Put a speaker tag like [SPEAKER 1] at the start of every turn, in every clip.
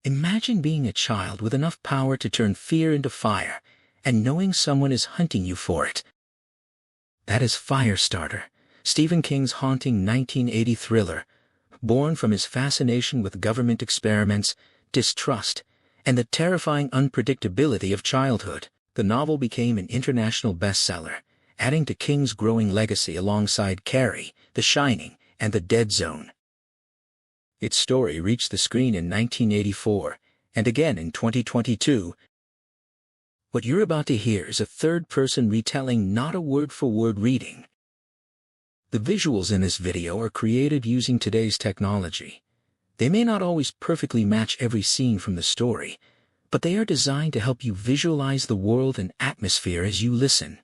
[SPEAKER 1] Imagine being a child with enough power to turn fear into fire, and knowing someone is hunting you for it. That is Firestarter, Stephen King's haunting 1980 thriller, born from his fascination with government experiments, distrust, and the terrifying unpredictability of childhood. The novel became an international bestseller, adding to King's growing legacy alongside Carrie, The Shining, and The Dead Zone. Its story reached the screen in 1984, and again in 2022. What you're about to hear is a third-person retelling, not a word-for-word reading. The visuals in this video are created using today's technology. They may not always perfectly match every scene from the story, but they are designed to help you visualize the world and atmosphere as you listen.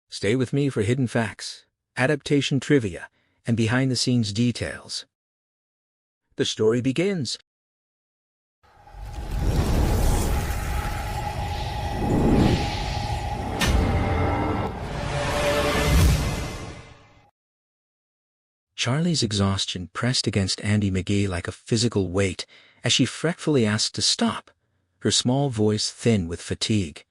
[SPEAKER 1] Stay with me for hidden facts, adaptation trivia, and behind-the-scenes details. The story begins. Charlie's exhaustion pressed against Andy McGee like a physical weight as she fretfully asked to stop, her small voice thin with fatigue.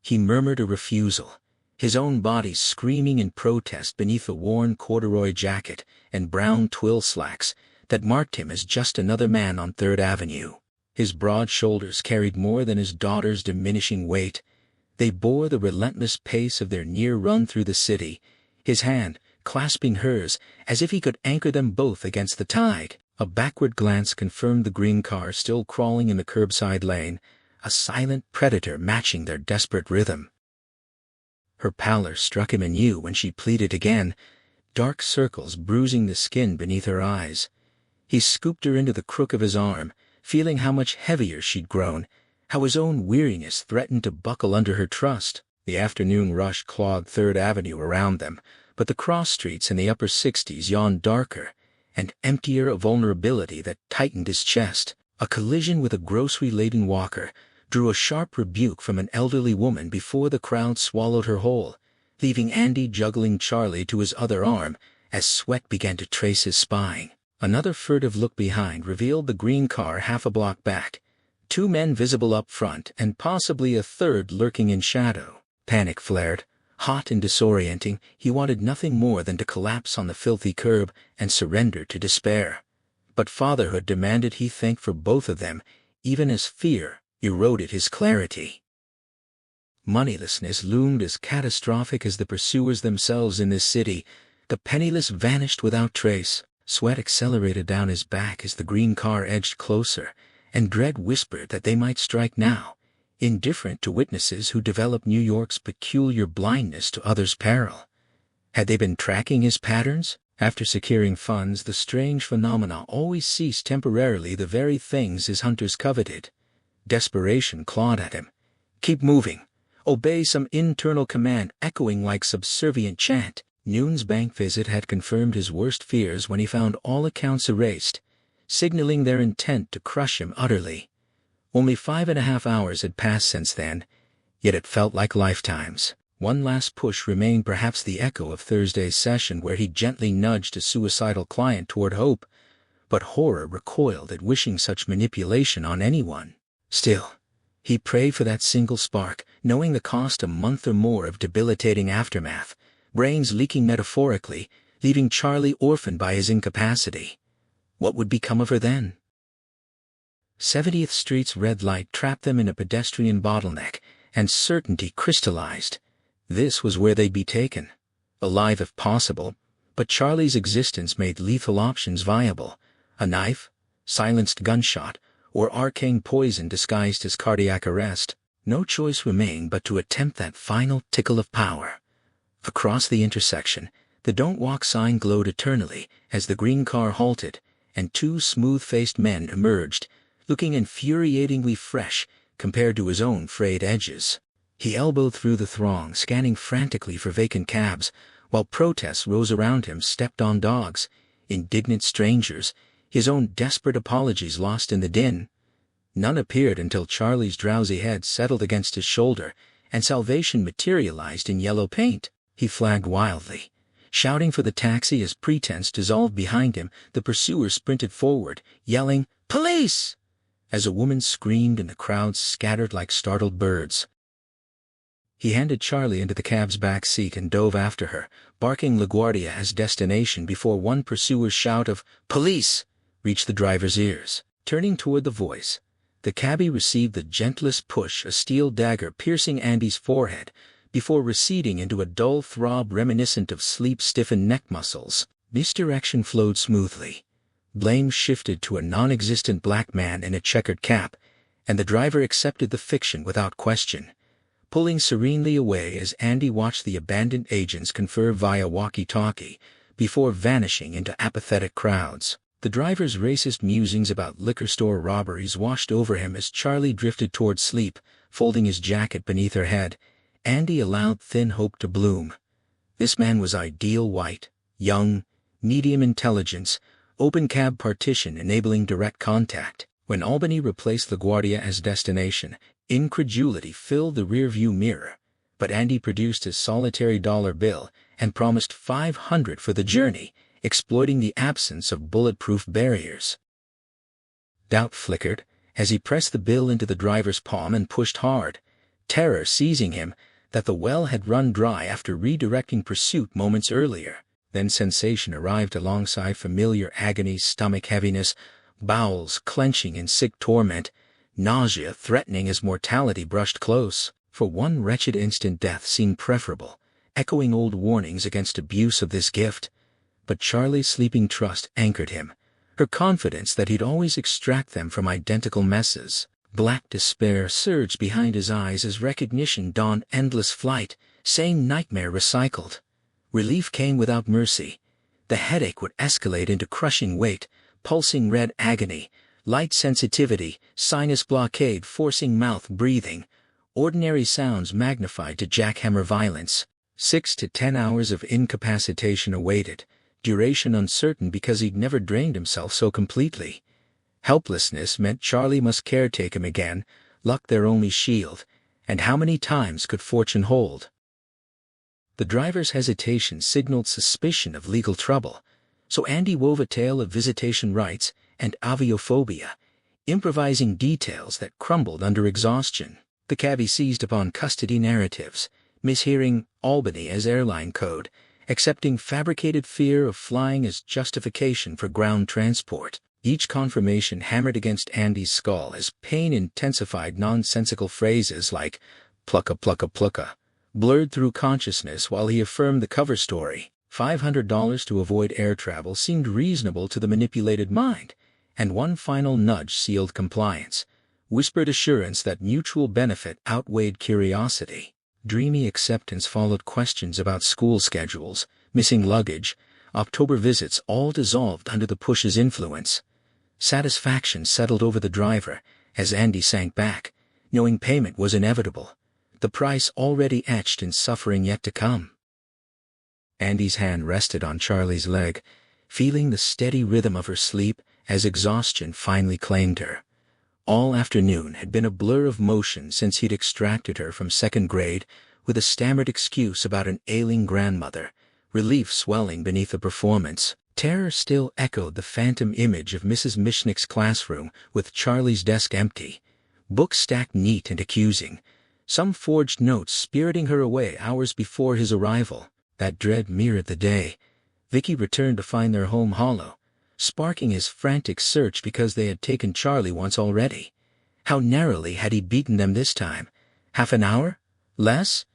[SPEAKER 1] He murmured a refusal, his own body screaming in protest beneath a worn corduroy jacket and brown twill slacks that marked him as just another man on 3rd Avenue. His broad shoulders carried more than his daughter's diminishing weight. They bore the relentless pace of their near run through the city, his hand clasping hers as if he could anchor them both against the tide. A backward glance confirmed the green car still crawling in the curbside lane, a silent predator matching their desperate rhythm. Her pallor struck him anew when she pleaded again, dark circles bruising the skin beneath her eyes. He scooped her into the crook of his arm, feeling how much heavier she'd grown, how his own weariness threatened to buckle under her trust. The afternoon rush clogged 3rd Avenue around them, but the cross streets in the upper 60s yawned darker and emptier, a vulnerability that tightened his chest. A collision with a grocery-laden walker drew a sharp rebuke from an elderly woman before the crowd swallowed her whole, leaving Andy juggling Charlie to his other arm as sweat began to trace his spine. Another furtive look behind revealed the green car half a block back, 2 men visible up front and possibly a third lurking in shadow. Panic flared. Hot and disorienting, he wanted nothing more than to collapse on the filthy curb and surrender to despair. But fatherhood demanded he think for both of them, even as fear eroded his clarity. Moneylessness loomed as catastrophic as the pursuers themselves in this city. The penniless vanished without trace. Sweat accelerated down his back as the green car edged closer, and dread whispered that they might strike now, indifferent to witnesses who developed New York's peculiar blindness to others' peril. Had they been tracking his patterns? After securing funds, the strange phenomena always ceased temporarily, the very things his hunters coveted. Desperation clawed at him. Keep moving. Obey some internal command echoing like subservient chant. Noon's bank visit had confirmed his worst fears when he found all accounts erased, signaling their intent to crush him utterly. Only 5.5 hours had passed since then, yet it felt like lifetimes. One last push remained, perhaps the echo of Thursday's session where he gently nudged a suicidal client toward hope, but horror recoiled at wishing such manipulation on anyone. Still, he prayed for that single spark, knowing the cost: a month or more of debilitating aftermath, brains leaking metaphorically, leaving Charlie orphaned by his incapacity. What would become of her then? 70th Street's red light trapped them in a pedestrian bottleneck, and certainty crystallized. This was where they'd be taken. Alive if possible, but Charlie's existence made lethal options viable. A knife, silenced gunshot, or arcane poison disguised as cardiac arrest. No choice remained but to attempt that final tickle of power. Across the intersection, the "Don't Walk" sign glowed eternally as the green car halted, and 2 smooth-faced men emerged, looking infuriatingly fresh compared to his own frayed edges. He elbowed through the throng, scanning frantically for vacant cabs, while protests rose around him. Stepped on dogs, indignant strangers, his own desperate apologies lost in the din. None appeared until Charlie's drowsy head settled against his shoulder and salvation materialized in yellow paint. He flagged wildly, shouting for the taxi as pretense dissolved behind him. The pursuers sprinted forward, yelling, "Police!" as a woman screamed and the crowd scattered like startled birds. He handed Charlie into the cab's back seat and dove after her, barking LaGuardia as destination before one pursuer's shout of "Police!" reached the driver's ears. Turning toward the voice, the cabbie received the gentlest push, a steel dagger piercing Andy's forehead, before receding into a dull throb reminiscent of sleep-stiffened neck muscles. Misdirection flowed smoothly. Blame shifted to a non-existent black man in a checkered cap, and the driver accepted the fiction without question, pulling serenely away as Andy watched the abandoned agents confer via walkie-talkie, before vanishing into apathetic crowds. The driver's racist musings about liquor store robberies washed over him as Charlie drifted toward sleep, folding his jacket beneath her head. Andy allowed thin hope to bloom. This man was ideal white, young, medium intelligence, open cab partition enabling direct contact. When Albany replaced LaGuardia as destination, incredulity filled the rearview mirror, but Andy produced his solitary dollar bill and promised $500 for the journey, exploiting the absence of bulletproof barriers. Doubt flickered as he pressed the bill into the driver's palm and pushed hard, terror seizing him that the well had run dry after redirecting pursuit moments earlier. Then sensation arrived alongside familiar agony, stomach heaviness, bowels clenching in sick torment, nausea threatening as mortality brushed close. For one wretched instant death seemed preferable, echoing old warnings against abuse of this gift. But Charlie's sleeping trust anchored him, her confidence that he'd always extract them from identical messes. Black despair surged behind his eyes as recognition dawned. Endless flight, same nightmare recycled. Relief came without mercy. The headache would escalate into crushing weight, pulsing red agony, light sensitivity, sinus blockade forcing mouth breathing, ordinary sounds magnified to jackhammer violence. 6 to 10 hours of incapacitation awaited, duration uncertain because he'd never drained himself so completely. Helplessness meant Charlie must caretake him again, luck their only shield, and how many times could fortune hold? The driver's hesitation signaled suspicion of legal trouble, so Andy wove a tale of visitation rights and aviophobia, improvising details that crumbled under exhaustion. The cabbie seized upon custody narratives, mishearing Albany as airline code, accepting fabricated fear of flying as justification for ground transport. Each confirmation hammered against Andy's skull as pain intensified. Nonsensical phrases like "plucka plucka plucka" blurred through consciousness while he affirmed the cover story. $500 to avoid air travel seemed reasonable to the manipulated mind, and one final nudge sealed compliance, whispered assurance that mutual benefit outweighed curiosity. Dreamy acceptance followed questions about school schedules, missing luggage, October visits, all dissolved under the push's influence. Satisfaction settled over the driver as Andy sank back, knowing payment was inevitable, the price already etched in suffering yet to come. Andy's hand rested on Charlie's leg, feeling the steady rhythm of her sleep as exhaustion finally claimed her. All afternoon had been a blur of motion since he'd extracted her from second grade with a stammered excuse about an ailing grandmother, relief swelling beneath the performance. Terror still echoed the phantom image of Mrs. Michnick's classroom with Charlie's desk empty, books stacked neat and accusing, some forged notes spiriting her away hours before his arrival. That dread mirrored the day Vicky returned to find their home hollow, sparking his frantic search because they had taken Charlie once already. How narrowly had he beaten them this time? Half an hour? Less?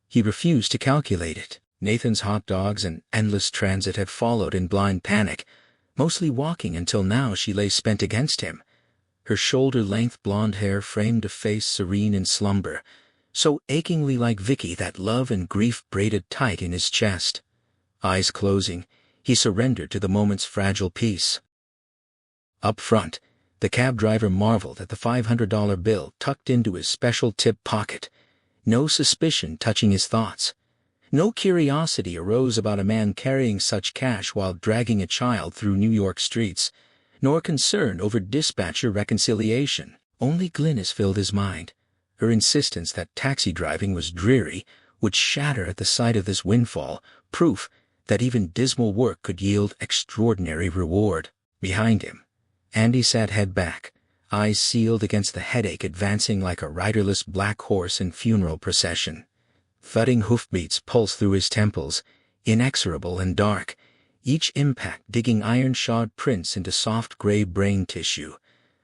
[SPEAKER 1] He refused to calculate it. Nathan's hot dogs and endless transit had followed in blind panic, mostly walking until now she lay spent against him. Her shoulder-length blonde hair framed a face serene in slumber, so achingly like Vicky that love and grief braided tight in his chest. Eyes closing, he surrendered to the moment's fragile peace. Up front, the cab driver marveled at the $500 bill tucked into his special tip pocket. No suspicion touching his thoughts. No curiosity arose about a man carrying such cash while dragging a child through New York streets, nor concern over dispatcher reconciliation. Only Glynis filled his mind. Her insistence that taxi driving was dreary would shatter at the sight of this windfall, proof that even dismal work could yield extraordinary reward. Behind him, Andy sat head back, eyes sealed against the headache, advancing like a riderless black horse in funeral procession. Thudding hoofbeats pulse through his temples, inexorable and dark, each impact digging iron-shod prints into soft gray brain tissue,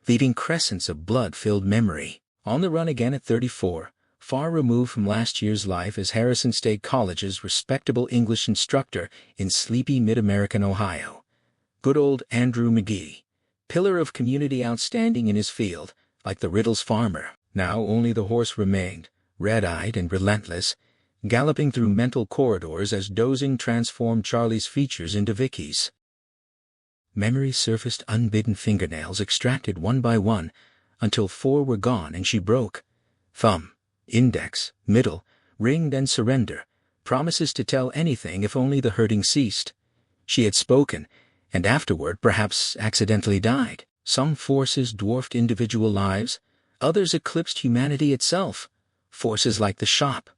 [SPEAKER 1] leaving crescents of blood-filled memory. On the run again at 34, far removed from last year's life as Harrison State College's respectable English instructor in sleepy mid-American Ohio. Good old Andrew McGee, pillar of community outstanding in his field, like the Riddles farmer. Now only the horse remained, red-eyed and relentless, galloping through mental corridors as dozing transformed Charlie's features into Vicky's. Memory surfaced, unbidden fingernails extracted one by one, until 4 were gone and she broke. Thumb, index, middle, ring, then surrender, promises to tell anything if only the hurting ceased. She had spoken, and afterward perhaps accidentally died. Some forces dwarfed individual lives, others eclipsed humanity itself. Forces like the shop.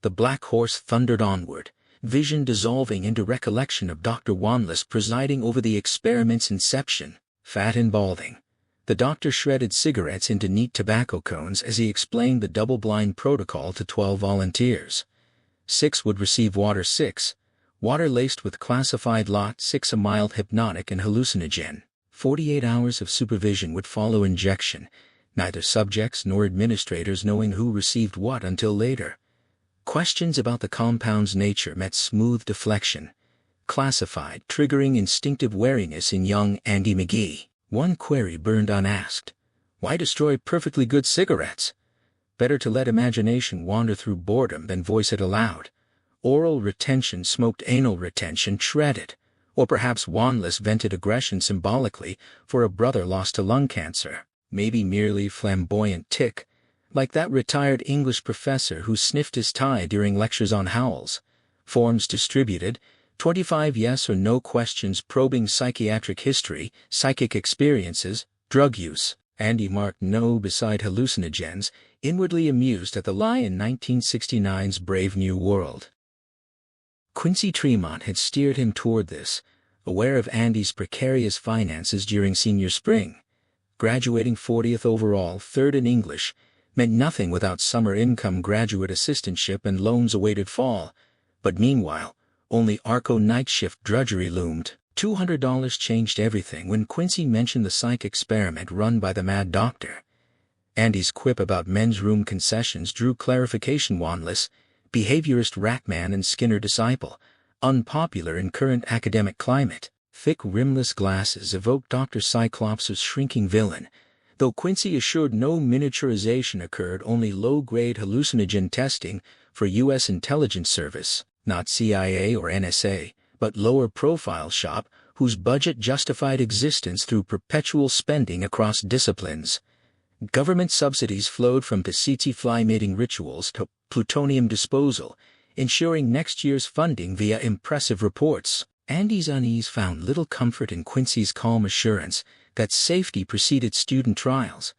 [SPEAKER 1] The black horse thundered onward, vision dissolving into recollection of Dr. Wanless presiding over the experiment's inception. Fat and balding, the doctor shredded cigarettes into neat tobacco cones as he explained the double-blind protocol to 12 volunteers. 6 would receive water 6, water laced with classified lot 6, a mild hypnotic and hallucinogen. 48 hours of supervision would follow injection, neither subjects nor administrators knowing who received what until later. Questions about the compound's nature met smooth deflection, classified, triggering instinctive wariness in young Andy McGee. One query burned unasked. Why destroy perfectly good cigarettes? Better to let imagination wander through boredom than voice it aloud. Oral retention smoked anal retention shredded, or perhaps Wanless vented aggression symbolically for a brother lost to lung cancer. Maybe merely flamboyant tick, like that retired English professor who sniffed his tie during lectures on Howells. Forms distributed, 25 yes or no questions probing psychiatric history, psychic experiences, drug use. Andy marked no beside hallucinogens, inwardly amused at the lie in 1969's Brave New World. Quincy Tremont had steered him toward this, aware of Andy's precarious finances during senior spring. Graduating 40th overall, 3rd in English, meant nothing without summer income, graduate assistantship, and loans awaited fall. But meanwhile, only Arco night shift drudgery loomed. $200 changed everything when Quincy mentioned the psych experiment run by the Mad Doctor. Andy's quip about men's room concessions drew clarification. Wanless, behaviorist rackman and Skinner disciple, unpopular in current academic climate. Thick rimless glasses evoked Dr. Cyclops' shrinking villain, though Quincy assured no miniaturization occurred, only low-grade hallucinogen testing for U.S. intelligence service, not CIA or NSA, but lower-profile shop whose budget justified existence through perpetual spending across disciplines. Government subsidies flowed from Pisciti fly-mating rituals to plutonium disposal, ensuring next year's funding via impressive reports. Andy's unease found little comfort in Quincy's calm assurance that safety preceded student trials,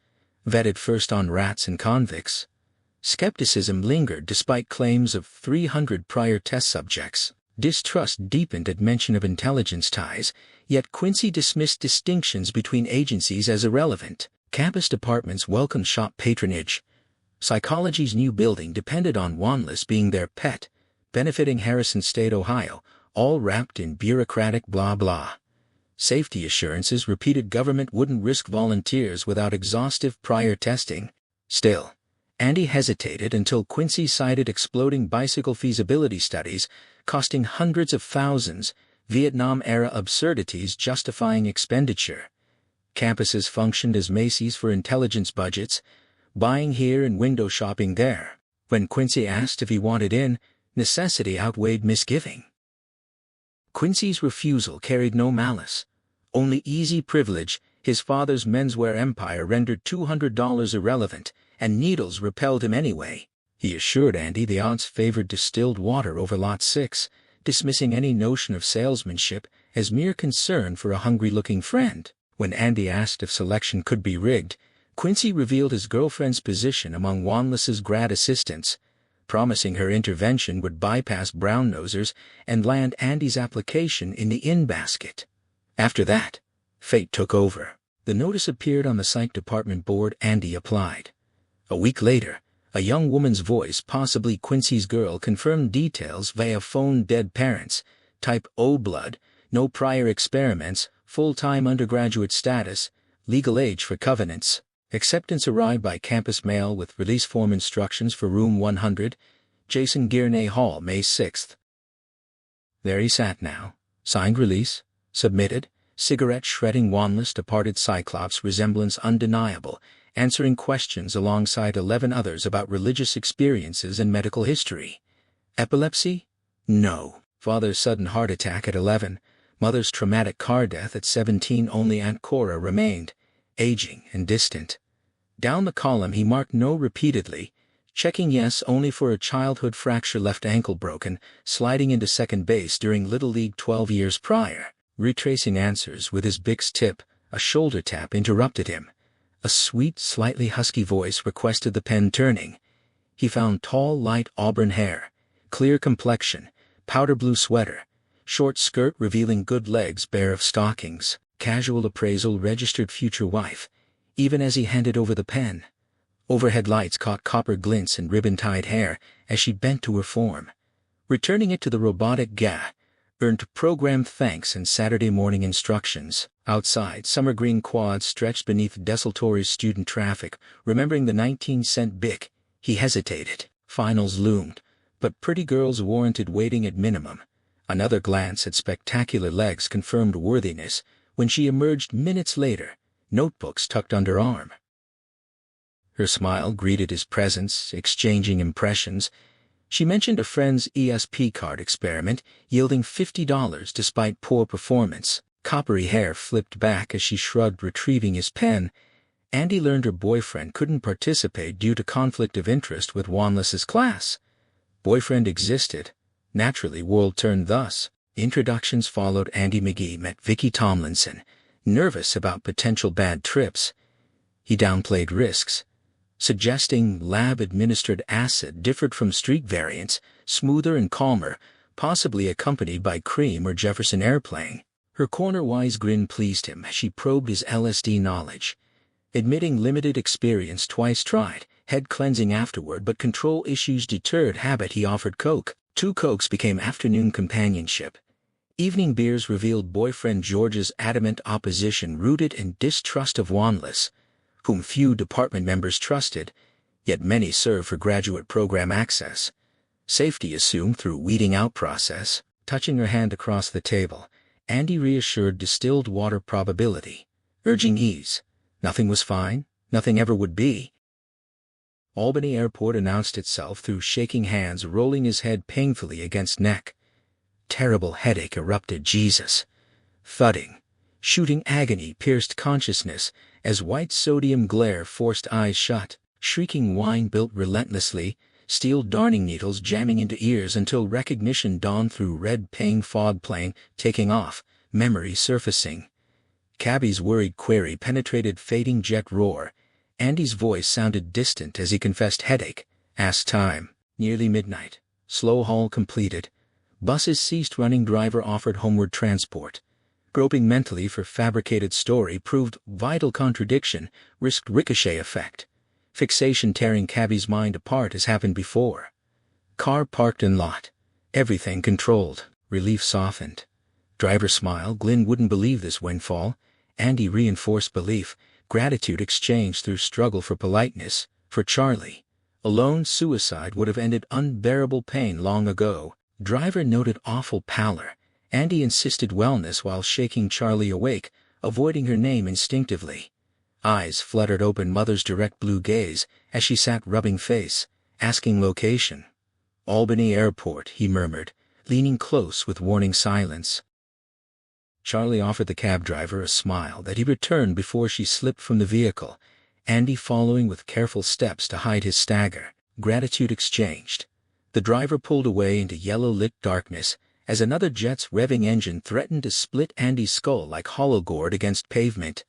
[SPEAKER 1] vetted first on rats and convicts. Skepticism lingered despite claims of 300 prior test subjects. Distrust deepened at mention of intelligence ties, yet Quincy dismissed distinctions between agencies as irrelevant. Campus departments welcomed shop patronage. Psychology's new building depended on Wanless being their pet, benefiting Harrison State, Ohio, all wrapped in bureaucratic blah blah. Safety assurances repeated government wouldn't risk volunteers without exhaustive prior testing. Still, Andy hesitated until Quincy cited exploding bicycle feasibility studies costing hundreds of thousands, Vietnam-era absurdities justifying expenditure. Campuses functioned as Macy's for intelligence budgets, buying here and window shopping there. When Quincy asked if he wanted in, necessity outweighed misgiving. Quincy's refusal carried no malice, only easy privilege. His father's menswear empire rendered $200 irrelevant, and needles repelled him anyway. He assured Andy the odds favored distilled water over lot 6, dismissing any notion of salesmanship as mere concern for a hungry-looking friend. When Andy asked if selection could be rigged, Quincy revealed his girlfriend's position among Wanless's grad assistants, promising her intervention would bypass brown-nosers and land Andy's application in the in basket. After that, fate took over. The notice appeared on the psych department board Andy applied. A week later, a young woman's voice, possibly Quincy's girl, confirmed details via phone: dead parents, type O blood, no prior experiments, full-time undergraduate status, legal age for covenants. Acceptance arrived by campus mail with release form instructions for room 100, Jason Gurney Hall, May 6th. There he sat now, signed release, submitted, cigarette shredding wandless departed Cyclops resemblance undeniable, answering questions alongside 11 others about religious experiences and medical history. Epilepsy? No. Father's sudden heart attack at 11, mother's traumatic car death at 17. Only Aunt Cora remained, aging and distant. Down the column he marked no repeatedly, checking yes only for a childhood fracture, left ankle broken, sliding into second base during Little League 12 years prior. Retracing answers with his Bix tip, a shoulder tap interrupted him. A sweet, slightly husky voice requested the pen turning. He found tall, light auburn hair, clear complexion, powder blue sweater, short skirt revealing good legs bare of stockings, casual appraisal registered future wife, even as he handed over the pen. Overhead lights caught copper glints and ribbon-tied hair as she bent to her form. Returning it to the robotic GA, earned program thanks and Saturday morning instructions. Outside, summer green quads stretched beneath desultory student traffic. Remembering the 19-cent bic, he hesitated. Finals loomed, but pretty girls warranted waiting at minimum. Another glance at spectacular legs confirmed worthiness when she emerged minutes later, notebooks tucked under arm. Her smile greeted his presence, exchanging impressions. She mentioned a friend's ESP card experiment yielding $50 despite poor performance. Coppery hair flipped back as she shrugged, retrieving his pen. Andy learned her boyfriend couldn't participate due to conflict of interest with Wanless's class. Boyfriend existed. Naturally, world turned thus. Introductions followed. Andy McGee met Vicky Tomlinson, nervous about potential bad trips. He downplayed risks, suggesting lab-administered acid differed from street variants, smoother and calmer, possibly accompanied by cream or Jefferson airplane. Her corner-wise grin pleased him as she probed his LSD knowledge. Admitting limited experience, twice tried, head cleansing afterward, but control issues deterred habit. He offered Coke. 2 Cokes became afternoon companionship. Evening beers revealed boyfriend George's adamant opposition, rooted in distrust of Wanless, whom few department members trusted, yet many served for graduate program access. Safety assumed through weeding out process. Touching her hand across the table, Andy reassured distilled water probability, urging ease. Nothing was fine, nothing ever would be. Albany Airport announced itself through shaking hands, rolling his head painfully against neck. Terrible headache erupted. Jesus. Thudding, shooting agony pierced consciousness as white sodium glare forced eyes shut. Shrieking whine built relentlessly, steel darning needles jamming into ears until recognition dawned through red pain. Fog plane taking off, memory surfacing. Cabby's worried query penetrated fading jet roar. Andy's voice sounded distant as he confessed headache. Asked time. Nearly midnight. Slow haul completed. Buses ceased running. Driver offered homeward transport. Groping mentally for fabricated story proved vital contradiction, risked ricochet effect. Fixation tearing cabby's mind apart as happened before. Car parked in lot. Everything controlled. Relief softened. Driver smiled. Glynn wouldn't believe this windfall. Andy reinforced belief. Gratitude exchanged through struggle for politeness. For Charlie, alone suicide would have ended unbearable pain long ago. Driver noted awful pallor. Andy insisted wellness while shaking Charlie awake, avoiding her name instinctively. Eyes fluttered open. Mother's direct blue gaze as she sat rubbing face, asking location. Albany Airport, he murmured, leaning close with warning silence. Charlie offered the cab driver a smile that he returned before she slipped from the vehicle, Andy following with careful steps to hide his stagger. Gratitude exchanged. The driver pulled away into yellow-lit darkness as another jet's revving engine threatened to split Andy's skull like hollow gourd against pavement.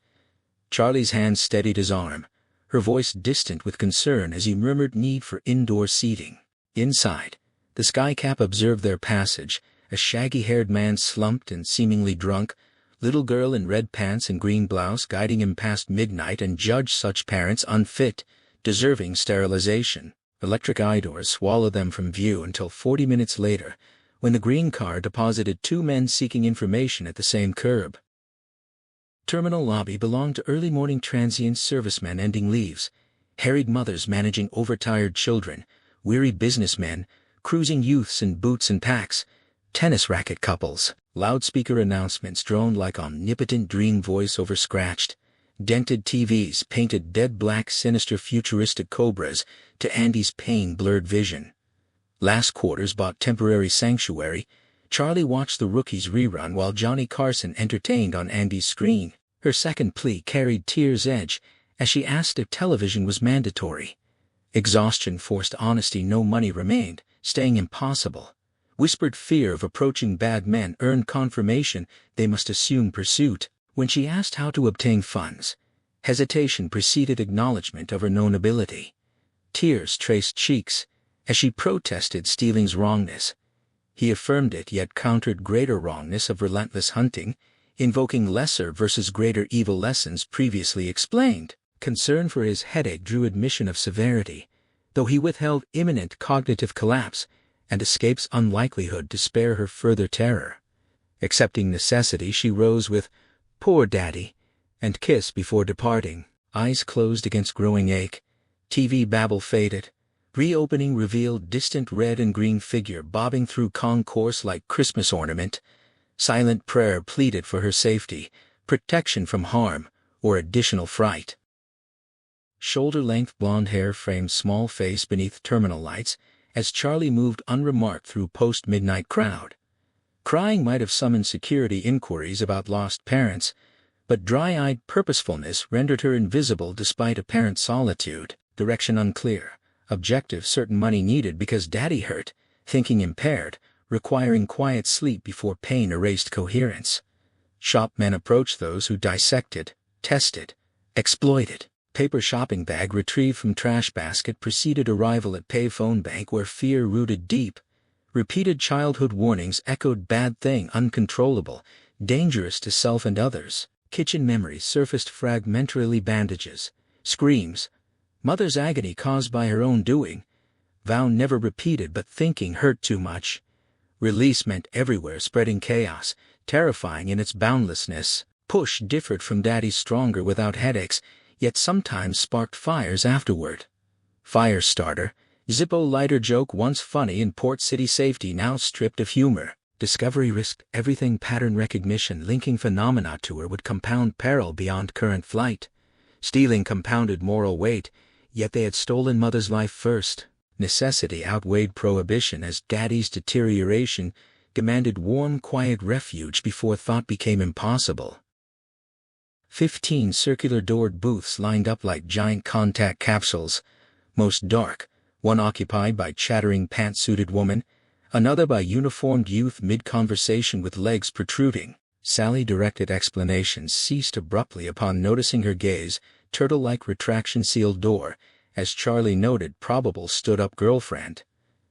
[SPEAKER 1] Charlie's hand steadied his arm, her voice distant with concern as he murmured need for indoor seating. Inside, the skycap observed their passage. A shaggy-haired man slumped and seemingly drunk, little girl in red pants and green blouse guiding him past midnight, and judge such parents unfit, deserving sterilization. Electric eye doors swallow them from view until 40 minutes later, when the green car deposited two men seeking information at the same curb. Terminal lobby belonged to early morning transient servicemen ending leaves, harried mothers managing overtired children, weary businessmen, cruising youths in boots and packs, tennis racket couples. Loudspeaker announcements droned like omnipotent dream voice over scratched, dented TVs painted dead black sinister futuristic cobras to Andy's pain-blurred vision. Last quarters bought temporary sanctuary. Charlie watched the Rookies rerun while Johnny Carson entertained on Andy's screen. Her second plea carried tear's edge as she asked if television was mandatory. Exhaustion forced honesty. No money remained, staying impossible. Whispered fear of approaching bad men earned confirmation they must assume pursuit. When she asked how to obtain funds, hesitation preceded acknowledgement of her known ability. Tears traced cheeks as she protested Stealing's wrongness. He affirmed it yet countered greater wrongness of relentless hunting, invoking lesser versus greater evil lessons previously explained. Concern for his headache drew admission of severity, though he withheld imminent cognitive collapse and escape's unlikelihood to spare her further terror. Accepting necessity, she rose with, "Poor Daddy," and kiss before departing. Eyes closed against growing ache. TV babble faded. Reopening revealed distant red and green figure bobbing through concourse like Christmas ornament. Silent prayer pleaded for her safety, protection from harm, or additional fright. Shoulder-length blonde hair framed small face beneath terminal lights as Charlie moved unremarked through post-midnight crowd. Crying might have summoned security inquiries about lost parents, but dry-eyed purposefulness rendered her invisible despite apparent solitude. Direction unclear. Objective certain money needed because Daddy hurt, thinking impaired, requiring quiet sleep before pain erased coherence. Shopmen approached those who dissected, tested, exploited. Paper shopping bag retrieved from trash basket preceded arrival at payphone bank where fear rooted deep. Repeated childhood warnings echoed bad thing uncontrollable, dangerous to self and others. Kitchen memories surfaced fragmentarily bandages, screams, mother's agony caused by her own doing. Vow never repeated but thinking hurt too much. Release meant everywhere spreading chaos, terrifying in its boundlessness. Push differed from Daddy's stronger without headaches, yet sometimes sparked fires afterward. Firestarter, Zippo lighter joke once funny in Port City safety now stripped of humor. Discovery risked everything pattern recognition linking phenomena to her would compound peril beyond current flight. Stealing compounded moral weight, yet they had stolen mother's life first. Necessity outweighed prohibition as Daddy's deterioration demanded warm, quiet refuge before thought became impossible. 15 circular-doored booths lined up like giant contact capsules, most dark, one occupied by chattering pantsuited woman, another by uniformed youth mid-conversation with legs protruding. Sally-directed explanations ceased abruptly upon noticing her gaze, turtle-like retraction-sealed door, as Charlie noted probable stood-up girlfriend.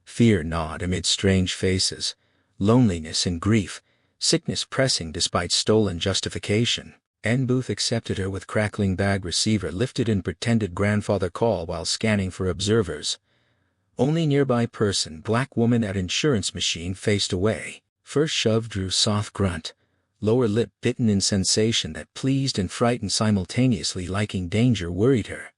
[SPEAKER 1] Fear gnawed amid strange faces, loneliness and grief, sickness pressing despite stolen justification. N-Booth accepted her with crackling bag receiver lifted in pretended grandfather call while scanning for observers. Only nearby person black woman at insurance machine faced away. First shove drew soft grunt, lower lip bitten in sensation that pleased and frightened simultaneously liking danger worried her.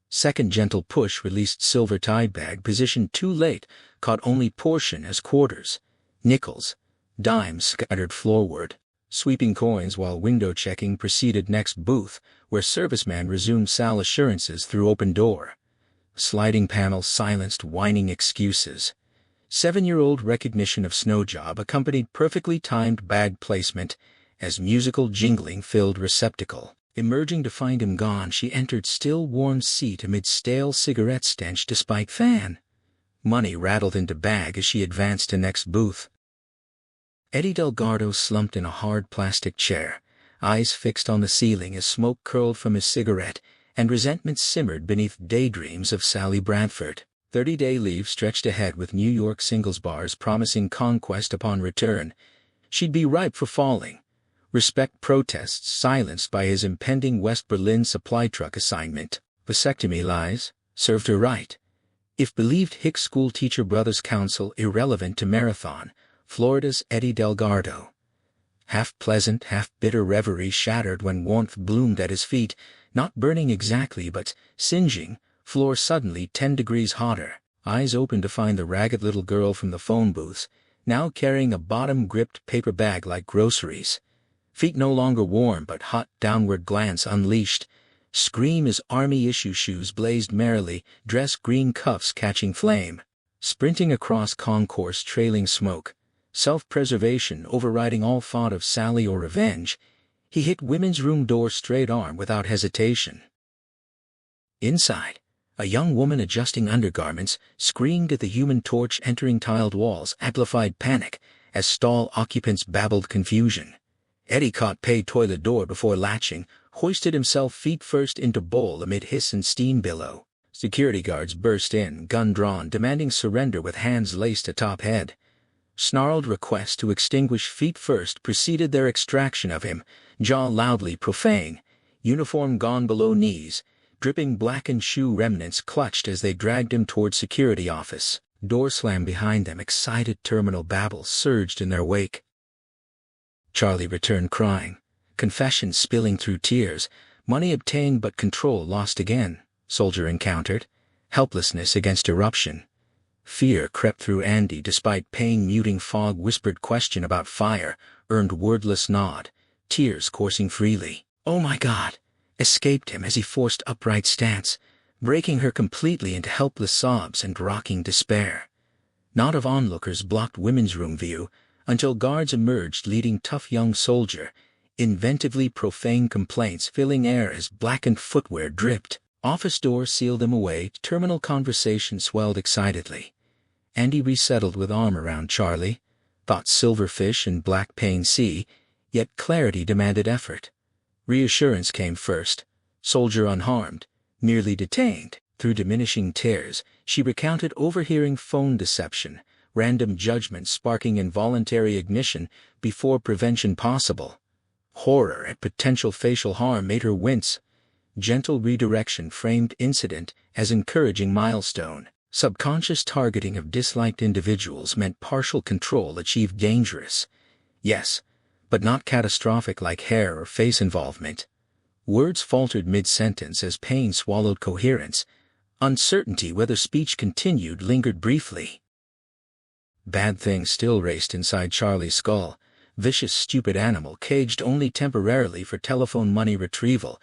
[SPEAKER 1] Second gentle push released silver tide bag positioned too late, caught only portion as quarters. Nickels, dimes scattered floorward. Sweeping coins while window checking proceeded next booth, where serviceman resumed Sal assurances through open door. Sliding panel silenced whining excuses. 7-year-old recognition of snow job accompanied perfectly timed bag placement as musical jingling filled receptacle. Emerging to find him gone, she entered still warm seat amid stale cigarette stench despite fan. Money rattled into bag as she advanced to next booth. Eddie Delgado slumped in a hard plastic chair, eyes fixed on the ceiling as smoke curled from his cigarette and resentment simmered beneath daydreams of Sally Bradford. 30-day leave stretched ahead with New York singles bars promising conquest upon return. She'd be ripe for falling, Respect protests silenced by his impending West Berlin supply truck assignment. Vasectomy lies served her right. If believed Hicks schoolteacher brothers counsel irrelevant to Marathon, Florida's Eddie Delgado. Half pleasant, half bitter reverie shattered when warmth bloomed at his feet, not burning exactly but singeing, floor suddenly 10 degrees hotter. Eyes open to find the ragged little girl from the phone booths, now carrying a bottom-gripped paper bag like groceries. Feet no longer warm but hot, downward glance unleashed. Scream as army-issue shoes blazed merrily, dress green cuffs catching flame. Sprinting across concourse trailing smoke, self-preservation overriding all thought of sally or revenge, he hit women's room door straight arm without hesitation. Inside, a young woman adjusting undergarments screamed at the Human Torch entering tiled walls, amplified panic, as stall occupants babbled confusion. Eddie caught pay toilet door before latching, hoisted himself feet first into bowl amid hiss and steam billow. Security guards burst in, gun drawn, demanding surrender with hands laced atop head. Snarled requests to extinguish feet first preceded their extraction of him, jaw loudly profane, uniform gone below knees, dripping blackened shoe remnants clutched as they dragged him toward security office. Door slammed behind them, excited terminal babble surged in their wake. Charlie returned crying, confession spilling through tears, money obtained but control lost again. Soldier encountered, helplessness against eruption. Fear crept through Andy despite pain-muting fog whispered question about fire, earned wordless nod, tears coursing freely. "Oh my God!" escaped him as he forced upright stance, breaking her completely into helpless sobs and rocking despair. Knot of onlookers blocked women's room view until guards emerged leading tough young soldier, inventively profane complaints filling air as blackened footwear dripped. Office doors sealed them away, terminal conversation swelled excitedly. Andy resettled with arm around Charlie, thought silverfish and black pane sea, yet clarity demanded effort. Reassurance came first, soldier unharmed, merely detained. Through diminishing tears, she recounted overhearing phone deception, random judgment sparking involuntary ignition before prevention possible. Horror at potential facial harm made her wince. Gentle redirection framed incident as encouraging milestone. Subconscious targeting of disliked individuals meant partial control achieved dangerous. Yes, but not catastrophic like hair or face involvement. Words faltered mid-sentence as pain swallowed coherence. Uncertainty whether speech continued lingered briefly. Bad things still raced inside Charlie's skull. Vicious, stupid animal caged only temporarily for telephone money retrieval,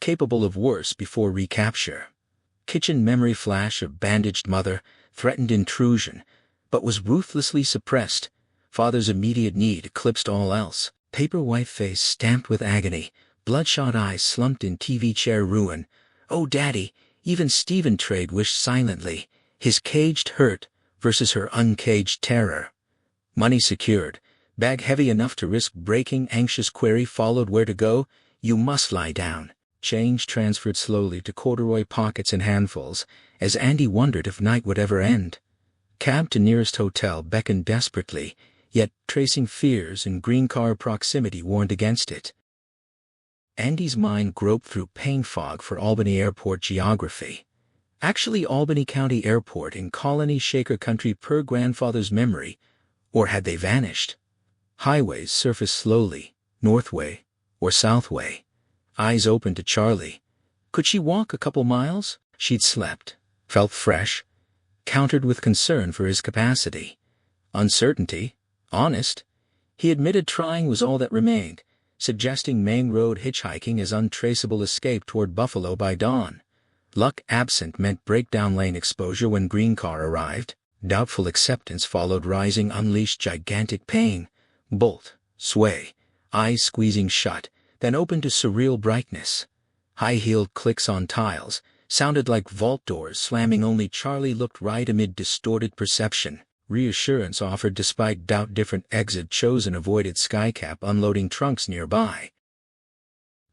[SPEAKER 1] capable of worse before recapture. Kitchen memory flash of bandaged mother, threatened intrusion, but was ruthlessly suppressed. Father's immediate need eclipsed all else. Paper white face stamped with agony, bloodshot eyes slumped in TV chair ruin. Oh, Daddy, even Stephen Trade wished silently, his caged hurt versus her uncaged terror. Money secured, bag heavy enough to risk breaking, anxious query followed where to go. You must lie down. Change transferred slowly to corduroy pockets and handfuls, as Andy wondered if night would ever end. Cab to nearest hotel beckoned desperately, yet tracing fears and green car proximity warned against it. Andy's mind groped through pain fog for Albany Airport geography. Actually Albany County Airport in Colony Shaker Country per grandfather's memory, or had they vanished? Highways surfaced slowly, northway or southway. Eyes open to Charlie. Could she walk a couple miles? She'd slept, felt fresh, countered with concern for his capacity. Uncertainty, honest. He admitted trying was all that remained, suggesting main road hitchhiking as untraceable escape toward Buffalo by dawn. Luck absent meant breakdown lane exposure when green car arrived. Doubtful acceptance followed rising unleashed gigantic pain. Bolt, sway, eyes squeezing shut, then opened to surreal brightness. High-heeled clicks on tiles sounded like vault doors slamming. Only Charlie looked right amid distorted perception. Reassurance offered despite doubt. Different exit chosen. Avoided skycap unloading trunks nearby.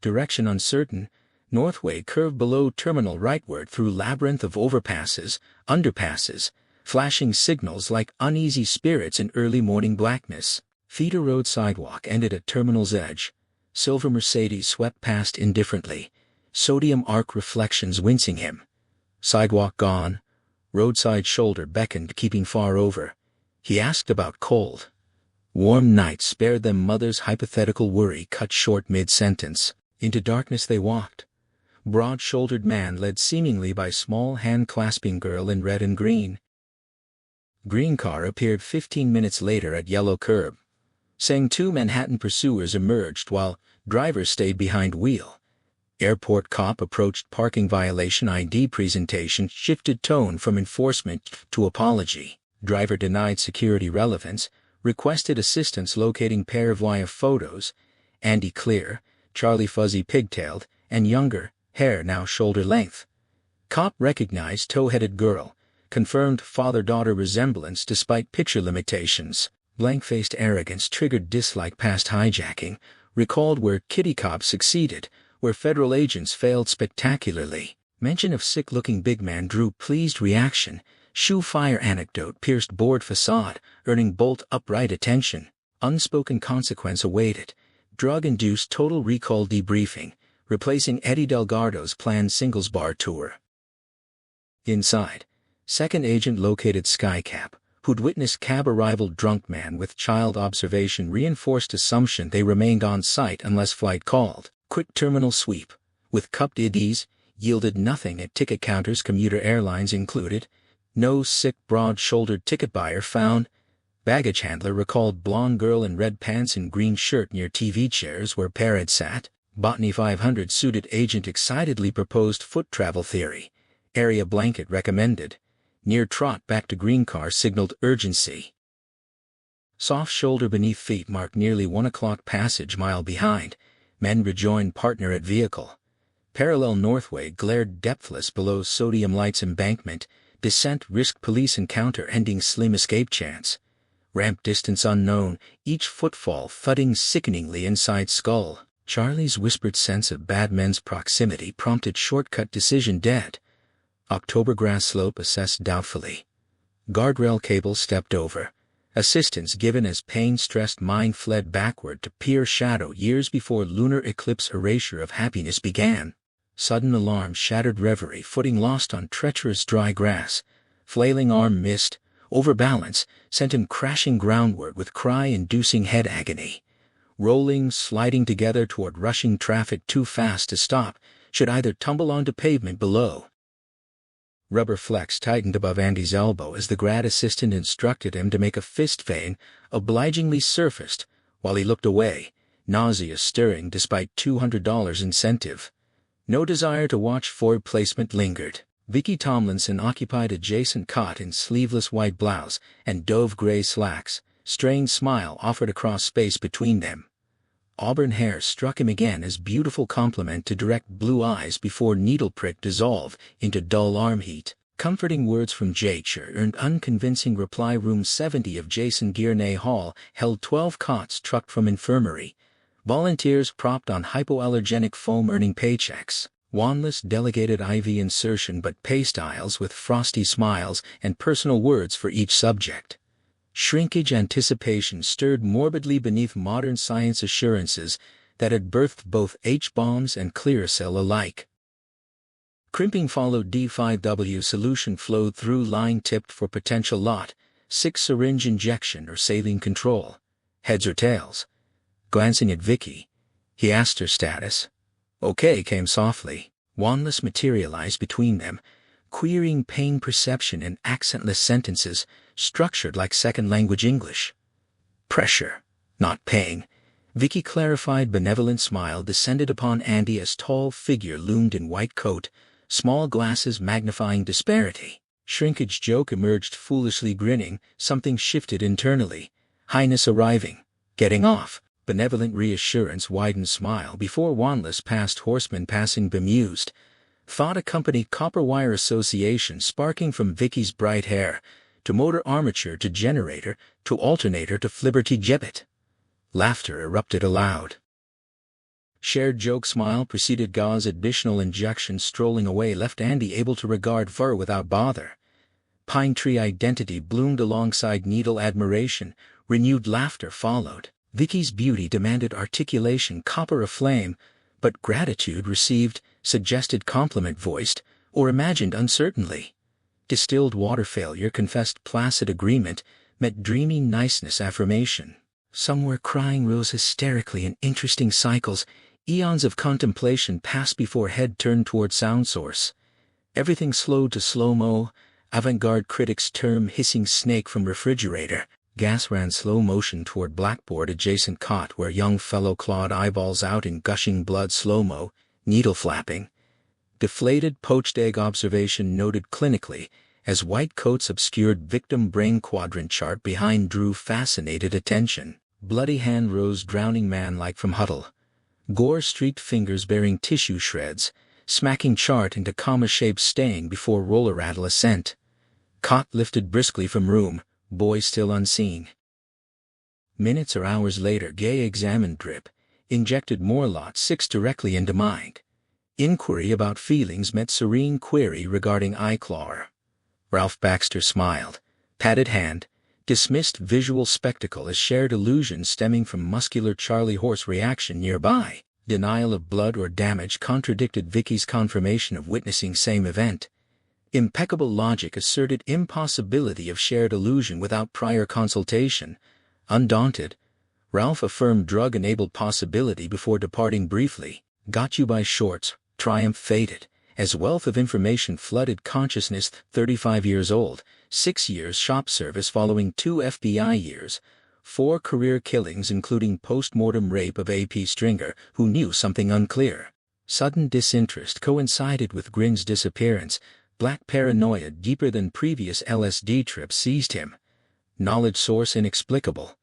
[SPEAKER 1] Direction uncertain. Northway curved below terminal rightward through labyrinth of overpasses, underpasses, flashing signals like uneasy spirits in early morning blackness. Theater Road sidewalk ended at terminal's edge. Silver Mercedes swept past indifferently, sodium arc reflections wincing him. Sidewalk gone. Roadside shoulder beckoned, keeping far over. He asked about cold. Warm nights spared them. Mother's hypothetical worry cut short mid-sentence. Into darkness they walked. Broad-shouldered man led seemingly by small hand-clasping girl in red and green. Green car appeared 15 minutes later at yellow curb. Saying two Manhattan pursuers emerged while driver stayed behind wheel. Airport cop approached. Parking violation ID presentation shifted tone from enforcement to apology. Driver denied security relevance, requested assistance locating pair via photos. Andy clear, Charlie fuzzy pigtailed, and younger, hair now shoulder length. Cop recognized tow-headed girl, confirmed father-daughter resemblance despite picture limitations. Blank-faced arrogance triggered dislike. Past hijacking, recalled where kitty cops succeeded, where federal agents failed spectacularly. Mention of sick-looking big man drew pleased reaction. Shoe fire anecdote pierced board facade, earning bolt upright attention. Unspoken consequence awaited. Drug-induced total recall debriefing, replacing Eddie Delgado's planned singles bar tour. Inside, second agent located Skycap, who'd witnessed cab arrival. Drunk man with child observation reinforced assumption they remained on site unless flight called. Quick terminal sweep, with cupped IDs, yielded nothing at ticket counters. Commuter Airlines included. No sick broad-shouldered ticket buyer found. Baggage handler recalled blonde girl in red pants and green shirt near TV chairs where pair had sat. Botany 500 suited agent excitedly proposed foot travel theory. Area blanket recommended. Near trot back to green car signaled urgency. Soft shoulder beneath feet marked nearly 1 o'clock. Passage mile behind. Men rejoined partner at vehicle. Parallel northway glared depthless below sodium lights embankment. Descent risked police encounter ending slim escape chance. Ramp distance unknown, each footfall thudding sickeningly inside skull. Charlie's whispered sense of bad men's proximity prompted shortcut decision dead. October grass slope assessed doubtfully. Guardrail cable stepped over. Assistance given as pain-stressed mind fled backward to peer shadow years before lunar eclipse. Erasure of happiness began. Sudden alarm shattered reverie. Footing lost on treacherous dry grass. Flailing arm missed. Overbalance sent him crashing groundward with cry-inducing head agony. Rolling, sliding together toward rushing traffic too fast to stop, should either tumble onto pavement below. Rubber flex tightened above Andy's elbow as the grad assistant instructed him to make a fist feign, obligingly surfaced, while he looked away, nausea stirring despite $200 incentive. No desire to watch forward placement lingered. Vicky Tomlinson occupied adjacent cot in sleeveless white blouse and dove gray slacks, strained smile offered across space between them. Auburn hair struck him again as beautiful complement to direct blue eyes before needle prick dissolve into dull arm heat. Comforting words from Jacher earned unconvincing reply. Room 70 of Jason Giernay Hall held 12 cots trucked from infirmary. Volunteers propped on hypoallergenic foam earning paychecks. Wandless delegated IV insertion but paste aisles with frosty smiles and personal words for each subject. Shrinkage anticipation stirred morbidly beneath modern science assurances that had birthed both H-bombs and Clearasil alike. Crimping followed. D5W solution flowed through line tipped for potential lot, 6 syringe injection or saline control. Heads or tails? Glancing at Vicky, he asked her status. Okay came softly. Wandless materialized between them, querying pain perception in accentless sentences structured like second-language English. Pressure, not pain. Vicky clarified. Benevolent smile descended upon Andy as tall figure loomed in white coat, small glasses magnifying disparity. Shrinkage joke emerged foolishly grinning. Something shifted internally. Highness arriving. Getting off. Benevolent reassurance widened smile before Wandless passed. Horseman passing bemused. Thought accompanied. Copper wire association sparking from Vicky's bright hair, to motor armature to generator, to alternator to Flibberty Gibbet. Laughter erupted aloud. Shared joke smile preceded gauze. Additional injection strolling away left Andy able to regard fur without bother. Pine tree identity bloomed alongside needle admiration. Renewed laughter followed. Vicky's beauty demanded articulation, copper aflame, but gratitude received, suggested compliment voiced, or imagined uncertainly. Distilled water failure confessed placid agreement, met dreamy niceness affirmation. Somewhere crying rose hysterically in interesting cycles, eons of contemplation passed before head turned toward sound source. Everything slowed to slow-mo, avant-garde critics term hissing snake from refrigerator. Gas ran slow motion toward blackboard adjacent cot where young fellow clawed eyeballs out in gushing blood slow-mo, needle flapping. Deflated poached egg observation noted clinically as white coats obscured victim brain quadrant chart behind drew fascinated attention. Bloody hand rose drowning man-like from huddle. Gore-streaked fingers bearing tissue shreds, smacking chart into comma-shaped staying before roller rattle ascent. Cot lifted briskly from room, boy still unseen. Minutes or hours later Gay examined drip, injected more lot 6 directly into mind. Inquiry about feelings met serene query regarding eye-clawer. Ralph Baxter smiled, patted hand, dismissed visual spectacle as shared illusion stemming from muscular Charlie horse reaction nearby. Denial of blood or damage contradicted Vicky's confirmation of witnessing same event. Impeccable logic asserted impossibility of shared illusion without prior consultation. Undaunted, Ralph affirmed drug-enabled possibility before departing briefly. Got you by shorts, triumph faded, as wealth of information flooded consciousness. 35 years old, 6 years shop service following 2 FBI years, 4 career killings including post-mortem rape of AP Stringer, who knew something unclear. Sudden disinterest coincided with Grin's disappearance. Black paranoia deeper than previous LSD trips seized him. Knowledge source inexplicable.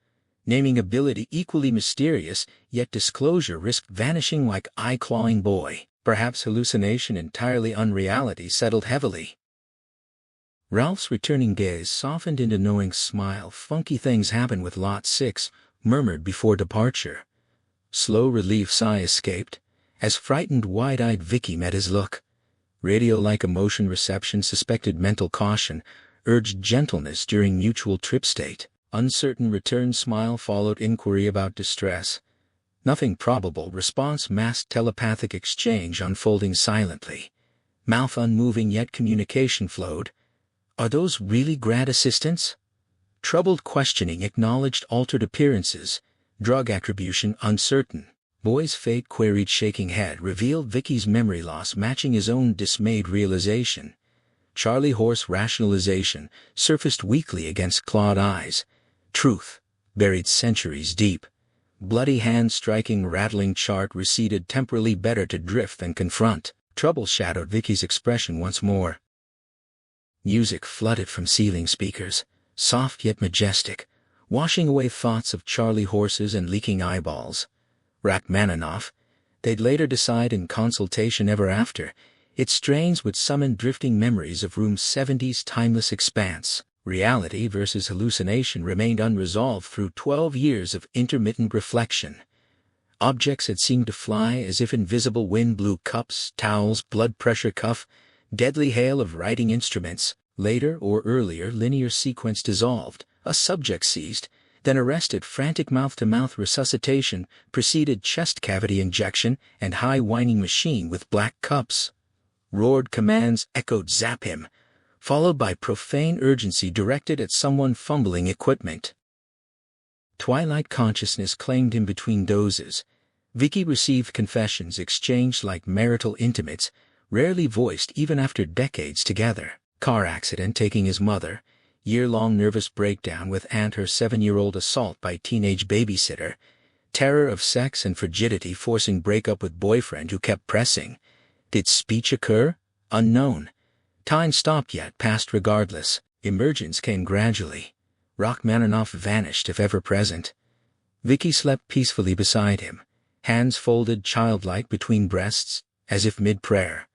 [SPEAKER 1] Naming ability equally mysterious, yet disclosure risked vanishing like eye-clawing boy. Perhaps hallucination entirely unreality settled heavily. Ralph's returning gaze softened into knowing smile. Funky things happen with Lot 6, murmured before departure. Slow relief sigh escaped, as frightened wide-eyed Vicky met his look. Radio-like emotion reception suspected mental caution, urged gentleness during mutual trip state. Uncertain return smile followed inquiry about distress. Nothing probable response masked telepathic exchange unfolding silently. Mouth unmoving yet communication flowed. Are those really grad assistants? Troubled questioning acknowledged altered appearances. Drug attribution uncertain. Boy's fate queried shaking head revealed Vicky's memory loss matching his own dismayed realization. Charlie horse rationalization surfaced weakly against clawed eyes. Truth, buried centuries deep. Bloody hand striking rattling chart receded temporally better to drift than confront. Trouble shadowed Vicky's expression once more. Music flooded from ceiling speakers, soft yet majestic, washing away thoughts of Charlie horses and leaking eyeballs. Rachmaninoff, they'd later decide in consultation ever after, its strains would summon drifting memories of Room 70's timeless expanse. Reality versus hallucination remained unresolved through 12 years of intermittent reflection. Objects had seemed to fly as if invisible wind blew cups, towels, blood pressure cuff, deadly hail of writing instruments. Later or earlier linear sequence dissolved, a subject seized, then arrested frantic mouth-to-mouth resuscitation, preceded chest cavity injection and high whining machine with black cups. Roared commands echoed zap him, followed by profane urgency directed at someone fumbling equipment. Twilight consciousness claimed him between dozes. Vicky received confessions exchanged like marital intimates, rarely voiced even after decades together. Car accident taking his mother, year-long nervous breakdown with aunt, her 7-year-old assault by teenage babysitter, terror of sex and frigidity forcing breakup with boyfriend who kept pressing. Did speech occur? Unknown. Time stopped yet passed regardless. Emergence came gradually. Rachmaninoff vanished if ever present. Vicky slept peacefully beside him, hands folded childlike between breasts, as if mid-prayer.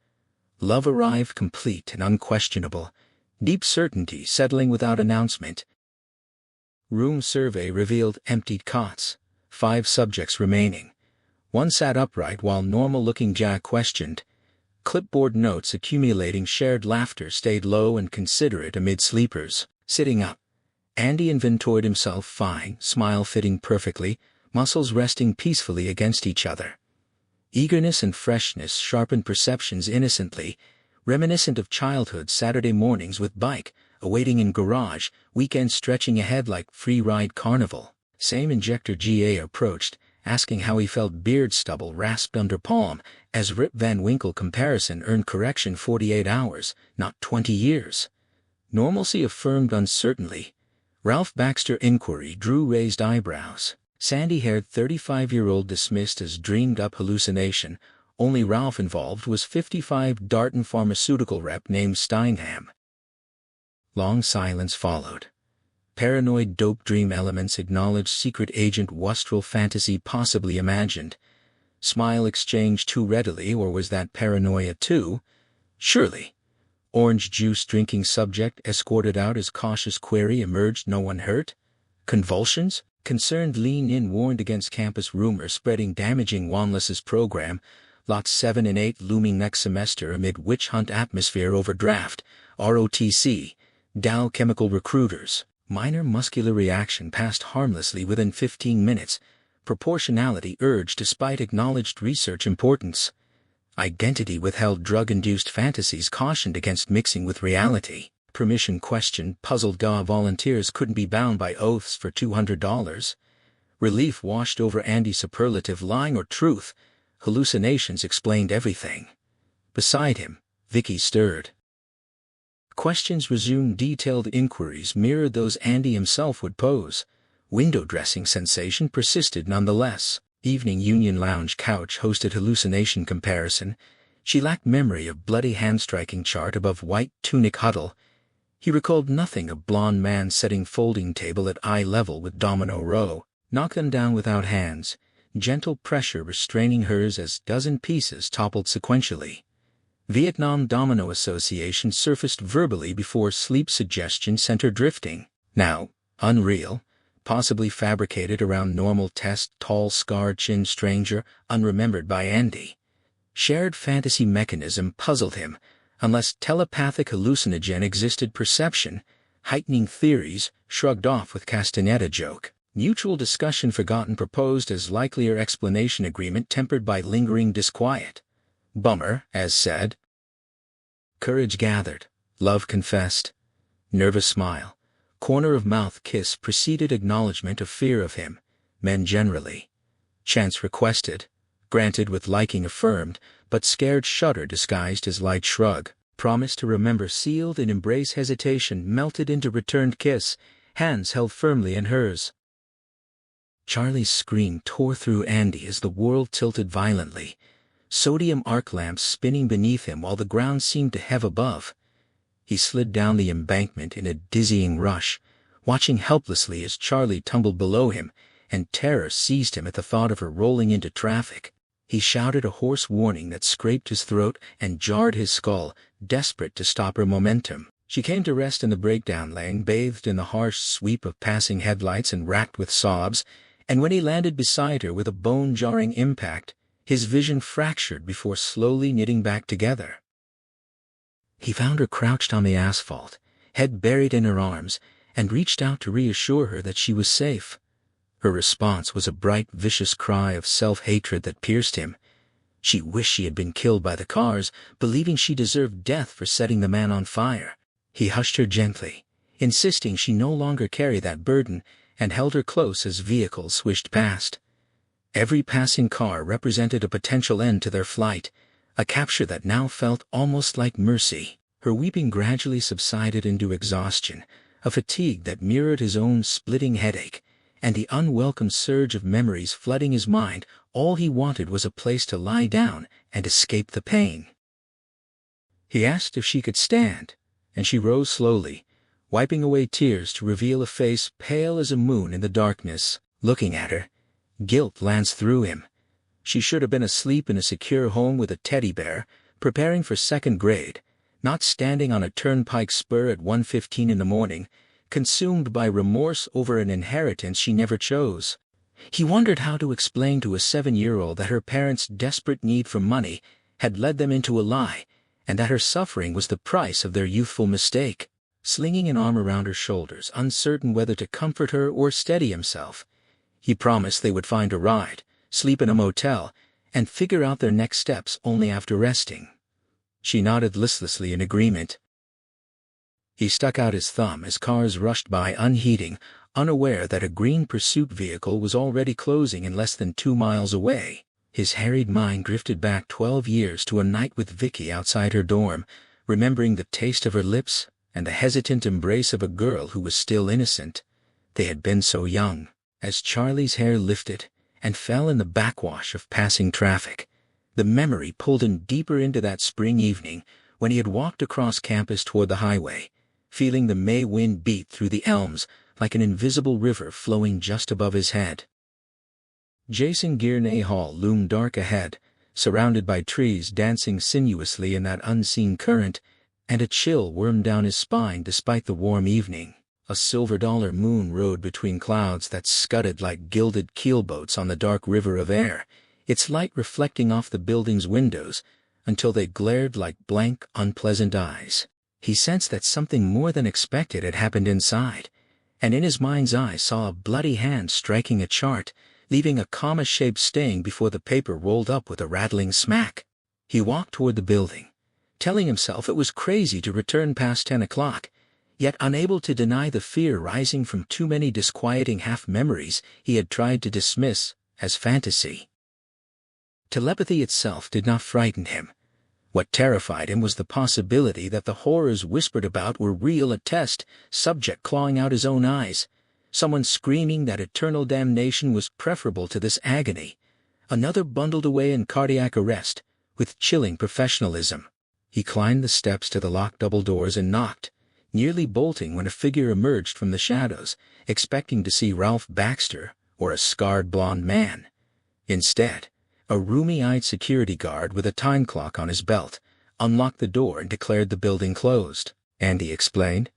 [SPEAKER 1] Love arrived complete and unquestionable, deep certainty settling without announcement. Room survey revealed emptied cots, 5 subjects remaining. One sat upright while normal-looking Jack questioned. Clipboard notes accumulating shared laughter stayed low and considerate amid sleepers. Sitting up, Andy inventoried himself fine, smile fitting perfectly, muscles resting peacefully against each other. Eagerness and freshness sharpened perceptions innocently, reminiscent of childhood Saturday mornings with bike, awaiting in garage, weekends stretching ahead like free-ride carnival. Same injector GA approached, asking how he felt. Beard stubble rasped under palm, as Rip Van Winkle comparison earned correction 48 hours, not 20 years. Normalcy affirmed uncertainly. Ralph Baxter inquiry drew raised eyebrows. Sandy-haired 35-year-old dismissed as dreamed-up hallucination. Only Ralph involved was 55 Darton pharmaceutical rep named Steinham. Long silence followed. Paranoid dope dream elements acknowledged secret agent Wustrel fantasy possibly imagined. Smile exchanged too readily, or was that paranoia too? Surely. Orange juice drinking subject escorted out as cautious query emerged. No one hurt? Convulsions? Concerned lean-in warned against campus rumors spreading damaging Wanless's program. Lots 7 and 8 looming next semester amid witch hunt atmosphere overdraft. ROTC. Dow Chemical Recruiters. Minor muscular reaction passed harmlessly within 15 minutes. Proportionality urged despite acknowledged research importance. Identity withheld. Drug-induced fantasies cautioned against mixing with reality. Permission questioned. Puzzled DA volunteers couldn't be bound by oaths for $200. Relief washed over Andy. Superlative lying or truth. Hallucinations explained everything. Beside him, Vicky stirred. Questions resumed. Detailed inquiries mirrored those Andy himself would pose. Window dressing sensation persisted nonetheless. Evening Union Lounge couch hosted hallucination comparison. She lacked memory of bloody hand-striking chart above white tunic huddle. He recalled nothing of blond man setting folding table at eye level with domino row. Knock them down without hands. Gentle pressure restraining hers as dozen pieces toppled sequentially. Vietnam Domino Association surfaced verbally before sleep suggestion center drifting. Now, unreal, possibly fabricated around normal test. Tall scarred chin stranger, unremembered by Andy. Shared fantasy mechanism puzzled him. Unless telepathic hallucinogen existed. Perception, heightening theories, shrugged off with Castaneda joke. Mutual discussion forgotten. Proposed as likelier explanation. Agreement tempered by lingering disquiet. Bummer, as said. Courage gathered. Love confessed. Nervous smile. Corner of mouth kiss preceded acknowledgement of fear of him. Men generally. Chance requested. Granted with liking affirmed, but scared shudder disguised as light shrug. Promise to remember sealed in embrace. Hesitation melted into returned kiss. Hands held firmly in hers. Charlie's scream tore through Andy as the world tilted violently. Sodium arc lamps spinning beneath him while the ground seemed to heave above. He slid down the embankment in a dizzying rush, watching helplessly as Charlie tumbled below him, and terror seized him at the thought of her rolling into traffic. He shouted a hoarse warning that scraped his throat and jarred his skull, desperate to stop her momentum. She came to rest in the breakdown lane, bathed in the harsh sweep of passing headlights and racked with sobs, and when he landed beside her with a bone-jarring impact, his vision fractured before slowly knitting back together. He found her crouched on the asphalt, head buried in her arms, and reached out to reassure her that she was safe. Her response was a bright, vicious cry of self-hatred that pierced him. She wished she had been killed by the cars, believing she deserved death for setting the man on fire. He hushed her gently, insisting she no longer carry that burden, and held her close as vehicles swished past. Every passing car represented a potential end to their flight, a capture that now felt almost like mercy. Her weeping gradually subsided into exhaustion, a fatigue that mirrored his own splitting headache, and the unwelcome surge of memories flooding his mind. All he wanted was a place to lie down and escape the pain. He asked if she could stand, and she rose slowly, wiping away tears to reveal a face pale as a moon in the darkness. Looking at her, guilt lanced through him. She should have been asleep in a secure home with a teddy bear, preparing for second grade, not standing on a turnpike spur at 1:15 in the morning, consumed by remorse over an inheritance she never chose. He wondered how to explain to a 7-year-old that her parents' desperate need for money had led them into a lie, and that her suffering was the price of their youthful mistake. Slinging an arm around her shoulders, uncertain whether to comfort her or steady himself, He promised they would find a ride, sleep in a motel, and figure out their next steps only after resting. She nodded listlessly in agreement. He stuck out his thumb as cars rushed by unheeding, unaware that a green pursuit vehicle was already closing in less than 2 miles away. His harried mind drifted back 12 years to a night with Vicky outside her dorm, remembering the taste of her lips and the hesitant embrace of a girl who was still innocent. They had been so young. As Charlie's hair lifted and fell in the backwash of passing traffic, the memory pulled him deeper into that spring evening when he had walked across campus toward the highway, feeling the May wind beat through the elms like an invisible river flowing just above his head. Jason Gurney Hall loomed dark ahead, surrounded by trees dancing sinuously in that unseen current, and a chill wormed down his spine despite the warm evening. A silver-dollar moon rode between clouds that scudded like gilded keelboats on the dark river of air, its light reflecting off the building's windows until they glared like blank, unpleasant eyes. He sensed that something more than expected had happened inside, and in his mind's eye saw a bloody hand striking a chart, leaving a comma-shaped stain before the paper rolled up with a rattling smack. He walked toward the building, telling himself it was crazy to return past 10 o'clock, yet unable to deny the fear rising from too many disquieting half-memories he had tried to dismiss as fantasy. Telepathy itself did not frighten him. What terrified him was the possibility that the horrors whispered about were real, a test subject clawing out his own eyes, someone screaming that eternal damnation was preferable to this agony, another bundled away in cardiac arrest with chilling professionalism. He climbed the steps to the locked double doors and knocked, nearly bolting when a figure emerged from the shadows, expecting to see Ralph Baxter or a scarred blond man. Instead, a roomy-eyed security guard with a time clock on his belt unlocked the door and declared the building closed. Andy explained.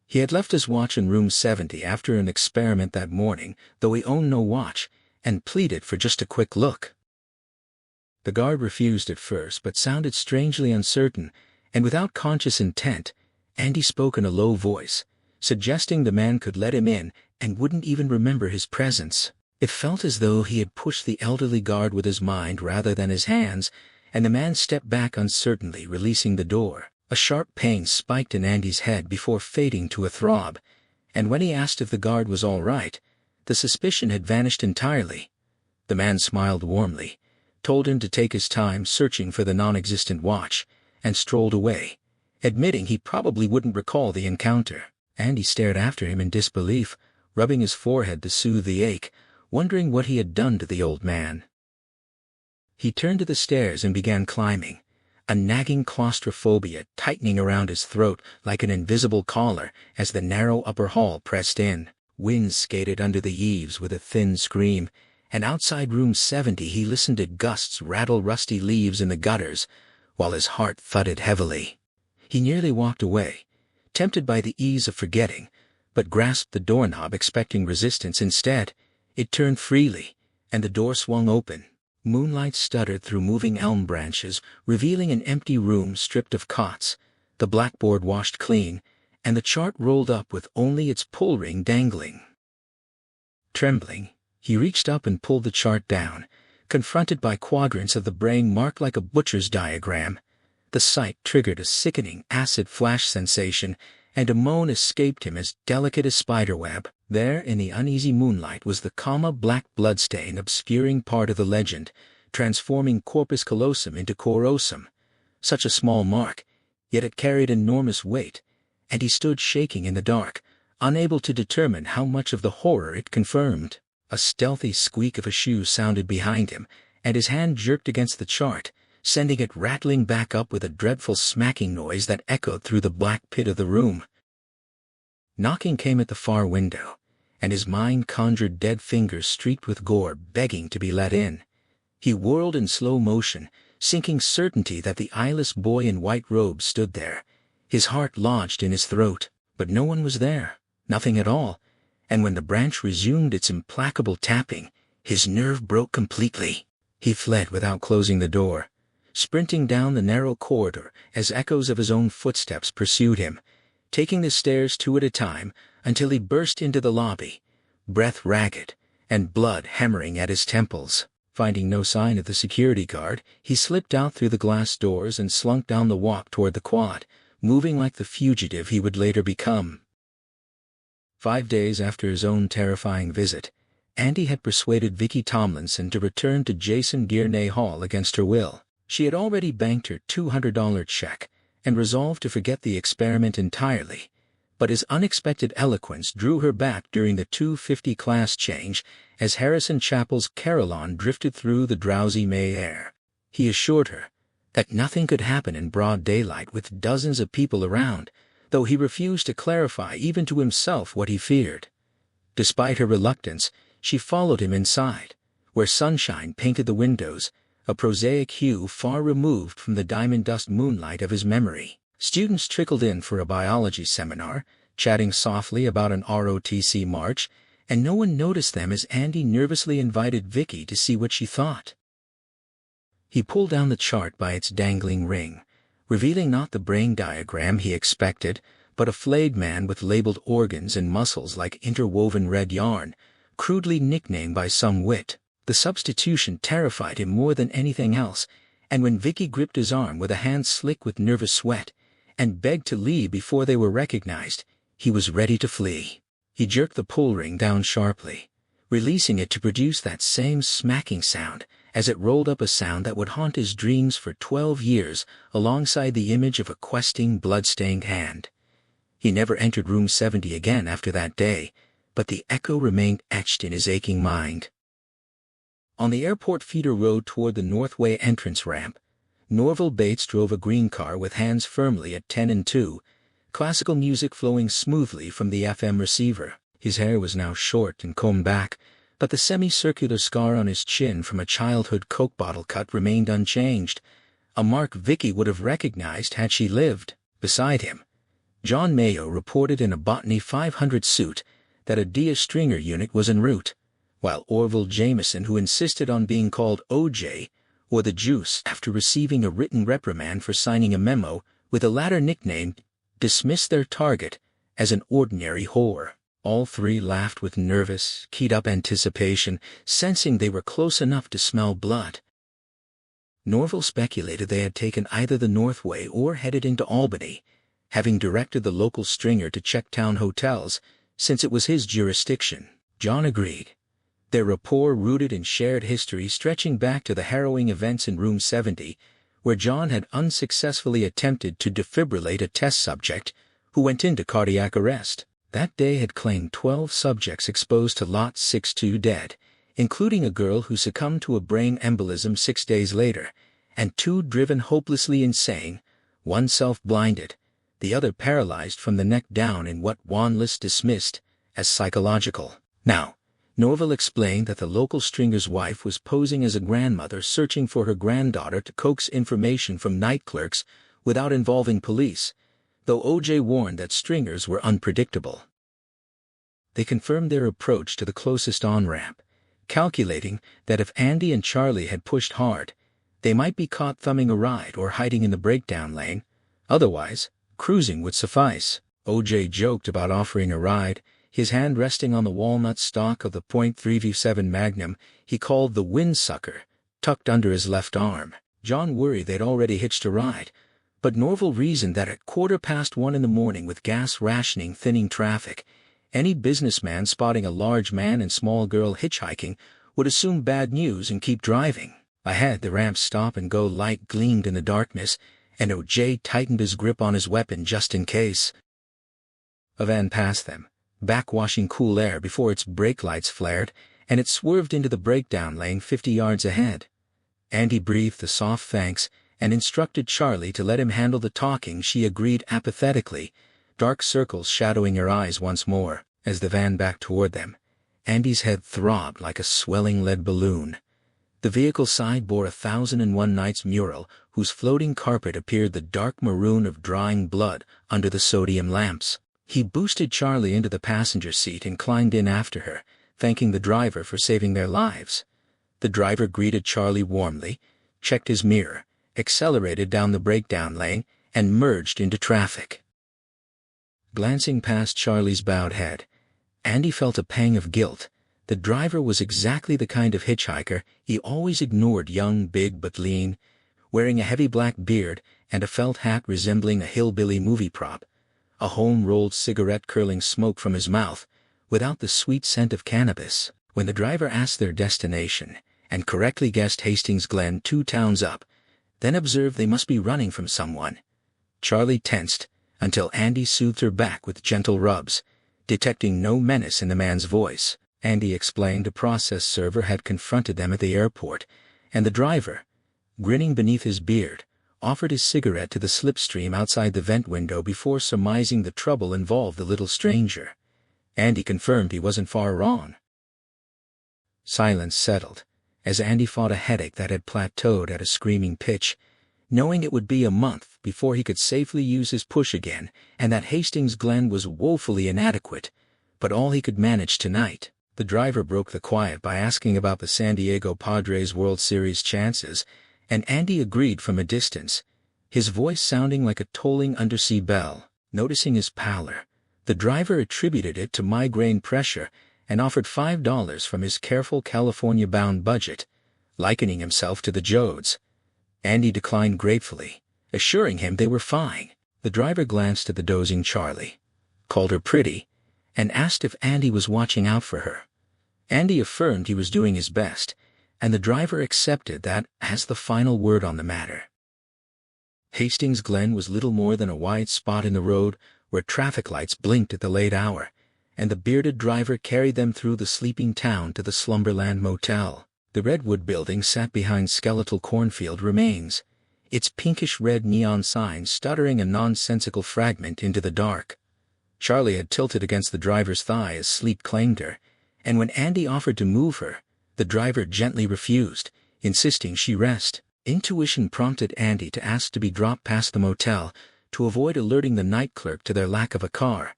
[SPEAKER 1] He had left his watch in room 70 after an experiment that morning, though he owned no watch, and pleaded for just a quick look. The guard refused at first, but sounded strangely uncertain, and without conscious intent, Andy spoke in a low voice, suggesting the man could let him in and wouldn't even remember his presence. It felt as though he had pushed the elderly guard with his mind rather than his hands, and the man stepped back uncertainly, releasing the door. A sharp pain spiked in Andy's head before fading to a throb, and when he asked if the guard was all right, the suspicion had vanished entirely. The man smiled warmly, told him to take his time searching for the non-existent watch, and strolled away, admitting he probably wouldn't recall the encounter. Andy stared after him in disbelief, rubbing his forehead to soothe the ache, wondering what he had done to the old man. He turned to the stairs and began climbing, a nagging claustrophobia tightening around his throat like an invisible collar as the narrow upper hall pressed in. Wind skated under the eaves with a thin scream, and outside room 70 he listened to gusts rattle rusty leaves in the gutters, while his heart thudded heavily. He nearly walked away, tempted by the ease of forgetting, but grasped the doorknob expecting resistance instead. It turned freely, and the door swung open. Moonlight stuttered through moving elm branches, revealing an empty room stripped of cots, the blackboard washed clean, and the chart rolled up with only its pull ring dangling. Trembling, he reached up and pulled the chart down, confronted by quadrants of the brain marked like a butcher's diagram. The sight triggered a sickening acid flash sensation, and a moan escaped him as delicate as spiderweb. There in the uneasy moonlight was the black bloodstain obscuring part of the legend, transforming corpus callosum into corosum. Such a small mark, yet it carried enormous weight, and he stood shaking in the dark, unable to determine how much of the horror it confirmed. A stealthy squeak of a shoe sounded behind him, and his hand jerked against the chart, sending it rattling back up with a dreadful smacking noise that echoed through the black pit of the room. Knocking came at the far window, and his mind conjured dead fingers streaked with gore begging to be let in. He whirled in slow motion, sinking certainty that the eyeless boy in white robes stood there, his heart lodged in his throat. But no one was there, nothing at all, and when the branch resumed its implacable tapping, his nerve broke completely. He fled without closing the door, sprinting down the narrow corridor as echoes of his own footsteps pursued him, taking the stairs 2 at a time until he burst into the lobby, breath ragged, and blood hammering at his temples. Finding no sign of the security guard, he slipped out through the glass doors and slunk down the walk toward the quad, moving like the fugitive he would later become. 5 days after his own terrifying visit, Andy had persuaded Vicky Tomlinson to return to Jason Gurney Hall against her will. She had already banked her $200 check and resolved to forget the experiment entirely, but his unexpected eloquence drew her back during the 2:50 class change as Harrison Chapel's carillon drifted through the drowsy May air. He assured her that nothing could happen in broad daylight with dozens of people around, though he refused to clarify even to himself what he feared. Despite her reluctance, she followed him inside, where sunshine painted the windows, a prosaic hue far removed from the diamond dust moonlight of his memory. Students trickled in for a biology seminar, chatting softly about an ROTC march, and no one noticed them as Andy nervously invited Vicky to see what she thought. He pulled down the chart by its dangling ring, revealing not the brain diagram he expected, but a flayed man with labeled organs and muscles like interwoven red yarn, crudely nicknamed by some wit. The substitution terrified him more than anything else, and when Vicky gripped his arm with a hand slick with nervous sweat and begged to leave before they were recognized, he was ready to flee. He jerked the pull ring down sharply, releasing it to produce that same smacking sound as it rolled up, a sound that would haunt his dreams for 12 years alongside the image of a questing blood-stained hand. He never entered room 70 again after that day, but the echo remained etched in his aching mind. On the airport feeder road toward the Northway entrance ramp, Norval Bates drove a green car with hands firmly at 10 and 2, classical music flowing smoothly from the FM receiver. His hair was now short and combed back, but the semicircular scar on his chin from a childhood Coke bottle cut remained unchanged, a mark Vicky would have recognized had she lived. Beside him, John Mayo reported in a Botany 500 suit that a Dia Stringer unit was en route, while Orville Jameson, who insisted on being called OJ, or the Juice after receiving a written reprimand for signing a memo with the latter nickname, dismissed their target as an ordinary whore. All three laughed with nervous, keyed-up anticipation, sensing they were close enough to smell blood. Norval speculated they had taken either the Northway or headed into Albany, having directed the local stringer to check town hotels, since it was his jurisdiction. John agreed, their rapport rooted in shared history stretching back to the harrowing events in room 70, where John had unsuccessfully attempted to defibrillate a test subject who went into cardiac arrest. That day had claimed 12 subjects exposed to Lot 6-2 dead, including a girl who succumbed to a brain embolism 6 days later, and 2 driven hopelessly insane, one self-blinded, the other paralyzed from the neck down in what Wanless dismissed as psychological. Now, Norval explained that the local stringer's wife was posing as a grandmother searching for her granddaughter to coax information from night clerks without involving police, though OJ warned that stringers were unpredictable. They confirmed their approach to the closest on-ramp, calculating that if Andy and Charlie had pushed hard, they might be caught thumbing a ride or hiding in the breakdown lane. Otherwise, cruising would suffice. OJ joked about offering a ride, his hand resting on the walnut stock of the .357 Magnum he called the Windsucker, tucked under his left arm. John worried they'd already hitched a ride, but Norval reasoned that at 1:15 in the morning, with gas rationing thinning traffic, any businessman spotting a large man and small girl hitchhiking would assume bad news and keep driving. Ahead, the ramp's stop-and-go light gleamed in the darkness, and OJ tightened his grip on his weapon just in case. A van passed them, backwashing cool air before its brake lights flared, and it swerved into the breakdown lane 50 yards ahead. Andy breathed a soft thanks and instructed Charlie to let him handle the talking. She agreed apathetically, dark circles shadowing her eyes once more. As the van backed toward them, Andy's head throbbed like a swelling lead balloon. The vehicle's side bore 1001 Nights mural, whose floating carpet appeared the dark maroon of drying blood under the sodium lamps. He boosted Charlie into the passenger seat and climbed in after her, thanking the driver for saving their lives. The driver greeted Charlie warmly, checked his mirror, accelerated down the breakdown lane, and merged into traffic. Glancing past Charlie's bowed head, Andy felt a pang of guilt The driver was exactly the kind of hitchhiker he always ignored, young, big but lean, wearing a heavy black beard and a felt hat resembling a hillbilly movie prop, a home-rolled cigarette curling smoke from his mouth, without the sweet scent of cannabis. When the driver asked their destination, and correctly guessed Hastings Glen 2 towns up, then observed they must be running from someone, Charlie tensed until Andy soothed her back with gentle rubs, detecting no menace in the man's voice. Andy explained a process server had confronted them at the airport, and the driver, grinning beneath his beard, offered his cigarette to the slipstream outside the vent window before surmising the trouble involved the little stranger. Andy confirmed he wasn't far wrong. Silence settled, as Andy fought a headache that had plateaued at a screaming pitch, knowing it would be a month before he could safely use his push again, and that Hastings Glen was woefully inadequate, but all he could manage tonight. The driver broke the quiet by asking about the San Diego Padres World Series chances, and Andy agreed from a distance, his voice sounding like a tolling undersea bell. Noticing his pallor, the driver attributed it to migraine pressure and offered $5 from his careful California-bound budget, likening himself to the Jodes. Andy declined gratefully, assuring him they were fine. The driver glanced at the dozing Charlie, called her pretty, and asked if Andy was watching out for her. Andy affirmed he was doing his best, and the driver accepted that as the final word on the matter. Hastings Glen was little more than a wide spot in the road where traffic lights blinked at the late hour, and the bearded driver carried them through the sleeping town to the Slumberland Motel. The redwood building sat behind skeletal cornfield remains, its pinkish-red neon sign stuttering a nonsensical fragment into the dark. Charlie had tilted against the driver's thigh as sleep claimed her, and when Andy offered to move her, the driver gently refused, insisting she rest. Intuition prompted Andy to ask to be dropped past the motel to avoid alerting the night clerk to their lack of a car,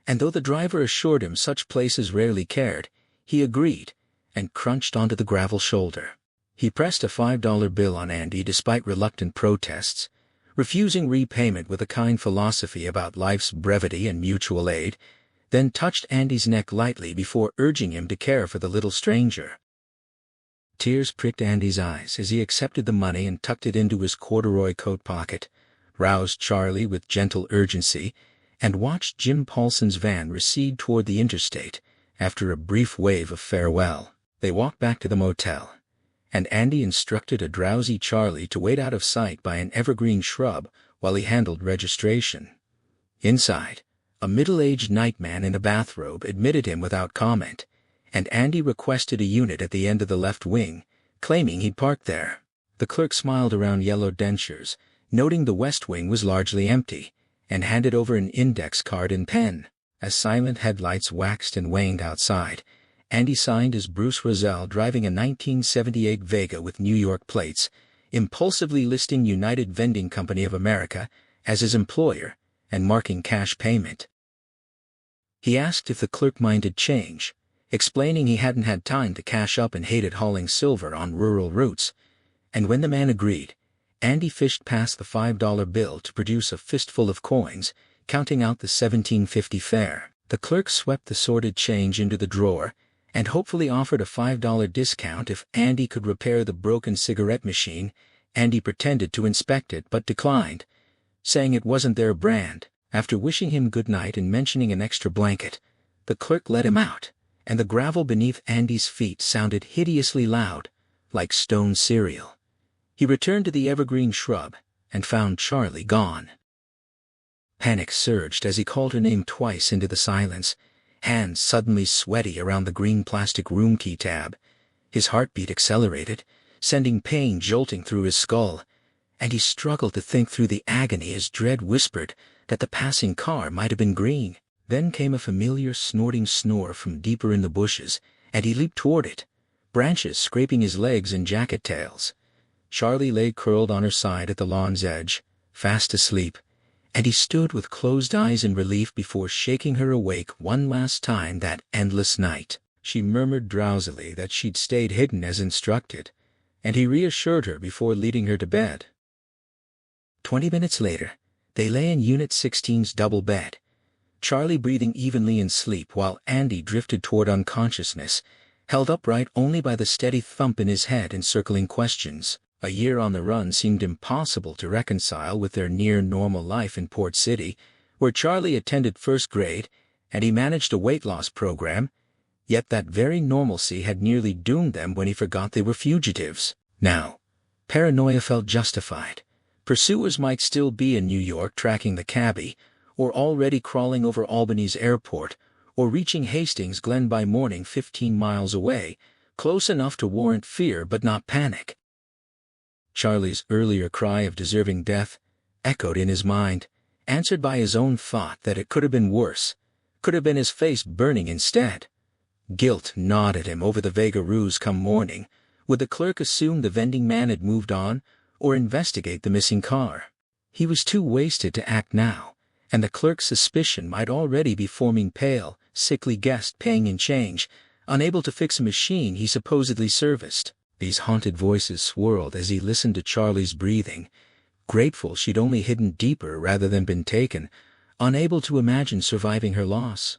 [SPEAKER 1] and though the driver assured him such places rarely cared, he agreed and crunched onto the gravel shoulder. He pressed a $5 bill on Andy despite reluctant protests, refusing repayment with a kind philosophy about life's brevity and mutual aid, then touched Andy's neck lightly before urging him to care for the little stranger. Tears pricked Andy's eyes as he accepted the money and tucked it into his corduroy coat pocket, roused Charlie with gentle urgency, and watched Jim Paulson's van recede toward the interstate after a brief wave of farewell. They walked back to the motel, and Andy instructed a drowsy Charlie to wait out of sight by an evergreen shrub while he handled registration. Inside, a middle-aged nightman in a bathrobe admitted him without comment, and Andy requested a unit at the end of the left wing, claiming he'd parked there. The clerk smiled around yellow dentures, noting the west wing was largely empty, and handed over an index card and pen. As silent headlights waxed and waned outside, Andy signed as Bruce Roselle driving a 1978 Vega with New York plates, impulsively listing United Vending Company of America as his employer and marking cash payment. He asked if the clerk minded change, explaining he hadn't had time to cash up and hated hauling silver on rural routes, and when the man agreed, Andy fished past the $5 bill to produce a fistful of coins, counting out the $17.50 fare. The clerk swept the sorted change into the drawer and hopefully offered a $5 discount if Andy could repair the broken cigarette machine. Andy pretended to inspect it but declined, saying it wasn't their brand. After wishing him good night and mentioning an extra blanket, the clerk let him out, and the gravel beneath Andy's feet sounded hideously loud, like stone cereal. He returned to the evergreen shrub and found Charlie gone. Panic surged as he called her name twice into the silence, hands suddenly sweaty around the green plastic room key tab. His heartbeat accelerated, sending pain jolting through his skull, and he struggled to think through the agony as dread whispered that the passing car might have been green. Then came a familiar snorting snore from deeper in the bushes, and he leaped toward it, branches scraping his legs and jacket tails. Charlie lay curled on her side at the lawn's edge, fast asleep, and he stood with closed eyes in relief before shaking her awake one last time that endless night. She murmured drowsily that she'd stayed hidden as instructed, and he reassured her before leading her to bed. 20 minutes later, they lay in Unit 16's double bed, Charlie breathing evenly in sleep while Andy drifted toward unconsciousness held upright only by the steady thump in his head and circling questions. A year on the run seemed impossible to reconcile with their near-normal life in Port City, where Charlie attended first grade and he managed a weight loss program, yet that very normalcy had nearly doomed them when he forgot they were fugitives. Now, paranoia felt justified. Pursuers might still be in New York tracking the cabbie, or already crawling over Albany's airport, or reaching Hastings Glen by morning 15 miles away, close enough to warrant fear but not panic. Charlie's earlier cry of deserving death echoed in his mind, answered by his own thought that it could have been worse, could have been his face burning instead. Guilt gnawed at him over the vagaroos come morning. Would the clerk assume the vending man had moved on, or investigate the missing car? He was too wasted to act now, and the clerk's suspicion might already be forming pale, sickly guest paying in change, unable to fix a machine he supposedly serviced. These haunted voices swirled as he listened to Charlie's breathing, grateful she'd only hidden deeper rather than been taken, unable to imagine surviving her loss.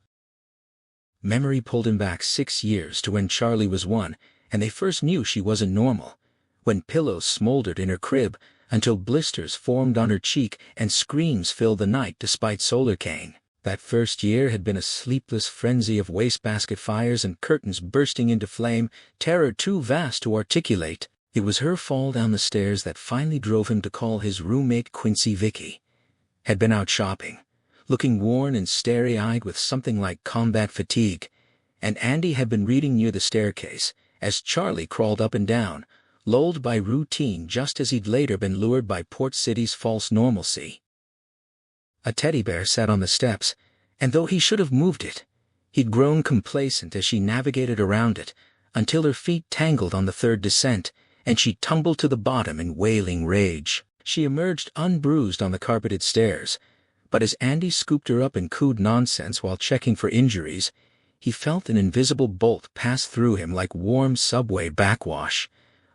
[SPEAKER 1] Memory pulled him back 6 years to when Charlie was 1, and they first knew she wasn't normal, when pillows smoldered in her crib until blisters formed on her cheek and screams filled the night despite Solarcane. That first year had been a sleepless frenzy of wastebasket fires and curtains bursting into flame, terror too vast to articulate. It was her fall down the stairs that finally drove him to call his roommate Quincy. Vicky had been out shopping, looking worn and starry-eyed with something like combat fatigue, and Andy had been reading near the staircase as Charlie crawled up and down, lulled by routine just as he'd later been lured by Port City's false normalcy. A teddy bear sat on the steps, and though he should have moved it, he'd grown complacent as she navigated around it, until her feet tangled on the third descent, and she tumbled to the bottom in wailing rage. She emerged unbruised on the carpeted stairs, but as Andy scooped her up and cooed nonsense while checking for injuries, he felt an invisible bolt pass through him like warm subway backwash,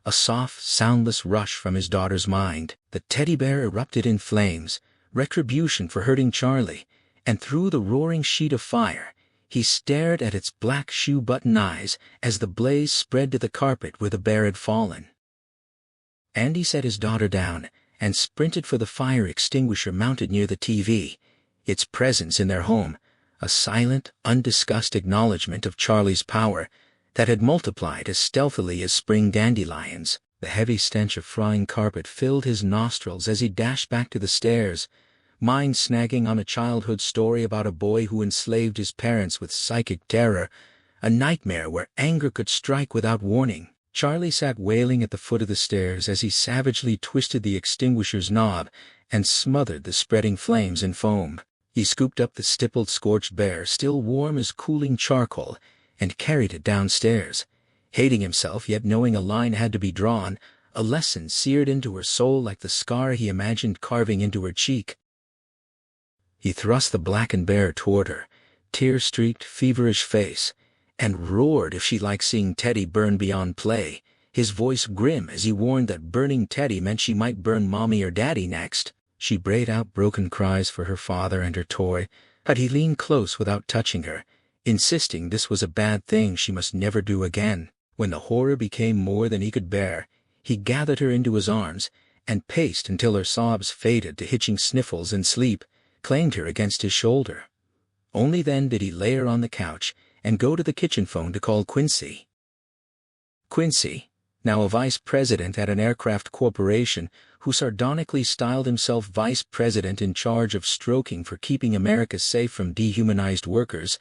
[SPEAKER 1] a soft, soundless rush from his daughter's mind. The teddy bear erupted in flames, retribution for hurting Charlie, and through the roaring sheet of fire, he stared at its black shoe-button eyes as the blaze spread to the carpet where the bear had fallen. Andy set his daughter down and sprinted for the fire extinguisher mounted near the TV, its presence in their home, a silent, undiscussed acknowledgement of Charlie's power that had multiplied as stealthily as spring dandelions. The heavy stench of frying carpet filled his nostrils as he dashed back to the stairs, mind snagging on a childhood story about a boy who enslaved his parents with psychic terror, a nightmare where anger could strike without warning. Charlie sat wailing at the foot of the stairs as he savagely twisted the extinguisher's knob and smothered the spreading flames in foam. He scooped up the stippled, scorched bear, still warm as cooling charcoal, and carried it downstairs, hating himself yet knowing a line had to be drawn, a lesson seared into her soul like the scar he imagined carving into her cheek. He thrust the blackened bear toward her, tear-streaked, feverish face, and roared if she liked seeing Teddy burn beyond play, his voice grim as he warned that burning Teddy meant she might burn Mommy or Daddy next. She brayed out broken cries for her father and her toy, but he leaned close without touching her, insisting this was a bad thing she must never do again. When the horror became more than he could bear, he gathered her into his arms and paced until her sobs faded to hitching sniffles and sleep, claimed her against his shoulder. Only then did he lay her on the couch and go to the kitchen phone to call Quincy. Quincy, now a vice president at an aircraft corporation who sardonically styled himself vice president in charge of stroking for keeping America safe from dehumanized workers,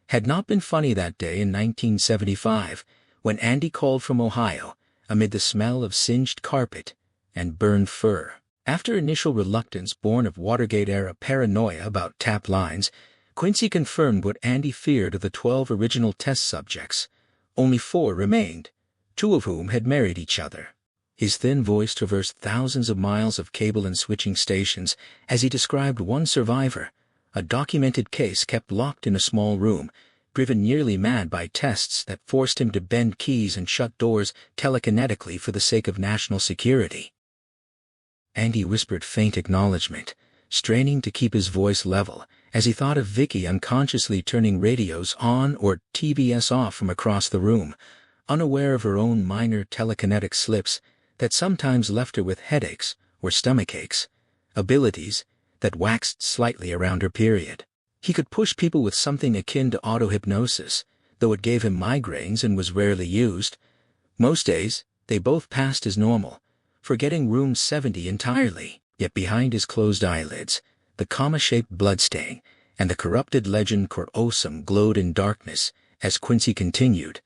[SPEAKER 1] had not been funny that day in 1975 when Andy called from Ohio amid the smell of singed carpet and burned fur. After initial reluctance born of Watergate-era paranoia about tapped lines, Quincy confirmed what Andy feared of the 12 original test subjects. Only 4 remained, 2 of whom had married each other. His thin voice traversed thousands of miles of cable and switching stations as he described one survivor, a documented case kept locked in a small room, driven nearly mad by tests that forced him to bend keys and shut doors telekinetically for the sake of national security. Andy whispered faint acknowledgement, straining to keep his voice level as he thought of Vicky unconsciously turning radios on or TVs off from across the room, unaware of her own minor telekinetic slips that sometimes left her with headaches or stomach aches, abilities that waxed slightly around her period. He could push people with something akin to auto-hypnosis, though it gave him migraines and was rarely used. Most days, they both passed as normal, forgetting room 70 entirely. Yet behind his closed eyelids, the comma-shaped bloodstain and the corrupted legend Cor Osum glowed in darkness as Quincy continued,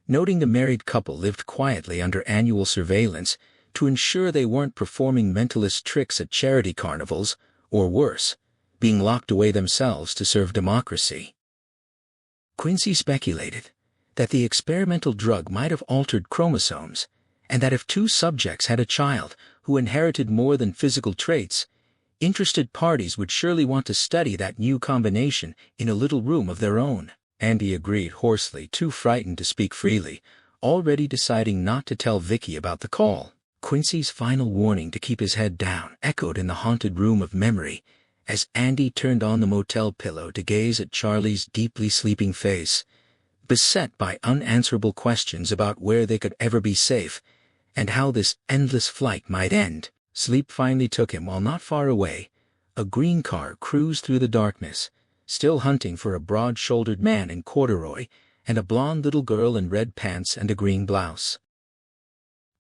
[SPEAKER 1] noting the married couple lived quietly under annual surveillance to ensure they weren't performing mentalist tricks at charity carnivals, or worse, being locked away themselves to serve democracy. Quincy speculated that the experimental drug might have altered chromosomes, and that if two subjects had a child who inherited more than physical traits, interested parties would surely want to study that new combination in a little room of their own. Andy agreed hoarsely, too frightened to speak freely, already deciding not to tell Vicky about the call. Quincy's final warning to keep his head down echoed in the haunted room of memory as Andy turned on the motel pillow to gaze at Charlie's deeply sleeping face, beset by unanswerable questions about where they could ever be safe and how this endless flight might end. Sleep finally took him while not far away, a green car cruised through the darkness, still hunting for a broad-shouldered man in corduroy and a blonde little girl in red pants and a green blouse.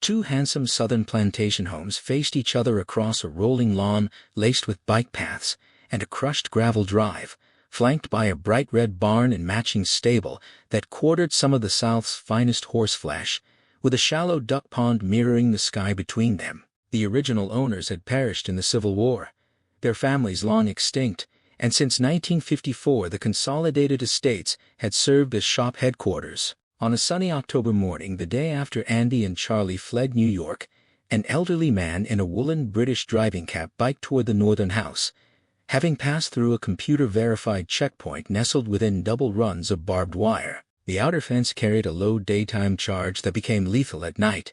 [SPEAKER 1] Two handsome southern plantation homes faced each other across a rolling lawn laced with bike paths and a crushed gravel drive, flanked by a bright red barn and matching stable that quartered some of the South's finest horseflesh, with a shallow duck pond mirroring the sky between them. The original owners had perished in the Civil War, their families long extinct, and since 1954 the consolidated estates had served as shop headquarters. On a sunny October morning, the day after Andy and Charlie fled New York, an elderly man in a woolen British driving cap biked toward the northern house, having passed through a computer-verified checkpoint nestled within double runs of barbed wire. The outer fence carried a low daytime charge that became lethal at night,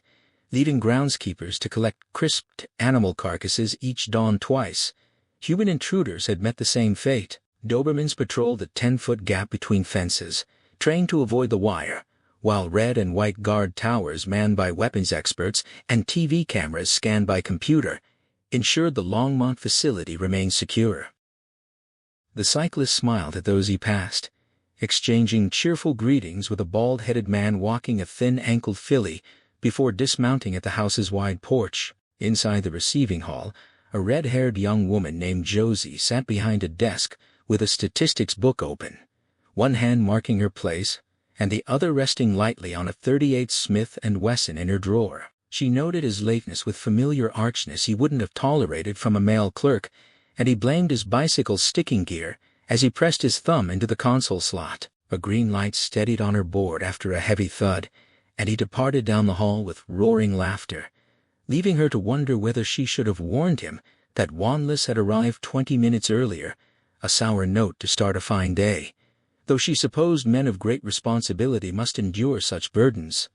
[SPEAKER 1] leaving groundskeepers to collect crisped animal carcasses each dawn twice. Human intruders had met the same fate. Dobermans patrolled the 10-foot gap between fences, trained to avoid the wire, while red and white guard towers manned by weapons experts and TV cameras scanned by computer ensured the Longmont facility remained secure. The cyclist smiled at those he passed, exchanging cheerful greetings with a bald-headed man walking a thin-ankled filly before dismounting at the house's wide porch. Inside the receiving hall, a red-haired young woman named Josie sat behind a desk with a statistics book open, one hand marking her place and the other resting lightly on a .38 Smith & Wesson in her drawer. She noted his lateness with familiar archness he wouldn't have tolerated from a male clerk, and he blamed his bicycle's sticking gear as he pressed his thumb into the console slot. A green light steadied on her board after a heavy thud, and he departed down the hall with roaring laughter, leaving her to wonder whether she should have warned him that Wanless had arrived 20 minutes earlier, a sour note to start a fine day, though she supposed men of great responsibility must endure such burdens.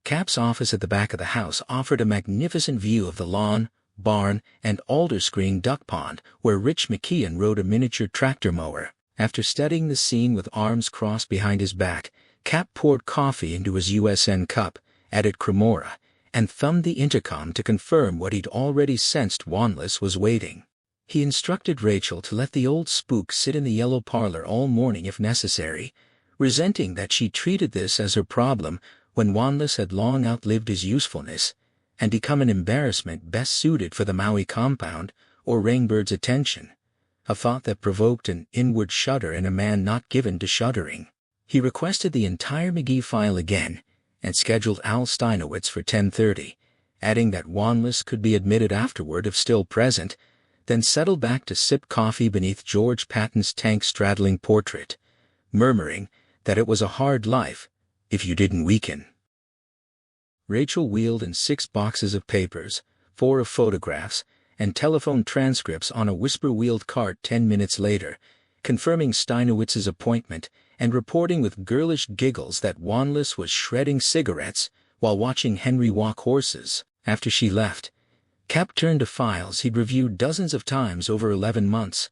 [SPEAKER 1] Cap's office at the back of the house offered a magnificent view of the lawn, barn, and alder-screened duck pond where Rich McKeon rode a miniature tractor mower. After studying the scene with arms crossed behind his back, Cap poured coffee into his USN cup, added Cremora, and thumbed the intercom to confirm what he'd already sensed. Wanless was waiting. He instructed Rachel to let the old spook sit in the yellow parlor all morning if necessary, resenting that she treated this as her problem when Wanless had long outlived his usefulness and become an embarrassment best suited for the Maui compound or Rainbird's attention, a thought that provoked an inward shudder in a man not given to shuddering. He requested the entire McGee file again and scheduled Al Steinowitz for 10:30, adding that Wanless could be admitted afterward if still present, then settled back to sip coffee beneath George Patton's tank-straddling portrait, murmuring that it was a hard life if you didn't weaken. Rachel wheeled in 6 boxes of papers, 4 of photographs, and telephone transcripts on a whisper-wheeled cart 10 minutes later, confirming Steinowitz's appointment and reporting with girlish giggles that Wanless was shredding cigarettes while watching Henry walk horses. After she left, Cap turned to files he'd reviewed dozens of times over 11 months,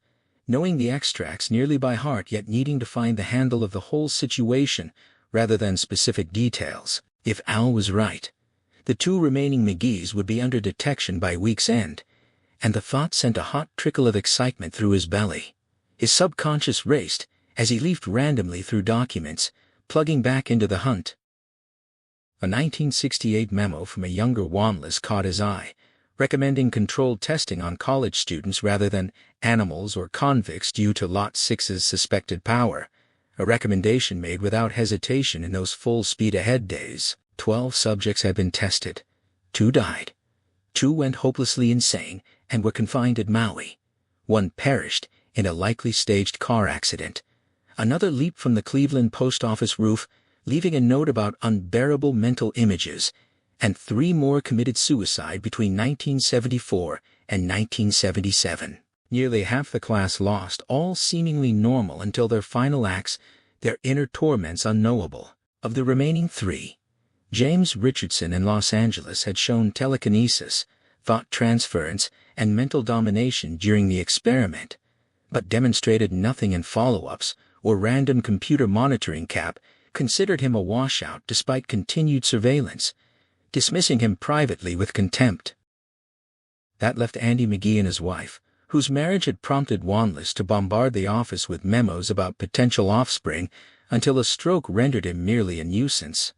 [SPEAKER 1] knowing the extracts nearly by heart yet needing to find the handle of the whole situation rather than specific details. If Al was right, the two remaining McGees would be under detection by week's end, and the thought sent a hot trickle of excitement through his belly. His subconscious raced as he leafed randomly through documents, plugging back into the hunt. A 1968 memo from a younger Wanless caught his eye, recommending controlled testing on college students rather than animals or convicts due to Lot 6's suspected power, a recommendation made without hesitation in those full speed ahead days. 12 subjects had been tested. 2 died. 2 went hopelessly insane and were confined at Maui. 1 perished in a likely staged car accident. Another leaped from the Cleveland post office roof, leaving a note about unbearable mental images, and 3 more committed suicide between 1974 and 1977. Nearly half the class lost, all seemingly normal until their final acts, their inner torments unknowable. Of the remaining 3, James Richardson in Los Angeles had shown telekinesis, thought transference, and mental domination during the experiment, but demonstrated nothing in follow-ups or random computer monitoring. Cap considered him a washout despite continued surveillance, dismissing him privately with contempt. That left Andy McGee and his wife, whose marriage had prompted Wanless to bombard the office with memos about potential offspring until a stroke rendered him merely a nuisance.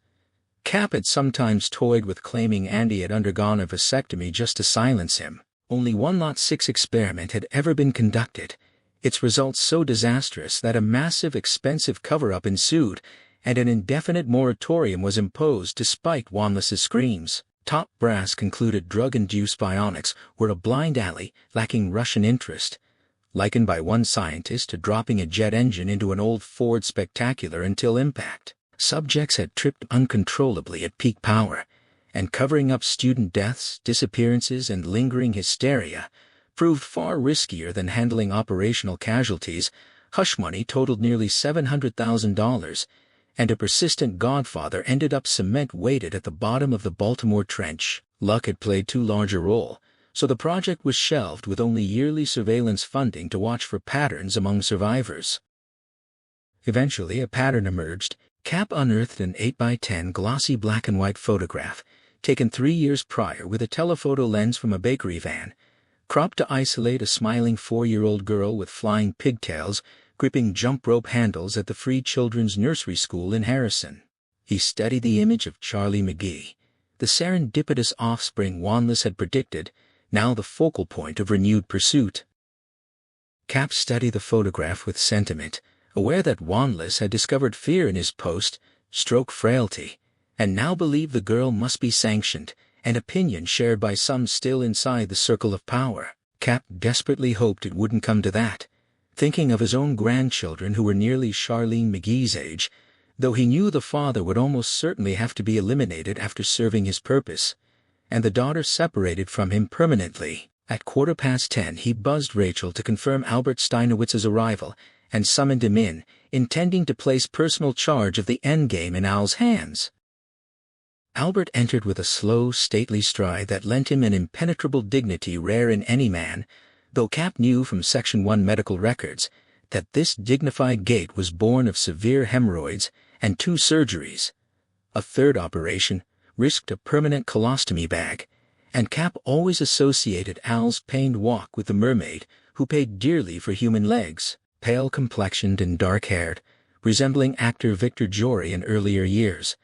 [SPEAKER 1] Cap had sometimes toyed with claiming Andy had undergone a vasectomy just to silence him. Only one Lot 6 experiment had ever been conducted, its results so disastrous that a massive, expensive cover-up ensued, and an indefinite moratorium was imposed despite Wanless's screams. Top brass concluded drug-induced bionics were a blind alley lacking Russian interest, likened by one scientist to dropping a jet engine into an old Ford Spectacular until impact. Subjects had tripped uncontrollably at peak power, and covering up student deaths, disappearances, and lingering hysteria proved far riskier than handling operational casualties. Hush money totaled nearly $700,000, and a persistent godfather ended up cement-weighted at the bottom of the Baltimore Trench. Luck had played too large a role, so the project was shelved with only yearly surveillance funding to watch for patterns among survivors. Eventually, a pattern emerged. Cap unearthed an 8x10 glossy black-and-white photograph, taken 3 years prior with a telephoto lens from a bakery van, cropped to isolate a smiling 4-year-old girl with flying pigtails gripping jump rope handles at the Free Children's Nursery School in Harrison. He studied the image of Charlie McGee, the serendipitous offspring Wanless had predicted, now the focal point of renewed pursuit. Cap studied the photograph with sentiment, aware that Wanless had discovered fear in his post-stroke frailty, and now believed the girl must be sanctioned, an opinion shared by some still inside the circle of power. Cap desperately hoped it wouldn't come to that, thinking of his own grandchildren who were nearly Charlene McGee's age, though he knew the father would almost certainly have to be eliminated after serving his purpose, and the daughter separated from him permanently. At 10:15 he buzzed Rachel to confirm Albert Steinowitz's arrival and summoned him in, intending to place personal charge of the endgame in Al's hands. Albert entered with a slow, stately stride that lent him an impenetrable dignity rare in any man, though Cap knew from Section I medical records that this dignified gait was born of severe hemorrhoids and 2 surgeries. A 3rd operation risked a permanent colostomy bag, and Cap always associated Al's pained walk with the mermaid who paid dearly for human legs. Pale-complexioned and dark-haired, resembling actor Victor Jory in earlier years,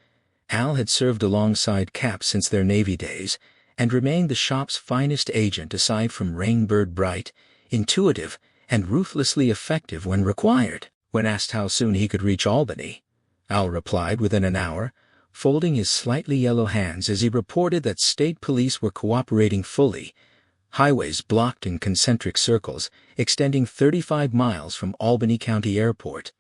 [SPEAKER 1] Al had served alongside Cap since their Navy days and remained the shop's finest agent aside from Rainbird Bright, intuitive, and ruthlessly effective when required. When asked how soon he could reach Albany, Al replied within an hour, folding his slightly yellow hands as he reported that state police were cooperating fully, highways blocked in concentric circles, extending 35 miles from Albany County Airport.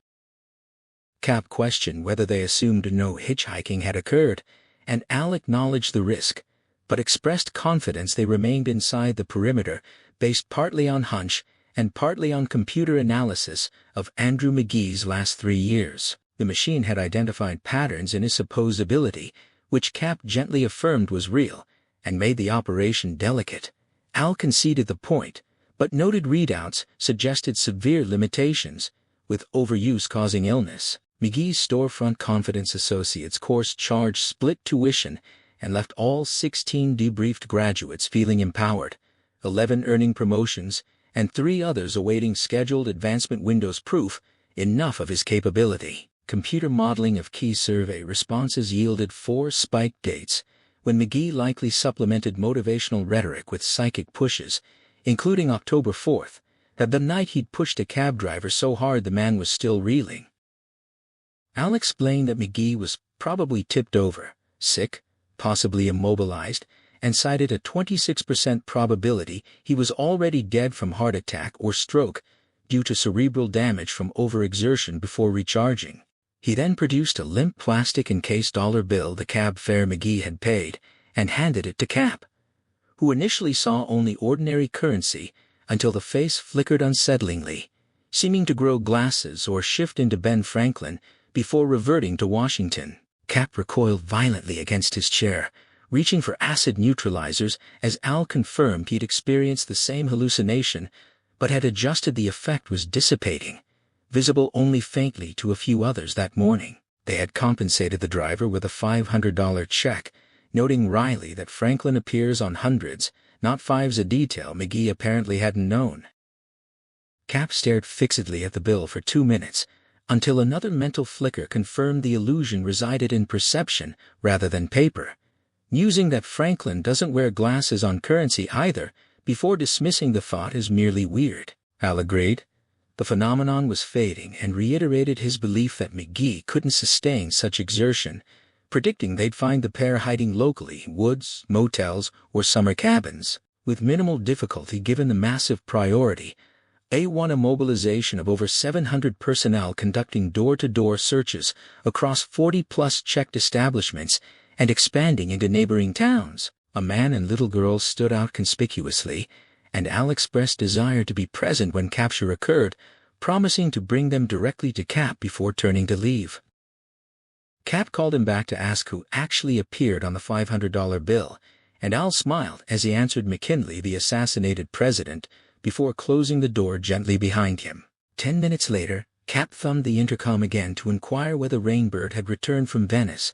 [SPEAKER 1] Cap questioned whether they assumed no hitchhiking had occurred, and Al acknowledged the risk, but expressed confidence they remained inside the perimeter, based partly on hunch and partly on computer analysis of Andrew McGee's last 3 years. The machine had identified patterns in his supposability, which Cap gently affirmed was real, and made the operation delicate. Al conceded the point, but noted readouts suggested severe limitations, with overuse causing illness. McGee's storefront Confidence Associates course charged split tuition and left all 16 debriefed graduates feeling empowered, 11 earning promotions, and 3 others awaiting scheduled advancement windows proof enough of his capability. Computer modeling of key survey responses yielded 4 spike dates, when McGee likely supplemented motivational rhetoric with psychic pushes, including October 4th, that the night he'd pushed a cab driver so hard the man was still reeling. Al explained that McGee was probably tipped over, sick, possibly immobilized, and cited a 26% probability he was already dead from heart attack or stroke due to cerebral damage from overexertion before recharging. He then produced a limp plastic encased dollar bill the cab fare McGee had paid and handed it to Cap, who initially saw only ordinary currency until the face flickered unsettlingly, seeming to grow glasses or shift into Ben Franklin before reverting to Washington. Cap recoiled violently against his chair, reaching for acid neutralizers as Al confirmed he'd experienced the same hallucination but had adjusted the effect was dissipating, visible only faintly to a few others that morning. They had compensated the driver with a $500 check, noting wryly that Franklin appears on hundreds, not fives, a detail McGee apparently hadn't known. Cap stared fixedly at the bill for 2 minutes, until another mental flicker confirmed the illusion resided in perception rather than paper, musing that Franklin doesn't wear glasses on currency either, before dismissing the thought as merely weird. Al agreed. The phenomenon was fading and reiterated his belief that McGee couldn't sustain such exertion, predicting they'd find the pair hiding locally in woods, motels, or summer cabins. With minimal difficulty given the massive priority, A1 immobilization of over 700 personnel conducting door-to-door searches across 40-plus checked establishments and expanding into neighboring towns. A man and little girl stood out conspicuously, and Al expressed desire to be present when capture occurred, promising to bring them directly to Cap before turning to leave. Cap called him back to ask who actually appeared on the $500 bill, and Al smiled as he answered McKinley, the assassinated president, before closing the door gently behind him. 10 minutes later, Cap thumbed the intercom again to inquire whether Rainbird had returned from Venice,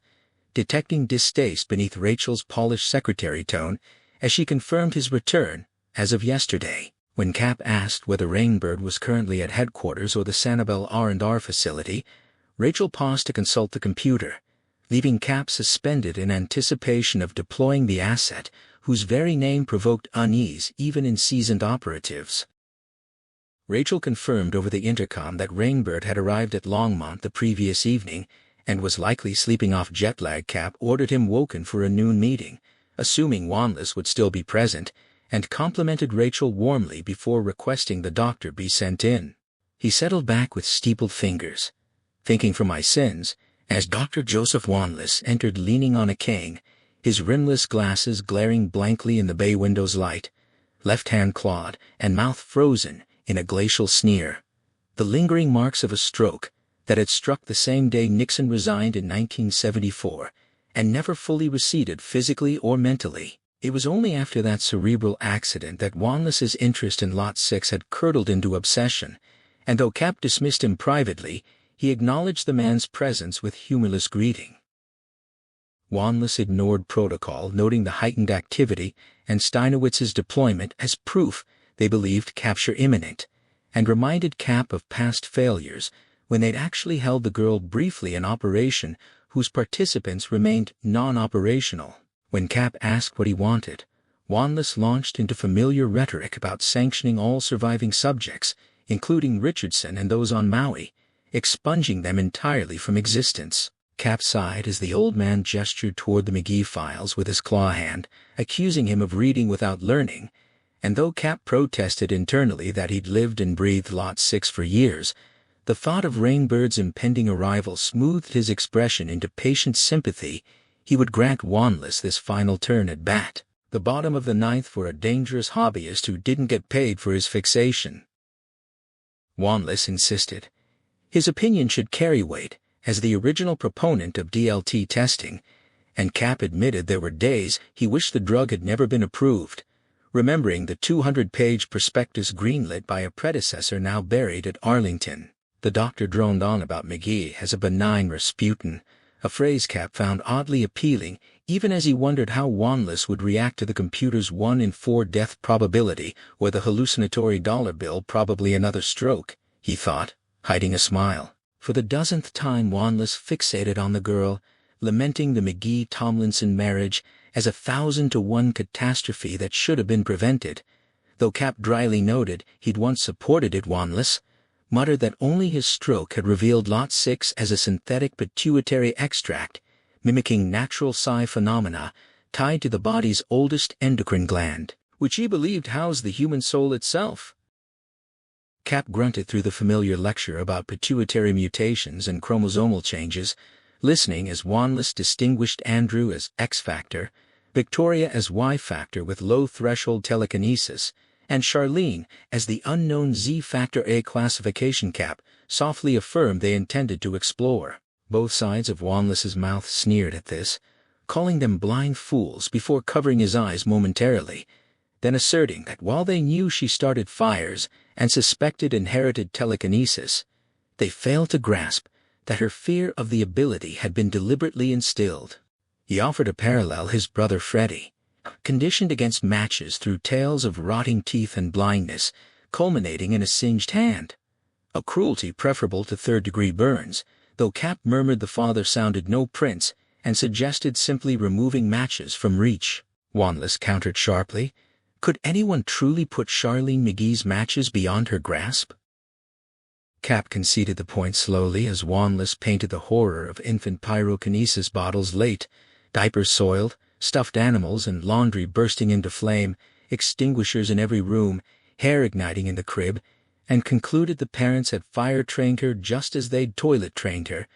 [SPEAKER 1] detecting distaste beneath Rachel's polished secretary tone as she confirmed his return, as of yesterday. When Cap asked whether Rainbird was currently at headquarters or the Sanibel R&R facility, Rachel paused to consult the computer, leaving Cap suspended in anticipation of deploying the asset whose very name provoked unease even in seasoned operatives. Rachel confirmed over the intercom that Rainbird had arrived at Longmont the previous evening and was likely sleeping off jet lag. Cap ordered him woken for a noon meeting, assuming Wanless would still be present, and complimented Rachel warmly before requesting the doctor be sent in. He settled back with steepled fingers, thinking for my sins, as Dr. Joseph Wanless entered leaning on a cane, his rimless glasses glaring blankly in the bay window's light, left hand clawed and mouth frozen in a glacial sneer. The lingering marks of a stroke that had struck the same day Nixon resigned in 1974 and never fully receded physically or mentally. It was only after that cerebral accident that Wanless's interest in Lot 6 had curdled into obsession, and though Cap dismissed him privately, he acknowledged the man's presence with humorless greeting. Wanless ignored protocol, noting the heightened activity and Steinowitz's deployment as proof they believed capture imminent, and reminded Cap of past failures when they'd actually held the girl briefly in operation whose participants remained non-operational. When Cap asked what he wanted, Wanless launched into familiar rhetoric about sanctioning all surviving subjects, including Richardson and those on Maui, expunging them entirely from existence. Cap sighed as the old man gestured toward the McGee files with his claw hand, accusing him of reading without learning, and though Cap protested internally that he'd lived and breathed Lot 6 for years, the thought of Rainbird's impending arrival smoothed his expression into patient sympathy. He would grant Wanless this final turn at bat, the bottom of the ninth for a dangerous hobbyist who didn't get paid for his fixation. Wanless insisted his opinion should carry weight as the original proponent of DLT testing, and Cap admitted there were days he wished the drug had never been approved, remembering the 200-page prospectus greenlit by a predecessor now buried at Arlington. The doctor droned on about McGee as a benign Rasputin, a phrase Cap found oddly appealing even as he wondered how Wanless would react to the computer's 1 in 4 death probability or the hallucinatory dollar bill probably another stroke, he thought, hiding a smile. For the dozenth time Wanless fixated on the girl, lamenting the McGee-Tomlinson marriage as a 1,000-to-1 catastrophe that should have been prevented. Though Cap dryly noted he'd once supported it, Wanless muttered that only his stroke had revealed Lot 6 as a synthetic pituitary extract, mimicking natural psi phenomena tied to the body's oldest endocrine gland, which he believed housed the human soul itself. Cap grunted through the familiar lecture about pituitary mutations and chromosomal changes, listening as Wanless distinguished Andrew as X-factor, Victoria as Y-factor with low-threshold telekinesis, and Charlene as the unknown Z-factor A classification. Cap softly affirmed they intended to explore. Both sides of Wanless's mouth sneered at this, calling them blind fools before covering his eyes momentarily, then asserting that while they knew she started fires and suspected inherited telekinesis, they failed to grasp that her fear of the ability had been deliberately instilled. He offered a parallel: his brother Freddie, conditioned against matches through tales of rotting teeth and blindness, culminating in a singed hand. A cruelty preferable to third-degree burns, though Cap murmured the father sounded no prince and suggested simply removing matches from reach. Wanless countered sharply. Could anyone truly put Charlene McGee's matches beyond her grasp? Cap conceded the point slowly as Wanless painted the horror of infant pyrokinesis bottles late, diapers soiled, stuffed animals and laundry bursting into flame, extinguishers in every room, hair igniting in the crib, and concluded the parents had fire-trained her just as they'd toilet-trained her,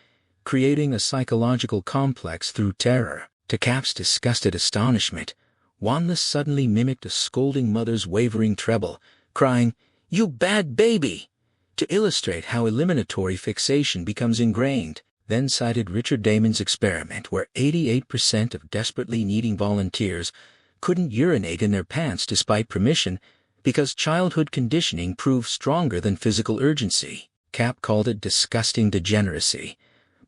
[SPEAKER 1] creating a psychological complex through terror. To Cap's disgusted astonishment, Wanless suddenly mimicked a scolding mother's wavering treble, crying, "You bad baby!" to illustrate how eliminatory fixation becomes ingrained, then cited Richard Damon's experiment where 88% of desperately needing volunteers couldn't urinate in their pants despite permission because childhood conditioning proved stronger than physical urgency. Cap called it disgusting degeneracy,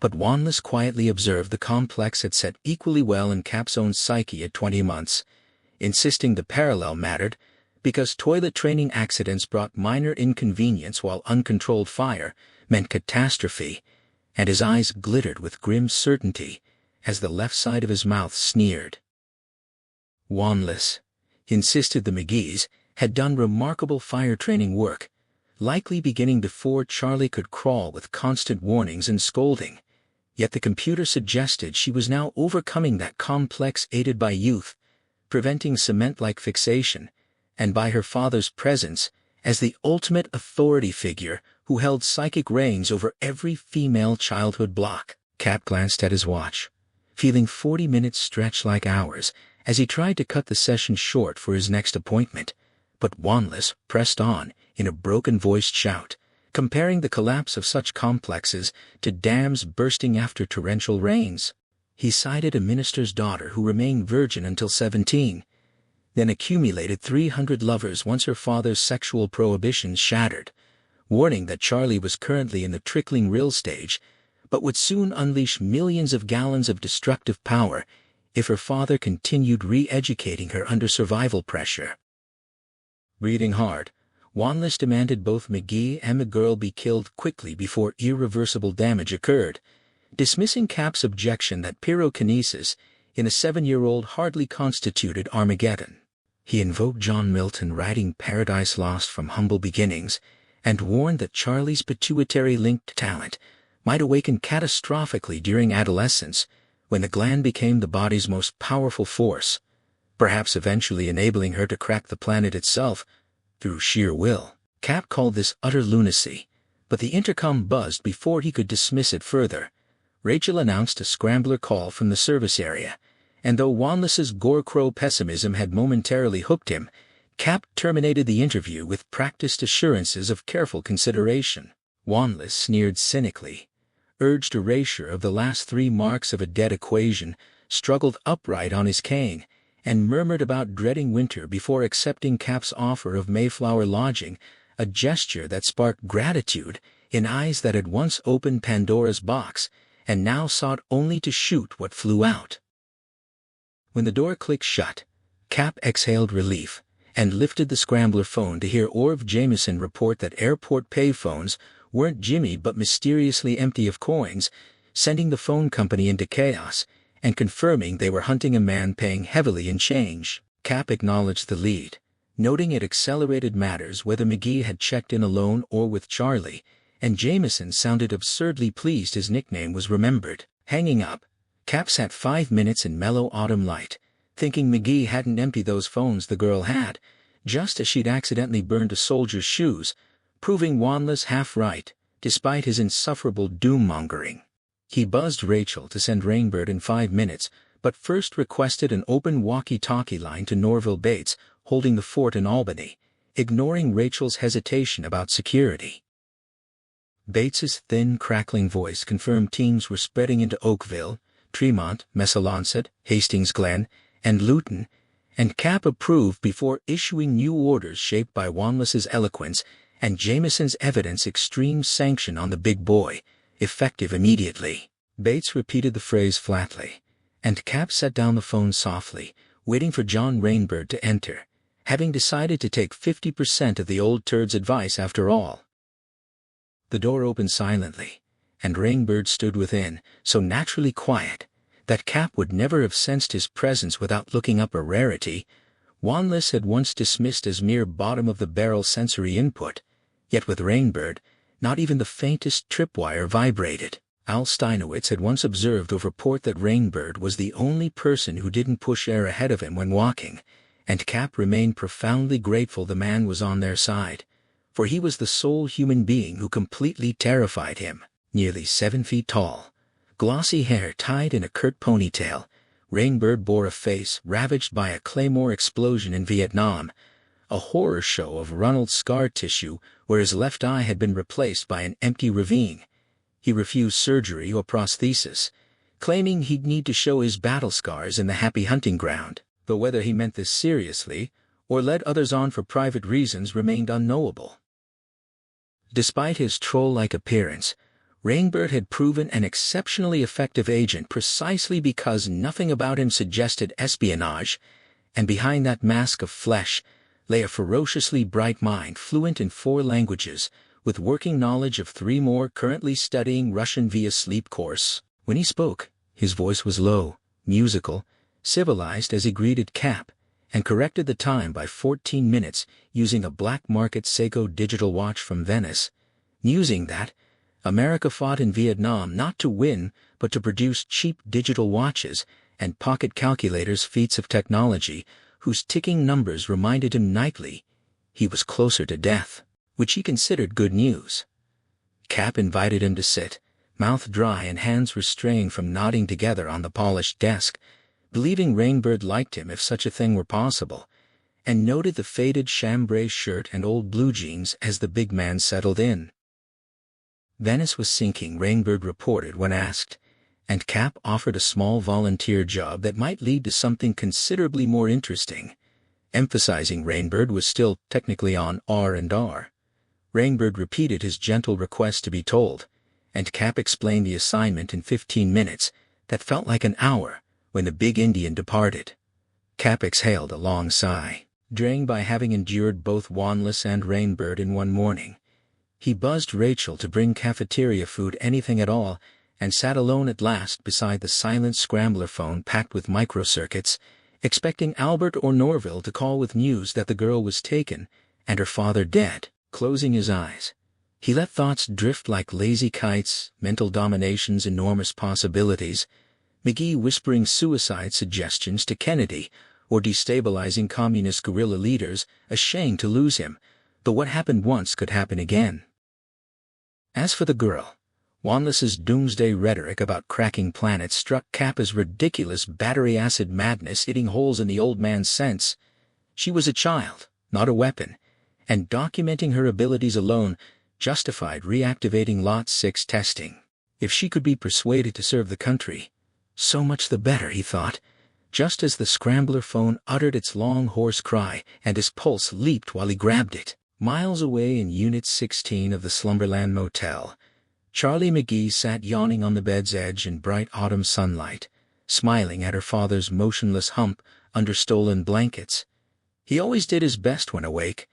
[SPEAKER 1] but Wanless quietly observed the complex had set equally well in Cap's own psyche at 20 months, insisting the parallel mattered because toilet training accidents brought minor inconvenience while uncontrolled fire meant catastrophe, and his eyes glittered with grim certainty as the left side of his mouth sneered. Wanless insisted the McGees had done remarkable fire training work, likely beginning before Charlie could crawl with constant warnings and scolding, yet the computer suggested she was now overcoming that complex aided by youth, preventing cement-like fixation, and by her father's presence as the ultimate authority figure who held psychic reins over every female childhood block. Cap glanced at his watch, feeling 40 minutes stretch like hours as he tried to cut the session short for his next appointment, but Wanless pressed on in a broken-voiced shout, comparing the collapse of such complexes to dams bursting after torrential rains. He cited a minister's daughter who remained virgin until 17, then accumulated 300 lovers once her father's sexual prohibitions shattered, warning that Charlie was currently in the trickling rill stage, but would soon unleash millions of gallons of destructive power if her father continued re-educating her under survival pressure. Breathing hard, Wanless demanded both McGee and the girl be killed quickly before irreversible damage occurred, dismissing Cap's objection that pyrokinesis in a 7-year-old hardly constituted Armageddon. He invoked John Milton writing Paradise Lost from humble beginnings and warned that Charlie's pituitary-linked talent might awaken catastrophically during adolescence when the gland became the body's most powerful force, perhaps eventually enabling her to crack the planet itself through sheer will. Cap called this utter lunacy, but the intercom buzzed before he could dismiss it further. Rachel announced a scrambler call from the service area, and though Wanless's gore-crow pessimism had momentarily hooked him, Cap terminated the interview with practiced assurances of careful consideration. Wanless sneered cynically, urged erasure of the last 3 marks of a dead equation, struggled upright on his cane, and murmured about dreading winter before accepting Cap's offer of Mayflower lodging, a gesture that sparked gratitude in eyes that had once opened Pandora's box and now sought only to shoot what flew out. When the door clicked shut, Cap exhaled relief and lifted the scrambler phone to hear Orv Jameson report that airport payphones weren't jimmy but mysteriously empty of coins, sending the phone company into chaos and confirming they were hunting a man paying heavily in change. Cap acknowledged the lead, noting it accelerated matters whether McGee had checked in alone or with Charlie, and Jameson sounded absurdly pleased his nickname was remembered. Hanging up, Cap sat 5 minutes in mellow autumn light, thinking McGee hadn't emptied those phones the girl had, just as she'd accidentally burned a soldier's shoes, proving Wanless half right, despite his insufferable doom-mongering. He buzzed Rachel to send Rainbird in 5 minutes, but first requested an open walkie-talkie line to Norville Bates, holding the fort in Albany, ignoring Rachel's hesitation about security. Bates's thin, crackling voice confirmed teams were spreading into Oakville, Tremont, Messalonset, Hastings Glen, and Luton, and Cap approved before issuing new orders shaped by Wanless's eloquence and Jameson's evidence extreme sanction on the big boy, effective immediately. Bates repeated the phrase flatly, and Cap set down the phone softly, waiting for John Rainbird to enter, having decided to take 50% of the old turd's advice after all. The door opened silently, and Rainbird stood within, so naturally quiet that Cap would never have sensed his presence without looking up a rarity Wanless had once dismissed as mere bottom-of-the-barrel sensory input, yet with Rainbird, not even the faintest tripwire vibrated. Al Steinowitz had once observed or report that Rainbird was the only person who didn't push air ahead of him when walking, and Cap remained profoundly grateful the man was on their side, for he was the sole human being who completely terrified him. Nearly 7 feet tall, glossy hair tied in a curt ponytail, Rainbird bore a face ravaged by a Claymore explosion in Vietnam, a horror show of Ronald's scar tissue where his left eye had been replaced by an empty ravine. He refused surgery or prosthesis, claiming he'd need to show his battle scars in the happy hunting ground, but whether he meant this seriously or led others on for private reasons remained unknowable. Despite his troll-like appearance, Rainbird had proven an exceptionally effective agent precisely because nothing about him suggested espionage, and behind that mask of flesh lay a ferociously bright mind fluent in 4 languages, with working knowledge of 3 more, currently studying Russian via sleep course. When he spoke, his voice was low, musical, civilized as he greeted Cap, and corrected the time by 14 minutes using a black market Seiko digital watch from Venice, musing that America fought in Vietnam not to win but to produce cheap digital watches and pocket calculators, feats of technology whose ticking numbers reminded him nightly he was closer to death, which he considered good news. Cap invited him to sit, mouth dry and hands restrained from nodding together on the polished desk, believing Rainbird liked him if such a thing were possible, and noted the faded chambray shirt and old blue jeans as the big man settled in. Venice was sinking, Rainbird reported when asked, and Cap offered a small volunteer job that might lead to something considerably more interesting, emphasizing Rainbird was still technically on R&R. Rainbird repeated his gentle request to be told, and Cap explained the assignment in 15 minutes that felt like an hour when the big Indian departed. Cap exhaled a long sigh, drained by having endured both Wanless and Rainbird in one morning. He buzzed Rachel to bring cafeteria food, anything at all, and sat alone at last beside the silent scrambler phone packed with microcircuits, expecting Albert or Norville to call with news that the girl was taken and her father dead. Closing his eyes, he let thoughts drift like lazy kites, mental domination's enormous possibilities, McGee whispering suicide suggestions to Kennedy, or destabilizing communist guerrilla leaders, ashamed to lose him, but what happened once could happen again. As for the girl, Wanless's doomsday rhetoric about cracking planets struck Cap as ridiculous battery acid madness eating holes in the old man's sense. She was a child, not a weapon, and documenting her abilities alone justified reactivating Lot 6 testing. If she could be persuaded to serve the country, so much the better, he thought, just as the scrambler phone uttered its long hoarse cry and his pulse leaped while he grabbed it. Miles away in Unit 16 of the Slumberland Motel, Charlie McGee sat yawning on the bed's edge in bright autumn sunlight, smiling at her father's motionless hump under stolen blankets. He always did his best when awake,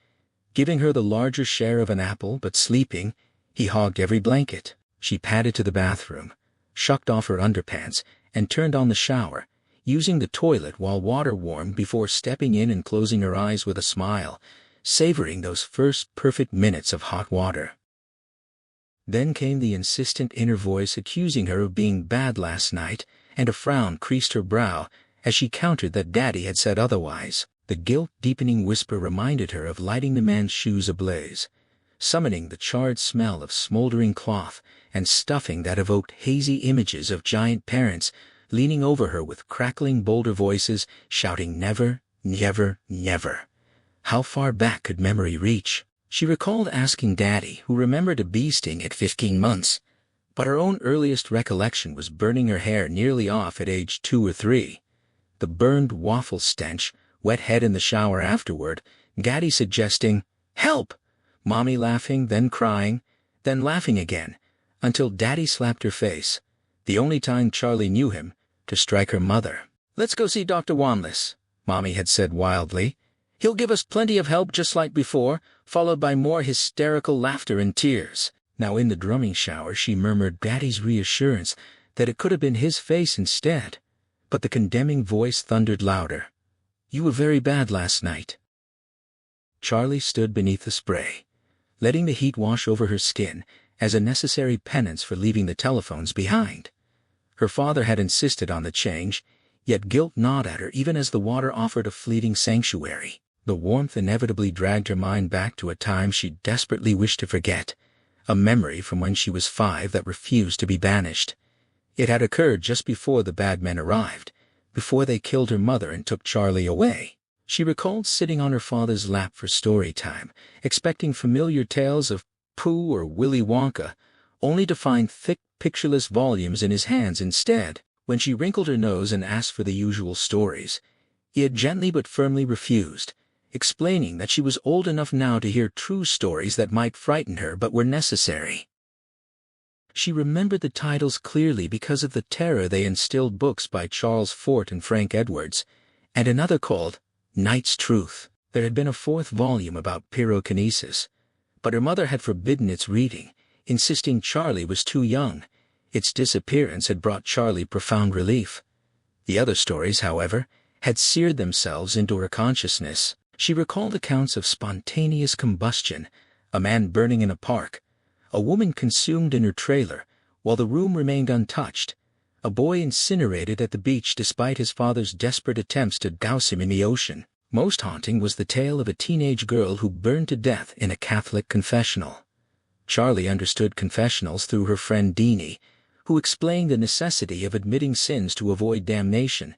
[SPEAKER 1] giving her the larger share of an apple, but sleeping, he hogged every blanket. She padded to the bathroom, shucked off her underpants, and turned on the shower, using the toilet while water warmed before stepping in and closing her eyes with a smile, savoring those first perfect minutes of hot water. Then came the insistent inner voice accusing her of being bad last night, and a frown creased her brow as she countered that Daddy had said otherwise. The guilt-deepening whisper reminded her of lighting the man's shoes ablaze, summoning the charred smell of smoldering cloth and stuffing that evoked hazy images of giant parents leaning over her with crackling bolder voices, shouting never, never, never. How far back could memory reach? She recalled asking Daddy, who remembered a bee sting at 15 months, but her own earliest recollection was burning her hair nearly off at age 2 or 3. The burned waffle stench, wet head in the shower afterward, Daddy suggesting, "Help!" Mommy laughing, then crying, then laughing again, until Daddy slapped her face, the only time Charlie knew him, to strike her mother. "Let's go see Dr. Wanless," Mommy had said wildly. "He'll give us plenty of help just like before," followed by more hysterical laughter and tears. Now in the drumming shower she murmured Daddy's reassurance that it could have been his face instead, but the condemning voice thundered louder. "You were very bad last night." Charlie stood beneath the spray, letting the heat wash over her skin as a necessary penance for leaving the telephones behind. Her father had insisted on the change, yet guilt gnawed at her even as the water offered a fleeting sanctuary. The warmth inevitably dragged her mind back to a time she desperately wished to forget, a memory from when she was 5 that refused to be banished. It had occurred just before the bad men arrived, before they killed her mother and took Charlie away. She recalled sitting on her father's lap for story time, expecting familiar tales of Pooh or Willy Wonka, only to find thick, pictureless volumes in his hands instead. When she wrinkled her nose and asked for the usual stories, he had gently but firmly refused, explaining that she was old enough now to hear true stories that might frighten her but were necessary. She remembered the titles clearly because of the terror they instilled, books by Charles Fort and Frank Edwards, and another called Night's Truth. There had been a 4th volume about pyrokinesis, but her mother had forbidden its reading, insisting Charlie was too young. Its disappearance had brought Charlie profound relief. The other stories, however, had seared themselves into her consciousness. She recalled accounts of spontaneous combustion, a man burning in a park, a woman consumed in her trailer while the room remained untouched, a boy incinerated at the beach despite his father's desperate attempts to douse him in the ocean. Most haunting was the tale of a teenage girl who burned to death in a Catholic confessional. Charlie understood confessionals through her friend Deanie, who explained the necessity of admitting sins to avoid damnation,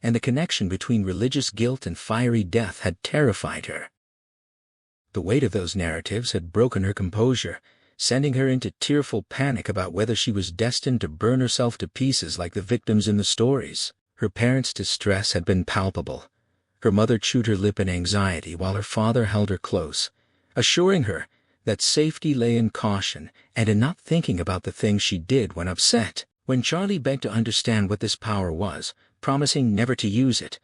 [SPEAKER 1] and the connection between religious guilt and fiery death had terrified her. The weight of those narratives had broken her composure, sending her into tearful panic about whether she was destined to burn herself to pieces like the victims in the stories. Her parents' distress had been palpable. Her mother chewed her lip in anxiety while her father held her close, assuring her that safety lay in caution and in not thinking about the things she did when upset. When Charlie begged to understand what this power was, promising never to use it,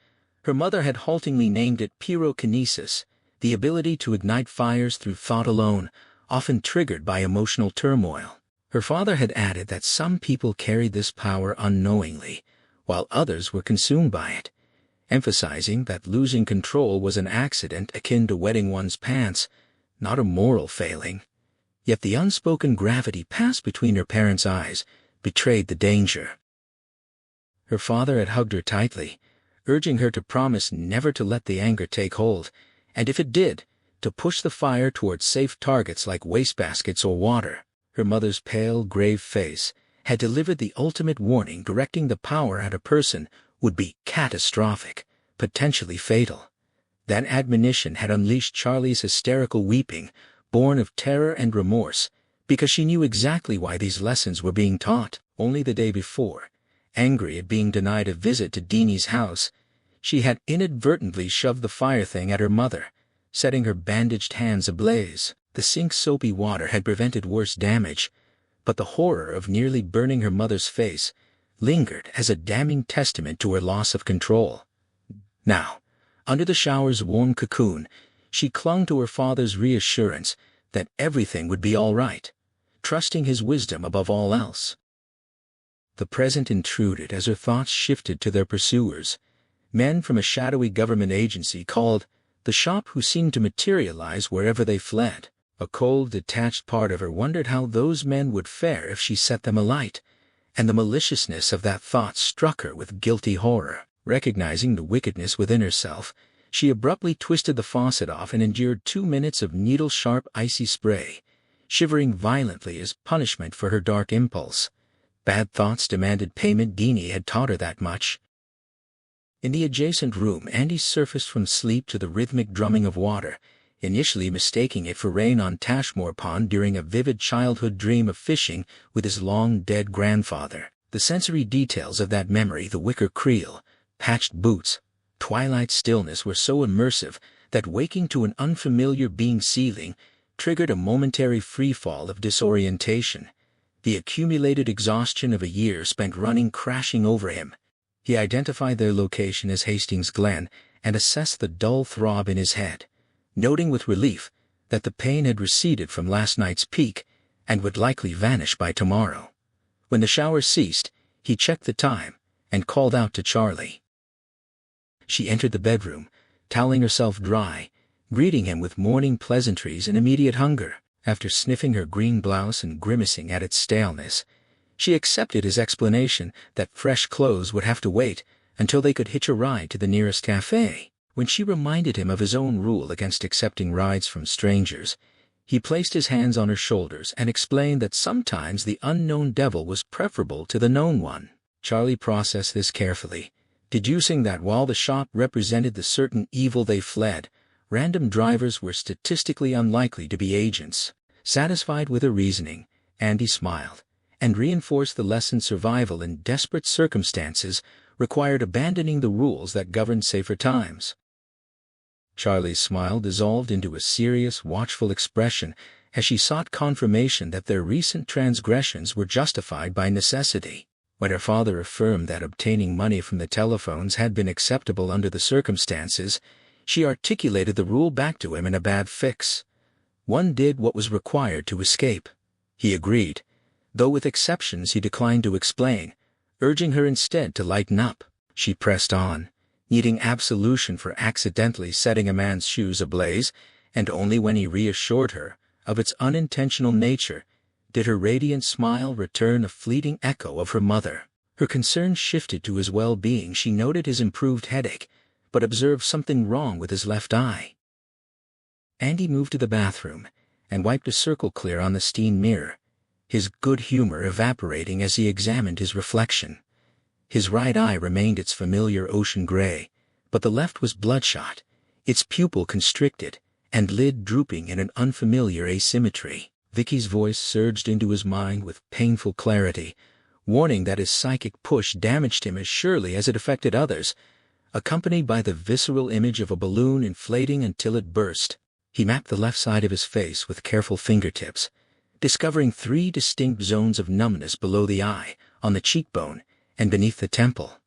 [SPEAKER 1] her mother had haltingly named it pyrokinesis, the ability to ignite fires through thought alone, often triggered by emotional turmoil. Her father had added that some people carried this power unknowingly, while others were consumed by it, emphasizing that losing control was an accident akin to wetting one's pants, not a moral failing. Yet the unspoken gravity passed between her parents' eyes betrayed the danger. Her father had hugged her tightly, urging her to promise never to let the anger take hold, and if it did, to push the fire towards safe targets like wastebaskets or water. Her mother's pale, grave face had delivered the ultimate warning, directing the power at a person would be catastrophic, potentially fatal. That admonition had unleashed Charlie's hysterical weeping, born of terror and remorse, because she knew exactly why these lessons were being taught. Only the day before, angry at being denied a visit to Deanie's house, She had inadvertently shoved the fire thing at her mother, setting her bandaged hands ablaze. The sink's soapy water had prevented worse damage, but the horror of nearly burning her mother's face lingered as a damning testament to her loss of control. Now, under the shower's warm cocoon, she clung to her father's reassurance that everything would be all right, trusting his wisdom above all else. The present intruded as her thoughts shifted to their pursuers, men from a shadowy government agency called the Shop who seemed to materialize wherever they fled. A cold, detached part of her wondered how those men would fare if she set them alight, and the maliciousness of that thought struck her with guilty horror. Recognizing the wickedness within herself, she abruptly twisted the faucet off and endured 2 minutes of needle-sharp icy spray, shivering violently as punishment for her dark impulse. Bad thoughts demanded payment. Guinea had taught her that much. In the adjacent room, Andy surfaced from sleep to the rhythmic drumming of water, initially mistaking it for rain on Tashmore Pond during a vivid childhood dream of fishing with his long-dead grandfather. The sensory details of that memory, the wicker creel, patched boots, twilight stillness, were so immersive that waking to an unfamiliar being seething triggered a momentary freefall of disorientation, the accumulated exhaustion of a year spent running crashing over him. He identified their location as Hastings Glen and assessed the dull throb in his head, noting with relief that the pain had receded from last night's peak and would likely vanish by tomorrow. When the shower ceased, he checked the time and called out to Charlie. She entered the bedroom, toweling herself dry, greeting him with morning pleasantries and immediate hunger. After sniffing her green blouse and grimacing at its staleness, she accepted his explanation that fresh clothes would have to wait until they could hitch a ride to the nearest cafe. When she reminded him of his own rule against accepting rides from strangers, he placed his hands on her shoulders and explained that sometimes the unknown devil was preferable to the known one. Charlie processed this carefully, deducing that while the shop represented the certain evil they fled, random drivers were statistically unlikely to be agents. Satisfied with her reasoning, Andy smiled, and reinforced the lesson survival in desperate circumstances required abandoning the rules that governed safer times. Charlie's smile dissolved into a serious, watchful expression as she sought confirmation that their recent transgressions were justified by necessity. When her father affirmed that obtaining money from the telephones had been acceptable under the circumstances, she articulated the rule back to him in a bad fix. One did what was required to escape. He agreed, though with exceptions he declined to explain, urging her instead to lighten up. She pressed on, needing absolution for accidentally setting a man's shoes ablaze, and only when he reassured her of its unintentional nature did her radiant smile return a fleeting echo of her mother. Her concern shifted to his well-being. She noted his improved headache, but observed something wrong with his left eye. Andy moved to the bathroom and wiped a circle clear on the steam mirror, his good humor evaporating as he examined his reflection. His right eye remained its familiar ocean gray, but the left was bloodshot, its pupil constricted, and lid drooping in an unfamiliar asymmetry. Vicky's voice surged into his mind with painful clarity, warning that his psychic push damaged him as surely as it affected others, accompanied by the visceral image of a balloon inflating until it burst. He mapped the left side of his face with careful fingertips, discovering 3 distinct zones of numbness below the eye, on the cheekbone, and beneath the temple.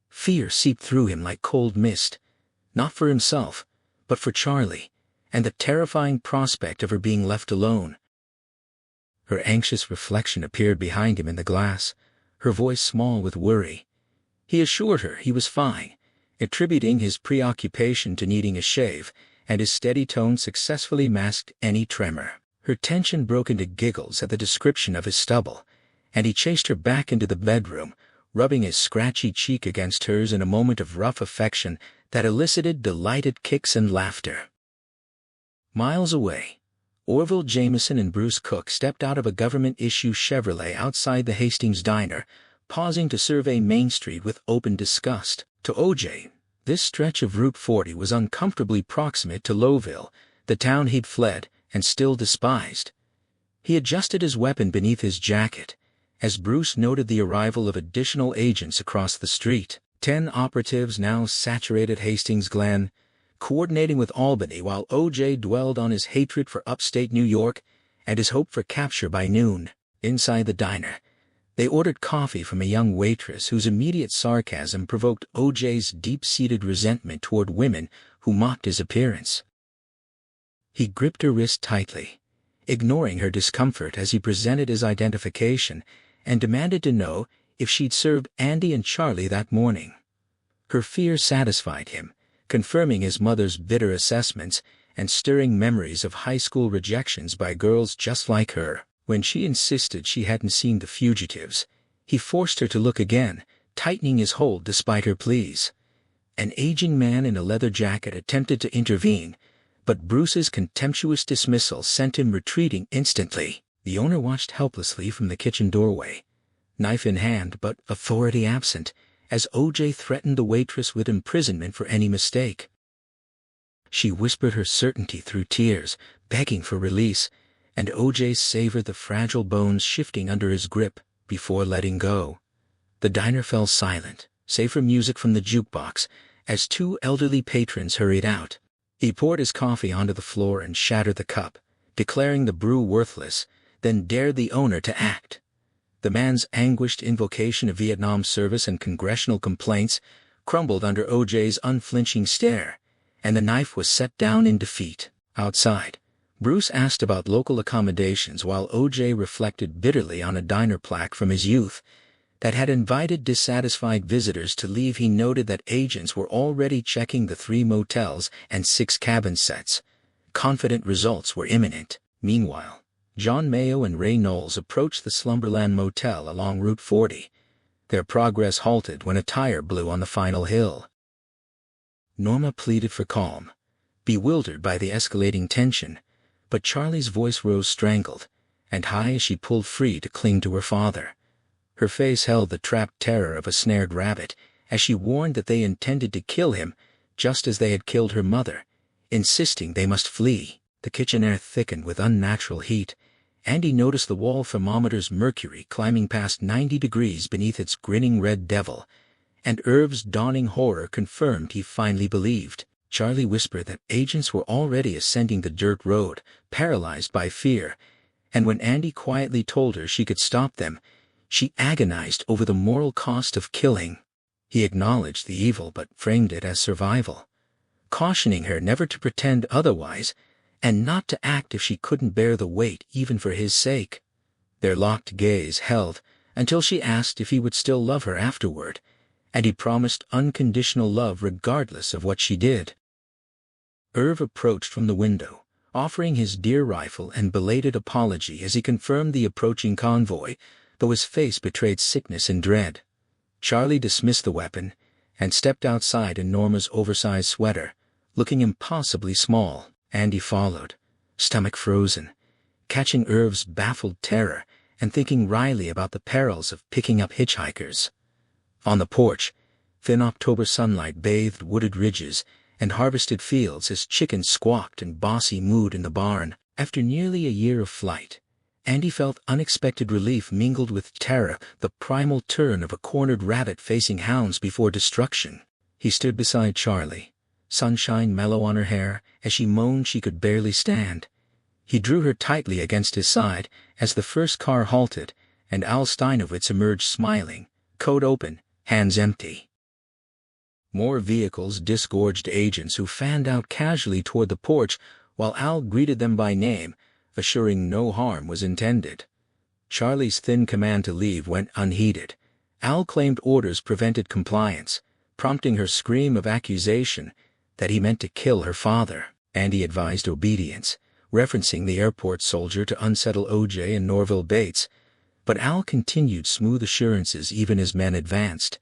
[SPEAKER 1] Fear seeped through him like cold mist, not for himself, but for Charlie, and the terrifying prospect of her being left alone. Her anxious reflection appeared behind him in the glass, her voice small with worry. He assured her he was fine, attributing his preoccupation to needing a shave, and his steady tone successfully masked any tremor. Her tension broke into giggles at the description of his stubble, and he chased her back into the bedroom, rubbing his scratchy cheek against hers in a moment of rough affection that elicited delighted kicks and laughter. Miles away, Orville Jameson and Bruce Cook stepped out of a government-issue Chevrolet outside the Hastings Diner, pausing to survey Main Street with open disgust. To O.J., this stretch of Route 40 was uncomfortably proximate to Lowville, the town he'd fled and still despised. He adjusted his weapon beneath his jacket, as Bruce noted the arrival of additional agents across the street. 10 operatives now saturated Hastings Glen, coordinating with Albany while O.J. dwelled on his hatred for upstate New York and his hope for capture by noon. Inside the diner, they ordered coffee from a young waitress whose immediate sarcasm provoked O.J.'s deep-seated resentment toward women who mocked his appearance. He gripped her wrist tightly, ignoring her discomfort as he presented his identification and demanded to know if she'd served Andy and Charlie that morning. Her fear satisfied him, confirming his mother's bitter assessments and stirring memories of high school rejections by girls just like her. When she insisted she hadn't seen the fugitives, he forced her to look again, tightening his hold despite her pleas. An aging man in a leather jacket attempted to intervene, but Bruce's contemptuous dismissal sent him retreating instantly. The owner watched helplessly from the kitchen doorway, knife in hand but authority absent, as O.J. threatened the waitress with imprisonment for any mistake. She whispered her certainty through tears, begging for release, and O.J. savored the fragile bones shifting under his grip before letting go. The diner fell silent, save for music from the jukebox, as 2 elderly patrons hurried out. He poured his coffee onto the floor and shattered the cup, declaring the brew worthless, then dared the owner to act. The man's anguished invocation of Vietnam service and congressional complaints crumbled under O.J.'s unflinching stare, and the knife was set down in defeat. Outside, Bruce asked about local accommodations while O.J. reflected bitterly on a diner plaque from his youth that had invited dissatisfied visitors to leave. He noted that agents were already checking the 3 motels and 6 cabin sets. Confident results were imminent. Meanwhile, John Mayo and Ray Knowles approached the Slumberland Motel along Route 40. Their progress halted when a tire blew on the final hill. Norma pleaded for calm, bewildered by the escalating tension, but Charlie's voice rose strangled and high as she pulled free to cling to her father. Her face held the trapped terror of a snared rabbit as she warned that they intended to kill him just as they had killed her mother, insisting they must flee. The kitchen air thickened with unnatural heat. Andy noticed the wall thermometer's mercury climbing past 90 degrees beneath its grinning red devil, and Irv's dawning horror confirmed he finally believed. Charlie whispered that agents were already ascending the dirt road, paralyzed by fear, and when Andy quietly told her she could stop them, she agonized over the moral cost of killing. He acknowledged the evil but framed it as survival, cautioning her never to pretend otherwise and not to act if she couldn't bear the weight even for his sake. Their locked gaze held until she asked if he would still love her afterward, and he promised unconditional love regardless of what she did. Irv approached from the window, offering his deer rifle and belated apology as he confirmed the approaching convoy, though his face betrayed sickness and dread. Charlie dismissed the weapon and stepped outside in Norma's oversized sweater, looking impossibly small. Andy followed, stomach frozen, catching Irv's baffled terror and thinking wryly about the perils of picking up hitchhikers. On the porch, thin October sunlight bathed wooded ridges and harvested fields as chickens squawked in bossy mood in the barn. After nearly a year of flight, Andy felt unexpected relief mingled with terror, the primal turn of a cornered rabbit facing hounds before destruction. He stood beside Charlie, sunshine mellow on her hair as she moaned she could barely stand. He drew her tightly against his side as the first car halted and Al Steinowitz emerged smiling, coat open, hands empty. More vehicles disgorged agents who fanned out casually toward the porch while Al greeted them by name, assuring no harm was intended. Charlie's thin command to leave went unheeded. Al claimed orders prevented compliance, prompting her scream of accusation that he meant to kill her father. Andy advised obedience, referencing the airport soldier to unsettle O.J. and Norville Bates, but Al continued smooth assurances even as men advanced.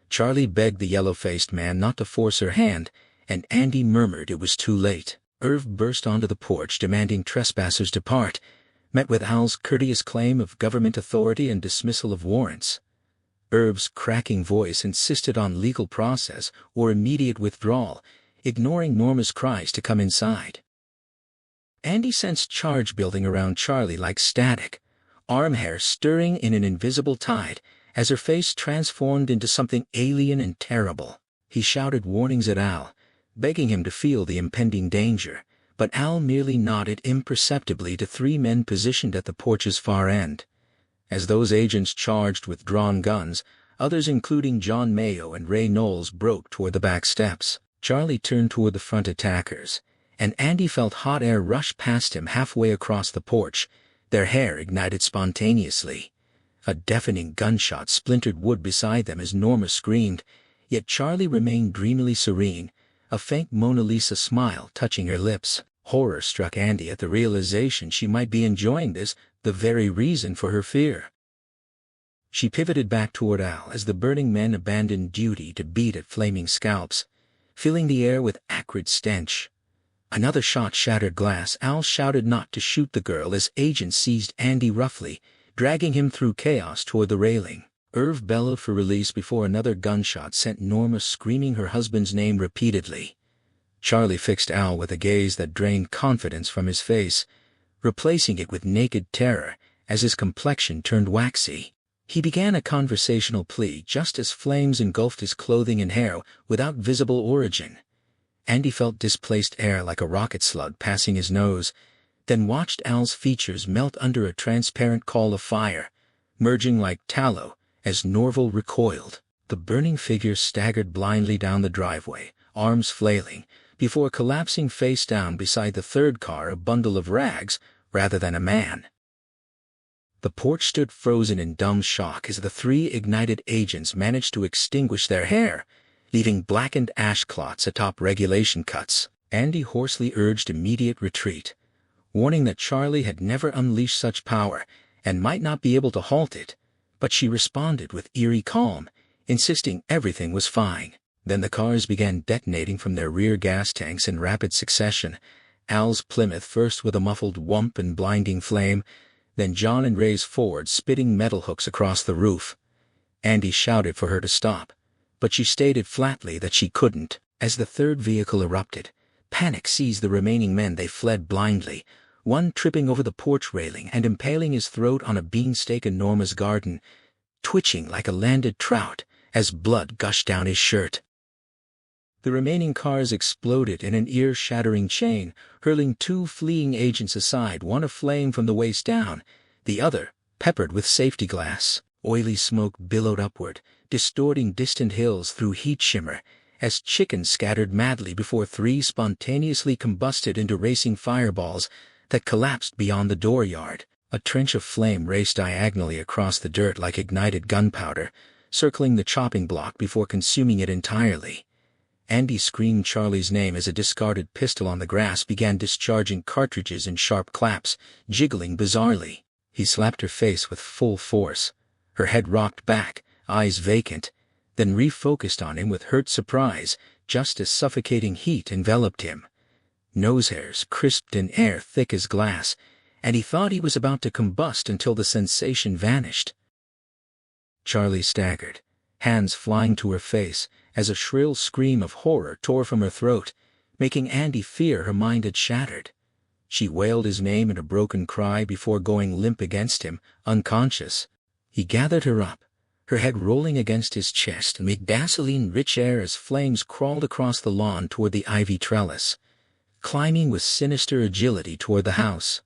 [SPEAKER 1] Charlie begged the yellow-faced man not to force her hand, and Andy murmured it was too late. Irv burst onto the porch demanding trespassers depart, met with Al's courteous claim of government authority and dismissal of warrants. Irv's cracking voice insisted on legal process or immediate withdrawal, ignoring Norma's cries to come inside. Andy sensed charge building around Charlie like static, arm hair stirring in an invisible tide as her face transformed into something alien and terrible. He shouted warnings at Al, begging him to feel the impending danger, but Al merely nodded imperceptibly to 3 men positioned at the porch's far end. As those agents charged with drawn guns, others including John Mayo and Ray Knowles broke toward the back steps. Charlie turned toward the front attackers, and Andy felt hot air rush past him halfway across the porch, their hair ignited spontaneously. A deafening gunshot splintered wood beside them as Norma screamed, yet Charlie remained dreamily serene, a faint Mona Lisa smile touching her lips. Horror struck Andy at the realization she might be enjoying this, the very reason for her fear. She pivoted back toward Al as the burning men abandoned duty to beat at flaming scalps, filling the air with acrid stench. Another shot shattered glass. Al shouted not to shoot the girl as agents seized Andy roughly, dragging him through chaos toward the railing. Irv bellowed for release before another gunshot sent Norma screaming her husband's name repeatedly. Charlie fixed Al with a gaze that drained confidence from his face, replacing it with naked terror as his complexion turned waxy. He began a conversational plea just as flames engulfed his clothing and hair without visible origin. Andy felt displaced air like a rocket slug passing his nose, then watched Al's features melt under a transparent call of fire, merging like tallow as Norval recoiled. The burning figure staggered blindly down the driveway, arms flailing, before collapsing face down beside the third car, a bundle of rags rather than a man. The porch stood frozen in dumb shock as the 3 ignited agents managed to extinguish their hair, leaving blackened ash clots atop regulation cuts. Andy hoarsely urged immediate retreat, warning that Charlie had never unleashed such power and might not be able to halt it, but she responded with eerie calm, insisting everything was fine. Then the cars began detonating from their rear gas tanks in rapid succession, Al's Plymouth first with a muffled whump and blinding flame, then John and Ray's Ford spitting metal hooks across the roof. Andy shouted for her to stop, but she stated flatly that she couldn't. As the third vehicle erupted, panic seized the remaining men. They fled blindly, one tripping over the porch railing and impaling his throat on a beanstake in Norma's garden, twitching like a landed trout as blood gushed down his shirt. The remaining cars exploded in an ear-shattering chain, hurling 2 fleeing agents aside, one aflame from the waist down, the other peppered with safety glass. Oily smoke billowed upward, distorting distant hills through heat shimmer, as chickens scattered madly before 3 spontaneously combusted into racing fireballs that collapsed beyond the dooryard. A trench of flame raced diagonally across the dirt like ignited gunpowder, circling the chopping block before consuming it entirely. Andy screamed Charlie's name as a discarded pistol on the grass began discharging cartridges in sharp claps, jiggling bizarrely. He slapped her face with full force. Her head rocked back, eyes vacant, then refocused on him with hurt surprise, just as suffocating heat enveloped him. Nose hairs crisped in air thick as glass, and he thought he was about to combust until the sensation vanished. Charlie staggered, hands flying to her face, as a shrill scream of horror tore from her throat, making Andy fear her mind had shattered. She wailed his name in a broken cry before going limp against him, unconscious. He gathered her up, her head rolling against his chest amid gasoline-rich air as flames crawled across the lawn toward the ivy trellis, climbing with sinister agility toward the house.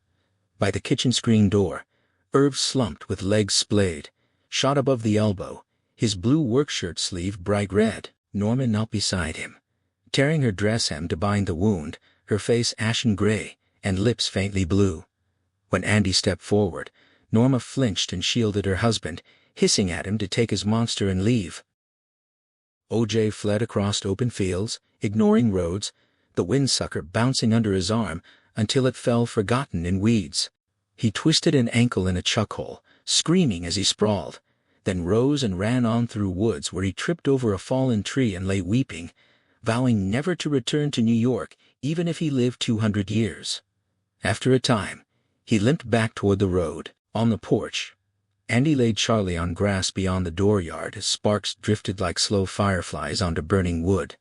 [SPEAKER 1] By the kitchen screen door, Irv slumped with legs splayed, shot above the elbow, his blue work shirt sleeve bright red. Norma knelt beside him, tearing her dress hem to bind the wound, her face ashen gray and lips faintly blue. When Andy stepped forward, Norma flinched and shielded her husband, hissing at him to take his monster and leave. OJ fled across open fields, ignoring roads, the windsucker bouncing under his arm until it fell forgotten in weeds. He twisted an ankle in a chuck hole, screaming as he sprawled, then rose and ran on through woods where he tripped over a fallen tree and lay weeping, vowing never to return to New York even if he lived 200 years. After a time, he limped back toward the road. On the porch, Andy laid Charlie on grass beyond the dooryard as sparks drifted like slow fireflies onto burning wood.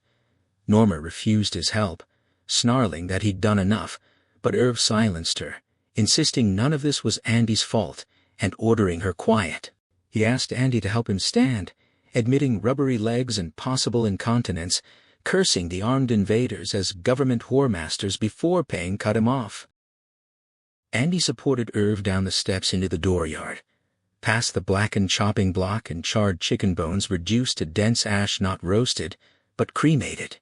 [SPEAKER 1] Norma refused his help, snarling that he'd done enough, but Irv silenced her, insisting none of this was Andy's fault and ordering her quiet. He asked Andy to help him stand, admitting rubbery legs and possible incontinence, cursing the armed invaders as government whoremasters before paying cut him off. Andy supported Irv down the steps into the dooryard, past the blackened chopping block and charred chicken bones reduced to dense ash not roasted, but cremated.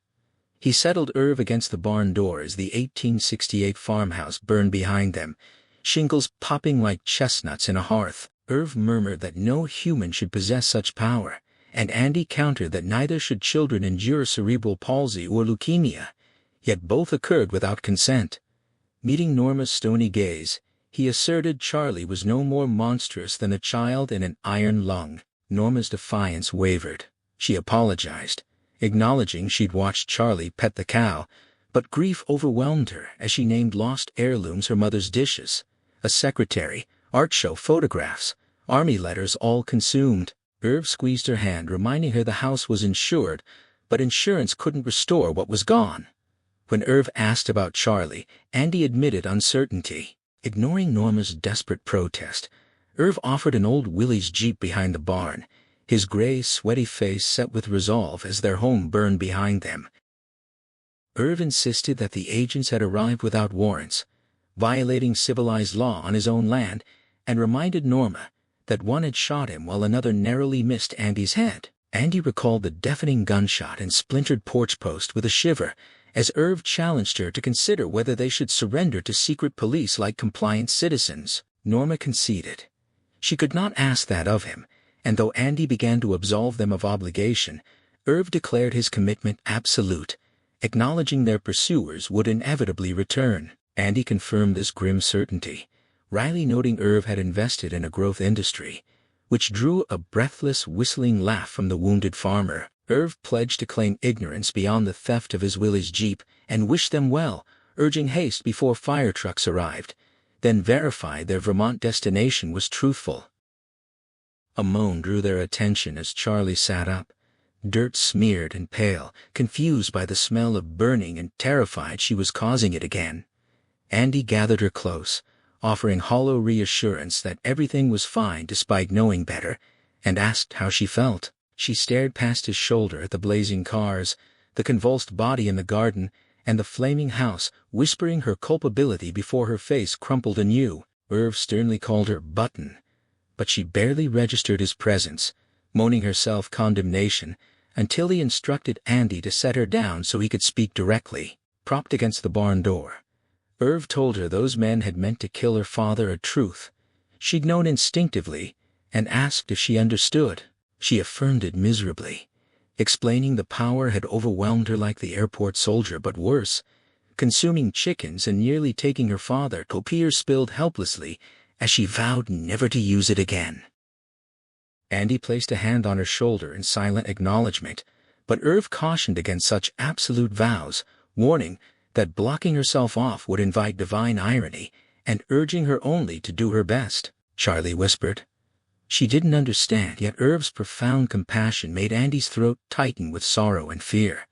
[SPEAKER 1] He settled Irv against the barn door as the 1868 farmhouse burned behind them, shingles popping like chestnuts in a hearth. Irv murmured that no human should possess such power, and Andy countered that neither should children endure cerebral palsy or leukemia, yet both occurred without consent. Meeting Norma's stony gaze, he asserted Charlie was no more monstrous than a child in an iron lung. Norma's defiance wavered. She apologized, acknowledging she'd watched Charlie pet the cow, but grief overwhelmed her as she named lost heirlooms her mother's dishes, a secretary, art show photographs, army letters all consumed. Irv squeezed her hand, reminding her the house was insured, but insurance couldn't restore what was gone. When Irv asked about Charlie, Andy admitted uncertainty. Ignoring Norma's desperate protest, Irv offered an old Willie's Jeep behind the barn, his gray, sweaty face set with resolve as their home burned behind them. Irv insisted that the agents had arrived without warrants, violating civilized law on his own land, and reminded Norma that one had shot him while another narrowly missed Andy's head. Andy recalled the deafening gunshot and splintered porch post with a shiver, as Irv challenged her to consider whether they should surrender to secret police like compliant citizens. Norma conceded. She could not ask that of him, and though Andy began to absolve them of obligation, Irv declared his commitment absolute, acknowledging their pursuers would inevitably return. Andy confirmed this grim certainty, wryly noting Irv had invested in a growth industry, which drew a breathless, whistling laugh from the wounded farmer. Irv pledged to claim ignorance beyond the theft of his Willie's Jeep and wished them well, urging haste before fire trucks arrived, then verified their Vermont destination was truthful. A moan drew their attention as Charlie sat up, dirt-smeared and pale, confused by the smell of burning and terrified she was causing it again. Andy gathered her close, offering hollow reassurance that everything was fine despite knowing better, and asked how she felt. She stared past his shoulder at the blazing cars, the convulsed body in the garden, and the flaming house, whispering her culpability before her face crumpled anew. Irv sternly called her Button, but she barely registered his presence, moaning her self-condemnation, until he instructed Andy to set her down so he could speak directly. Propped against the barn door, Irv told her those men had meant to kill her father, a truth she'd known instinctively, and asked if she understood. She affirmed it miserably, explaining the power had overwhelmed her like the airport soldier, but worse, consuming chickens and nearly taking her father. Copier spilled helplessly as she vowed never to use it again. Andy placed a hand on her shoulder in silent acknowledgement, but Irv cautioned against such absolute vows, warning that blocking herself off would invite divine irony, and urging her only to do her best. Charlie whispered. She didn't understand, yet Irv's profound compassion made Andy's throat tighten with sorrow and fear.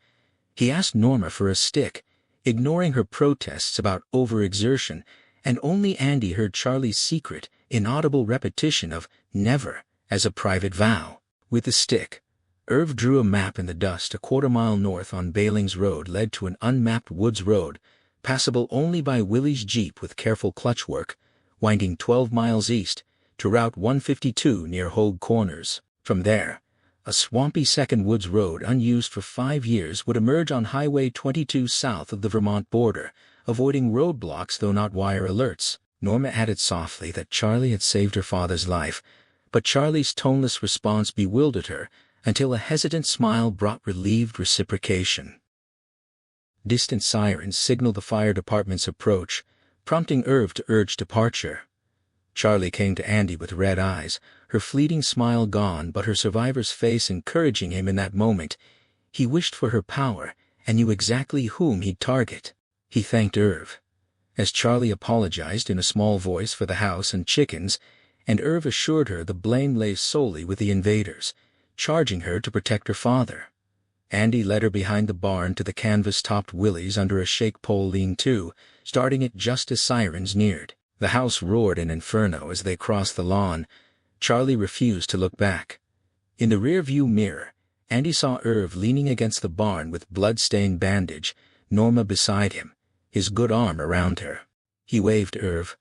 [SPEAKER 1] He asked Norma for a stick, ignoring her protests about overexertion, and only Andy heard Charlie's secret, inaudible repetition of never as a private vow. With the stick, Irv drew a map in the dust. A quarter-mile north on Bailings Road led to an unmapped woods road, passable only by Willie's Jeep with careful clutch work, winding 12 miles east to Route 152 near Hogue Corners. From there, a swampy second woods road unused for 5 years would emerge on Highway 22 south of the Vermont border, avoiding roadblocks though not wire alerts. Norma added softly that Charlie had saved her father's life, but Charlie's toneless response bewildered her until a hesitant smile brought relieved reciprocation. Distant sirens signaled the fire department's approach, prompting Irv to urge departure. Charlie came to Andy with red eyes, her fleeting smile gone but her survivor's face encouraging him in that moment. He wished for her power and knew exactly whom he'd target. He thanked Irv. As Charlie apologized in a small voice for the house and chickens, and Irv assured her the blame lay solely with the invaders, charging her to protect her father. Andy led her behind the barn to the canvas-topped Willie's under a shake-pole lean-to, starting it just as sirens neared. The house roared an inferno as they crossed the lawn, Charlie refused to look back. In the rear-view mirror, Andy saw Irv leaning against the barn with blood-stained bandage, Norma beside him, his good arm around her. He waved Irv,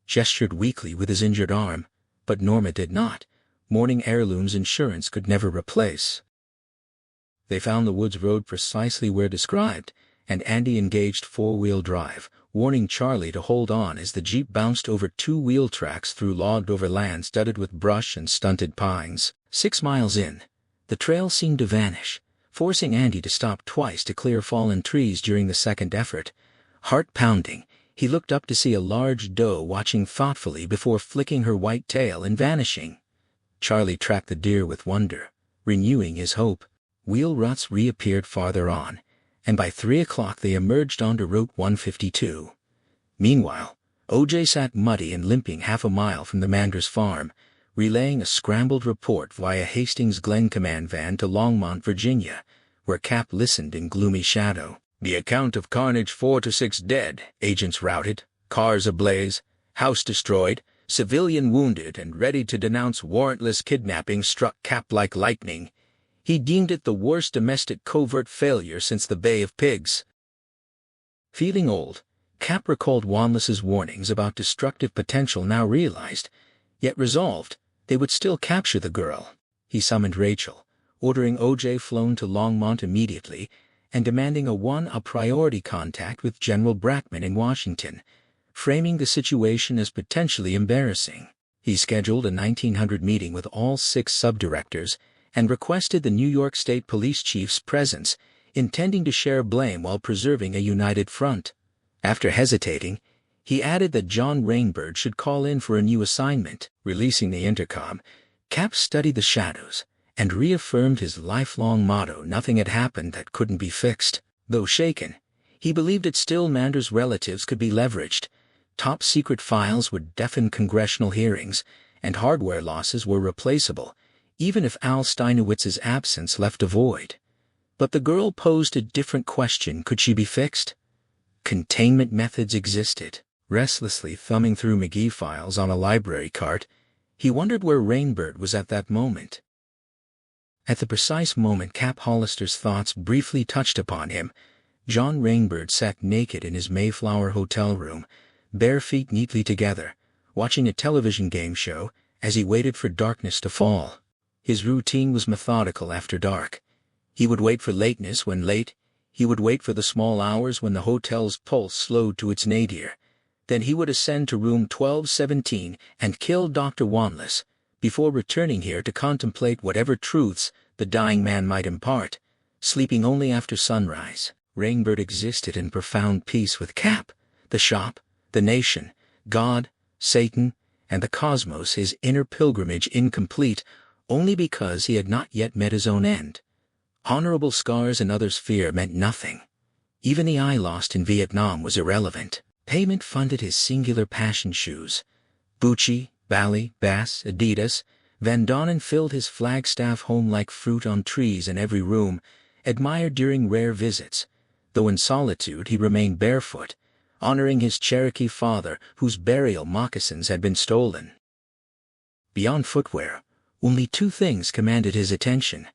[SPEAKER 1] gestured weakly with his injured arm, but Norma did not. Morning heirlooms insurance could never replace. They found the woods road precisely where described, and Andy engaged four-wheel drive, warning Charlie to hold on as the Jeep bounced over two-wheel tracks through logged-over land studded with brush and stunted pines. 6 miles in, the trail seemed to vanish, forcing Andy to stop twice to clear fallen trees during the second effort. Heart pounding, he looked up to see a large doe watching thoughtfully before flicking her white tail and vanishing. Charlie tracked the deer with wonder, renewing his hope. Wheel ruts reappeared farther on, and by 3 o'clock they emerged onto Route 152. Meanwhile, O.J. sat muddy and limping half a mile from the Manders farm, relaying a scrambled report via Hastings Glen command van to Longmont, Virginia, where Cap listened in gloomy shadow. The account of carnage: 4 to 6 dead, agents routed, cars ablaze, house destroyed, civilian wounded and ready to denounce warrantless kidnapping struck Cap like lightning. He deemed it the worst domestic covert failure since the Bay of Pigs. Feeling old, Cap recalled Wanless's warnings about destructive potential now realized, yet resolved they would still capture the girl. He summoned Rachel, ordering O.J. flown to Longmont immediately and demanding a priority contact with General Brackman in Washington, framing the situation as potentially embarrassing. He scheduled a 1900 meeting with all 6 subdirectors and requested the New York State Police Chief's presence, intending to share blame while preserving a united front. After hesitating, he added that John Rainbird should call in for a new assignment. Releasing the intercom, Cap studied the shadows and reaffirmed his lifelong motto: nothing had happened that couldn't be fixed. Though shaken, he believed that still Manders' relatives could be leveraged. Top-secret files would deafen congressional hearings, and hardware losses were replaceable, even if Al Steinowitz's absence left a void. But the girl posed a different question: could she be fixed? Containment methods existed. Restlessly thumbing through McGee files on a library cart, he wondered where Rainbird was at that moment. At the precise moment Cap Hollister's thoughts briefly touched upon him, John Rainbird sat naked in his Mayflower hotel room, bare feet neatly together, watching a television game show as he waited for darkness to fall. His routine was methodical after dark. He would wait for lateness when late, he would wait for the small hours when the hotel's pulse slowed to its nadir. Then he would ascend to room 1217 and kill Dr. Wanless, before returning here to contemplate whatever truths the dying man might impart, sleeping only after sunrise. Rainbird existed in profound peace with Cap, the shop, the nation, God, Satan, and the cosmos, his inner pilgrimage incomplete only because he had not yet met his own end. Honorable scars and others' fear meant nothing. Even the eye lost in Vietnam was irrelevant. Payment funded his singular passion shoes. Gucci, Bally, Bass, Adidas, Van Donen filled his Flagstaff home like fruit on trees in every room, admired during rare visits, though in solitude he remained barefoot, honoring his Cherokee father whose burial moccasins had been stolen. Beyond footwear, only 2 things commanded his attention.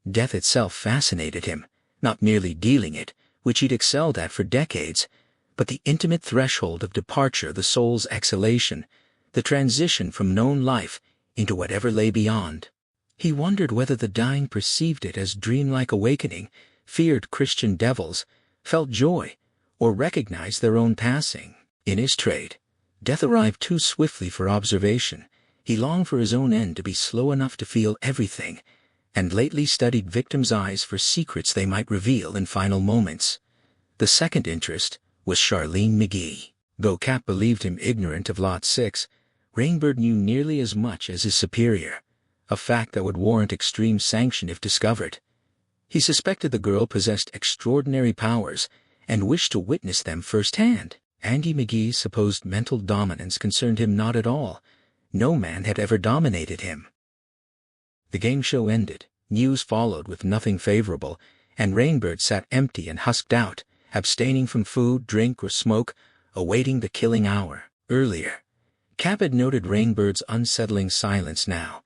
[SPEAKER 1] Death itself fascinated him, not merely dealing it, which he'd excelled at for decades, but the intimate threshold of departure, the soul's exhalation, the transition from known life into whatever lay beyond. He wondered whether the dying perceived it as dreamlike awakening, feared Christian devils, felt joy, or recognized their own passing. In his trade, death arrived too swiftly for observation. He longed for his own end to be slow enough to feel everything, and lately studied victims' eyes for secrets they might reveal in final moments. The second interest was Charlene McGee. Though Cap believed him ignorant of Lot 6, Rainbird knew nearly as much as his superior, a fact that would warrant extreme sanction if discovered. He suspected the girl possessed extraordinary powers and wished to witness them firsthand. Andy McGee's supposed mental dominance concerned him not at all. No man had ever dominated him. The game show ended, news followed with nothing favorable, and Rainbird sat empty and husked out, abstaining from food, drink, or smoke, awaiting the killing hour. Earlier, Cap had noted Rainbird's unsettling silence now.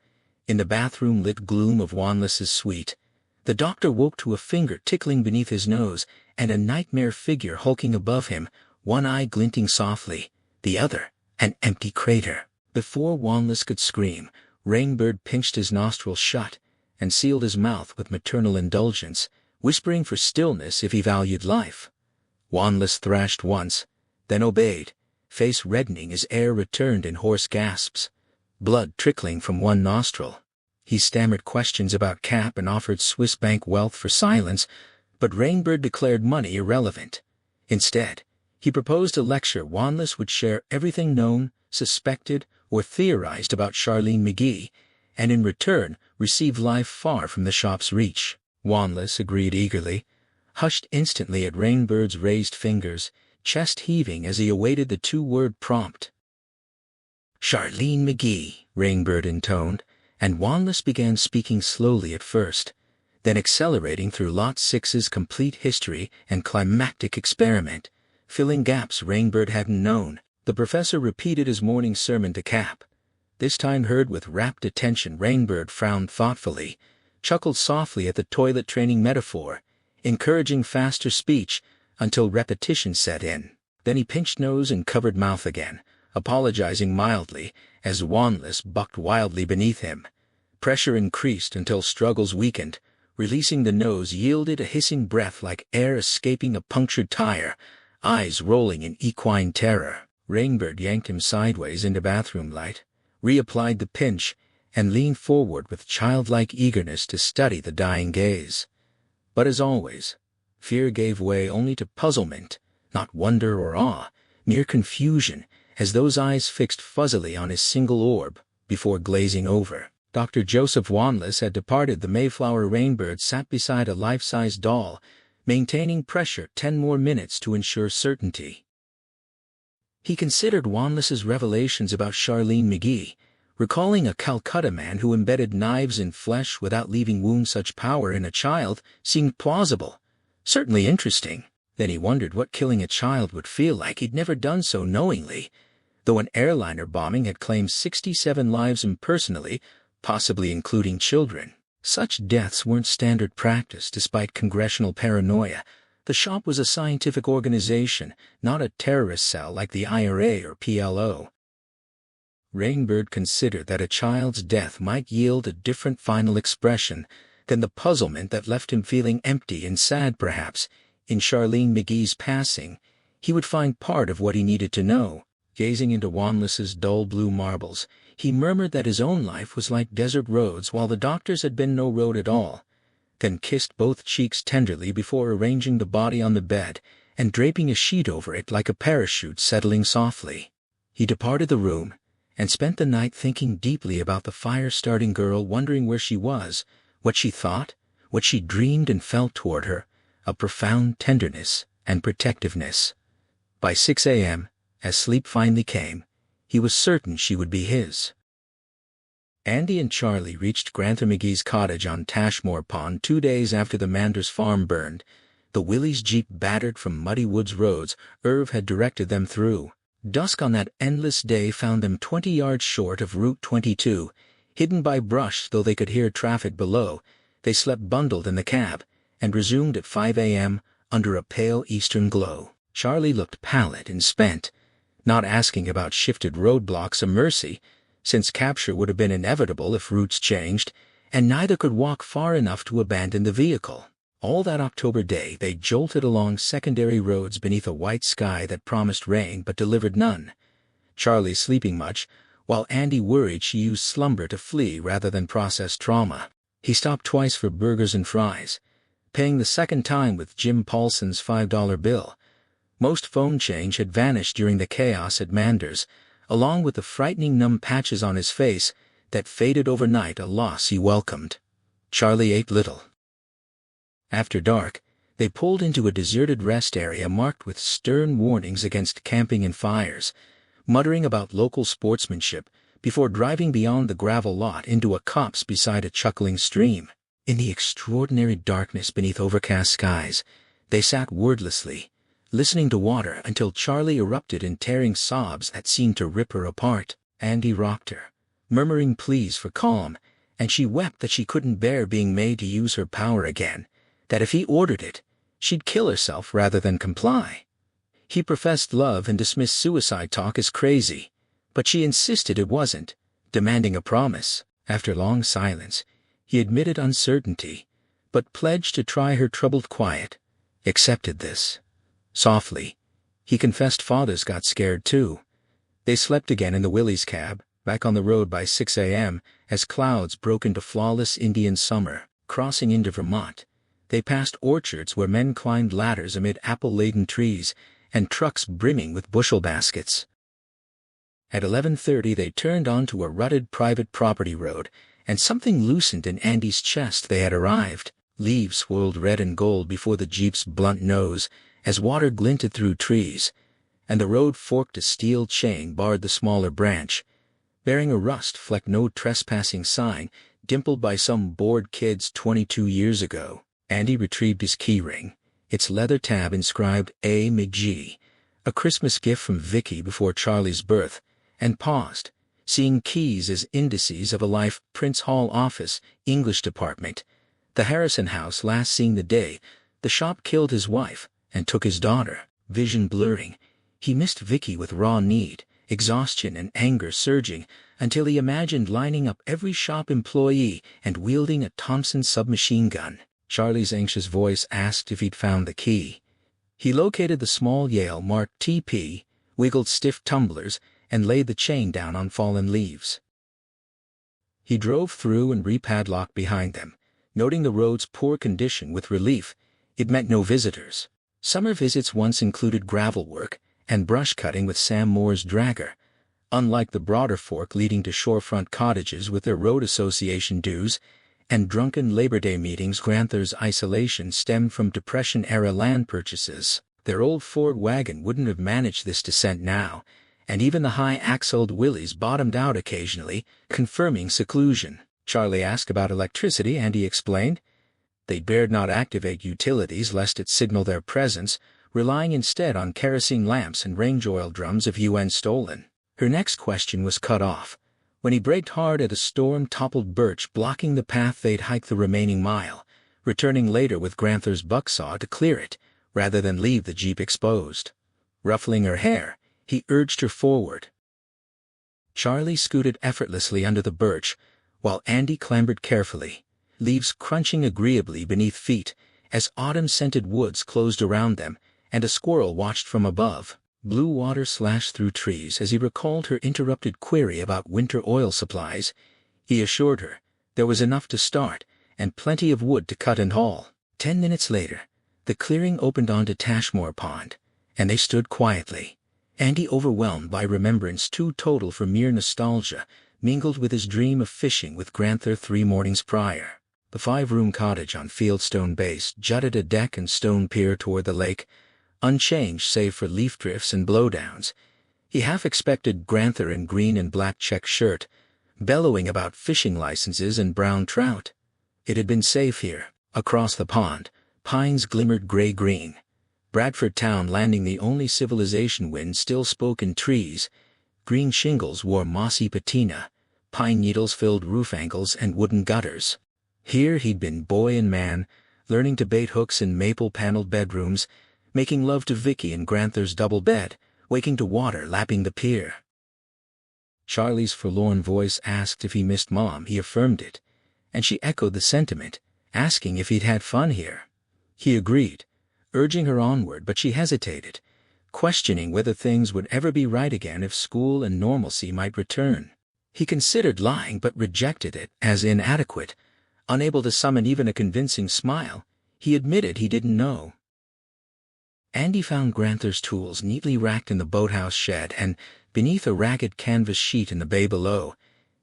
[SPEAKER 1] In the bathroom-lit gloom of Wanless's suite, the doctor woke to a finger tickling beneath his nose and a nightmare figure hulking above him, one eye glinting softly, the other an empty crater. Before Wanless could scream, Rainbird pinched his nostrils shut and sealed his mouth with maternal indulgence, whispering for stillness if he valued life. Wanless thrashed once, then obeyed, face reddening as air returned in hoarse gasps, blood trickling from one nostril. He stammered questions about Cap and offered Swiss bank wealth for silence, but Rainbird declared money irrelevant. Instead, he proposed a lecture Wanless would share everything known, suspected, or theorized about Charlene McGee, and in return receive life far from the shop's reach. Wanless agreed eagerly, hushed instantly at Rainbird's raised fingers, chest heaving as he awaited the two-word prompt. "Charlene McGee," Rainbird intoned, and Wanless began speaking slowly at first, then accelerating through Lot 6's complete history and climactic experiment, filling gaps Rainbird hadn't known. The professor repeated his morning sermon to Cap. This time heard with rapt attention, Rainbird frowned thoughtfully, chuckled softly at the toilet training metaphor, encouraging faster speech until repetition set in. Then he pinched nose and covered mouth again, apologizing mildly as Wanless bucked wildly beneath him. Pressure increased until struggles weakened. Releasing the nose yielded a hissing breath like air escaping a punctured tire, eyes rolling in equine terror. Rainbird yanked him sideways into bathroom light, reapplied the pinch, and leaned forward with childlike eagerness to study the dying gaze. But as always, fear gave way only to puzzlement, not wonder or awe, mere confusion, as those eyes fixed fuzzily on his single orb before glazing over. Dr. Joseph Wanless had departed. The Mayflower Rainbird sat beside a life-size doll, maintaining pressure 10 more minutes to ensure certainty. He considered Wanless's revelations about Charlene McGee, recalling a Calcutta man who embedded knives in flesh without leaving wounds. Such power in a child seemed plausible, certainly interesting. Then he wondered what killing a child would feel like. He'd never done so knowingly, though an airliner bombing had claimed 67 lives impersonally, possibly including children. Such deaths weren't standard practice despite congressional paranoia. The shop was a scientific organization, not a terrorist cell like the IRA or PLO. Rainbird considered that a child's death might yield a different final expression than the puzzlement that left him feeling empty and sad. Perhaps, in Charlene McGee's passing, he would find part of what he needed to know. Gazing into Wanless's dull blue marbles, he murmured that his own life was like desert roads while the doctor's had been no road at all, then kissed both cheeks tenderly before arranging the body on the bed and draping a sheet over it like a parachute settling softly. He departed the room and spent the night thinking deeply about the fire-starting girl, wondering where she was, what she thought, what she dreamed and felt toward her, a profound tenderness and protectiveness. By 6 a.m., as sleep finally came, he was certain she would be his. Andy and Charlie reached Grantha McGee's cottage on Tashmore Pond 2 days after the Manders farm burned. The Willys' Jeep battered from muddy woods roads Irv had directed them through. Dusk on that endless day found them 20 yards short of Route 22, hidden by brush. Though they could hear traffic below, they slept bundled in the cab and resumed at 5 a.m. under a pale eastern glow. Charlie looked pallid and spent, not asking about shifted roadblocks a mercy, since capture would have been inevitable if routes changed, and neither could walk far enough to abandon the vehicle. All that October day they jolted along secondary roads beneath a white sky that promised rain but delivered none. Charlie sleeping much, while Andy worried she used slumber to flee rather than process trauma. He stopped twice for burgers and fries, paying the second time with Jim Paulson's $5 bill. Most phone change had vanished during the chaos at Manders, along with the frightening numb patches on his face that faded overnight, a loss he welcomed. Charlie ate little. After dark, they pulled into a deserted rest area marked with stern warnings against camping and fires, muttering about local sportsmanship before driving beyond the gravel lot into a copse beside a chuckling stream. In the extraordinary darkness beneath overcast skies, they sat wordlessly, listening to water until Charlie erupted in tearing sobs that seemed to rip her apart. Andy rocked her, murmuring pleas for calm, and she wept that she couldn't bear being made to use her power again, that if he ordered it, she'd kill herself rather than comply. He professed love and dismissed suicide talk as crazy, but she insisted it wasn't, demanding a promise. After long silence, he admitted uncertainty, but pledged to try her troubled quiet, accepted this. Softly, he confessed fathers got scared too. They slept again in the Willie's cab, back on the road by 6 a.m., as clouds broke into flawless Indian summer. Crossing into Vermont, they passed orchards where men climbed ladders amid apple-laden trees, and trucks brimming with bushel baskets. At 11:30 they turned onto a rutted private property road, and something loosened in Andy's chest. They had arrived. Leaves swirled red and gold before the Jeep's blunt nose, as water glinted through trees, and the road forked. A steel chain barred the smaller branch, bearing a rust-flecked no trespassing sign, dimpled by some bored kids 22 years ago. Andy retrieved his keyring, its leather tab inscribed A. McGee, a Christmas gift from Vicky before Charlie's birth, and paused, seeing keys as indices of a life. Prince Hall office, English department, the Harrison house last seen the day, the shop killed his wife and took his daughter. Vision blurring, he missed Vicky with raw need, exhaustion and anger surging, until he imagined lining up every shop employee and wielding a Thompson submachine gun. Charlie's anxious voice asked if he'd found the key. He located the small Yale marked TP, wiggled stiff tumblers, and laid the chain down on fallen leaves. He drove through and repadlocked behind them, noting the road's poor condition with relief. It meant no visitors. Summer visits once included gravel work and brush cutting with Sam Moore's dragger, unlike the broader fork leading to shorefront cottages with their road association dues, and drunken Labor Day meetings. Granther's isolation stemmed from Depression-era land purchases. Their old Ford wagon wouldn't have managed this descent now, and even the high-axled Willies bottomed out occasionally, confirming seclusion. Charlie asked about electricity, and he explained. They dared not activate utilities lest it signal their presence, relying instead on kerosene lamps and range oil drums if UN stolen. Her next question was cut off when he braked hard at a storm-toppled birch blocking the path. They'd hike the remaining mile, returning later with Granther's bucksaw to clear it, rather than leave the Jeep exposed. Ruffling her hair, he urged her forward. Charlie scooted effortlessly under the birch, while Andy clambered carefully, leaves crunching agreeably beneath feet, as autumn-scented woods closed around them, and a squirrel watched from above. Blue water slashed through trees as he recalled her interrupted query about winter oil supplies. He assured her there was enough to start, and plenty of wood to cut and haul. 10 minutes later, the clearing opened onto Tashmore Pond, and they stood quietly. Andy, overwhelmed by remembrance too total for mere nostalgia, mingled with his dream of fishing with Granther 3 mornings prior. The 5-room cottage on Fieldstone Base jutted a deck and stone pier toward the lake, unchanged save for leaf drifts and blowdowns. He half expected Granther in green and black check shirt, bellowing about fishing licenses and brown trout. It had been safe here. Across the pond, pines glimmered gray-green. Bradford Town Landing, the only civilization wind, still spoke in trees. Green shingles wore mossy patina, pine needles filled roof angles and wooden gutters. Here he'd been boy and man, learning to bait hooks in maple-paneled bedrooms, making love to Vicky in Granther's double bed, waking to water lapping the pier. Charlie's forlorn voice asked if he missed Mom. He affirmed it, and she echoed the sentiment, asking if he'd had fun here. He agreed, urging her onward, but she hesitated, questioning whether things would ever be right again, if school and normalcy might return. He considered lying but rejected it as inadequate. Unable to summon even a convincing smile, he admitted he didn't know. Andy found Granther's tools neatly racked in the boathouse shed and beneath a ragged canvas sheet in the bay below.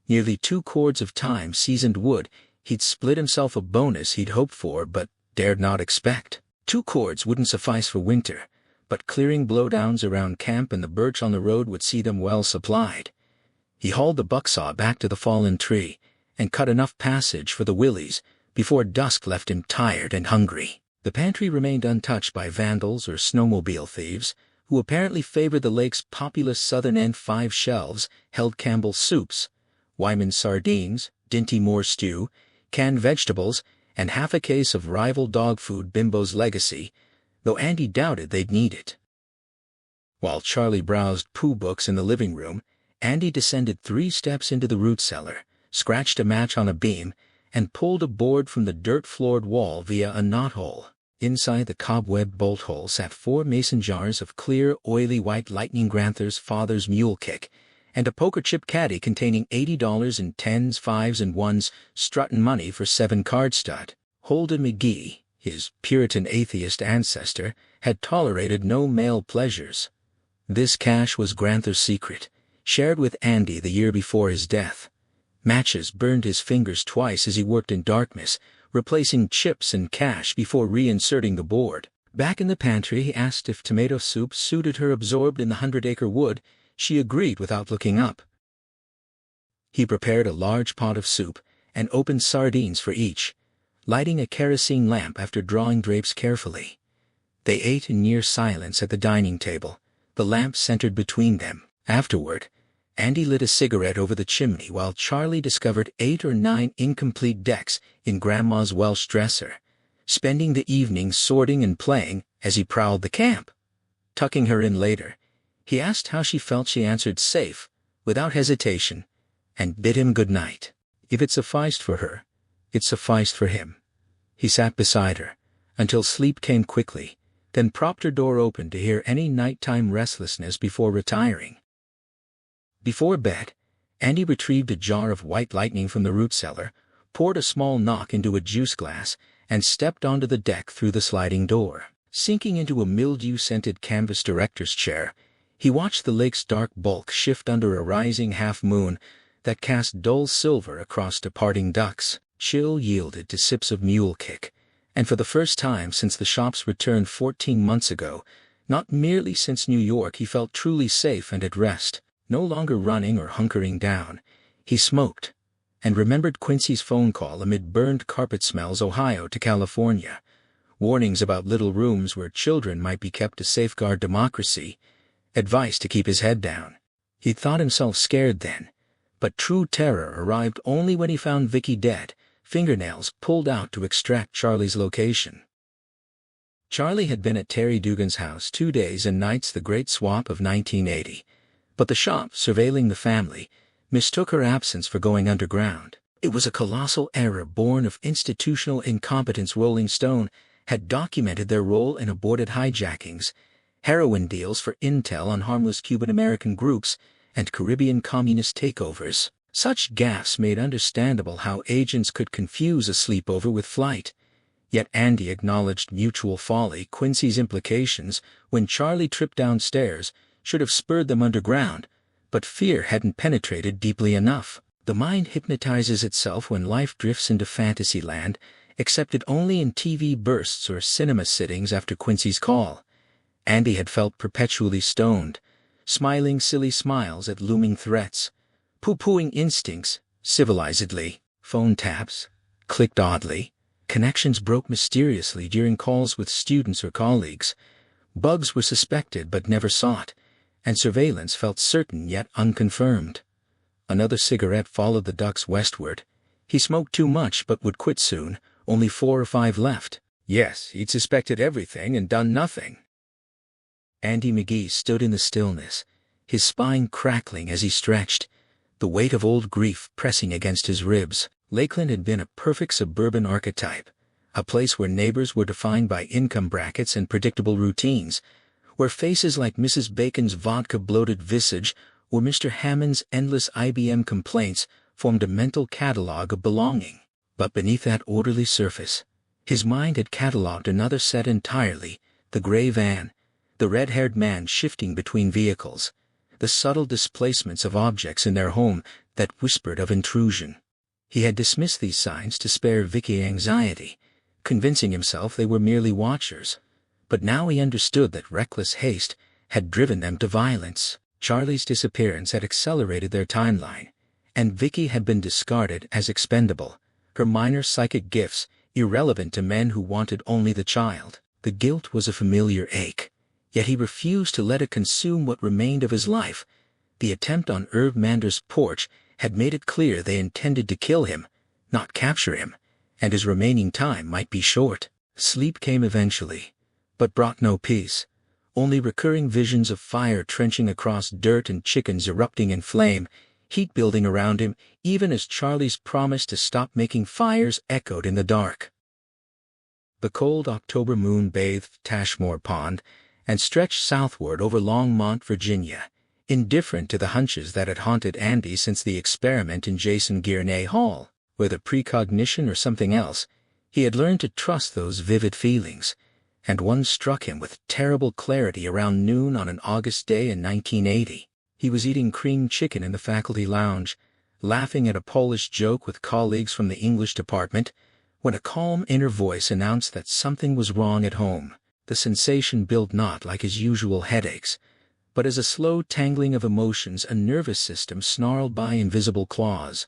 [SPEAKER 1] Nearly 2 cords of time-seasoned wood. He'd split himself a bonus he'd hoped for but dared not expect. 2 cords wouldn't suffice for winter, but clearing blowdowns around camp and the birch on the road would see them well supplied. He hauled the bucksaw back to the fallen tree and cut enough passage for the Willies before dusk left him tired and hungry. The pantry remained untouched by vandals or snowmobile thieves, who apparently favored the lake's populous southern end. 5 shelves held Campbell's soups, Wyman's sardines, Dinty Moore stew, canned vegetables, and half a case of rival dog food Bimbo's Legacy, though Andy doubted they'd need it. While Charlie browsed pooh books in the living room, Andy descended 3 steps into the root cellar, scratched a match on a beam, and pulled a board from the dirt-floored wall via a knothole. Inside the cobweb bolt hole sat 4 mason jars of clear, oily white Lightning Granther's father's mule kick, and a poker chip caddy containing $80 in 10s, 5s, and 1s, strutting money for 7 card stud. Holden McGee, his Puritan atheist ancestor, had tolerated no male pleasures. This cash was Granther's secret, shared with Andy the year before his death. Matches burned his fingers twice as he worked in darkness, replacing chips and cash before reinserting the board. Back in the pantry, he asked if tomato soup suited her. Absorbed in the 100-acre wood, she agreed without looking up. He prepared a large pot of soup and opened sardines for each, lighting a kerosene lamp after drawing drapes carefully. They ate in near silence at the dining table, the lamp centered between them. Afterward, Andy lit a cigarette over the chimney while Charlie discovered 8 or 9 incomplete decks in Grandma's Welsh dresser, spending the evening sorting and playing as he prowled the camp. Tucking her in later, he asked how she felt. She answered safe, without hesitation, and bid him good night. If it sufficed for her, it sufficed for him. He sat beside her until sleep came quickly, then propped her door open to hear any nighttime restlessness before retiring. Before bed, Andy retrieved a jar of white lightning from the root cellar, poured a small knock into a juice glass, and stepped onto the deck through the sliding door. Sinking into a mildew-scented canvas director's chair, he watched the lake's dark bulk shift under a rising half-moon that cast dull silver across departing ducks. Chill yielded to sips of mule kick, and for the first time since the shop's return 14 months ago, not merely since New York, he felt truly safe and at rest. No longer running or hunkering down, he smoked, and remembered Quincy's phone call amid burned carpet smells. Ohio to California. Warnings about little rooms where children might be kept to safeguard democracy. Advice to keep his head down. He thought himself scared then, but true terror arrived only when he found Vicky dead, fingernails pulled out to extract Charlie's location. Charlie had been at Terry Dugan's house 2 days and nights the Great Swap of 1980. But the shop, surveilling the family, mistook her absence for going underground. It was a colossal error born of institutional incompetence. Rolling Stone had documented their role in aborted hijackings, heroin deals for intel on harmless Cuban-American groups, and Caribbean communist takeovers. Such gaffes made understandable how agents could confuse a sleepover with flight. Yet Andy acknowledged mutual folly. Quincy's implications, when Charlie tripped downstairs, should have spurred them underground, but fear hadn't penetrated deeply enough. The mind hypnotizes itself when life drifts into fantasy land, accepted only in TV bursts or cinema sittings. After Quincy's call, Andy had felt perpetually stoned, smiling silly smiles at looming threats, poo-pooing instincts civilizedly. Phone taps clicked oddly, connections broke mysteriously during calls with students or colleagues. Bugs were suspected but never sought, and surveillance felt certain yet unconfirmed. Another cigarette followed the ducks westward. He smoked too much but would quit soon, only 4 or 5 left. Yes, he'd suspected everything and done nothing. Andy McGee stood in the stillness, his spine crackling as he stretched, the weight of old grief pressing against his ribs. Lakeland had been a perfect suburban archetype, a place where neighbors were defined by income brackets and predictable routines, where faces like Mrs. Bacon's vodka-bloated visage or Mr. Hammond's endless IBM complaints formed a mental catalog of belonging. But beneath that orderly surface, his mind had cataloged another set entirely: the gray van, the red-haired man shifting between vehicles, the subtle displacements of objects in their home that whispered of intrusion. He had dismissed these signs to spare Vicky anxiety, convincing himself they were merely watchers. But now he understood that reckless haste had driven them to violence. Charlie's disappearance had accelerated their timeline, and Vicky had been discarded as expendable, her minor psychic gifts irrelevant to men who wanted only the child. The guilt was a familiar ache, yet he refused to let it consume what remained of his life. The attempt on Irv Mander's porch had made it clear they intended to kill him, not capture him, and his remaining time might be short. Sleep came eventually, but brought no peace, only recurring visions of fire trenching across dirt and chickens erupting in flame, heat building around him, even as Charlie's promise to stop making fires echoed in the dark. The cold October moon bathed Tashmore Pond and stretched southward over Longmont, Virginia, indifferent to the hunches that had haunted Andy since the experiment in Jason Gurney Hall. Whether precognition or something else, he had learned to trust those vivid feelings, and one struck him with terrible clarity around noon on an August day in 1980. He was eating creamed chicken in the faculty lounge, laughing at a Polish joke with colleagues from the English department, when a calm inner voice announced that something was wrong at home. The sensation built not like his usual headaches, but as a slow tangling of emotions, a nervous system snarled by invisible claws.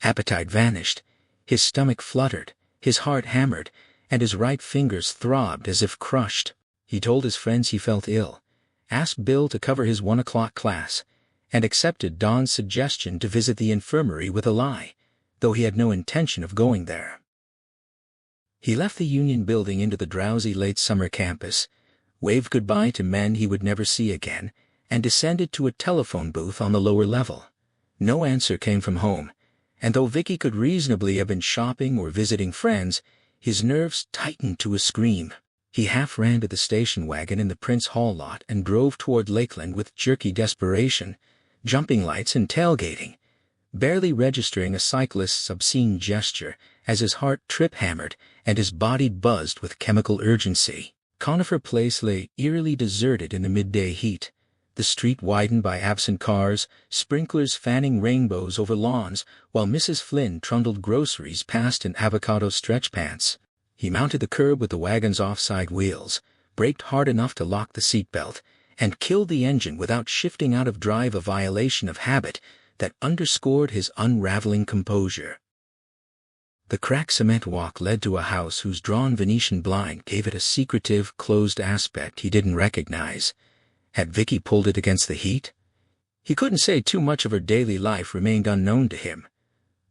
[SPEAKER 1] Appetite vanished, his stomach fluttered, his heart hammered, and his right fingers throbbed as if crushed. He told his friends he felt ill, asked Bill to cover his 1 o'clock class, and accepted Don's suggestion to visit the infirmary with a lie, though he had no intention of going there. He left the Union Building into the drowsy late summer campus, waved goodbye to men he would never see again, and descended to a telephone booth on the lower level. No answer came from home, and though Vicky could reasonably have been shopping or visiting friends, his nerves tightened to a scream. He half ran to the station wagon in the Prince Hall lot and drove toward Lakeland with jerky desperation, jumping lights and tailgating, barely registering a cyclist's obscene gesture as his heart trip-hammered and his body buzzed with chemical urgency. Conifer Place lay eerily deserted in the midday heat, the street widened by absent cars, sprinklers fanning rainbows over lawns, while Mrs. Flynn trundled groceries past in avocado stretch pants. He mounted the curb with the wagon's offside wheels, braked hard enough to lock the seatbelt, and killed the engine without shifting out of drive, a violation of habit that underscored his unraveling composure. The cracked cement walk led to a house whose drawn Venetian blind gave it a secretive, closed aspect he didn't recognize. Had Vicky pulled it against the heat? He couldn't say. Too much of her daily life remained unknown to him.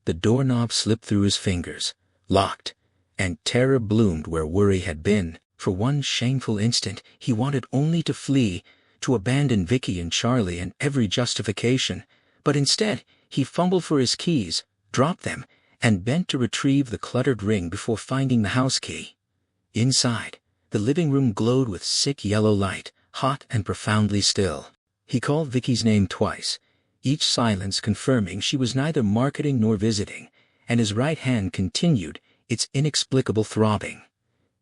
[SPEAKER 1] The doorknob slipped through his fingers, locked, and terror bloomed where worry had been. For one shameful instant, he wanted only to flee, to abandon Vicky and Charlie and every justification, but instead, he fumbled for his keys, dropped them, and bent to retrieve the cluttered ring before finding the house key. Inside, the living room glowed with sick yellow light, hot and profoundly still. He called Vicky's name twice, each silence confirming she was neither marketing nor visiting, and his right hand continued its inexplicable throbbing.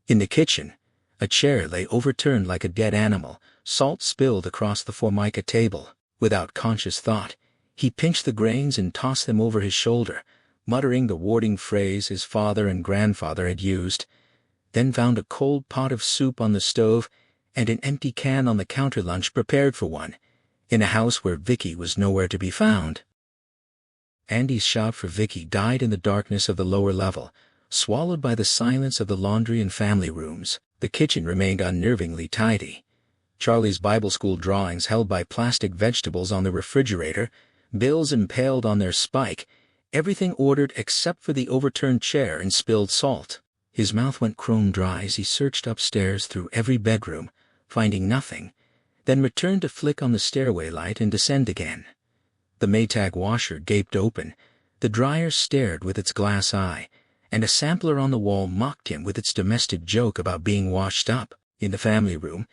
[SPEAKER 1] In the kitchen, a chair lay overturned like a dead animal, salt spilled across the formica table. Without conscious thought, he pinched the grains and tossed them over his shoulder, muttering the warding phrase his father and grandfather had used, then found a cold pot of soup on the stove and an empty can on the counter, lunch prepared for one, in a house where Vicky was nowhere to be found. Andy's shout for Vicky died in the darkness of the lower level, swallowed by the silence of the laundry and family rooms. The kitchen remained unnervingly tidy. Charlie's Bible school drawings held by plastic vegetables on the refrigerator, bills impaled on their spike, everything ordered except for the overturned chair and spilled salt. His mouth went chrome dry as he searched upstairs through every bedroom, finding nothing, then returned to flick on the stairway light and descend again. The Maytag washer gaped open, the dryer stared with its glass eye, and a sampler on the wall mocked him with its domestic joke about being washed up. In the family room,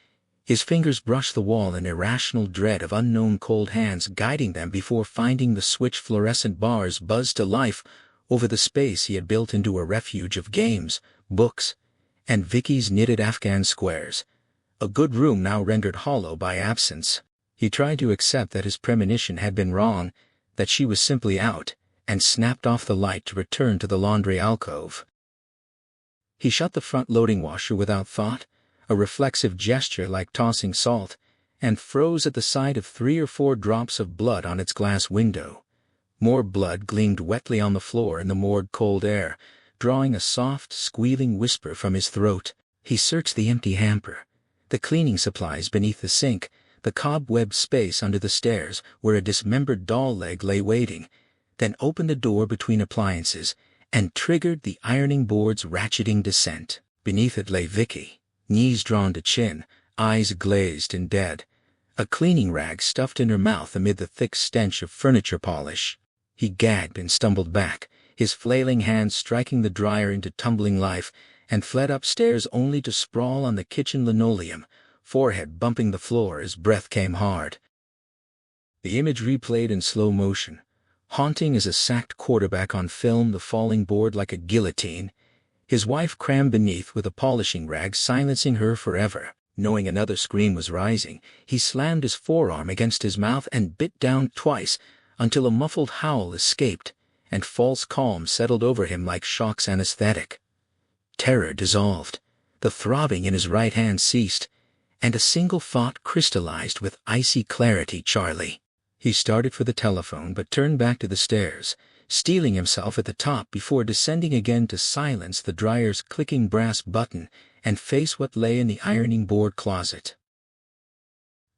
[SPEAKER 1] his fingers brushed the wall in irrational dread of unknown cold hands guiding them before finding the switch. Fluorescent bars buzzed to life over the space he had built into a refuge of games, books, and Vicky's knitted Afghan squares, a good room now rendered hollow by absence. He tried to accept that his premonition had been wrong, that she was simply out, and snapped off the light to return to the laundry alcove. He shut the front loading washer without thought, a reflexive gesture like tossing salt, and froze at the sight of 3 or 4 drops of blood on its glass window. More blood gleamed wetly on the floor in the morgue cold air, drawing a soft, squealing whisper from his throat. He searched the empty hamper, the cleaning supplies beneath the sink, the cobwebbed space under the stairs where a dismembered doll leg lay waiting, then opened the door between appliances and triggered the ironing board's ratcheting descent. Beneath it lay Vicky, knees drawn to chin, eyes glazed and dead, a cleaning rag stuffed in her mouth amid the thick stench of furniture polish. He gagged and stumbled back, his flailing hands striking the dryer into tumbling life, and fled upstairs only to sprawl on the kitchen linoleum, forehead bumping the floor as breath came hard. The image replayed in slow motion, haunting as a sacked quarterback on film, the falling board like a guillotine, his wife crammed beneath with a polishing rag silencing her forever. Knowing another scream was rising, he slammed his forearm against his mouth and bit down twice until a muffled howl escaped, and false calm settled over him like shock's anesthetic. Terror dissolved, the throbbing in his right hand ceased, and a single thought crystallized with icy clarity: Charlie. He started for the telephone but turned back to the stairs, steeling himself at the top before descending again to silence the dryer's clicking brass button and face what lay in the ironing board closet.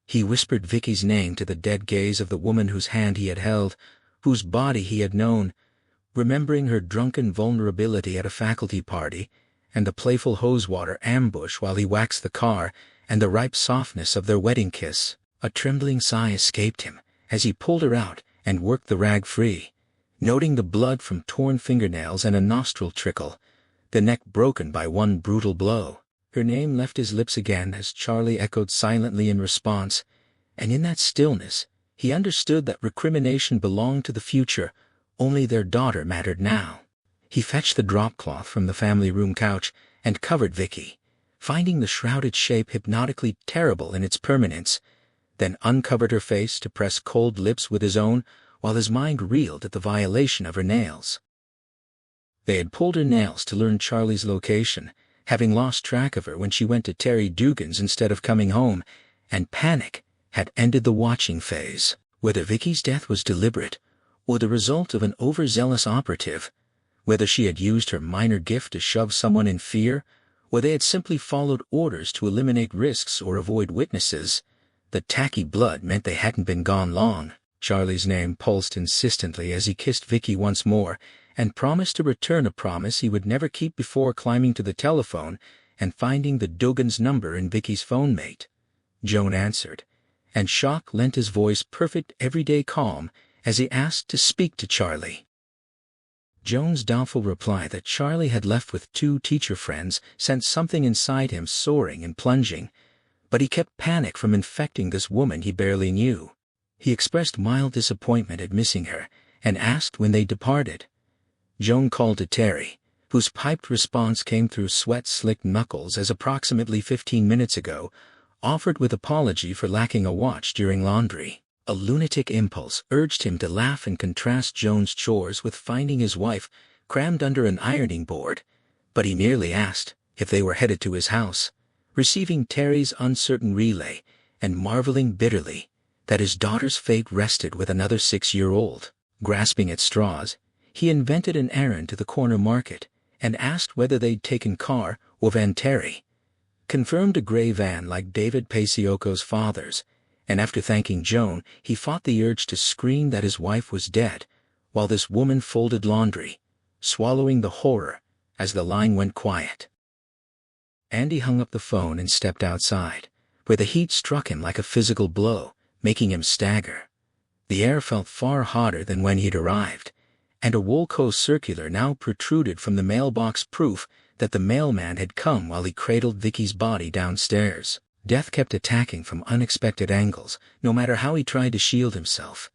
[SPEAKER 1] He whispered Vicky's name to the dead gaze of the woman whose hand he had held, whose body he had known, remembering her drunken vulnerability at a faculty party, and the playful hosewater ambush while he waxed the car, and the ripe softness of their wedding kiss. A trembling sigh escaped him as he pulled her out and worked the rag free, noting the blood from torn fingernails and a nostril trickle, the neck broken by one brutal blow. Her name left his lips again as Charlie echoed silently in response, and in that stillness he understood that recrimination belonged to the future, only their daughter mattered now. He fetched the drop-cloth from the family room couch and covered Vicky, finding the shrouded shape hypnotically terrible in its permanence, then uncovered her face to press cold lips with his own while his mind reeled at the violation of her nails. They had pulled her nails to learn Charlie's location, having lost track of her when she went to Terry Dugan's instead of coming home, and panic had ended the watching phase. Whether Vicky's death was deliberate or the result of an overzealous operative, whether she had used her minor gift to shove someone in fear, or they had simply followed orders to eliminate risks or avoid witnesses, the tacky blood meant they hadn't been gone long. Charlie's name pulsed insistently as he kissed Vicky once more and promised to return a promise he would never keep before climbing to the telephone and finding the Dugan's number in Vicky's phone mate. Joan answered, and shock lent his voice perfect everyday calm as he asked to speak to Charlie. Joan's doubtful reply that Charlie had left with 2 teacher friends sent something inside him soaring and plunging, but he kept panic from infecting this woman he barely knew. He expressed mild disappointment at missing her and asked when they departed. Joan called to Terry, whose piped response came through sweat-slicked knuckles as approximately 15 minutes ago, offered with apology for lacking a watch during laundry. A lunatic impulse urged him to laugh and contrast Joan's chores with finding his wife crammed under an ironing board, but he merely asked if they were headed to his house, receiving Terry's uncertain relay and marveling bitterly that his daughter's fate rested with another 6-year-old. Grasping at straws, he invented an errand to the corner market and asked whether they'd taken car or van Terry, confirmed a gray van like David Paciocco's father's, and after thanking Joan, he fought the urge to scream that his wife was dead, while this woman folded laundry, swallowing the horror as the line went quiet. Andy hung up the phone and stepped outside, where the heat struck him like a physical blow, making him stagger. The air felt far hotter than when he'd arrived, and a Woolco circular now protruded from the mailbox, proof that the mailman had come while he cradled Vicky's body downstairs. Death kept attacking from unexpected angles, no matter how he tried to shield himself.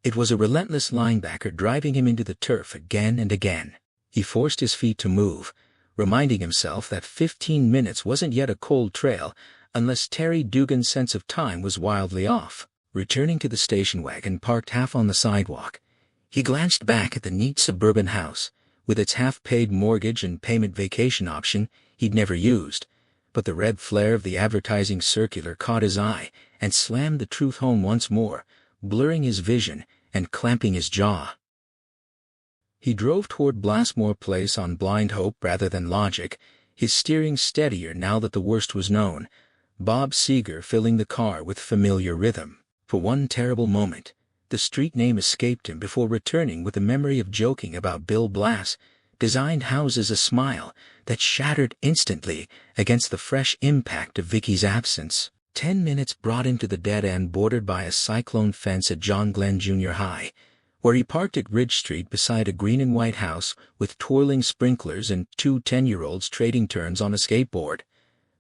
[SPEAKER 1] It was a relentless linebacker driving him into the turf again and again. He forced his feet to move, reminding himself that 15 minutes wasn't yet a cold trail unless Terry Dugan's sense of time was wildly off. Returning to the station wagon parked half on the sidewalk, he glanced back at the neat suburban house, with its half-paid mortgage and payment vacation option he'd never used, but the red flare of the advertising circular caught his eye and slammed the truth home once more, blurring his vision and clamping his jaw. He drove toward Blastmore Place on blind hope rather than logic, his steering steadier now that the worst was known, Bob Seeger filling the car with familiar rhythm. For one terrible moment, the street name escaped him before returning with the memory of joking about Bill Blass, designed houses a smile that shattered instantly against the fresh impact of Vicky's absence. 10 minutes brought him to the dead end bordered by a cyclone fence at John Glenn Junior High, where he parked at Ridge Street beside a green and white house with twirling sprinklers and two 10-year-olds trading turns on a skateboard,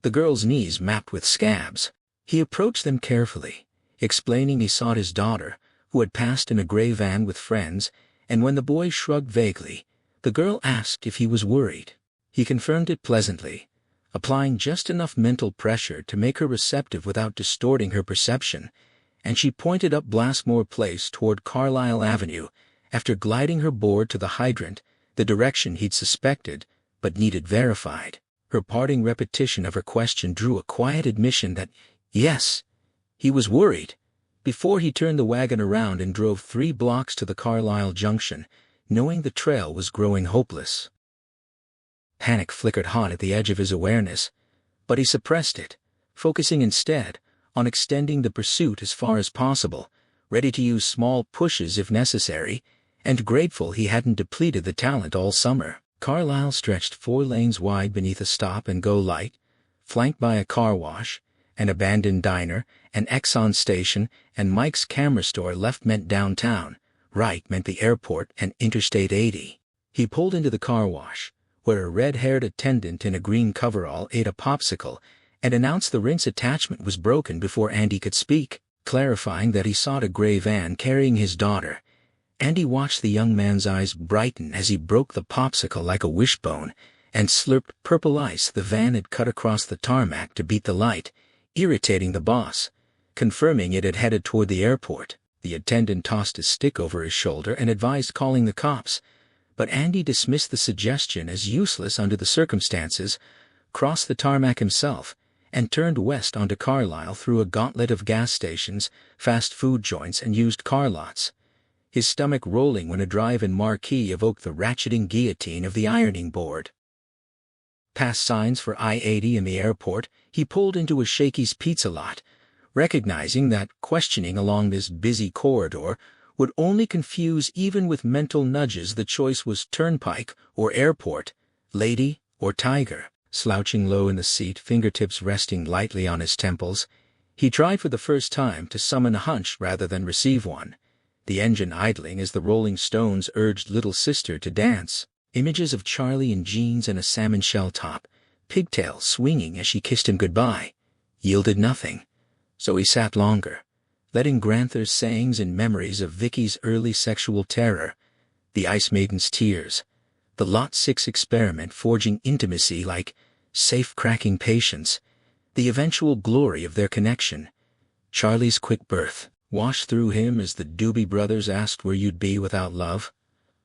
[SPEAKER 1] the girls' knees mapped with scabs. He approached them carefully, explaining he sought his daughter, who had passed in a gray van with friends, and when the boy shrugged vaguely, the girl asked if he was worried. He confirmed it pleasantly, applying just enough mental pressure to make her receptive without distorting her perception, and she pointed up Blastmore Place toward Carlisle Avenue, after gliding her board to the hydrant, the direction he'd suspected, but needed verified. Her parting repetition of her question drew a quiet admission that, yes, he was worried, before he turned the wagon around and drove 3 blocks to the Carlisle Junction, knowing the trail was growing hopeless. Panic flickered hot at the edge of his awareness, but he suppressed it, focusing instead on extending the pursuit as far as possible, ready to use small pushes if necessary, and grateful he hadn't depleted the talent all summer. Carlisle stretched 4 lanes wide beneath a stop-and-go light, flanked by a car wash, an abandoned diner, an Exxon station, and Mike's camera store. Left meant downtown, right meant the airport and Interstate 80. He pulled into the car wash, where a red-haired attendant in a green coverall ate a popsicle and announced the rinse attachment was broken before Andy could speak, clarifying that he sought a gray van carrying his daughter. Andy watched the young man's eyes brighten as he broke the popsicle like a wishbone and slurped purple ice the van had cut across the tarmac to beat the light, irritating the boss. Confirming it had headed toward the airport, the attendant tossed his stick over his shoulder and advised calling the cops, but Andy dismissed the suggestion as useless under the circumstances, crossed the tarmac himself, and turned west onto Carlisle through a gauntlet of gas stations, fast food joints, and used car lots, his stomach rolling when a drive-in marquee evoked the ratcheting guillotine of the ironing board. Past signs for I-80 and the airport, he pulled into a Shakey's Pizza lot, recognizing that questioning along this busy corridor would only confuse even with mental nudges. The choice was turnpike or airport, lady or tiger. Slouching low in the seat, fingertips resting lightly on his temples, he tried for the first time to summon a hunch rather than receive one, the engine idling as the Rolling Stones urged Little Sister to dance. Images of Charlie in jeans and a salmon shell top, pigtails swinging as she kissed him goodbye, yielded nothing. So he sat longer, letting Granther's sayings and memories of Vicky's early sexual terror, the Ice Maiden's tears, the Lot 6 experiment forging intimacy like safe-cracking patience, the eventual glory of their connection, Charlie's quick birth, wash through him as the Doobie Brothers asked where you'd be without love.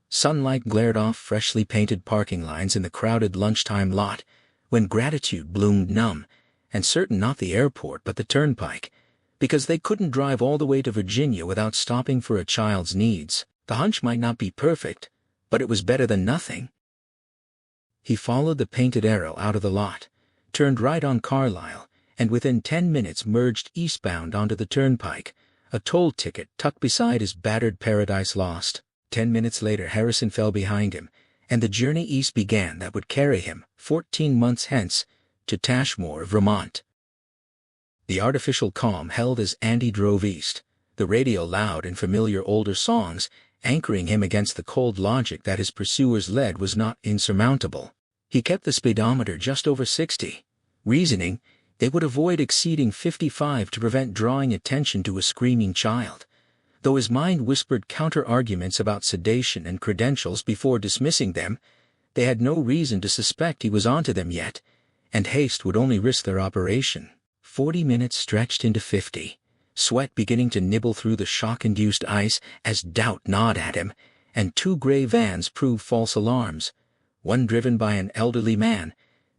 [SPEAKER 1] Sunlight glared off freshly painted parking lines in the crowded lunchtime lot, when gratitude bloomed numb, and certain not the airport but the turnpike, because they couldn't drive all the way to Virginia without stopping for a child's needs. The hunch might not be perfect, but it was better than nothing. He followed the painted arrow out of the lot, turned right on Carlisle, and within 10 minutes merged eastbound onto the turnpike, a toll ticket tucked beside his battered Paradise Lost. 10 minutes later Harrison fell behind him, and the journey east began that would carry him, 14 months hence, to Tashmore, Vermont. The artificial calm held as Andy drove east, the radio loud in familiar older songs, anchoring him against the cold logic that his pursuer's lead was not insurmountable. He kept the speedometer just over 60, reasoning they would avoid exceeding 55 to prevent drawing attention to a screaming child, though his mind whispered counter-arguments about sedation and credentials before dismissing them. They had no reason to suspect he was onto them yet, and haste would only risk their operation. 40 minutes stretched into 50. Sweat beginning to nibble through the shock-induced ice as doubt gnawed at him, and 2 gray vans proved false alarms, one driven by an elderly man,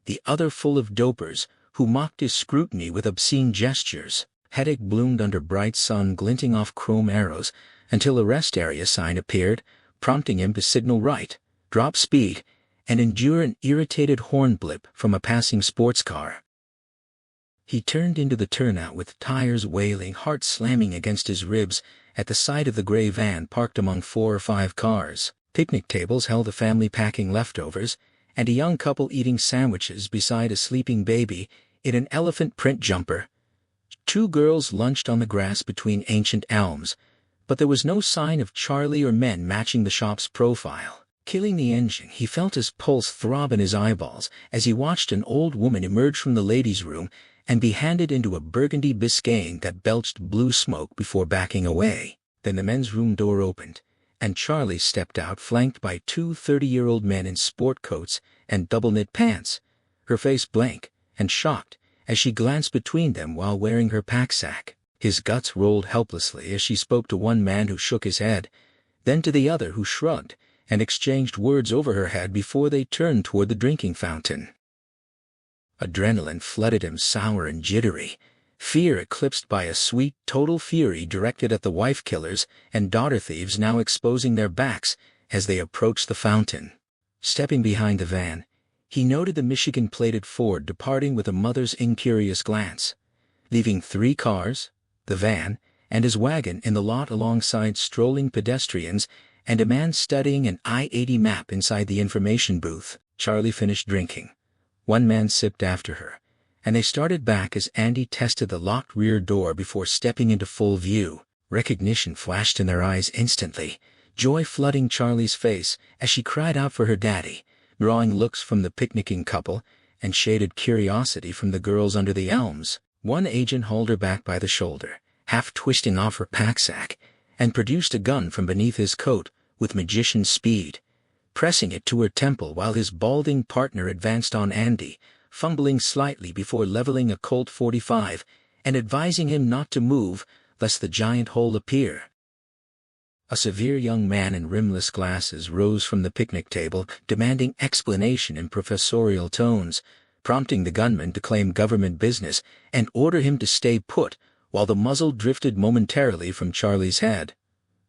[SPEAKER 1] the other full of dopers who mocked his scrutiny with obscene gestures. Headache bloomed under bright sun glinting off chrome arrows until a rest area sign appeared, prompting him to signal right, drop speed, and endure an irritated horn blip from a passing sports car. He turned into the turnout with tires wailing, heart slamming against his ribs at the sight of the gray van parked among 4 or 5 cars. Picnic tables held a family packing leftovers, and a young couple eating sandwiches beside a sleeping baby in an elephant print jumper. 2 girls lunched on the grass between ancient elms, but there was no sign of Charlie or men matching the shop's profile. Killing the engine, he felt his pulse throb in his eyeballs as he watched an old woman emerge from the ladies' room and be handed into a burgundy Biscayne that belched blue smoke before backing away. Then the men's room door opened, and Charlie stepped out flanked by 2 30-year-old men in sport coats and double-knit pants, her face blank and shocked as she glanced between them while wearing her pack-sack. His guts rolled helplessly as she spoke to one man who shook his head, then to the other who shrugged, and exchanged words over her head before they turned toward the drinking fountain. Adrenaline flooded him, sour and jittery, fear eclipsed by a sweet, total fury directed at the wife-killers and daughter-thieves now exposing their backs as they approached the fountain. Stepping behind the van, he noted the Michigan-plated Ford departing with a mother's incurious glance, leaving 3 cars, the van, and his wagon in the lot alongside strolling pedestrians and a man studying an I-80 map inside the information booth. Charlie finished drinking. One man sipped after her, and they started back as Andy tested the locked rear door before stepping into full view. Recognition flashed in their eyes instantly, joy flooding Charlie's face as she cried out for her daddy, drawing looks from the picnicking couple and shaded curiosity from the girls under the elms. One agent hauled her back by the shoulder, half twisting off her pack-sack, and produced a gun from beneath his coat with magician speed, pressing it to her temple while his balding partner advanced on Andy, fumbling slightly before leveling a Colt .45 and advising him not to move lest the giant hole appear. A severe young man in rimless glasses rose from the picnic table, demanding explanation in professorial tones, prompting the gunman to claim government business and order him to stay put while the muzzle drifted momentarily from Charlie's head.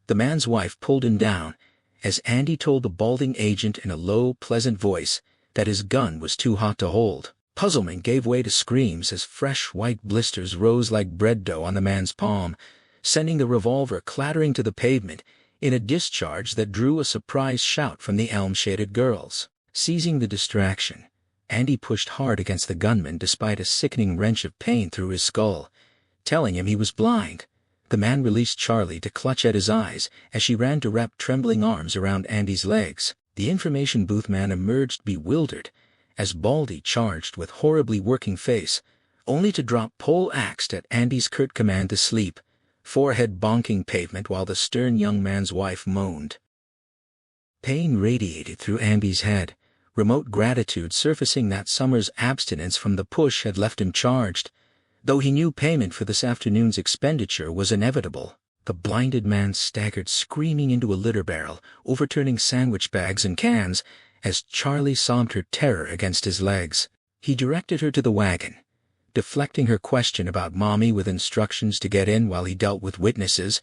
[SPEAKER 1] The man's wife pulled him down as Andy told the balding agent in a low, pleasant voice that his gun was too hot to hold. Puzzlement gave way to screams as fresh white blisters rose like bread dough on the man's palm, sending the revolver clattering to the pavement in a discharge that drew a surprised shout from the elm-shaded girls. Seizing the distraction, Andy pushed hard against the gunman despite a sickening wrench of pain through his skull, telling him he was blind. The man released Charlie to clutch at his eyes as she ran to wrap trembling arms around Andy's legs. The information booth man emerged bewildered as Baldy charged with horribly working face, only to drop pole-axed at Andy's curt command to sleep, forehead bonking pavement while the stern young man's wife moaned. Pain radiated through Andy's head, remote gratitude surfacing that summer's abstinence from the push had left him charged, though he knew payment for this afternoon's expenditure was inevitable. The blinded man staggered screaming into a litter barrel, overturning sandwich bags and cans as Charlie sobbed her terror against his legs. He directed her to the wagon, deflecting her question about Mommy with instructions to get in while he dealt with witnesses,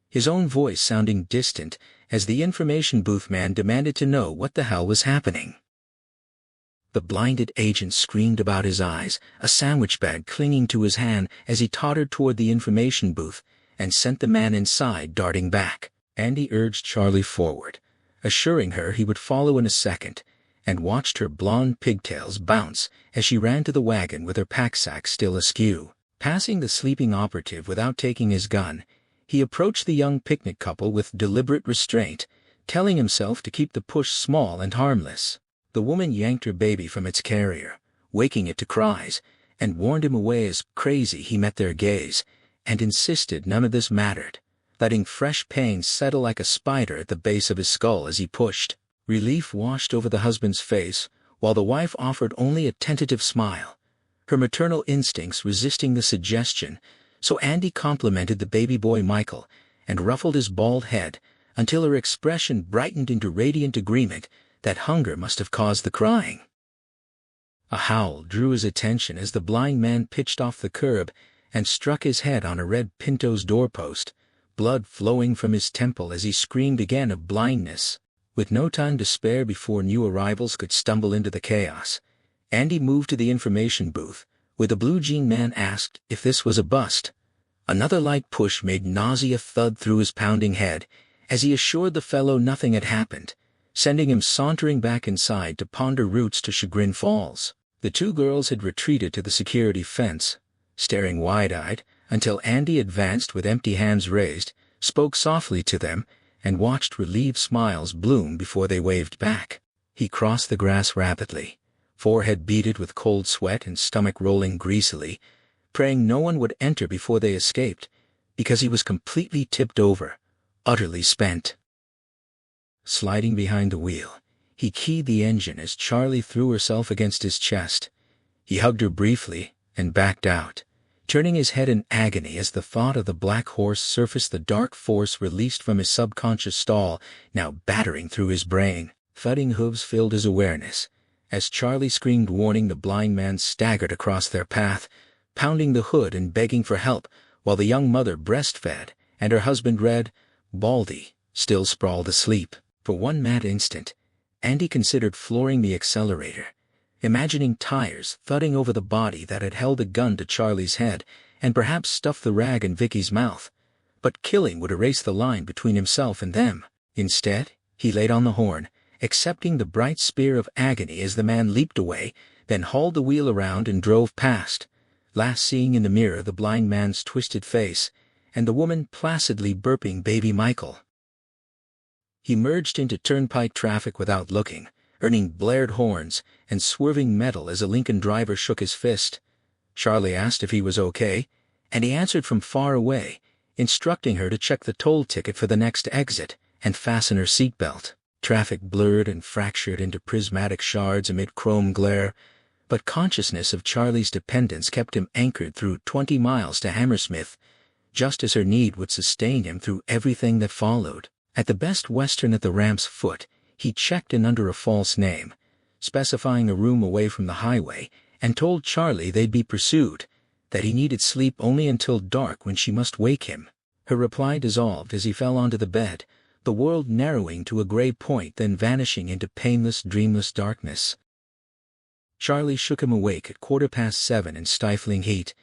[SPEAKER 1] his own voice sounding distant as the information booth man demanded to know what the hell was happening. The blinded agent screamed about his eyes, a sandwich bag clinging to his hand as he tottered toward the information booth and sent the man inside darting back. Andy urged Charlie forward, assuring her he would follow in a second, and watched her blonde pigtails bounce as she ran to the wagon with her pack-sack still askew. Passing the sleeping operative without taking his gun, he approached the young picnic couple with deliberate restraint, telling himself to keep the push small and harmless. The woman yanked her baby from its carrier, waking it to cries, and warned him away as crazy he met their gaze, and insisted none of this mattered, letting fresh pain settle like a spider at the base of his skull as he pushed. Relief washed over the husband's face, while the wife offered only a tentative smile, her maternal instincts resisting the suggestion, so Andy complimented the baby boy Michael and ruffled his bald head until her expression brightened into radiant agreement that hunger must have caused the crying. A howl drew his attention as the blind man pitched off the curb and struck his head on a red Pinto's doorpost, blood flowing from his temple as he screamed again of blindness. With no time to spare before new arrivals could stumble into the chaos, Andy moved to the information booth, where the blue jean man asked if this was a bust. Another light push made nausea thud through his pounding head as he assured the fellow nothing had happened, sending him sauntering back inside to ponder routes to Chagrin Falls. The two girls had retreated to the security fence, staring wide-eyed, until Andy advanced with empty hands raised, spoke softly to them, and watched relieved smiles bloom before they waved back. He crossed the grass rapidly, forehead beaded with cold sweat and stomach rolling greasily, praying no one would enter before they escaped, because he was completely tipped over, utterly spent. Sliding behind the wheel, he keyed the engine as Charlie threw herself against his chest. He hugged her briefly and backed out, turning his head in agony as the thought of the black horse surfaced, the dark force released from his subconscious stall now battering through his brain. Thudding hooves filled his awareness. As Charlie screamed warning, the blind man staggered across their path, pounding the hood and begging for help, while the young mother breastfed and her husband Red, Baldy, still sprawled asleep. For one mad instant, Andy considered flooring the accelerator, imagining tires thudding over the body that had held a gun to Charlie's head and perhaps stuffed the rag in Vicky's mouth. But killing would erase the line between himself and them. Instead, he laid on the horn, accepting the bright spear of agony as the man leaped away, then hauled the wheel around and drove past, last seeing in the mirror the blind man's twisted face and the woman placidly burping baby Michael. He merged into turnpike traffic without looking, earning blared horns and swerving metal as a Lincoln driver shook his fist. Charlie asked if he was okay, and he answered from far away, instructing her to check the toll ticket for the next exit and fasten her seatbelt. Traffic blurred and fractured into prismatic shards amid chrome glare, but consciousness of Charlie's dependence kept him anchored through 20 miles to Hammersmith, just as her need would sustain him through everything that followed. At the Best Western at the ramp's foot, he checked in under a false name, specifying a room away from the highway, and told Charlie they'd be pursued, that he needed sleep only until dark when she must wake him. Her reply dissolved as he fell onto the bed, the world narrowing to a gray point then vanishing into painless, dreamless darkness. Charlie shook him awake at 7:15 in stifling heat,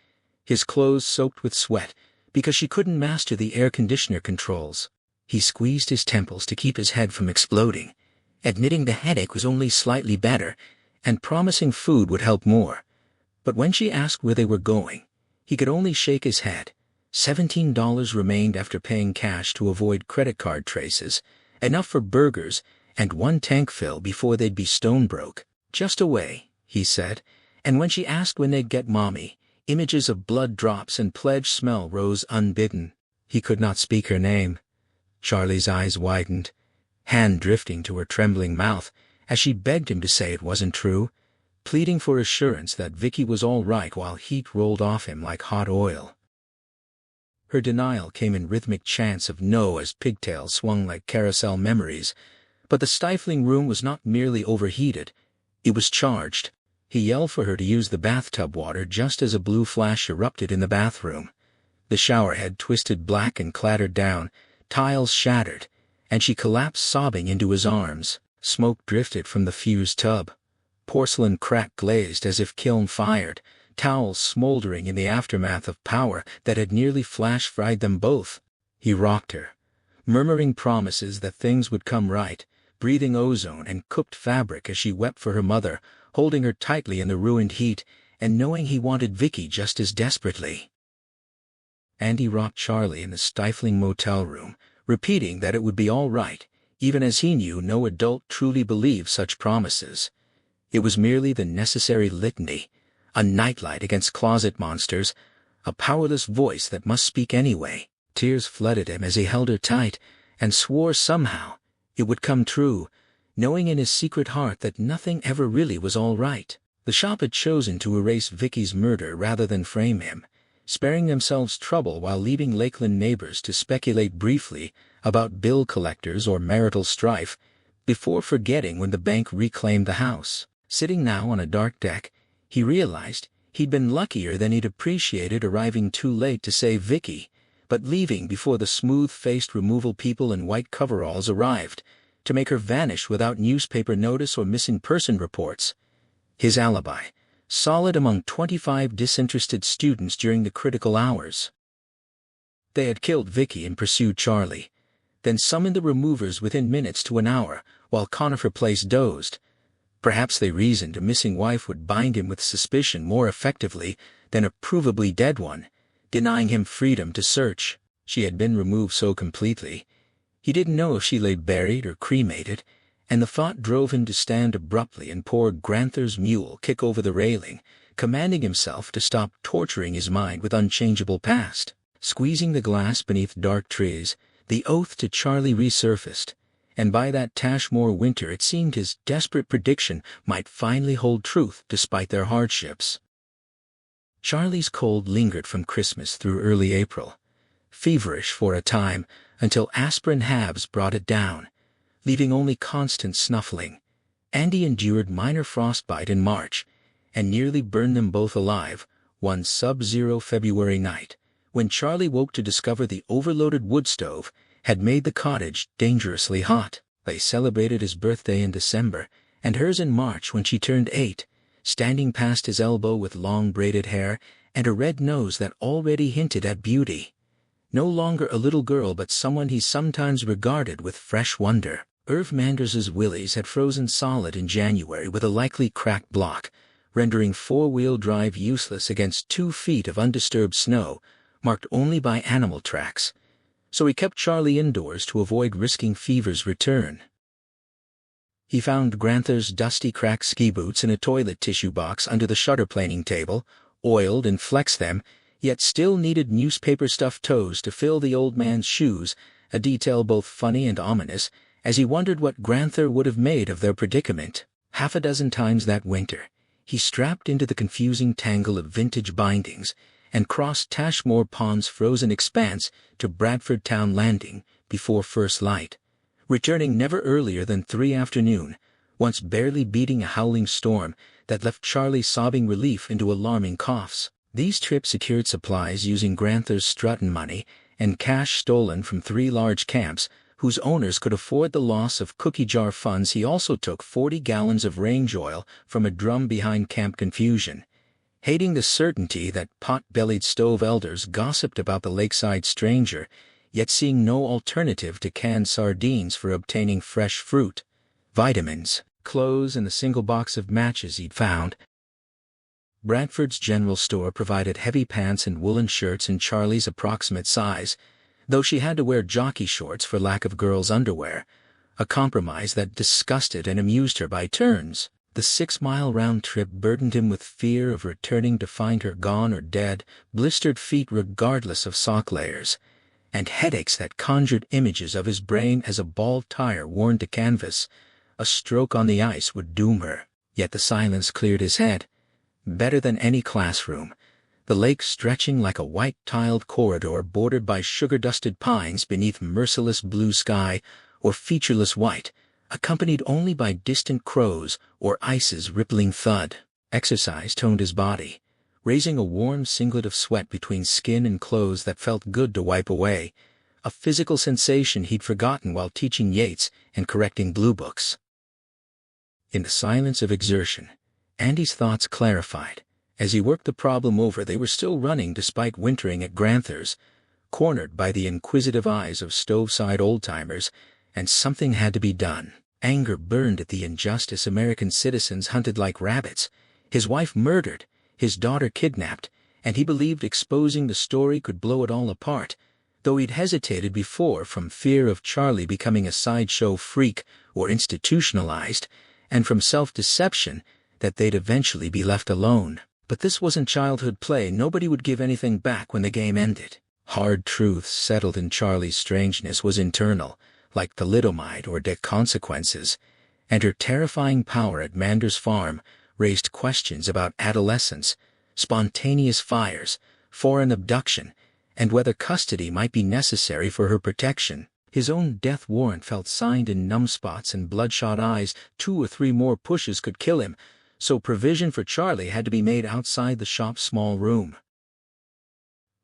[SPEAKER 1] his clothes soaked with sweat, because she couldn't master the air conditioner controls. He squeezed his temples to keep his head from exploding, admitting the headache was only slightly better, and promising food would help more. But when she asked where they were going, he could only shake his head. $17 remained after paying cash to avoid credit card traces, enough for burgers and one tank fill before they'd be stone broke. Just away, he said, and when she asked when they'd get Mommy, images of blood drops and pledge smell rose unbidden. He could not speak her name. Charlie's eyes widened, hand drifting to her trembling mouth as she begged him to say it wasn't true, pleading for assurance that Vicky was all right while heat rolled off him like hot oil. Her denial came in rhythmic chants of no as pigtails swung like carousel memories, but the stifling room was not merely overheated, it was charged. He yelled for her to use the bathtub water just as a blue flash erupted in the bathroom. The shower head twisted black and clattered down, tiles shattered, and she collapsed sobbing into his arms. Smoke drifted from the fused tub. Porcelain cracked glazed as if kiln fired, towels smoldering in the aftermath of power that had nearly flash-fried them both. He rocked her, murmuring promises that things would come right, breathing ozone and cooked fabric as she wept for her mother, holding her tightly in the ruined heat, and knowing he wanted Vicky just as desperately. Andy rocked Charlie in the stifling motel room, repeating that it would be all right, even as he knew no adult truly believed such promises. It was merely the necessary litany, a nightlight against closet monsters, a powerless voice that must speak anyway. Tears flooded him as he held her tight, and swore somehow it would come true, knowing in his secret heart that nothing ever really was all right. The shop had chosen to erase Vicky's murder rather than frame him, sparing themselves trouble while leaving Lakeland neighbors to speculate briefly about bill collectors or marital strife, before forgetting when the bank reclaimed the house. Sitting now on a dark deck, he realized he'd been luckier than he'd appreciated arriving too late to save Vicky, but leaving before the smooth-faced removal people in white coveralls arrived, to make her vanish without newspaper notice or missing person reports. His alibi, solid among 25 disinterested students during the critical hours. They had killed Vicky and pursued Charlie, then summoned the removers within minutes to an hour, while Conifer Place dozed. Perhaps they reasoned a missing wife would bind him with suspicion more effectively than a provably dead one, denying him freedom to search. She had been removed so completely. He didn't know if she lay buried or cremated, and the thought drove him to stand abruptly and pour Granther's mule kick over the railing, commanding himself to stop torturing his mind with unchangeable past. Squeezing the glass beneath dark trees, the oath to Charlie resurfaced, and by that Tashmore winter it seemed his desperate prediction might finally hold truth despite their hardships. Charlie's cold lingered from Christmas through early April, feverish for a time until aspirin halves brought it down, leaving only constant snuffling. Andy endured minor frostbite in March, and nearly burned them both alive one sub-zero February night, when Charlie woke to discover the overloaded wood stove had made the cottage dangerously hot. They celebrated his birthday in December, and hers in March when she turned 8, standing past his elbow with long braided hair and a red nose that already hinted at beauty. No longer a little girl but someone he sometimes regarded with fresh wonder. Irv Manders's willies had frozen solid in January with a likely cracked block, rendering four-wheel drive useless against 2 feet of undisturbed snow, marked only by animal tracks. So he kept Charlie indoors to avoid risking fever's return. He found Granther's dusty cracked ski boots in a toilet tissue box under the shutter-planing table, oiled and flexed them, yet still needed newspaper-stuffed toes to fill the old man's shoes, a detail both funny and ominous, as he wondered what Granther would have made of their predicament. 6 times that winter, he strapped into the confusing tangle of vintage bindings and crossed Tashmore Pond's frozen expanse to Bradford Town Landing before first light, returning never earlier than 3 afternoon, once barely beating a howling storm that left Charlie sobbing relief into alarming coughs. These trips secured supplies using Granther's Strutton money and cash stolen from 3 large camps whose owners could afford the loss of cookie jar funds. He also took 40 gallons of range oil from a drum behind Camp Confusion, hating the certainty that pot-bellied stove elders gossiped about the lakeside stranger, yet seeing no alternative to canned sardines for obtaining fresh fruit, vitamins, clothes, and the single box of matches he'd found. Bradford's general store provided heavy pants and woolen shirts in Charlie's approximate size, though she had to wear jockey shorts for lack of girls' underwear, a compromise that disgusted and amused her by turns. The 6-mile round trip burdened him with fear of returning to find her gone or dead, blistered feet regardless of sock layers, and headaches that conjured images of his brain as a bald tire worn to canvas. A stroke on the ice would doom her. Yet the silence cleared his head. Better than any classroom, the lake stretching like a white-tiled corridor bordered by sugar-dusted pines beneath merciless blue sky, or featureless white, accompanied only by distant crows or ice's rippling thud. Exercise toned his body, raising a warm singlet of sweat between skin and clothes that felt good to wipe away, a physical sensation he'd forgotten while teaching Yeats and correcting blue books. In the silence of exertion, Andy's thoughts clarified. As he worked the problem over, they were still running despite wintering at Granther's, cornered by the inquisitive eyes of stove-side old-timers, and something had to be done. Anger burned at the injustice. American citizens hunted like rabbits, his wife murdered, his daughter kidnapped, and he believed exposing the story could blow it all apart, though he'd hesitated before from fear of Charlie becoming a sideshow freak or institutionalized, and from self-deception that they'd eventually be left alone. But this wasn't childhood play. Nobody would give anything back when the game ended. Hard truths settled in Charlie's strangeness was internal, like thalidomide or debt consequences, and her terrifying power at Manders Farm raised questions about adolescence, spontaneous fires, foreign abduction, and whether custody might be necessary for her protection. His own death warrant felt signed in numb spots and bloodshot eyes. 2 or 3 more pushes could kill him, so provision for Charlie had to be made outside the shop's small room.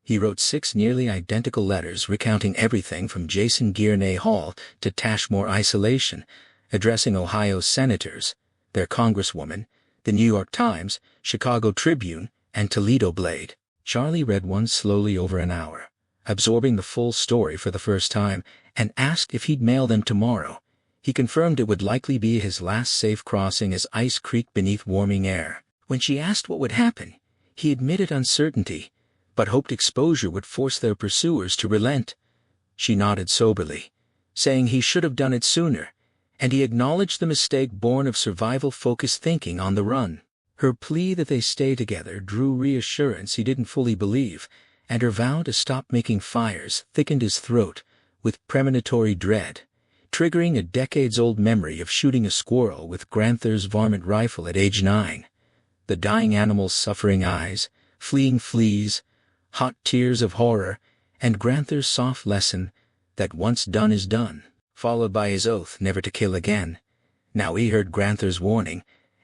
[SPEAKER 1] He wrote 6 nearly identical letters recounting everything from Jason Gurney Hall to Tashmore isolation, addressing Ohio senators, their congresswoman, the New York Times, Chicago Tribune, and Toledo Blade. Charlie read one slowly over an hour, absorbing the full story for the first time, and asked if he'd mail them tomorrow. He confirmed it would likely be his last safe crossing as Ice Creek beneath warming air. When she asked what would happen, he admitted uncertainty, but hoped exposure would force their pursuers to relent. She nodded soberly, saying he should have done it sooner, and he acknowledged the mistake born of survival-focused thinking on the run. Her plea that they stay together drew reassurance he didn't fully believe, and her vow to stop making fires thickened his throat with premonitory dread, triggering a decades-old memory of shooting a squirrel with Granther's varmint rifle at age 9. The dying animal's suffering eyes, fleeing fleas, hot tears of horror, and Granther's soft lesson that once done is done, followed by his oath never to kill again. Now he heard Granther's warning,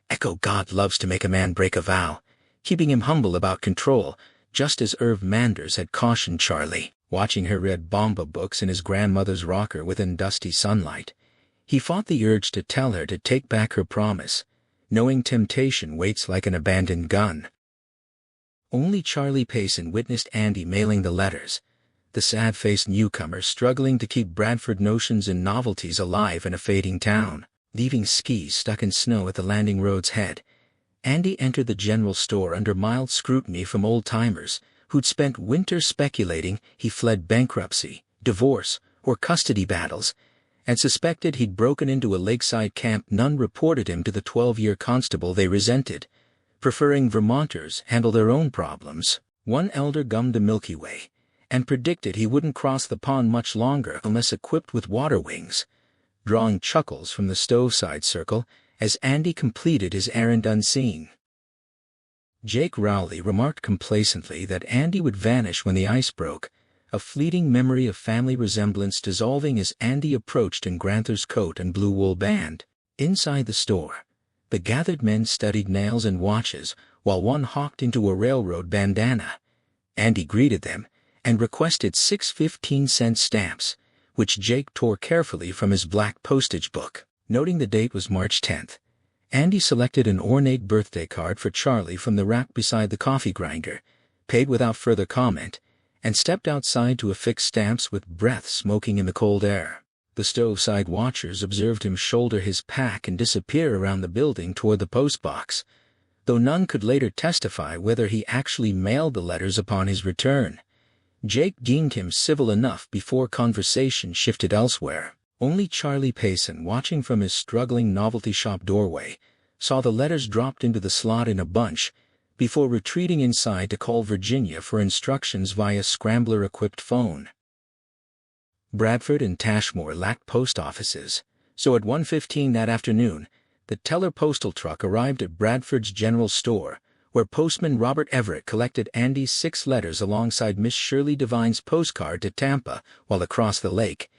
[SPEAKER 1] echo God loves to make a man break a vow, keeping him humble about control, just as Irv Manders had cautioned Charlie. Watching her read Bomba books in his grandmother's rocker within dusty sunlight, he fought the urge to tell her to take back her promise, knowing temptation waits like an abandoned gun. Only Charlie Payson witnessed Andy mailing the letters, the sad-faced newcomer struggling to keep Bradford notions and novelties alive in a fading town. Leaving skis stuck in snow at the landing road's head, Andy entered the general store under mild scrutiny from old-timers who'd spent winters speculating he fled bankruptcy, divorce, or custody battles, and suspected he'd broken into a lakeside camp. None reported him to the 12-year constable they resented, preferring Vermonters handle their own problems. One elder gummed a Milky Way, and predicted he wouldn't cross the pond much longer unless equipped with water wings, drawing chuckles from the stove-side circle as Andy completed his errand unseen. Jake Rowley remarked complacently that Andy would vanish when the ice broke, a fleeting memory of family resemblance dissolving as Andy approached in Granther's coat and blue wool band. Inside the store, the gathered men studied nails and watches while one hawked into a railroad bandana. Andy greeted them and requested 6 15-cent stamps, which Jake tore carefully from his black postage book. Noting the date was March 10th, Andy selected an ornate birthday card for Charlie from the rack beside the coffee grinder, paid without further comment, and stepped outside to affix stamps with breath smoking in the cold air. The stove-side watchers observed him shoulder his pack and disappear around the building toward the postbox, though none could later testify whether he actually mailed the letters upon his return. Jake deemed him civil enough before conversation shifted elsewhere. Only Charlie Payson, watching from his struggling novelty shop doorway, saw the letters dropped into the slot in a bunch before retreating inside to call Virginia for instructions via scrambler-equipped phone. Bradford and Tashmore lacked post offices, so at 1:15 that afternoon, the teller postal truck arrived at Bradford's general store, where postman Robert Everett collected Andy's 6 letters alongside Miss Shirley Devine's postcard to Tampa, while across the lake,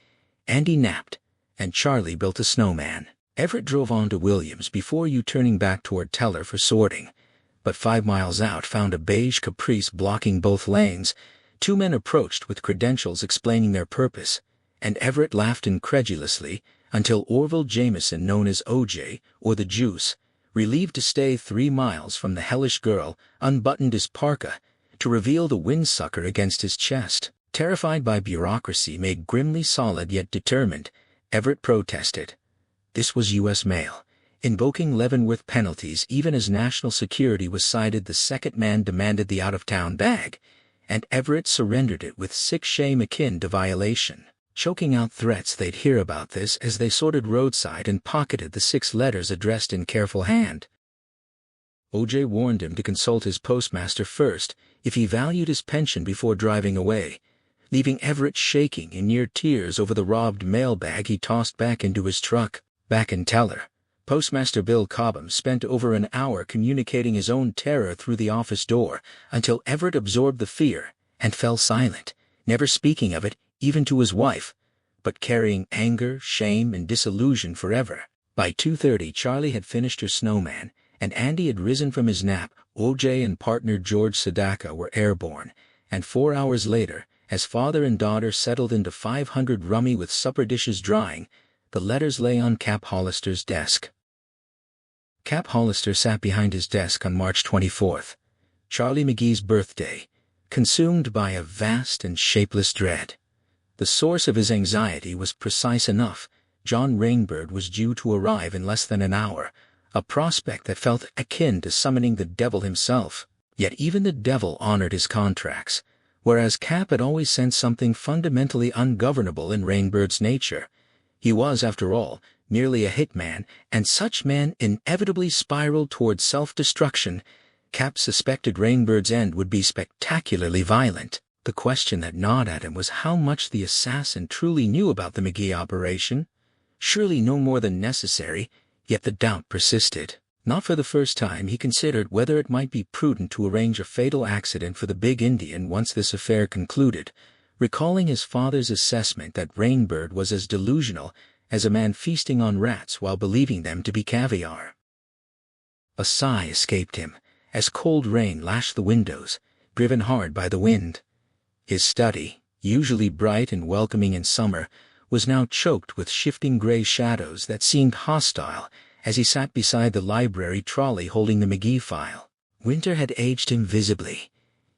[SPEAKER 1] Andy napped, and Charlie built a snowman. Everett drove on to Williams before U-turning back toward Teller for sorting, but 5 miles out found a beige Caprice blocking both lanes. 2 men approached with credentials explaining their purpose, and Everett laughed incredulously until Orville Jameson, known as OJ, or the Juice, relieved to stay 3 miles from the hellish girl, unbuttoned his parka to reveal the windsucker against his chest. Terrified by bureaucracy made grimly solid yet determined, Everett protested. This was U.S. mail, invoking Leavenworth penalties even as national security was cited. The second man demanded the out-of-town bag, and Everett surrendered it with sick shame akin to violation, choking out threats they'd hear about this as they sorted roadside and pocketed the 6 letters addressed in careful hand. OJ warned him to consult his postmaster first if he valued his pension before driving away, leaving Everett shaking in near tears over the robbed mailbag he tossed back into his truck. Back in Teller, Postmaster Bill Cobham spent over an hour communicating his own terror through the office door until Everett absorbed the fear and fell silent, never speaking of it even to his wife, but carrying anger, shame, and disillusion forever. By 2:30 Charlie had finished her snowman, and Andy had risen from his nap. OJ and partner George Sadaka were airborne, And 4 hours later, as father and daughter settled into 500 rummy with supper dishes drying, the letters lay on Cap Hollister's desk. Cap Hollister sat behind his desk on March 24th, Charlie McGee's birthday, consumed by a vast and shapeless dread. The source of his anxiety was precise enough. John Rainbird was due to arrive in less than an hour, a prospect that felt akin to summoning the devil himself. Yet even the devil honored his contracts, whereas Cap had always sensed something fundamentally ungovernable in Rainbird's nature. He was, after all, merely a hitman, and such men inevitably spiraled towards self-destruction. Cap suspected Rainbird's end would be spectacularly violent. The question that gnawed at him was how much the assassin truly knew about the McGee operation. Surely no more than necessary, yet the doubt persisted. Not for the first time he considered whether it might be prudent to arrange a fatal accident for the big Indian once this affair concluded, recalling his father's assessment that Rainbird was as delusional as a man feasting on rats while believing them to be caviar. A sigh escaped him as cold rain lashed the windows, driven hard by the wind. His study, usually bright and welcoming in summer, was now choked with shifting gray shadows that seemed hostile as he sat beside the library trolley holding the McGee file. Winter had aged him visibly.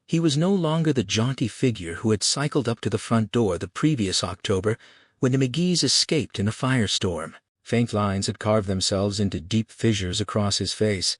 [SPEAKER 1] He was no longer the jaunty figure who had cycled up to the front door the previous October when the McGees escaped in a firestorm. Faint lines had carved themselves into deep fissures across his face,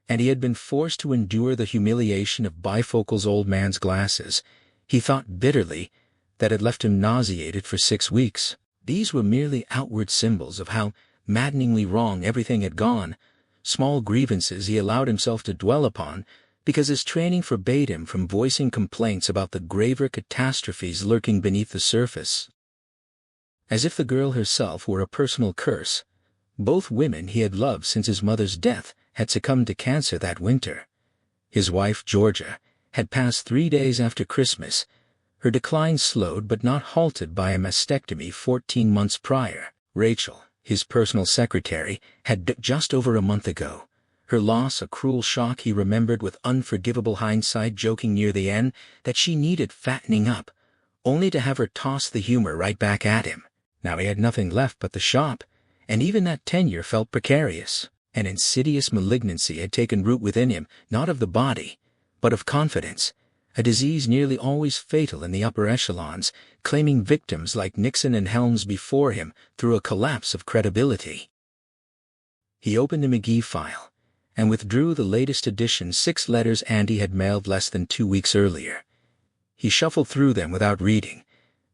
[SPEAKER 1] and he had been forced to endure the humiliation of bifocal's old man's glasses. He thought bitterly that had left him nauseated for 6 weeks. These were merely outward symbols of how maddeningly wrong everything had gone, small grievances he allowed himself to dwell upon because his training forbade him from voicing complaints about the graver catastrophes lurking beneath the surface. As if the girl herself were a personal curse, both women he had loved since his mother's death had succumbed to cancer that winter. His wife, Georgia, had passed 3 days after Christmas, her decline slowed but not halted by a mastectomy 14 months prior. Rachel, his personal secretary, had died just over a month ago. Her loss a cruel shock he remembered with unforgivable hindsight, joking near the end that she needed fattening up, only to have her toss the humor right back at him. Now he had nothing left but the shop, and even that tenure felt precarious. An insidious malignancy had taken root within him, not of the body, but of confidence, a disease nearly always fatal in the upper echelons, claiming victims like Nixon and Helms before him through a collapse of credibility. He opened the McGee file and withdrew the latest edition, 6 letters Andy had mailed less than 2 weeks earlier. He shuffled through them without reading,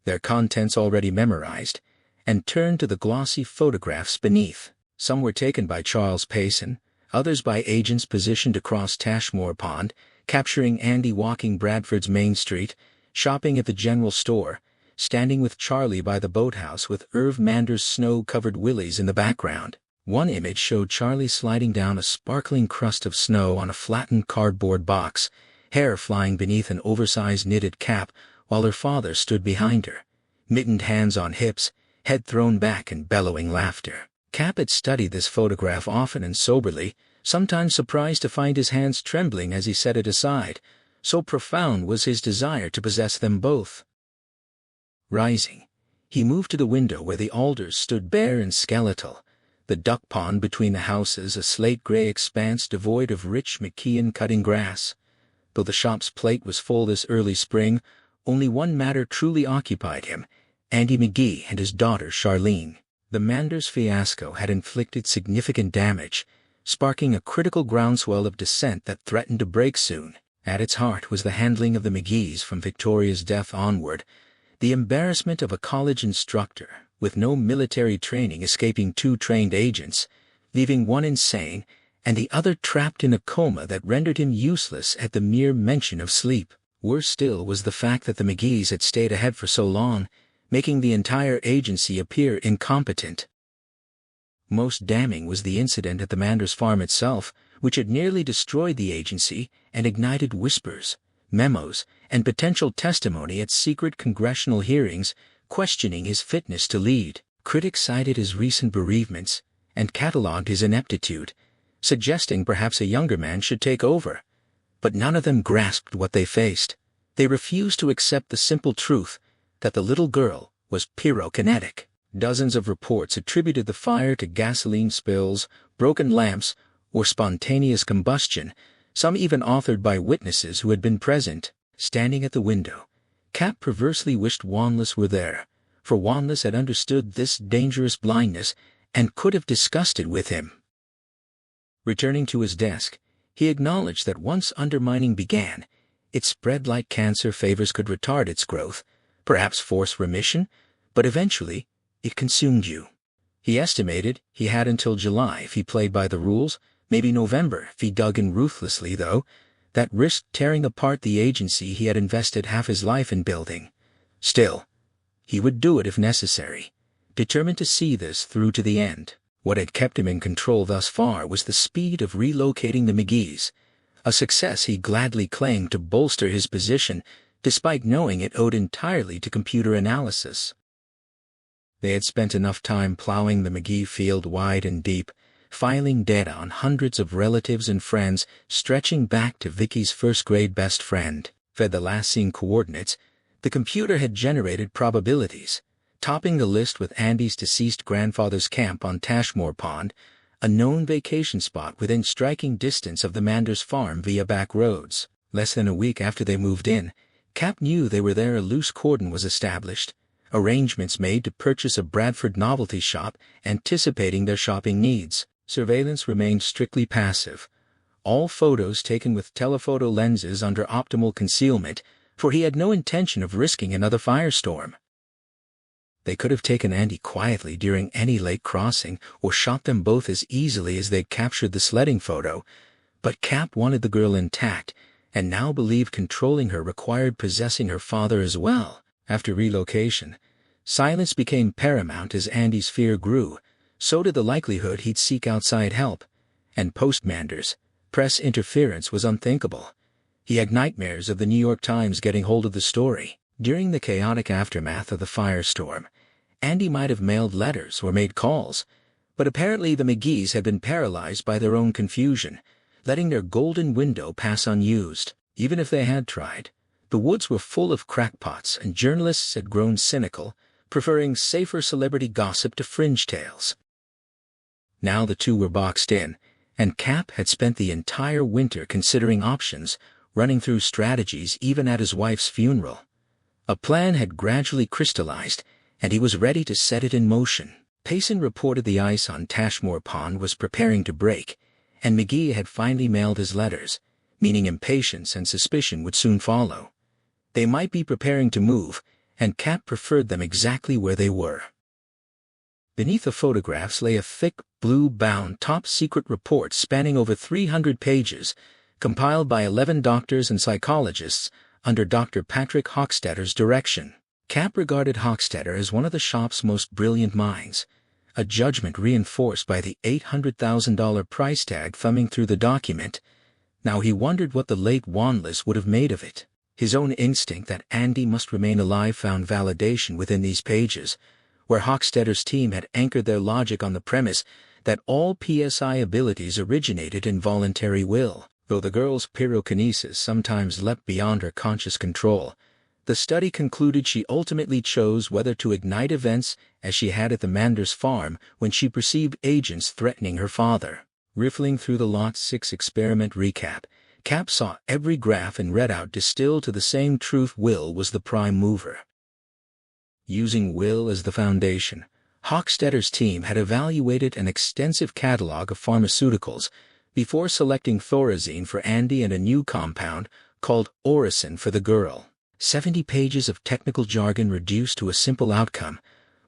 [SPEAKER 1] their contents already memorized, and turned to the glossy photographs beneath. Some were taken by Charles Payson, others by agents positioned across Tashmore Pond, capturing Andy walking Bradford's Main Street, shopping at the general store, standing with Charlie by the boathouse with Irv Mander's snow-covered willies in the background. One image showed Charlie sliding down a sparkling crust of snow on a flattened cardboard box, hair flying beneath an oversized knitted cap, while her father stood behind her, mittened hands on hips, head thrown back in bellowing laughter. Cap had studied this photograph often and soberly, sometimes surprised to find his hands trembling as he set it aside, so profound was his desire to possess them both. Rising, he moved to the window where the alders stood bare and skeletal, the duck pond between the houses a slate-gray expanse devoid of rich McKeon-cutting grass. Though the shop's plate was full this early spring, only one matter truly occupied him: Andy McGee and his daughter Charlene. The Manders fiasco had inflicted significant damage, sparking a critical groundswell of dissent that threatened to break soon. At its heart was the handling of the McGees from Victoria's death onward, the embarrassment of a college instructor with no military training escaping 2 trained agents, leaving one insane and the other trapped in a coma that rendered him useless at the mere mention of sleep. Worse still was the fact that the McGees had stayed ahead for so long, making the entire agency appear incompetent. Most damning was the incident at the Manders farm itself, which had nearly destroyed the agency and ignited whispers, memos, and potential testimony at secret congressional hearings questioning his fitness to lead. Critics cited his recent bereavements and catalogued his ineptitude, suggesting perhaps a younger man should take over. But none of them grasped what they faced: They refused to accept the simple truth that the little girl was pyrokinetic. Dozens of reports attributed the fire to gasoline spills, broken lamps, or spontaneous combustion, some even authored by witnesses who had been present. Standing at the window, Cap perversely wished Wanless were there, for Wanless had understood this dangerous blindness and could have discussed it with him. Returning to his desk, he acknowledged that once undermining began, it spread like cancer. Favors could retard its growth, perhaps force remission, but eventually, it consumed you. He estimated he had until July if he played by the rules, maybe November if he dug in ruthlessly, though that risked tearing apart the agency he had invested half his life in building. Still, he would do it if necessary, determined to see this through to the end. What had kept him in control thus far was the speed of relocating the McGees, a success he gladly claimed to bolster his position, despite knowing it owed entirely to computer analysis. They had spent enough time plowing the McGee field wide and deep, filing data on hundreds of relatives and friends, stretching back to Vicky's first-grade best friend. Fed the last seen coordinates, the computer had generated probabilities, topping the list with Andy's deceased grandfather's camp on Tashmore Pond, a known vacation spot within striking distance of the Manders farm via back roads. Less than a week after they moved in, Cap knew they were there. A loose cordon was established, arrangements made to purchase a Bradford novelty shop, anticipating their shopping needs. Surveillance remained strictly passive. All photos taken with telephoto lenses under optimal concealment, for he had no intention of risking another firestorm. They could have taken Andy quietly during any lake crossing or shot them both as easily as they'd captured the sledding photo, but Cap wanted the girl intact and now believed controlling her required possessing her father as well. After relocation, silence became paramount as Andy's fear grew. So did the likelihood he'd seek outside help, and post-Manders, press interference was unthinkable. He had nightmares of the New York Times getting hold of the story. During the chaotic aftermath of the firestorm, Andy might have mailed letters or made calls, but apparently the McGees had been paralyzed by their own confusion, letting their golden window pass unused. Even if they had tried, the woods were full of crackpots and journalists had grown cynical, preferring safer celebrity gossip to fringe tales. Now the two were boxed in, and Cap had spent the entire winter considering options, running through strategies even at his wife's funeral. A plan had gradually crystallized, and he was ready to set it in motion. Payson reported the ice on Tashmore Pond was preparing to break, and McGee had finally mailed his letters, meaning impatience and suspicion would soon follow. They might be preparing to move, and Cap preferred them exactly where they were. Beneath the photographs lay a thick, blue-bound top-secret report spanning over 300 pages, compiled by 11 doctors and psychologists under Dr. Patrick Hochstetter's direction. Cap regarded Hochstetter as one of the shop's most brilliant minds, a judgment reinforced by the $800,000 price tag thumbing through the document. Now he wondered what the late Wanless would have made of it. His own instinct that Andy must remain alive found validation within these pages, where Hochstetter's team had anchored their logic on the premise that all PSI abilities originated in voluntary will. Though the girl's pyrokinesis sometimes leapt beyond her conscious control, the study concluded she ultimately chose whether to ignite events as she had at the Manders farm when she perceived agents threatening her father. Riffling through the Lot 6 experiment recap, Cap saw every graph and readout distilled to the same truth: will was the prime mover. Using will as the foundation, Hochstetter's team had evaluated an extensive catalog of pharmaceuticals before selecting Thorazine for Andy and a new compound called Orison for the girl. 70 pages of technical jargon reduced to a simple outcome.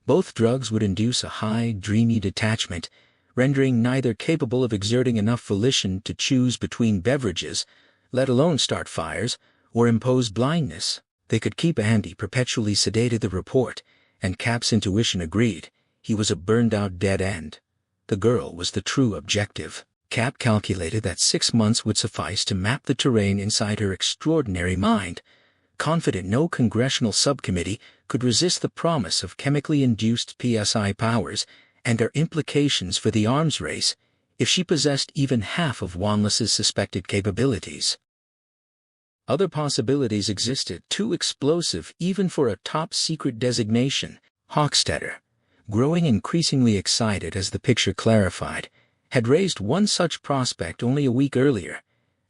[SPEAKER 1] Both drugs would induce a high, dreamy detachment, rendering neither capable of exerting enough volition to choose between beverages, let alone start fires, or impose blindness. They could keep Andy perpetually sedated, the report, and Cap's intuition agreed. He was a burned-out dead end. The girl was the true objective. Cap calculated that 6 months would suffice to map the terrain inside her extraordinary mind, confident no congressional subcommittee could resist the promise of chemically induced PSI powers and their implications for the arms race if she possessed even half of Wanless's suspected capabilities. Other possibilities existed, too explosive even for a top-secret designation. Hochstetter, growing increasingly excited as the picture clarified, had raised one such prospect only a week earlier,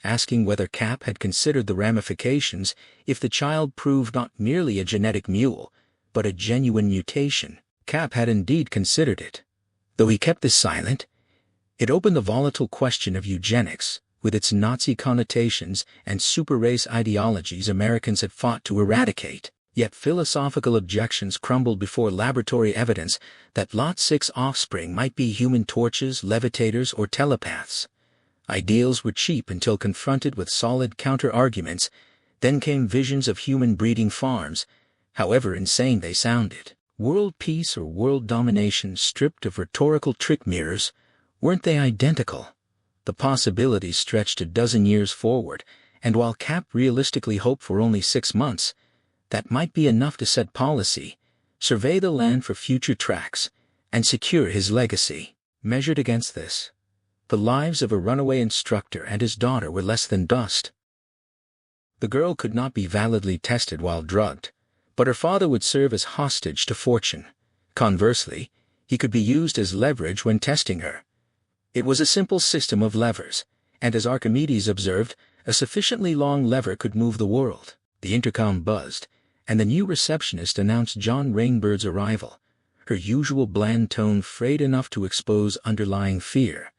[SPEAKER 1] asking whether Cap had considered the ramifications if the child proved not merely a genetic mule, but a genuine mutation. Cap had indeed considered it. Though he kept this silent, it opened the volatile question of eugenics, with its Nazi connotations and super-race ideologies Americans had fought to eradicate. Yet philosophical objections crumbled before laboratory evidence that Lot 6 offspring might be human torches, levitators, or telepaths. Ideals were cheap until confronted with solid counter-arguments. Then came visions of human breeding farms, however insane they sounded. World peace or world domination stripped of rhetorical trick mirrors, weren't they identical? The possibilities stretched a dozen years forward, and while Cap realistically hoped for only 6 months, that might be enough to set policy, survey the land for future tracks, and secure his legacy. Measured against this, the lives of a runaway instructor and his daughter were less than dust. The girl could not be validly tested while drugged, but her father would serve as hostage to fortune. Conversely, he could be used as leverage when testing her. It was a simple system of levers, and as Archimedes observed, a sufficiently long lever could move the world. The intercom buzzed, and the new receptionist announced John Rainbird's arrival, her usual bland tone frayed enough to expose underlying fear.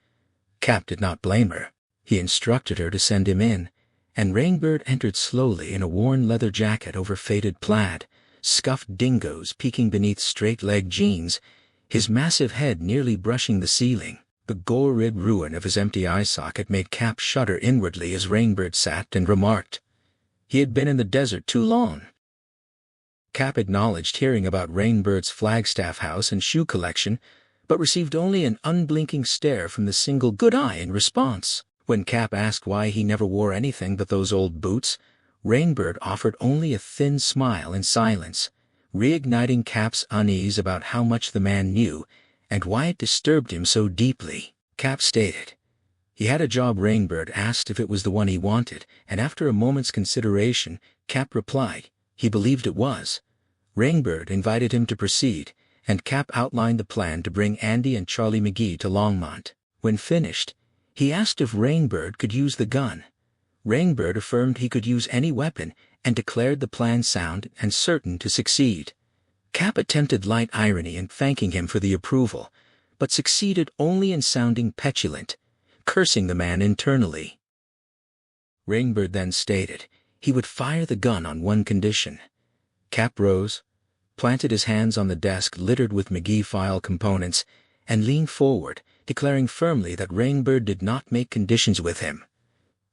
[SPEAKER 1] Cap did not blame her. He instructed her to send him in, and Rainbird entered slowly in a worn leather jacket over faded plaid, scuffed dingoes peeking beneath straight-leg jeans, his massive head nearly brushing the ceiling. The gore-rid ruin of his empty eye socket made Cap shudder inwardly as Rainbird sat and remarked, "He had been in the desert too long." Cap acknowledged hearing about Rainbird's Flagstaff house and shoe collection, but received only an unblinking stare from the single good eye in response. When Cap asked why he never wore anything but those old boots, Rainbird offered only a thin smile in silence, reigniting Cap's unease about how much the man knew and why it disturbed him so deeply. Cap stated he had a job. Rainbird asked if it was the one he wanted, and after a moment's consideration, Cap replied he believed it was. Rainbird invited him to proceed, and Cap outlined the plan to bring Andy and Charlie McGee to Longmont. When finished, he asked if Rainbird could use the gun. Rainbird affirmed he could use any weapon and declared the plan sound and certain to succeed. Cap attempted light irony in thanking him for the approval, but succeeded only in sounding petulant, cursing the man internally. Rainbird then stated he would fire the gun on one condition. Cap rose, planted his hands on the desk littered with McGee file components, and leaned forward, declaring firmly that Rainbird did not make conditions with him.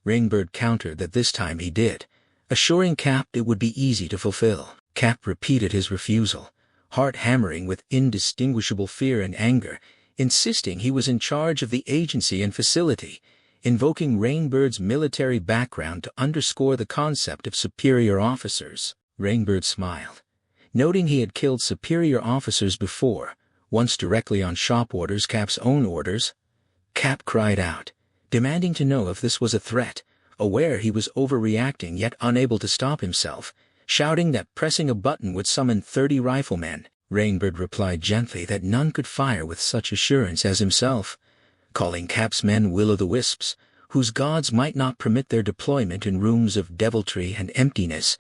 [SPEAKER 1] Rainbird countered that this time he did, assuring Cap it would be easy to fulfill. Cap repeated his refusal, heart hammering with indistinguishable fear and anger, insisting he was in charge of the agency and facility, invoking Rainbird's military background to underscore the concept of superior officers. Rainbird smiled, noting he had killed superior officers before, once directly on shop orders, Cap's own orders. Cap cried out, demanding to know if this was a threat, aware he was overreacting yet unable to stop himself, shouting that pressing a button would summon 30 riflemen. Rainbird replied gently that none could fire with such assurance as himself, calling Cap's men will-o'-the-wisps, whose gods might not permit their deployment in rooms of deviltry and emptiness,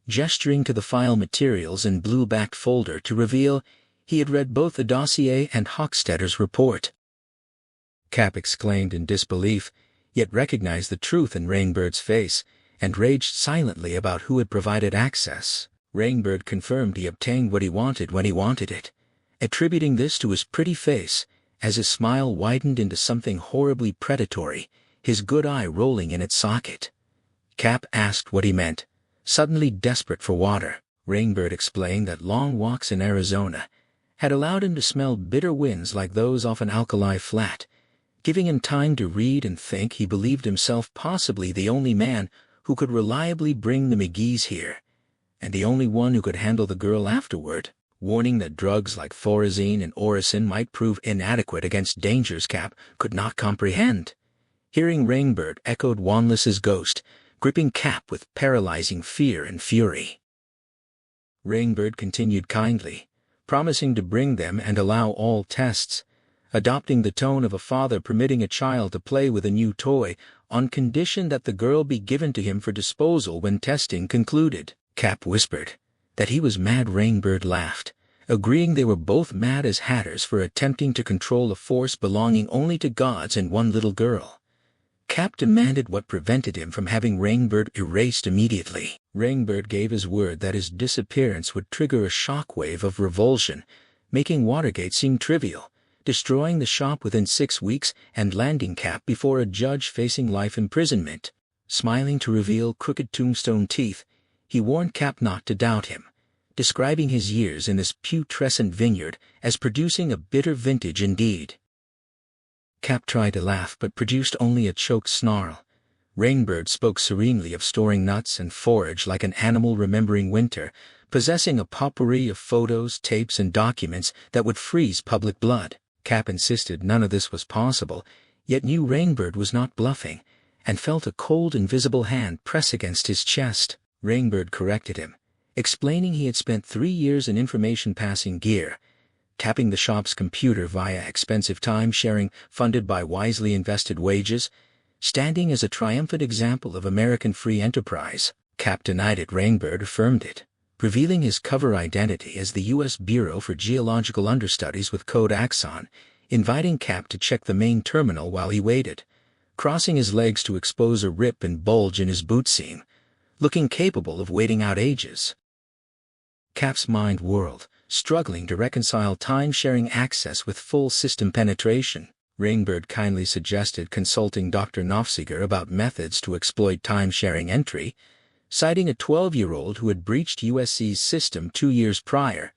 [SPEAKER 1] gesturing to the file materials in blue-backed folder to reveal he had read both the dossier and Hochstetter's report. Cap exclaimed in disbelief, yet recognized the truth in Rainbird's face, and raged silently about who had provided access. Rainbird confirmed he obtained what he wanted when he wanted it, attributing this to his pretty face, as his smile widened into something horribly predatory, his good eye rolling in its socket. Cap asked what he meant, suddenly desperate for water. Rainbird explained that long walks in Arizona had allowed him to smell bitter winds like those off an alkali flat, giving him time to read and think. He believed himself possibly the only man who could reliably bring the McGees here, and the only one who could handle the girl afterward, warning that drugs like thorazine and orison might prove inadequate against dangers Cap could not comprehend. Hearing Rainbird echoed Wanless's ghost, gripping Cap with paralyzing fear and fury. Rainbird continued kindly, promising to bring them and allow all tests, adopting the tone of a father permitting a child to play with a new toy on condition that the girl be given to him for disposal when testing concluded. Cap whispered that he was mad. Rainbird laughed, agreeing they were both mad as hatters for attempting to control a force belonging only to gods and one little girl. Cap demanded what prevented him from having Rainbird erased immediately. Rainbird gave his word that his disappearance would trigger a shockwave of revulsion, making Watergate seem trivial, destroying the shop within 6 weeks and landing Cap before a judge facing life imprisonment. Smiling to reveal crooked tombstone teeth, he warned Cap not to doubt him, describing his years in this putrescent vineyard as producing a bitter vintage indeed. Cap tried to laugh but produced only a choked snarl. Rainbird spoke serenely of storing nuts and forage like an animal remembering winter, possessing a potpourri of photos, tapes, and documents that would freeze public blood. Cap insisted none of this was possible, yet knew Rainbird was not bluffing, and felt a cold invisible hand press against his chest. Rainbird corrected him, explaining he had spent 3 years in information passing gear, tapping the shop's computer via expensive time-sharing funded by wisely invested wages, standing as a triumphant example of American free enterprise. Cap denied it. Rainbird affirmed it, revealing his cover identity as the U.S. Bureau for Geological Understudies with code XIII, inviting Cap to check the main terminal while he waited, crossing his legs to expose a rip and bulge in his boot seam, looking capable of waiting out ages. Cap's mind whirled, struggling to reconcile time-sharing access with full system penetration. Rainbird kindly suggested consulting Dr. Nofziger about methods to exploit time-sharing entry, citing a 12-year-old who had breached USC's system 2 years prior,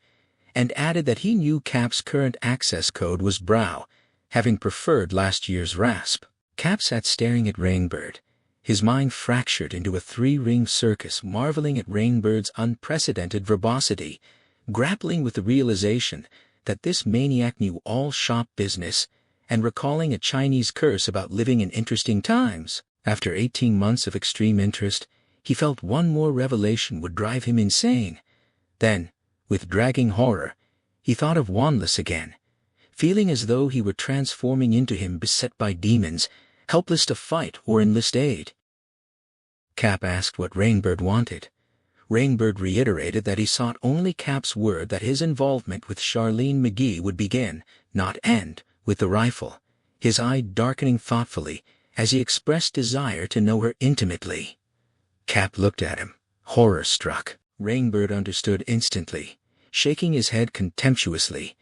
[SPEAKER 1] and added that he knew Cap's current access code was Brow, having preferred last year's RASP. Cap sat staring at Rainbird, his mind fractured into a 3-ring circus, marveling at Rainbird's unprecedented verbosity, grappling with the realization that this maniac knew all shop business, and recalling a Chinese curse about living in interesting times. After 18 months of extreme interest, he felt one more revelation would drive him insane. Then, with dragging horror, he thought of Wanless again, feeling as though he were transforming into him, beset by demons, helpless to fight or enlist aid. Cap asked what Rainbird wanted. Rainbird reiterated that he sought only Cap's word that his involvement with Charlene McGee would begin, not end, with the rifle, his eye darkening thoughtfully as he expressed desire to know her intimately. Cap looked at him, horror-struck. Rainbird understood instantly, shaking his head contemptuously,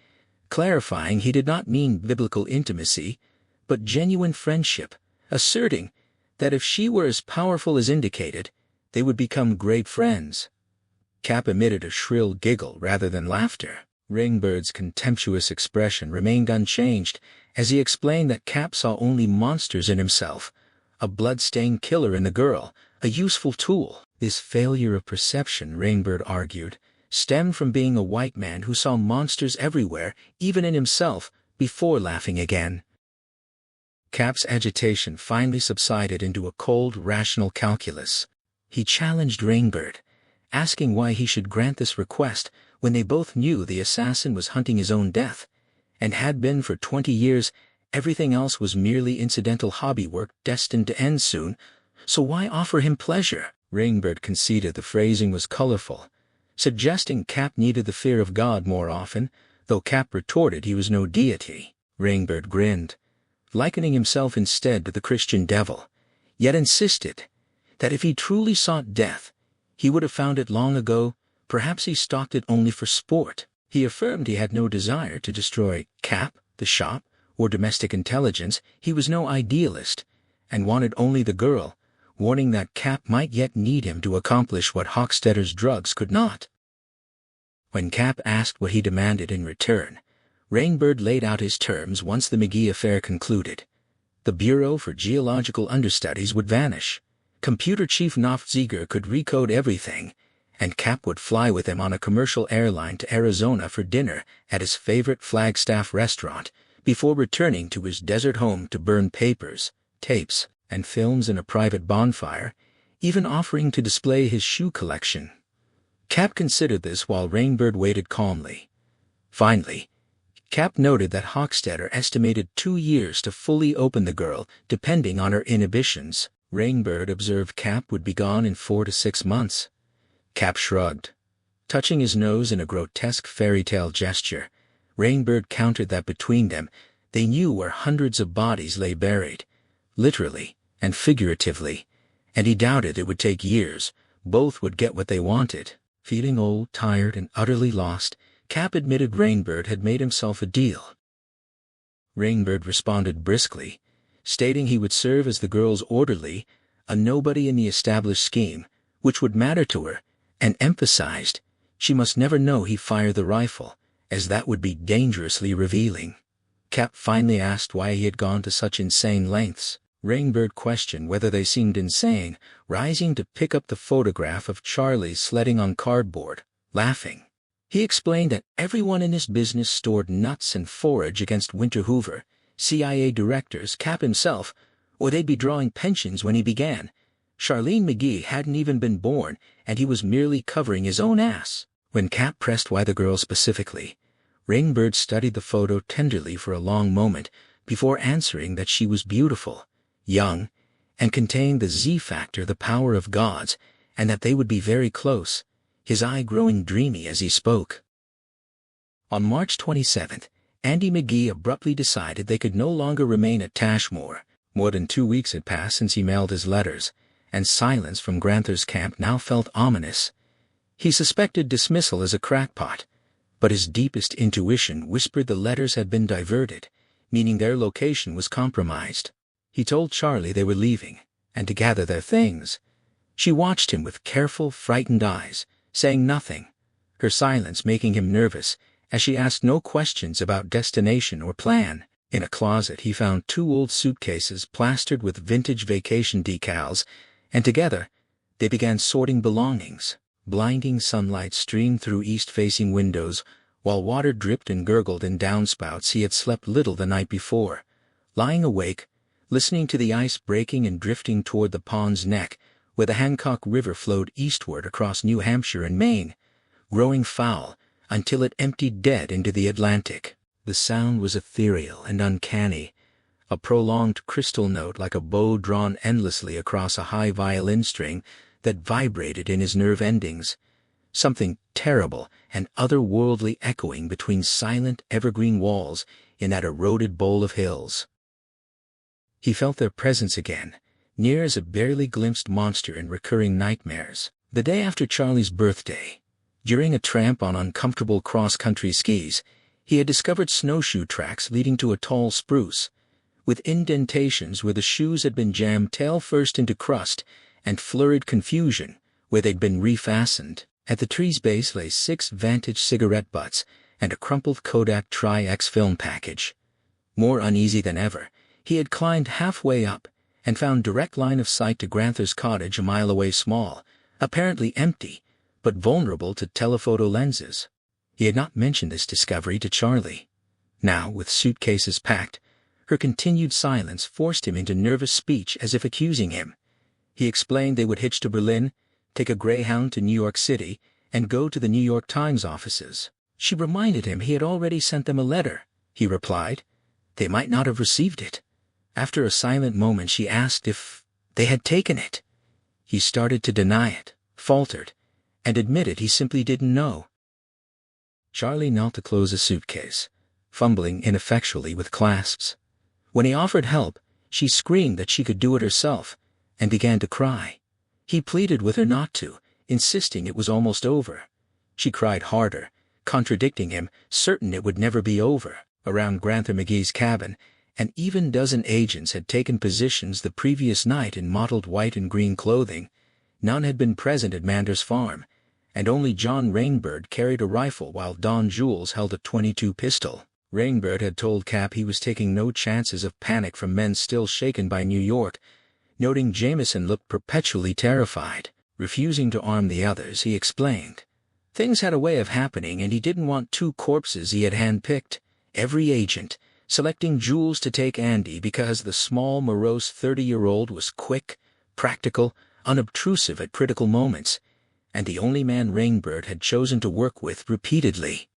[SPEAKER 1] clarifying he did not mean biblical intimacy, but genuine friendship, asserting that if she were as powerful as indicated, they would become great friends. Cap emitted a shrill giggle rather than laughter. Rainbird's contemptuous expression remained unchanged as he explained that Cap saw only monsters in himself, a blood-stained killer in the girl, a useful tool. This failure of perception, Rainbird argued, stemmed from being a white man who saw monsters everywhere, even in himself, before laughing again. Cap's agitation finally subsided into a cold, rational calculus. He challenged Rainbird, asking why he should grant this request when they both knew the assassin was hunting his own death, and had been for 20 years. Everything else was merely incidental hobby work destined to end soon, so why offer him pleasure? Rainbird conceded the phrasing was colorful, suggesting Cap needed the fear of God more often, though Cap retorted he was no deity. Rainbird grinned, likening himself instead to the Christian devil, yet insisted that if he truly sought death, he would have found it long ago. Perhaps he stalked it only for sport. He affirmed he had no desire to destroy Cap, the shop, or domestic intelligence. He was no idealist, and wanted only the girl, warning that Cap might yet need him to accomplish what Hochstetter's drugs could not. When Cap asked what he demanded in return, Rainbird laid out his terms. Once the McGee affair concluded, the Bureau for Geological Understudies would vanish. Computer Chief Nofziger could recode everything, and Cap would fly with him on a commercial airline to Arizona for dinner at his favorite Flagstaff restaurant, before returning to his desert home to burn papers, tapes, and films in a private bonfire, even offering to display his shoe collection. Cap considered this while Rainbird waited calmly. Finally, Cap noted that Hochstetter estimated 2 years to fully open the girl, depending on her inhibitions. Rainbird observed Cap would be gone in 4 to 6 months. Cap shrugged. Touching his nose in a grotesque fairy tale gesture, Rainbird countered that between them, they knew where hundreds of bodies lay buried, literally and figuratively, and he doubted it would take years. Both would get what they wanted. Feeling old, tired, and utterly lost, Cap admitted Rainbird had made himself a deal. Rainbird responded briskly, stating he would serve as the girl's orderly, a nobody in the established scheme, which would matter to her, and emphasized she must never know he fired the rifle, as that would be dangerously revealing. Cap finally asked why he had gone to such insane lengths. Rainbird questioned whether they seemed insane, rising to pick up the photograph of Charlie sledding on cardboard, laughing. He explained that everyone in his business stored nuts and forage against Winter Hoover, CIA directors, Cap himself, or they'd be drawing pensions when he began. Charlene McGee hadn't even been born, and he was merely covering his own ass. When Cap pressed why the girl specifically, Rainbird studied the photo tenderly for a long moment before answering that she was beautiful, young, and contained the Z factor, the power of gods, and that they would be very close, his eye growing dreamy as he spoke. On March 27th, Andy McGee abruptly decided they could no longer remain at Tashmore. More than 2 weeks had passed since he mailed his letters, and silence from Granther's camp now felt ominous. He suspected dismissal as a crackpot, but his deepest intuition whispered the letters had been diverted, meaning their location was compromised. He told Charlie they were leaving, and to gather their things. She watched him with careful, frightened eyes, saying nothing, her silence making him nervous, as she asked no questions about destination or plan. In a closet he found 2 old suitcases plastered with vintage vacation decals, and together they began sorting belongings. Blinding sunlight streamed through east-facing windows, while water dripped and gurgled in downspouts. He had slept little the night before. Lying awake, listening to the ice breaking and drifting toward the pond's neck, where the Hancock River flowed eastward across New Hampshire and Maine, growing foul until it emptied dead into the Atlantic. The sound was ethereal and uncanny, a prolonged crystal note like a bow drawn endlessly across a high violin string that vibrated in his nerve endings, something terrible and otherworldly echoing between silent evergreen walls in that eroded bowl of hills. He felt their presence again, near as a barely glimpsed monster in recurring nightmares. The day after Charlie's birthday, during a tramp on uncomfortable cross-country skis, he had discovered snowshoe tracks leading to a tall spruce, with indentations where the shoes had been jammed tail-first into crust and flurried confusion where they'd been refastened. At the tree's base lay 6 Vantage cigarette butts and a crumpled Kodak Tri-X film package. More uneasy than ever, he had climbed halfway up and found direct line of sight to Granther's cottage a mile away, small, apparently empty, but vulnerable to telephoto lenses. He had not mentioned this discovery to Charlie. Now, with suitcases packed, her continued silence forced him into nervous speech as if accusing him. He explained they would hitch to Berlin, take a Greyhound to New York City, and go to the New York Times offices. She reminded him he had already sent them a letter. He replied, they might not have received it. After a silent moment she asked if they had taken it. He started to deny it, faltered, and admitted he simply didn't know. Charlie knelt to close a suitcase, fumbling ineffectually with clasps. When he offered help, she screamed that she could do it herself, and began to cry. He pleaded with her not to, insisting it was almost over. She cried harder, contradicting him, certain it would never be over. Around Granther McGee's cabin, an even dozen agents had taken positions the previous night in mottled white and green clothing. None had been present at Mander's farm, and only John Rainbird carried a rifle while Don Jules held a .22 pistol. Rainbird had told Cap he was taking no chances of panic from men still shaken by New York, noting Jameson looked perpetually terrified. Refusing to arm the others, he explained. Things had a way of happening, and he didn't want 2 corpses he had handpicked. Every agent, selecting Jules to take Andy because the small, morose 30-year-old was quick, practical, unobtrusive at critical moments, and the only man Rainbird had chosen to work with repeatedly.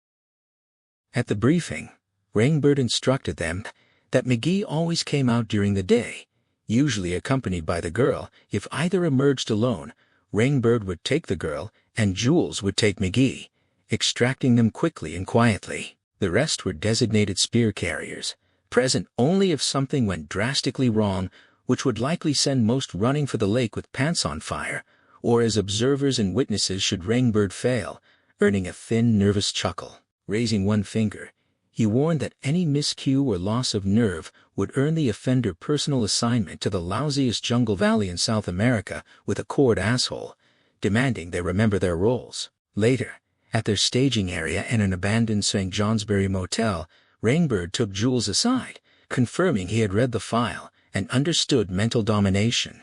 [SPEAKER 1] At the briefing, Rainbird instructed them that McGee always came out during the day, usually accompanied by the girl. If either emerged alone, Rainbird would take the girl and Jules would take McGee, extracting them quickly and quietly. The rest were designated spear carriers, present only if something went drastically wrong, which would likely send most running for the lake with pants on fire, or as observers and witnesses should Rainbird fail, earning a thin, nervous chuckle. Raising one finger, he warned that any miscue or loss of nerve would earn the offender personal assignment to the lousiest jungle valley in South America with a cord asshole, demanding they remember their roles. Later, at their staging area in an abandoned St. Johnsbury motel, Rainbird took Jules aside, confirming he had read the file and understood mental domination.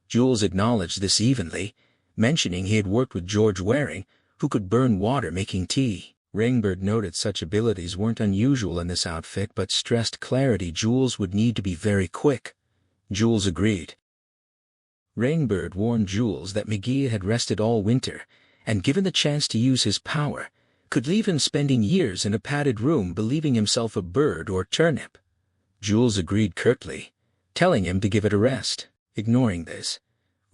[SPEAKER 1] Jules acknowledged this evenly, mentioning he had worked with George Waring, who could burn water making tea. Rainbird noted such abilities weren't unusual in this outfit but stressed clarity Jules would need to be very quick. Jules agreed. Rainbird warned Jules that McGee had rested all winter, and given the chance to use his power, could leave him spending years in a padded room believing himself a bird or turnip. Jules agreed curtly, telling him to give it a rest. Ignoring this,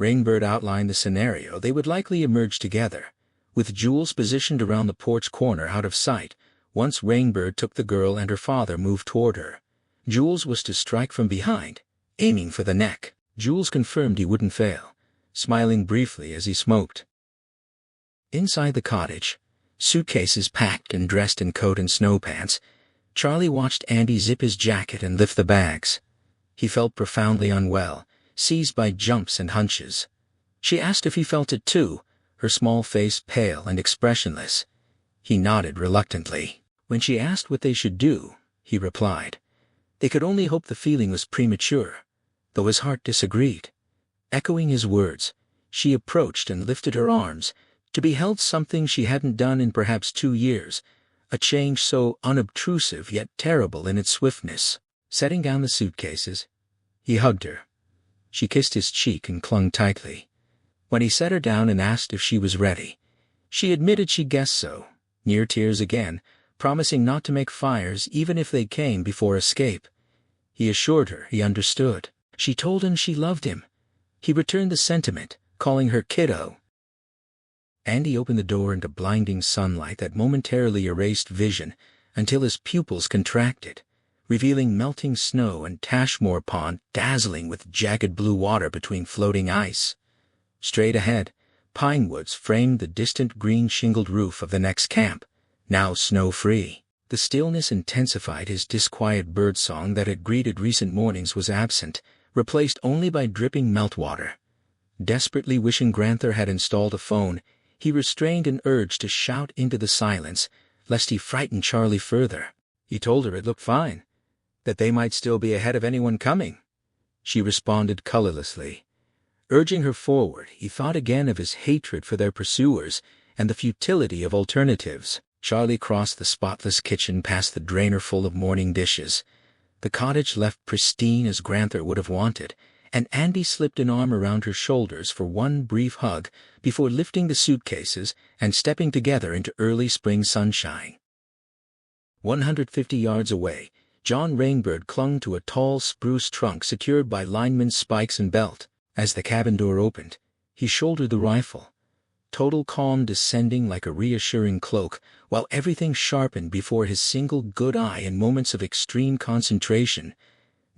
[SPEAKER 1] Rainbird outlined the scenario. They would likely emerge together, with Jules positioned around the porch corner out of sight. Once Rainbird took the girl and her father moved toward her, Jules was to strike from behind, aiming for the neck. Jules confirmed he wouldn't fail, smiling briefly as he smoked. Inside the cottage, suitcases packed and dressed in coat and snow pants, Charlie watched Andy zip his jacket and lift the bags. He felt profoundly unwell, seized by jumps and hunches. She asked if he felt it too, her small face pale and expressionless. He nodded reluctantly. When she asked what they should do, he replied, they could only hope the feeling was premature, though his heart disagreed. Echoing his words, she approached and lifted her arms, to behold something she hadn't done in perhaps 2 years, a change so unobtrusive yet terrible in its swiftness. Setting down the suitcases, he hugged her. She kissed his cheek and clung tightly. When he set her down and asked if she was ready, she admitted she guessed so, near tears again, promising not to make fires even if they came before escape. He assured her he understood. She told him she loved him. He returned the sentiment, calling her kiddo. Andy opened the door into blinding sunlight that momentarily erased vision until his pupils contracted, revealing melting snow and Tashmore Pond dazzling with jagged blue water between floating ice. Straight ahead, pine woods framed the distant green-shingled roof of the next camp, now snow-free. The stillness intensified. His disquiet birdsong that had greeted recent mornings was absent, replaced only by dripping meltwater. Desperately wishing Granther had installed a phone, he restrained an urge to shout into the silence, lest he frighten Charlie further. He told her it looked fine, that they might still be ahead of anyone coming. She responded colorlessly. Urging her forward, he thought again of his hatred for their pursuers and the futility of alternatives. Charlie crossed the spotless kitchen past the drainer full of morning dishes. The cottage left pristine as Granther would have wanted, and Andy slipped an arm around her shoulders for one brief hug before lifting the suitcases and stepping together into early spring sunshine. 150 yards away, John Rainbird clung to a tall spruce trunk secured by lineman's spikes and belt. As the cabin door opened, he shouldered the rifle, total calm descending like a reassuring cloak, while everything sharpened before his single good eye in moments of extreme concentration.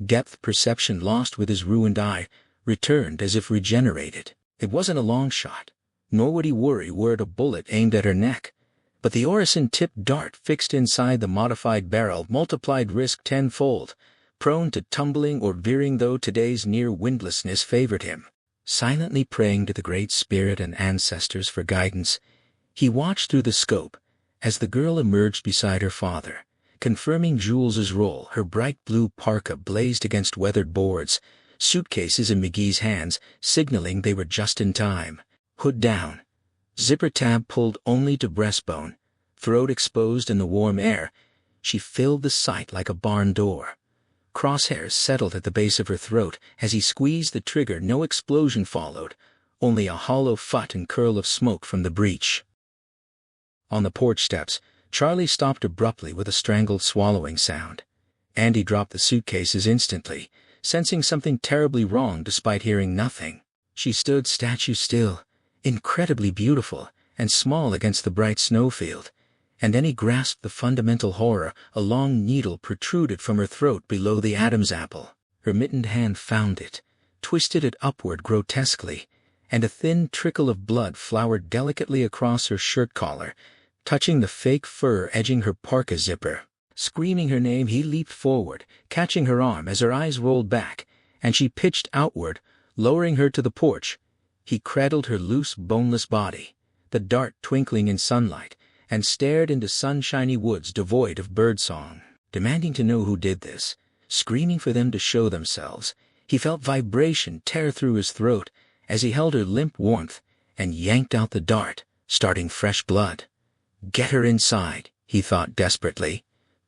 [SPEAKER 1] Depth perception lost with his ruined eye, returned as if regenerated. It wasn't a long shot, nor would he worry were it a bullet aimed at her neck, but the Orison-tipped dart fixed inside the modified barrel multiplied risk tenfold, prone to tumbling or veering though today's near windlessness favored him. Silently praying to the Great Spirit and ancestors for guidance, he watched through the scope as the girl emerged beside her father, confirming Jules's role. Her bright blue parka blazed against weathered boards, suitcases in McGee's hands, signaling they were just in time. Hood down, zipper tab pulled only to breastbone, throat exposed in the warm air, she filled the sight like a barn door. Crosshairs settled at the base of her throat as he squeezed the trigger. No explosion followed, only a hollow fut and curl of smoke from the breach. On the porch steps, Charlie stopped abruptly with a strangled swallowing sound. Andy dropped the suitcases instantly, sensing something terribly wrong despite hearing nothing. She stood statue still, incredibly beautiful, and small against the bright snowfield. And then he grasped the fundamental horror. A long needle protruded from her throat below the Adam's apple. Her mittened hand found it, twisted it upward grotesquely, and a thin trickle of blood flowered delicately across her shirt collar, touching the fake fur edging her parka zipper. Screaming her name, he leaped forward, catching her arm as her eyes rolled back, and she pitched outward, lowering her to the porch. He cradled her loose, boneless body, the dart twinkling in sunlight, and stared into sunshiny woods devoid of birdsong. Demanding to know who did this, screaming for them to show themselves, he felt vibration tear through his throat as he held her limp warmth and yanked out the dart, starting fresh blood. Get her inside, he thought desperately.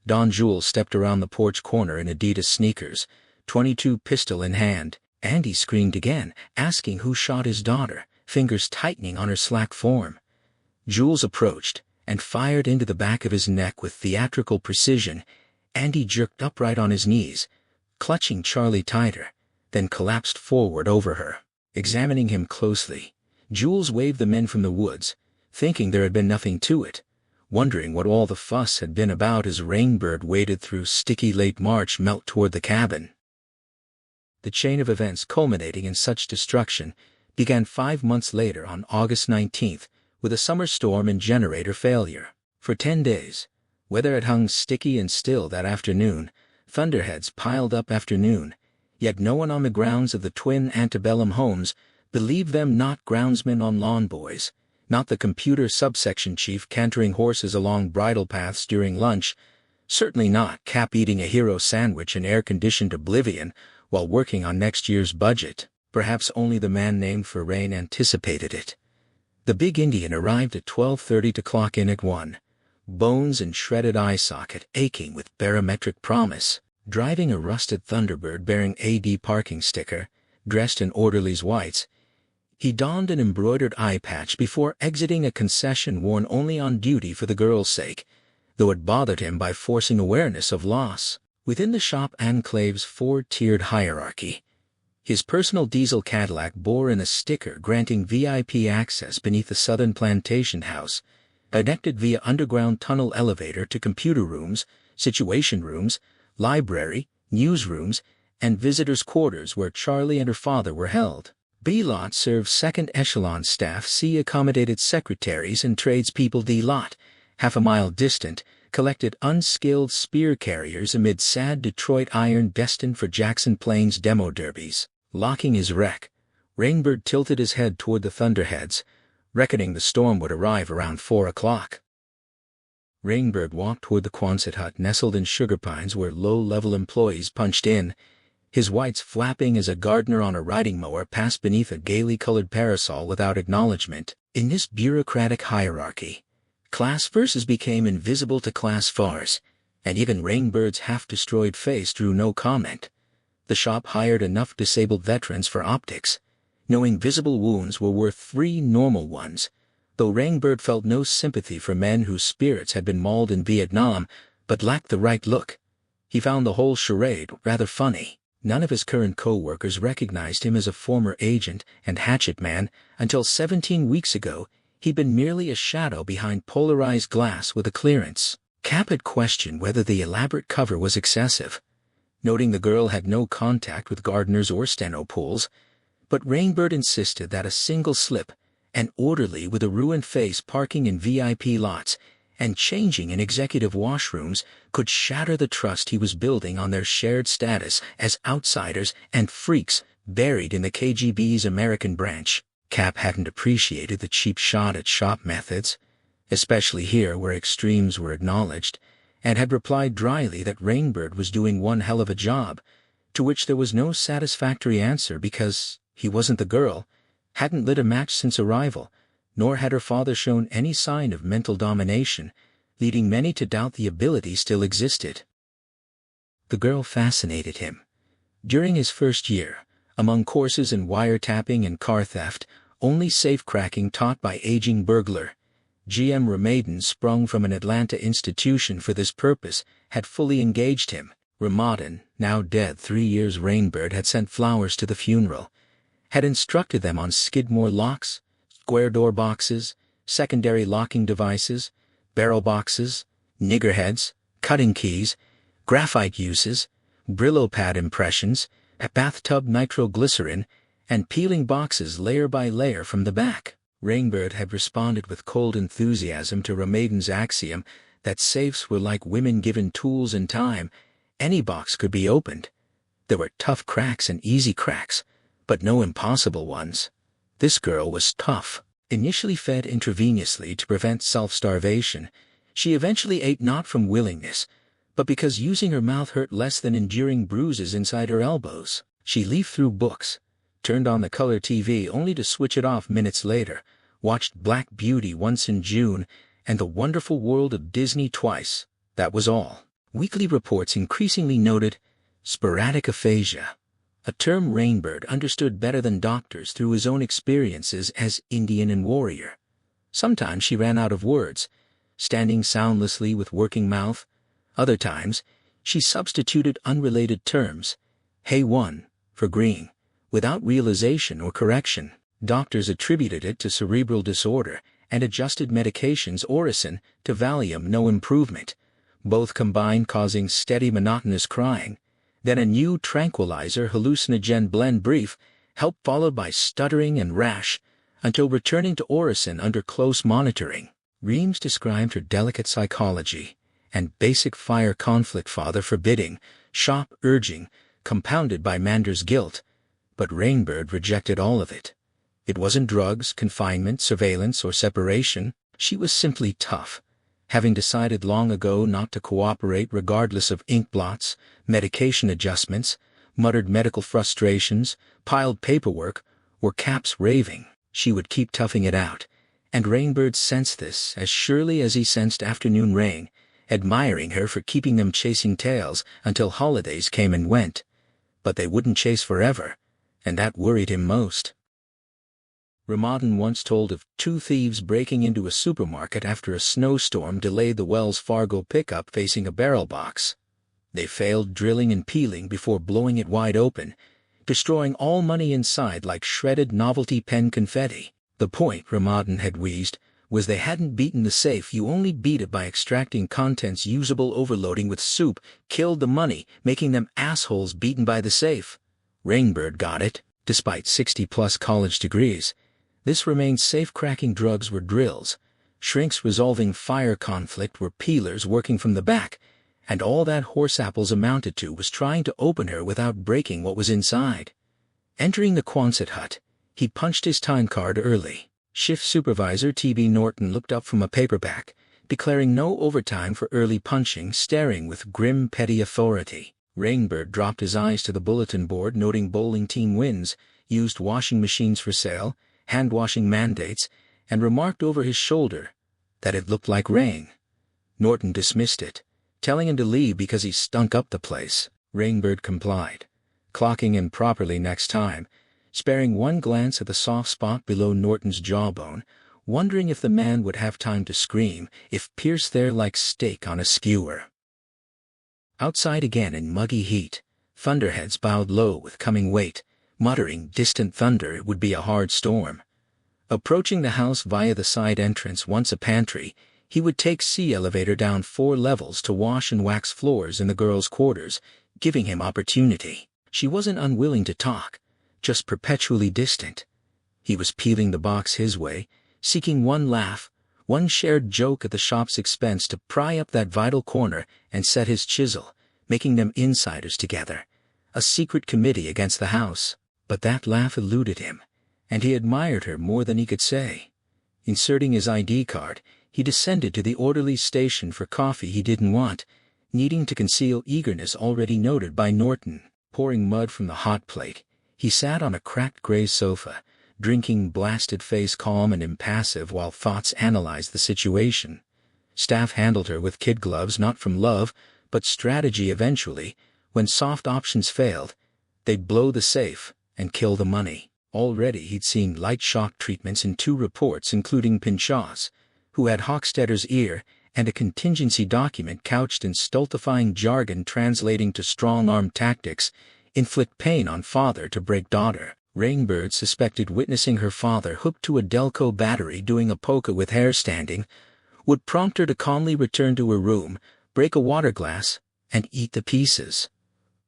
[SPEAKER 1] Don Jules stepped around the porch corner in Adidas sneakers, .22 pistol in hand. Andy screamed again, asking who shot his daughter, fingers tightening on her slack form. Jules approached and fired into the back of his neck with theatrical precision. Andy jerked upright on his knees, clutching Charlie tighter, then collapsed forward over her. Examining him closely, Jules waved the men from the woods, thinking there had been nothing to it, wondering what all the fuss had been about as Rainbird waded through sticky late March melt toward the cabin. The chain of events culminating in such destruction began 5 months later on August 19th with a summer storm and generator failure. For 10 days, weather had hung sticky and still that afternoon, thunderheads piled up afternoon, yet no one on the grounds of the twin antebellum homes believed them not groundsmen on lawn boys, not the computer subsection chief cantering horses along bridle paths during lunch, certainly not Cap eating a hero sandwich in air-conditioned oblivion while working on next year's budget. Perhaps only the man named for rain anticipated it. The big Indian arrived at 12:30 to clock in at 1, bones and shredded eye socket aching with barometric promise, driving a rusted Thunderbird bearing AD parking sticker, dressed in orderly's whites. He donned an embroidered eye patch before exiting a concession worn only on duty for the girl's sake, though it bothered him by forcing awareness of loss. Within the shop enclave's 4-tiered hierarchy, his personal diesel Cadillac bore in a sticker granting VIP access beneath the Southern Plantation House, connected via underground tunnel elevator to computer rooms, situation rooms, library, newsrooms, and visitors' quarters where Charlie and her father were held. B-Lot served second-echelon staff. C accommodated secretaries and tradespeople. D-Lot, half a mile distant, collected unskilled spear carriers amid sad Detroit iron destined for Jackson Plains demo derbies. Locking his wreck, Rainbird tilted his head toward the thunderheads, reckoning the storm would arrive around 4 o'clock. Rainbird walked toward the Quonset hut nestled in sugar pines where low-level employees punched in, his whites flapping as a gardener on a riding mower passed beneath a gaily colored parasol without acknowledgement. In this bureaucratic hierarchy, class versus became invisible to class fars, and even Rainbird's half-destroyed face drew no comment. The shop hired enough disabled veterans for optics, knowing visible wounds were worth 3 normal ones, though Rainbird felt no sympathy for men whose spirits had been mauled in Vietnam but lacked the right look. He found the whole charade rather funny. None of his current co-workers recognized him as a former agent and hatchet man until 17 weeks ago. He'd been merely a shadow behind polarized glass with a clearance. Cap had questioned whether the elaborate cover was excessive, noting the girl had no contact with gardeners or steno pools, but Rainbird insisted that a single slip, an orderly with a ruined face parking in VIP lots and changing in executive washrooms, could shatter the trust he was building on their shared status as outsiders and freaks buried in the KGB's American branch. Cap hadn't appreciated the cheap shot at shop methods, especially here where extremes were acknowledged, and had replied dryly that Rainbird was doing one hell of a job, to which there was no satisfactory answer because he wasn't the girl, hadn't lit a match since arrival, nor had her father shown any sign of mental domination, leading many to doubt the ability still existed. The girl fascinated him. During his first year, among courses in wiretapping and car theft, only safe-cracking taught by aging burglar. GM Ramadan, sprung from an Atlanta institution for this purpose, had fully engaged him. Ramadan, now dead 3 years, Rainbird had sent flowers to the funeral, had instructed them on Skidmore locks, square door boxes, secondary locking devices, barrel boxes, niggerheads, cutting keys, graphite uses, Brillo pad impressions, a bathtub nitroglycerin, and peeling boxes layer by layer from the back. Rainbird had responded with cold enthusiasm to Ramadan's axiom that safes were like women given tools and time. Any box could be opened. There were tough cracks and easy cracks, but no impossible ones. This girl was tough. Initially fed intravenously to prevent self-starvation, she eventually ate not from willingness, but because using her mouth hurt less than enduring bruises inside her elbows. She leafed through books, turned on the color TV only to switch it off minutes later, watched Black Beauty once in June and The Wonderful World of Disney twice. That was all. Weekly reports increasingly noted sporadic aphasia, a term Rainbird understood better than doctors through his own experiences as Indian and warrior. Sometimes she ran out of words, standing soundlessly with working mouth. Other times, she substituted unrelated terms, hey one, for green, without realization or correction. Doctors attributed it to cerebral disorder and adjusted medications Orison to Valium, no improvement, both combined causing steady monotonous crying. Then a new tranquilizer hallucinogen blend brief, help followed by stuttering and rash, until returning to Orison under close monitoring. Reams described her delicate psychology and basic fire conflict, father forbidding, shop urging, compounded by Mander's guilt. But Rainbird rejected all of it. It wasn't drugs, confinement, surveillance, or separation. She was simply tough, having decided long ago not to cooperate regardless of ink blots, medication adjustments, muttered medical frustrations, piled paperwork, or Cap's raving. She would keep toughing it out, and Rainbird sensed this as surely as he sensed afternoon rain, admiring her for keeping them chasing tails until holidays came and went. But they wouldn't chase forever, and that worried him most. Ramadan once told of 2 thieves breaking into a supermarket after a snowstorm delayed the Wells Fargo pickup facing a barrel box. They failed drilling and peeling before blowing it wide open, destroying all money inside like shredded novelty pen confetti. The point, Ramadan had wheezed, was they hadn't beaten the safe. You only beat it by extracting contents usable. Overloading with soup killed the money, making them assholes beaten by the safe. Rainbird got it. Despite 60-plus college degrees, this remained safe. Cracking drugs were drills. Shrinks resolving fire conflict were peelers working from the back. And all that horse apples amounted to was trying to open her without breaking what was inside. Entering the Quonset hut, he punched his time card early. Shift supervisor T.B. Norton looked up from a paperback, declaring no overtime for early punching, staring with grim petty authority. Rainbird dropped his eyes to the bulletin board noting bowling team wins, used washing machines for sale, hand-washing mandates, and remarked over his shoulder that it looked like rain. Norton dismissed it, telling him to leave because he stunk up the place. Rainbird complied, clocking in properly next time, sparing one glance at the soft spot below Norton's jawbone, wondering if the man would have time to scream if pierced there like steak on a skewer. Outside again in muggy heat, thunderheads bowed low with coming weight, muttering distant thunder. It would be a hard storm. Approaching the house via the side entrance, once a pantry, he would take C elevator down 4 levels to wash and wax floors in the girls' quarters, giving him opportunity. She wasn't unwilling to talk, just perpetually distant. He was peeling the box his way, seeking one laugh, one shared joke at the shop's expense to pry up that vital corner and set his chisel, making them insiders together, a secret committee against the house. But that laugh eluded him, and he admired her more than he could say. Inserting his ID card, he descended to the orderly's station for coffee he didn't want, needing to conceal eagerness already noted by Norton. Pouring mud from the hot plate, he sat on a cracked gray sofa, drinking blasted face, calm and impassive while thoughts analyzed the situation. Staff handled her with kid gloves, not from love, but strategy. Eventually, when soft options failed, they'd blow the safe and kill the money. Already he'd seen light shock treatments in 2 reports, including Pinchaw's, who had Hochstetter's ear, and a contingency document couched in stultifying jargon translating to strong-arm tactics, inflict pain on father to break daughter. Rainbird suspected witnessing her father hooked to a Delco battery doing a polka with hair standing would prompt her to calmly return to her room, break a water glass, and eat the pieces.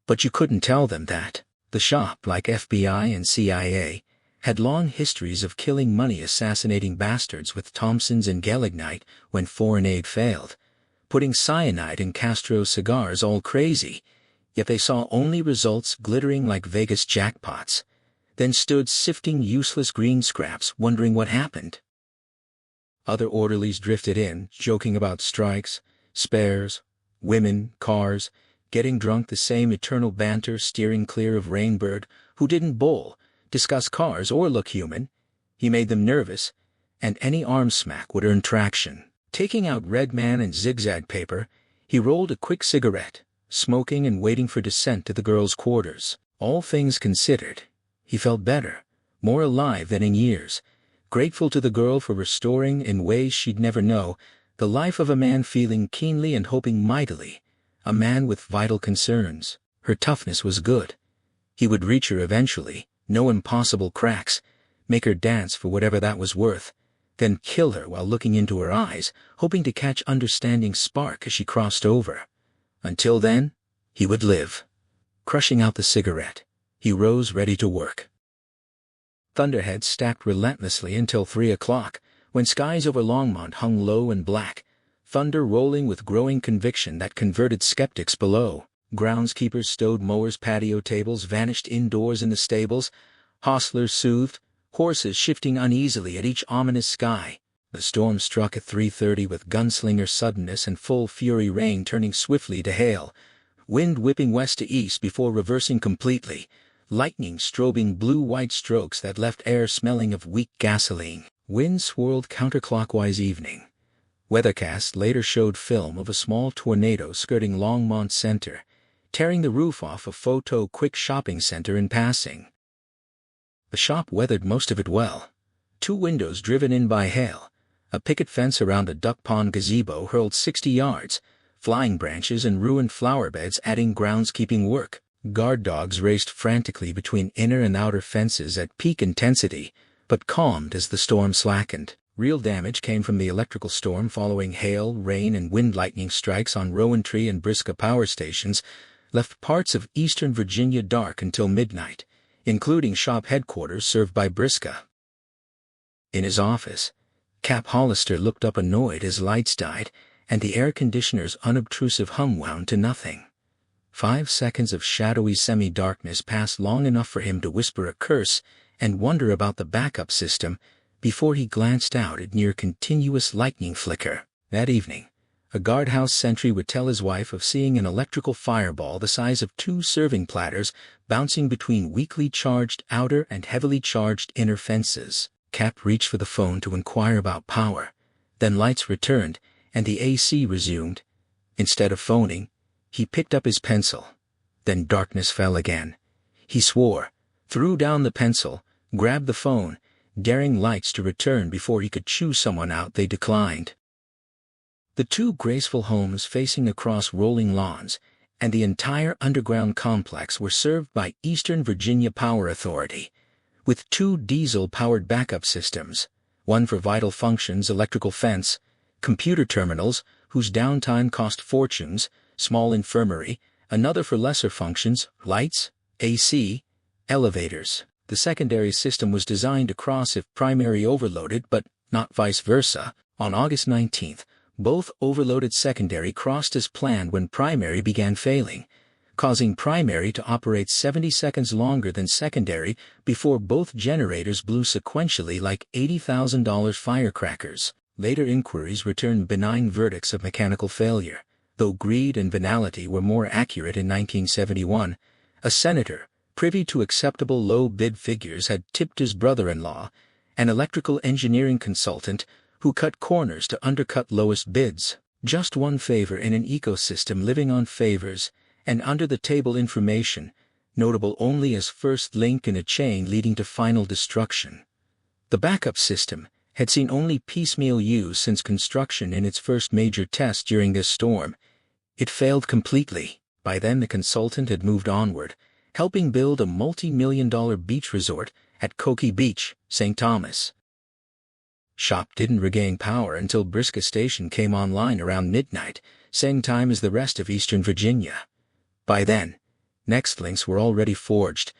[SPEAKER 1] But you couldn't tell them that. The shop, like FBI and CIA, had long histories of killing money assassinating bastards with Thompsons and Gelignite when foreign aid failed, putting cyanide in Castro cigars all crazy, yet they saw only results glittering like Vegas jackpots, then stood sifting useless green scraps wondering what happened. Other orderlies drifted in, joking about strikes, spares, women, cars, getting drunk, the same eternal banter, steering clear of Rainbird, who didn't bowl, discuss cars, or look human. He made them nervous, and any arm smack would earn traction. Taking out Red Man and zigzag paper, he rolled a quick cigarette, smoking and waiting for descent to the girls' quarters. All things considered, he felt better, more alive than in years, grateful to the girl for restoring, in ways she'd never know, the life of a man feeling keenly and hoping mightily, a man with vital concerns. Her toughness was good. He would reach her eventually, no impossible cracks, make her dance for whatever that was worth, then kill her while looking into her eyes, hoping to catch understanding's spark as she crossed over. Until then, he would live. Crushing out the cigarette, he rose ready to work. Thunderheads stacked relentlessly until 3 o'clock, when skies over Longmont hung low and black, thunder rolling with growing conviction that converted skeptics below. Groundskeepers stowed mowers, patio tables vanished indoors in the stables, hostlers soothed, horses shifting uneasily at each ominous sky. The storm struck at 3:30 with gunslinger suddenness and full fury, rain turning swiftly to hail, wind whipping west to east before reversing completely, lightning strobing blue-white strokes that left air smelling of weak gasoline. Wind swirled counterclockwise. Evening weathercast later showed film of a small tornado skirting Longmont Center, tearing the roof off a Photo Quick shopping center in passing. The shop weathered most of it well. 2 windows driven in by hail, a picket fence around a duck pond gazebo hurled 60 yards, flying branches and ruined flower beds adding groundskeeping work. Guard dogs raced frantically between inner and outer fences at peak intensity, but calmed as the storm slackened. Real damage came from the electrical storm following hail, rain, and wind. Lightning strikes on Rowantree and Briska power stations left parts of eastern Virginia dark until midnight, including shop headquarters served by Briska. In his office, Cap Hollister looked up annoyed as lights died and the air conditioner's unobtrusive hum wound to nothing. 5 seconds of shadowy semi-darkness passed, long enough for him to whisper a curse and wonder about the backup system before he glanced out at near-continuous lightning flicker. That evening, a guardhouse sentry would tell his wife of seeing an electrical fireball the size of 2 serving platters bouncing between weakly charged outer and heavily charged inner fences. Cap reached for the phone to inquire about power. Then lights returned, and the AC resumed. Instead of phoning, he picked up his pencil. Then darkness fell again. He swore, threw down the pencil, grabbed the phone, daring lights to return before he could chew someone out. They declined. The 2 graceful homes facing across rolling lawns and the entire underground complex were served by Eastern Virginia Power Authority, with 2 diesel-powered backup systems, one for vital functions, electrical fence, computer terminals, whose downtime cost fortunes, small infirmary, another for lesser functions, lights, AC, elevators. The secondary system was designed to cross if primary overloaded, but not vice versa. On August 19th, both overloaded secondary crossed as planned when primary began failing, causing primary to operate 70 seconds longer than secondary before both generators blew sequentially like $80,000 firecrackers. Later inquiries returned benign verdicts of mechanical failure, though greed and venality were more accurate. In 1971, a senator, privy to acceptable low-bid figures, had tipped his brother-in-law, an electrical engineering consultant, who cut corners to undercut lowest bids. Just one favor in an ecosystem living on favors and under-the-table information, notable only as first link in a chain leading to final destruction. The backup system had seen only piecemeal use since construction in its first major test during this storm. It failed completely. By then the consultant had moved onward, helping build a multi-million-dollar beach resort at Coki Beach, St. Thomas. Shop didn't regain power until Briska Station came online around midnight, same time as the rest of Eastern Virginia. By then, next links were already forged.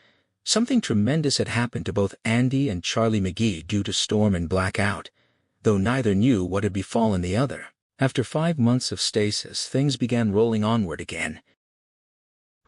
[SPEAKER 1] Something tremendous had happened to both Andy and Charlie McGee due to storm and blackout, though neither knew what had befallen the other. After 5 months of stasis, things began rolling onward again.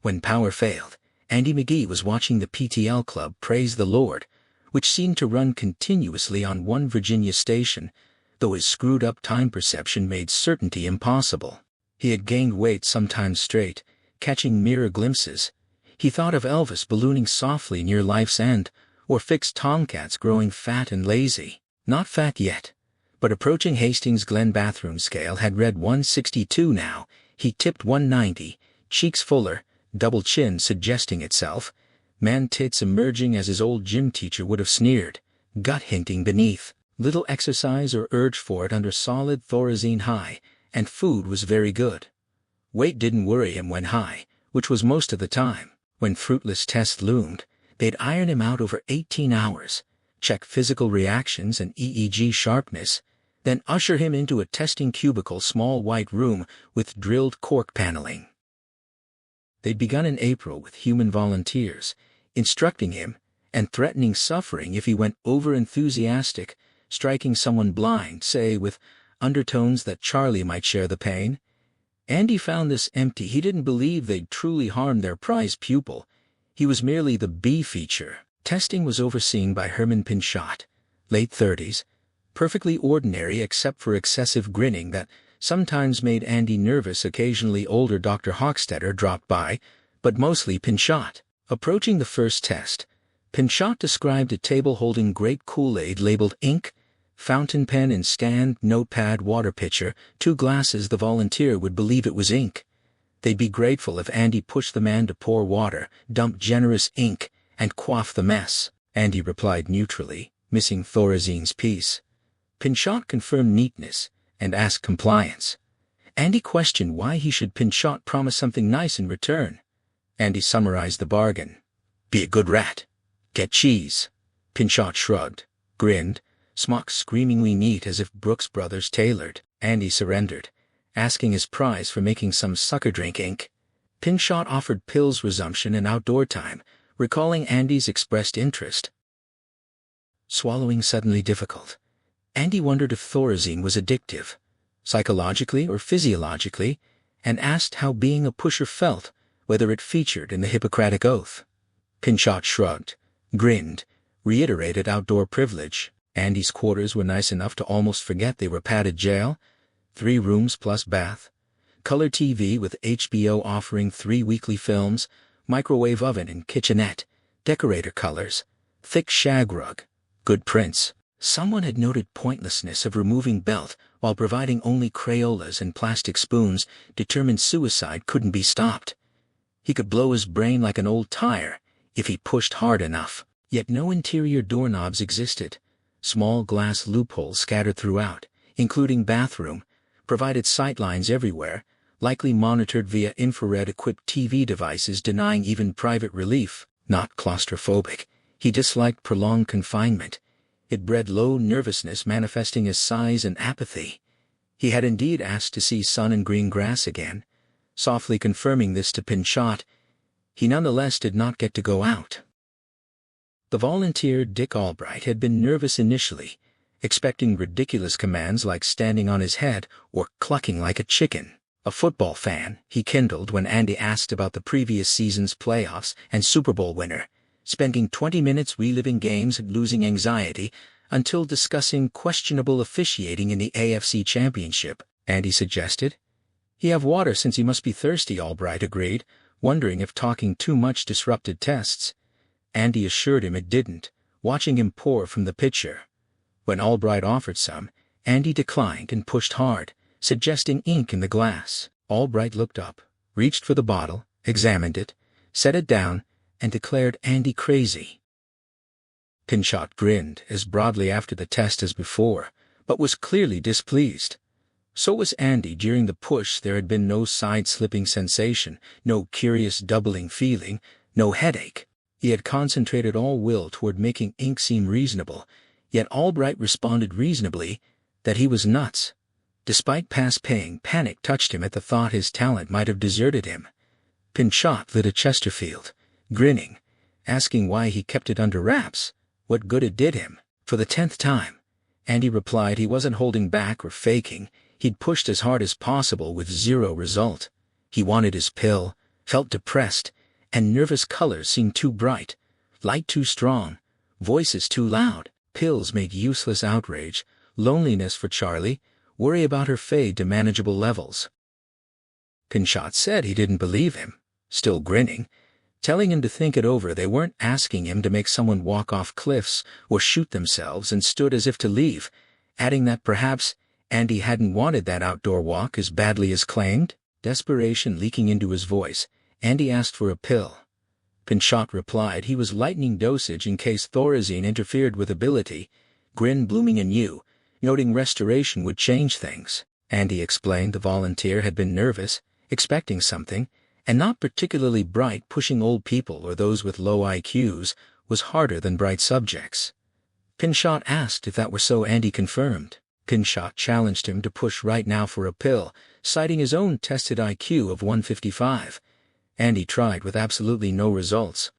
[SPEAKER 1] When power failed, Andy McGee was watching the PTL Club Praise the Lord, which seemed to run continuously on one Virginia station, though his screwed-up time perception made certainty impossible. He had gained weight some time straight, catching mirror glimpses. He thought of Elvis ballooning softly near life's end, or fixed tomcats growing fat and lazy. Not fat yet, but approaching Hastings Glen bathroom scale had read 162 now. He tipped 190, cheeks fuller, double chin suggesting itself, man tits emerging as his old gym teacher would have sneered, gut hinting beneath. Little exercise or urge for it under solid Thorazine high, and food was very good. Weight didn't worry him when high, which was most of the time. When fruitless tests loomed, they'd iron him out over 18 hours, check physical reactions and EEG sharpness, then usher him into a testing cubicle small white room with drilled cork paneling. They'd begun in April with human volunteers, instructing him and threatening suffering if he went over-enthusiastic, striking someone blind, say, with undertones that Charlie might share the pain. Andy found this empty. He didn't believe they'd truly harmed their prize pupil. He was merely the B feature. Testing was overseen by Herman Pinchot, late 30s, perfectly ordinary except for excessive grinning that sometimes made Andy nervous. Occasionally older Dr. Hochstetter dropped by, but mostly Pinchot. Approaching the first test, Pinchot described a table holding grape Kool-Aid labeled ink, fountain pen and scanned notepad water pitcher, 2 glasses. The volunteer would believe it was ink. They'd be grateful if Andy pushed the man to pour water, dump generous ink, and quaff the mess. Andy replied neutrally, missing Thorazine's piece. Pinchot confirmed neatness and asked compliance. Andy questioned why he should. Pinchot promise something nice in return. Andy summarized the bargain. Be a good rat. Get cheese. Pinchot shrugged, grinned, smock screamingly neat as if Brooks Brothers tailored. Andy surrendered, asking his prize for making some sucker drink ink. Pinchot offered pills resumption and outdoor time, recalling Andy's expressed interest. Swallowing suddenly difficult. Andy wondered if Thorazine was addictive, psychologically or physiologically, and asked how being a pusher felt, whether it featured in the Hippocratic Oath. Pinchot shrugged, grinned, reiterated outdoor privilege. Andy's quarters were nice enough to almost forget they were padded jail. 3 rooms plus bath, color TV with HBO offering 3 weekly films, microwave oven and kitchenette, decorator colors, thick shag rug, good prints. Someone had noted pointlessness of removing belt while providing only Crayolas and plastic spoons, determined suicide couldn't be stopped. He could blow his brain like an old tire if he pushed hard enough. Yet no interior doorknobs existed. Small glass loopholes scattered throughout, including bathroom, provided sightlines everywhere, likely monitored via infrared-equipped TV devices, denying even private relief. Not claustrophobic, he disliked prolonged confinement. It bred low nervousness manifesting as size and apathy. He had indeed asked to see sun and green grass again. Softly confirming this to Pinchot, he nonetheless did not get to go out. The volunteer, Dick Albright, had been nervous initially, expecting ridiculous commands like standing on his head or clucking like a chicken. A football fan, he kindled when Andy asked about the previous season's playoffs and Super Bowl winner, spending 20 minutes reliving games and losing anxiety until discussing questionable officiating in the AFC Championship. Andy suggested. He have water since he must be thirsty, Albright agreed, wondering if talking too much disrupted tests. Andy assured him it didn't, watching him pour from the pitcher. When Albright offered some, Andy declined and pushed hard, suggesting ink in the glass. Albright looked up, reached for the bottle, examined it, set it down, and declared Andy crazy. Pinchot grinned as broadly after the test as before, but was clearly displeased. So was Andy. During the push there had been no side-slipping sensation, no curious doubling feeling, no headache. He had concentrated all will toward making ink seem reasonable, yet Albright responded reasonably that he was nuts. Despite past paying, panic touched him at the thought his talent might have deserted him. Pinchot lit a Chesterfield, grinning, asking why he kept it under wraps, what good it did him. For the 10th time, Andy replied he wasn't holding back or faking. He'd pushed as hard as possible with zero result. He wanted his pill, felt depressed, and nervous colors seemed too bright, light too strong, voices too loud. Pills made useless outrage, loneliness for Charlie, worry about her fade to manageable levels. Pinchot said he didn't believe him, still grinning, telling him to think it over. They weren't asking him to make someone walk off cliffs or shoot themselves, and stood as if to leave, adding that perhaps Andy hadn't wanted that outdoor walk as badly as claimed. Desperation leaking into his voice, Andy asked for a pill. Pinchot replied he was lightening dosage in case Thorazine interfered with ability, grin blooming anew, noting restoration would change things. Andy explained the volunteer had been nervous, expecting something, and not particularly bright. Pushing old people or those with low IQs was harder than bright subjects. Pinchot asked if that were so. Andy confirmed. Pinchot challenged him to push right now for a pill, citing his own tested IQ of 155. Andy tried with absolutely no results.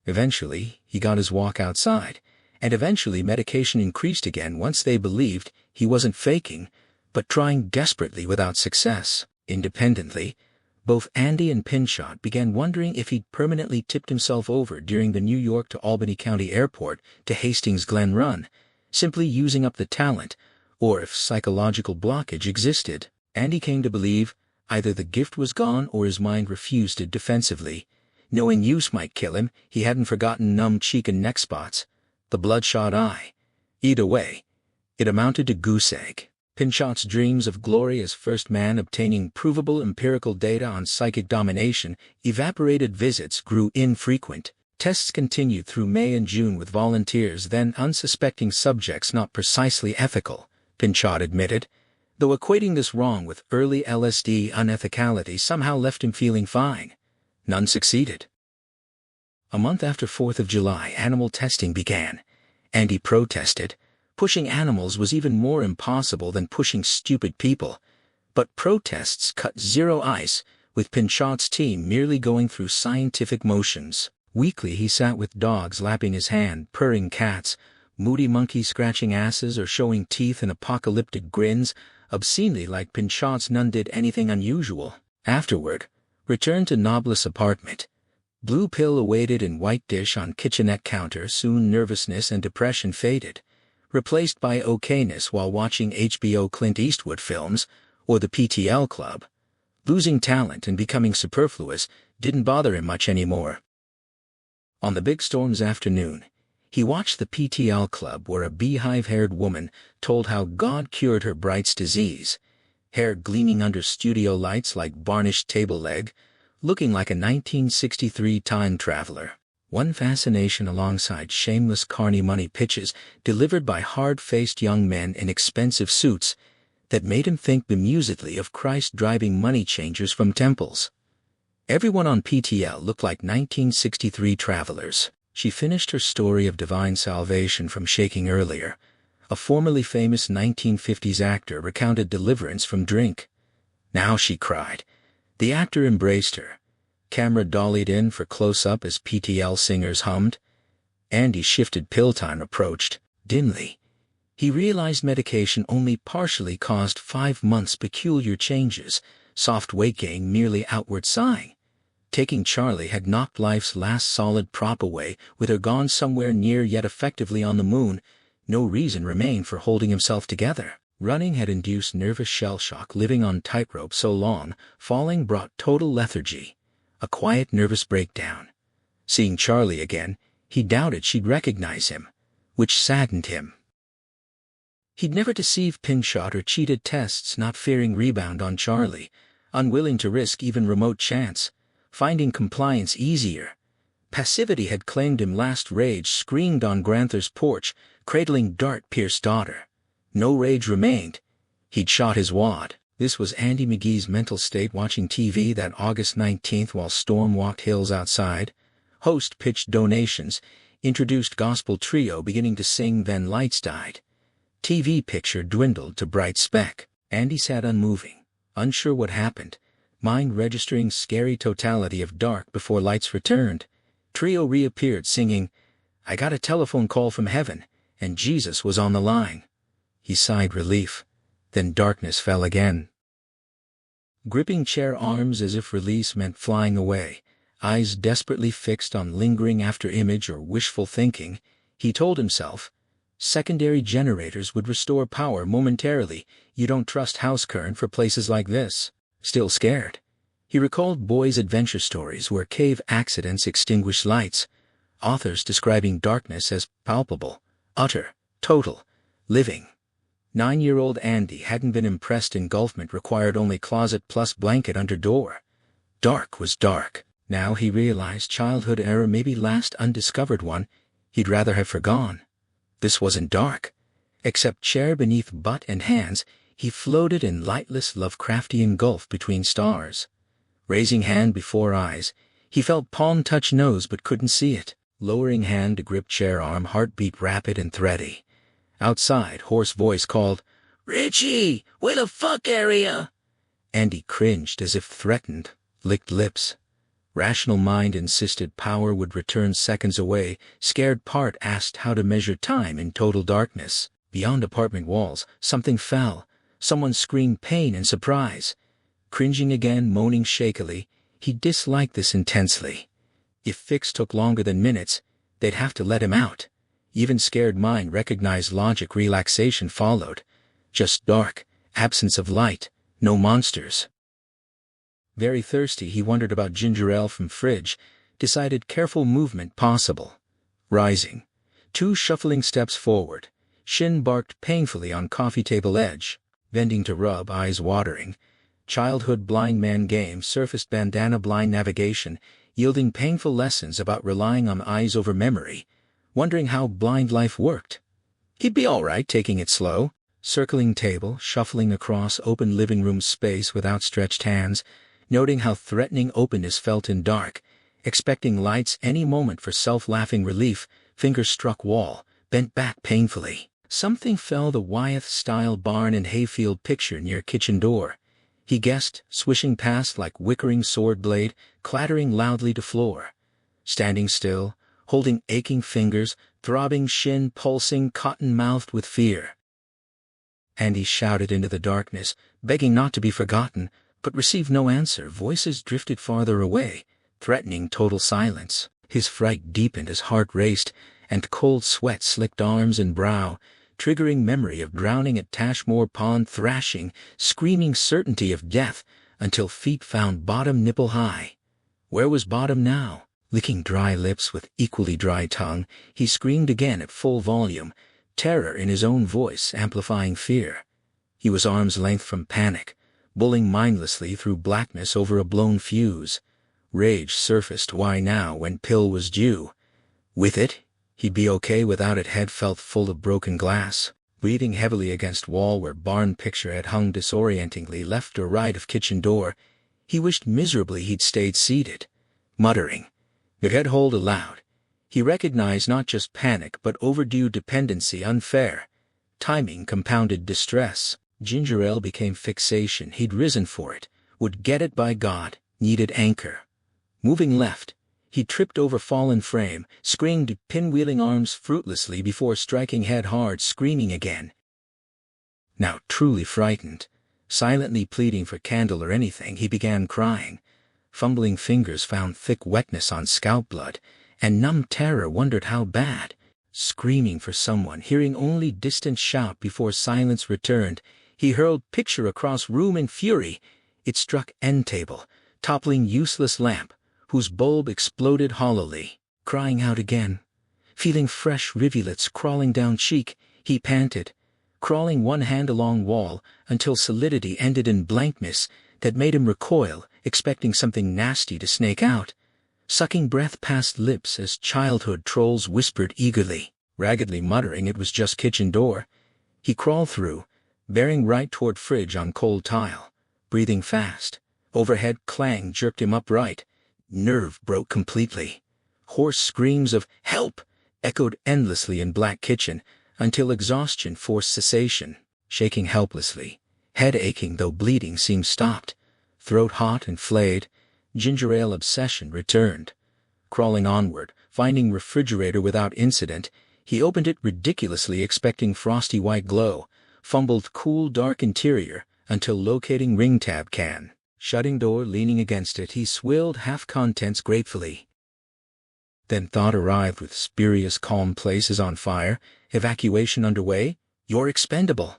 [SPEAKER 1] Eventually, he got his walk outside, and eventually medication increased again once they believed he wasn't faking, but trying desperately without success. Independently, both Andy and Pinchot began wondering if he'd permanently tipped himself over during the New York to Albany County Airport to Hastings Glen run, simply using up the talent, or if psychological blockage existed. Andy came to believe either the gift was gone or his mind refused it defensively. Knowing use might kill him, he hadn't forgotten numb cheek and neck spots, the bloodshot eye. Either way, it amounted to goose egg. Pinchot's dreams of glory as first man obtaining provable empirical data on psychic domination evaporated. Visits grew infrequent. Tests continued through May and June with volunteers, then unsuspecting subjects. Not precisely ethical, Pinchot admitted, though equating this wrong with early LSD unethicality somehow left him feeling fine. None succeeded. A month after 4th of July, animal testing began. Andy protested. Pushing animals was even more impossible than pushing stupid people. But protests cut zero ice, with Pinchot's team merely going through scientific motions. Weekly he sat with dogs lapping his hand, purring cats, moody monkeys scratching asses or showing teeth in apocalyptic grins, obscenely like Pinchot's. None did anything unusual. Afterward, returned to Noblesse apartment. Blue pill awaited in white dish on kitchenette counter. Soon nervousness and depression faded, replaced by okayness while watching HBO Clint Eastwood films or the PTL Club. Losing talent and becoming superfluous didn't bother him much anymore. On the big storm's afternoon, he watched the PTL Club where a beehive-haired woman told how God cured her Bright's disease, hair gleaming under studio lights like varnished table leg, looking like a 1963 time traveler. One fascination alongside shameless carny money pitches delivered by hard-faced young men in expensive suits that made him think bemusedly of Christ driving money changers from temples. Everyone on PTL looked like 1963 travelers. She finished her story of divine salvation from shaking earlier. A formerly famous 1950s actor recounted deliverance from drink. Now she cried. The actor embraced her. Camera dollied in for close-up as PTL singers hummed. Andy shifted. Pill time approached. Dimly, he realized medication only partially caused 5 months' peculiar changes, soft weight gain merely outward sighing. Taking Charlie had knocked life's last solid prop away. With her gone somewhere near yet effectively on the moon, no reason remained for holding himself together. Running had induced nervous shell shock. Living on tightrope so long, falling brought total lethargy, a quiet nervous breakdown. Seeing Charlie again, he doubted she'd recognize him, which saddened him. He'd never deceived Pinchot or cheated tests, not fearing rebound on Charlie, unwilling to risk even remote chance, finding compliance easier. Passivity had claimed him. Last rage screamed on Granther's porch, cradling dart-pierced daughter. No rage remained. He'd shot his wad. This was Andy McGee's mental state watching TV that August 19th while Storm walked hills outside. Host pitched donations, introduced gospel trio beginning to sing, then lights died. TV picture dwindled to bright speck. Andy sat unmoving, unsure what happened, mind registering scary totality of dark before lights returned. Trio reappeared singing, "I got a telephone call from heaven, and Jesus was on the line." He sighed relief. Then darkness fell again. Gripping chair arms as if release meant flying away, eyes desperately fixed on lingering after image or wishful thinking, he told himself, secondary generators would restore power momentarily. You don't trust house current for places like this. Still scared. He recalled boys' adventure stories where cave accidents extinguished lights, authors describing darkness as palpable, utter, total, living. 9-year-old Andy hadn't been impressed. Engulfment required only closet plus blanket under door. Dark was dark. Now he realized childhood error, maybe last undiscovered one, he'd rather have forgone. This wasn't dark. Except chair beneath butt and hands, he floated in lightless Lovecraftian gulf between stars. Raising hand before eyes, he felt palm touch nose but couldn't see it. Lowering hand to grip chair arm, heartbeat rapid and thready. Outside, hoarse voice called, "Richie, where the fuck area?" Andy cringed as if threatened, licked lips. Rational mind insisted power would return seconds away. Scared part asked how to measure time in total darkness. Beyond apartment walls, something fell. Someone screamed pain and surprise. Cringing again, moaning shakily, he disliked this intensely. If fix took longer than minutes, they'd have to let him out. Even scared mind recognized logic. Relaxation followed. Just dark, absence of light, no monsters. Very thirsty, he wondered about ginger ale from fridge, decided careful movement possible. Rising. 2 shuffling steps forward. Shin barked painfully on coffee table edge. Bending to rub, eyes watering. Childhood blind man game surfaced. Bandana blind navigation, yielding painful lessons about relying on eyes over memory. Wondering how blind life worked. He'd be all right taking it slow. Circling table, shuffling across open living room space with outstretched hands, noting how threatening openness felt in dark, expecting lights any moment for self-laughing relief. Fingers struck wall, bent back painfully. Something fell. The Wyeth-style barn and hayfield picture near kitchen door. He guessed, swishing past like wickering sword blade, clattering loudly to floor. Standing still, holding aching fingers, throbbing shin, pulsing, cotton-mouthed with fear. Andy shouted into the darkness, begging not to be forgotten, but received no answer. Voices drifted farther away, threatening total silence. His fright deepened as heart raced, and cold sweat slicked arms and brow, triggering memory of drowning at Tashmore Pond, thrashing, screaming certainty of death, until feet found bottom nipple high. Where was bottom now? Licking dry lips with equally dry tongue, he screamed again at full volume, terror in his own voice amplifying fear. He was arm's length from panic, bulling mindlessly through blackness over a blown fuse. Rage surfaced. Why now, when pill was due? With it, he'd be okay. Without it, head felt full of broken glass. Breathing heavily against wall where barn picture had hung disorientingly left or right of kitchen door, he wished miserably he'd stayed seated. Muttering. It had hold aloud. He recognized not just panic but overdue dependency. Unfair. Timing compounded distress. Ginger ale became fixation. He'd risen for it. Would get it by God. Needed anchor. Moving left. He tripped over fallen frame, screamed, pinwheeling arms fruitlessly before striking head hard, screaming again. Now truly frightened, silently pleading for candle or anything, he began crying. Fumbling fingers found thick wetness on scalp blood, and numb terror wondered how bad. Screaming for someone, hearing only distant shout before silence returned, he hurled picture across room in fury. It struck end table, toppling useless lamp, whose bulb exploded hollowly. Crying out again. Feeling fresh rivulets crawling down cheek, he panted, crawling one hand along wall until solidity ended in blankness that made him recoil, expecting something nasty to snake out. sucking breath past lips as childhood trolls whispered eagerly. Raggedly muttering it was just kitchen door, he crawled through, bearing right toward fridge on cold tile, breathing fast. Overhead clang jerked him upright. Nerve broke completely. Hoarse screams of "help" echoed endlessly in black kitchen until exhaustion forced cessation. Shaking helplessly, head aching though bleeding seemed stopped, throat hot and flayed, ginger ale obsession returned. Crawling onward, finding refrigerator without incident, he opened it ridiculously expecting frosty white glow, fumbled cool dark interior until locating ring tab can. Shutting door leaning against it, he swilled half-contents gratefully. Then thought arrived with spurious calm. Place is on fire, evacuation underway, you're expendable.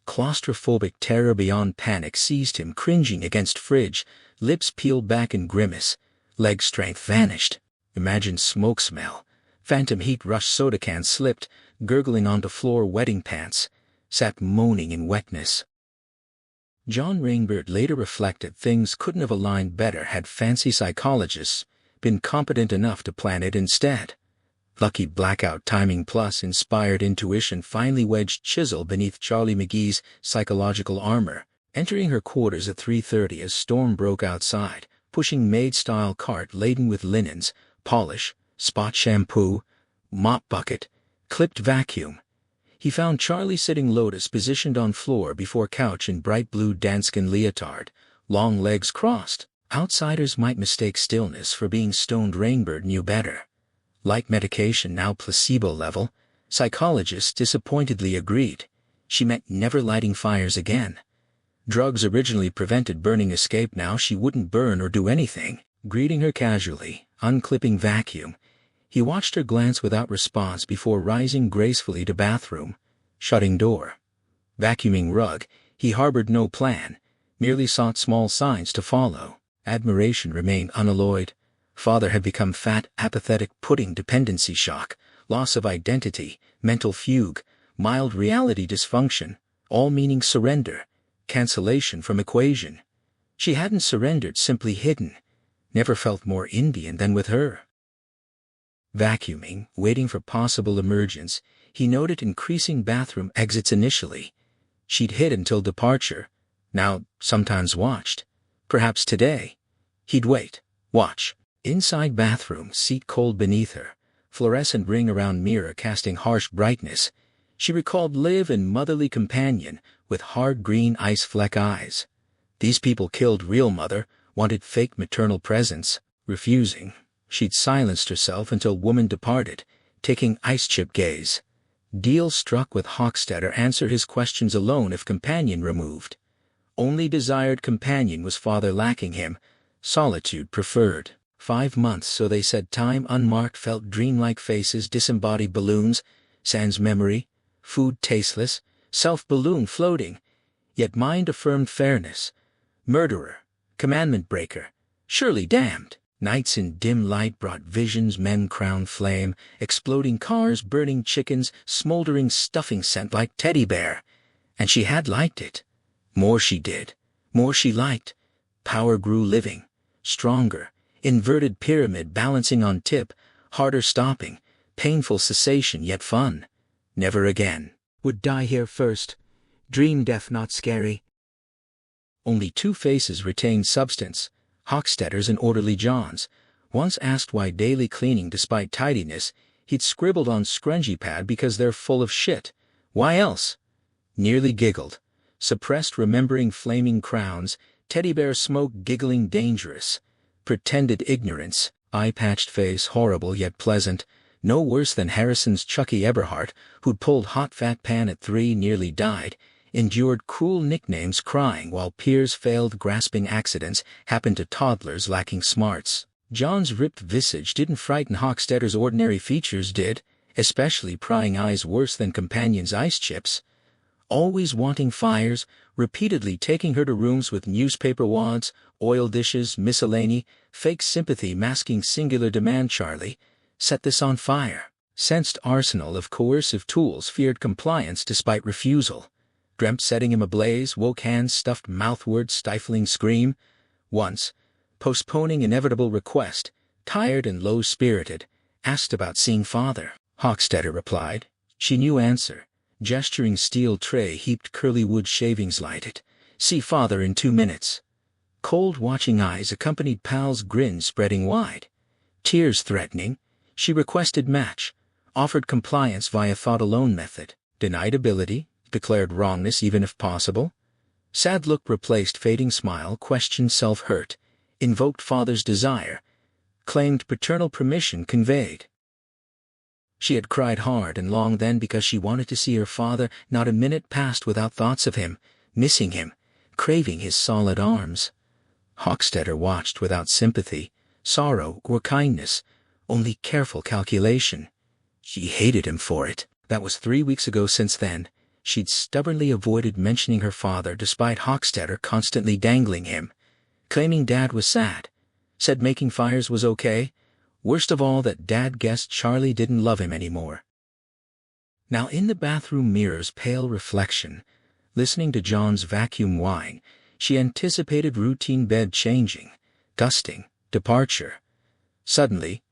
[SPEAKER 1] Claustrophobic terror beyond panic seized him, cringing against fridge, lips peeled back in grimace, leg strength vanished. Imagined smoke smell. Phantom heat rush. Soda can slipped, gurgling onto floor. Wedding pants sat moaning in wetness. John Rainbird later reflected things couldn't have aligned better had fancy psychologists been competent enough to plan it instead. Lucky blackout timing plus inspired intuition finally wedged chisel beneath Charlie McGee's psychological armor, entering her quarters at 3:30 as storm broke outside, pushing maid-style cart laden with linens, polish, spot shampoo, mop bucket, clipped vacuum. He found Charlie sitting lotus positioned on floor before couch in bright blue danskin leotard, long legs crossed. Outsiders might mistake stillness for being stoned. Rainbird knew better. Like medication, now placebo level, psychologists disappointedly agreed. She meant never lighting fires again. Drugs originally prevented burning. Escape. Now she wouldn't burn or do anything. Greeting her casually, unclipping vacuum, he watched her glance without response before rising gracefully to bathroom, shutting door. Vacuuming rug, he harbored no plan, merely sought small signs to follow. Admiration remained unalloyed. Father had become fat, apathetic, pudding. Dependency shock, loss of identity, mental fugue, mild reality dysfunction, all meaning surrender, cancellation from equation. She hadn't surrendered, simply hidden. Never felt more Indian than with her. Vacuuming, waiting for possible emergence, he noted increasing bathroom exits. Initially she'd hid until departure, now sometimes watched. Perhaps today he'd wait, watch. Inside bathroom, seat cold beneath her, fluorescent ring around mirror casting harsh brightness. She recalled Liv and motherly companion with hard green ice fleck eyes. These people killed real mother, wanted fake maternal presence. Refusing, she'd silenced herself until woman departed, taking ice chip gaze. Deal struck with Hochstetter. Answer his questions alone if companion removed. Only desired companion was father lacking him, solitude preferred. 5 months, so they said. Time unmarked. Felt dreamlike faces, disembodied balloons, sans memory, food tasteless, self-balloon floating. Yet mind affirmed fairness. Murderer, commandment breaker, surely damned. Nights in dim light brought visions, men crown flame, exploding cars, burning chickens, smoldering stuffing scent like teddy bear. And she had liked it. More she did, more she liked. Power grew living, stronger, inverted pyramid balancing on tip, harder stopping, painful cessation yet fun. Never again. Would die here first. Dream death not scary. Only 2 faces retained substance, Hochstetter's and orderly John's. Once asked why daily cleaning despite tidiness, he'd scribbled on scrunchie pad because they're full of shit. Why else? Nearly giggled. Suppressed remembering flaming crowns, teddy bear smoke giggling dangerous. Pretended ignorance, eye-patched face horrible yet pleasant, no worse than Harrison's Chucky Eberhardt, who'd pulled hot fat pan at 3, nearly died, endured cruel nicknames crying while peers failed. Grasping accidents happened to toddlers lacking smarts. John's ripped visage didn't frighten Hochstetter's ordinary features did, especially prying eyes worse than companion's ice chips. Always wanting fires, repeatedly taking her to rooms with newspaper wads, oil dishes, miscellany, fake sympathy masking singular demand. Charlie, set this on fire. Sensed arsenal of coercive tools, feared compliance despite refusal. Dreamt setting him ablaze, woke hands stuffed mouthward, stifling scream. Once, postponing inevitable request, tired and low-spirited, asked about seeing father. Hochstetter replied. She knew answer, gesturing steel tray heaped curly wood shavings lighted. See father in 2 minutes. Cold watching eyes accompanied pal's grin spreading wide. Tears threatening, she requested match, offered compliance via thought-alone method, denied ability, declared wrongness even if possible. Sad look replaced fading smile, questioned self-hurt, invoked father's desire, claimed paternal permission conveyed. She had cried hard and long then because she wanted to see her father. Not a minute passed without thoughts of him, missing him, craving his solid arms. Hochstetter watched without sympathy, sorrow, or kindness, only careful calculation. She hated him for it. That was 3 weeks ago. Since then, she'd stubbornly avoided mentioning her father despite Hochstetter constantly dangling him, claiming Dad was sad, said making fires was okay. Worst of all, that Dad guessed Charlie didn't love him anymore. Now in the bathroom mirror's pale reflection, listening to John's vacuum whine, she anticipated routine bed changing, dusting, departure. Suddenly,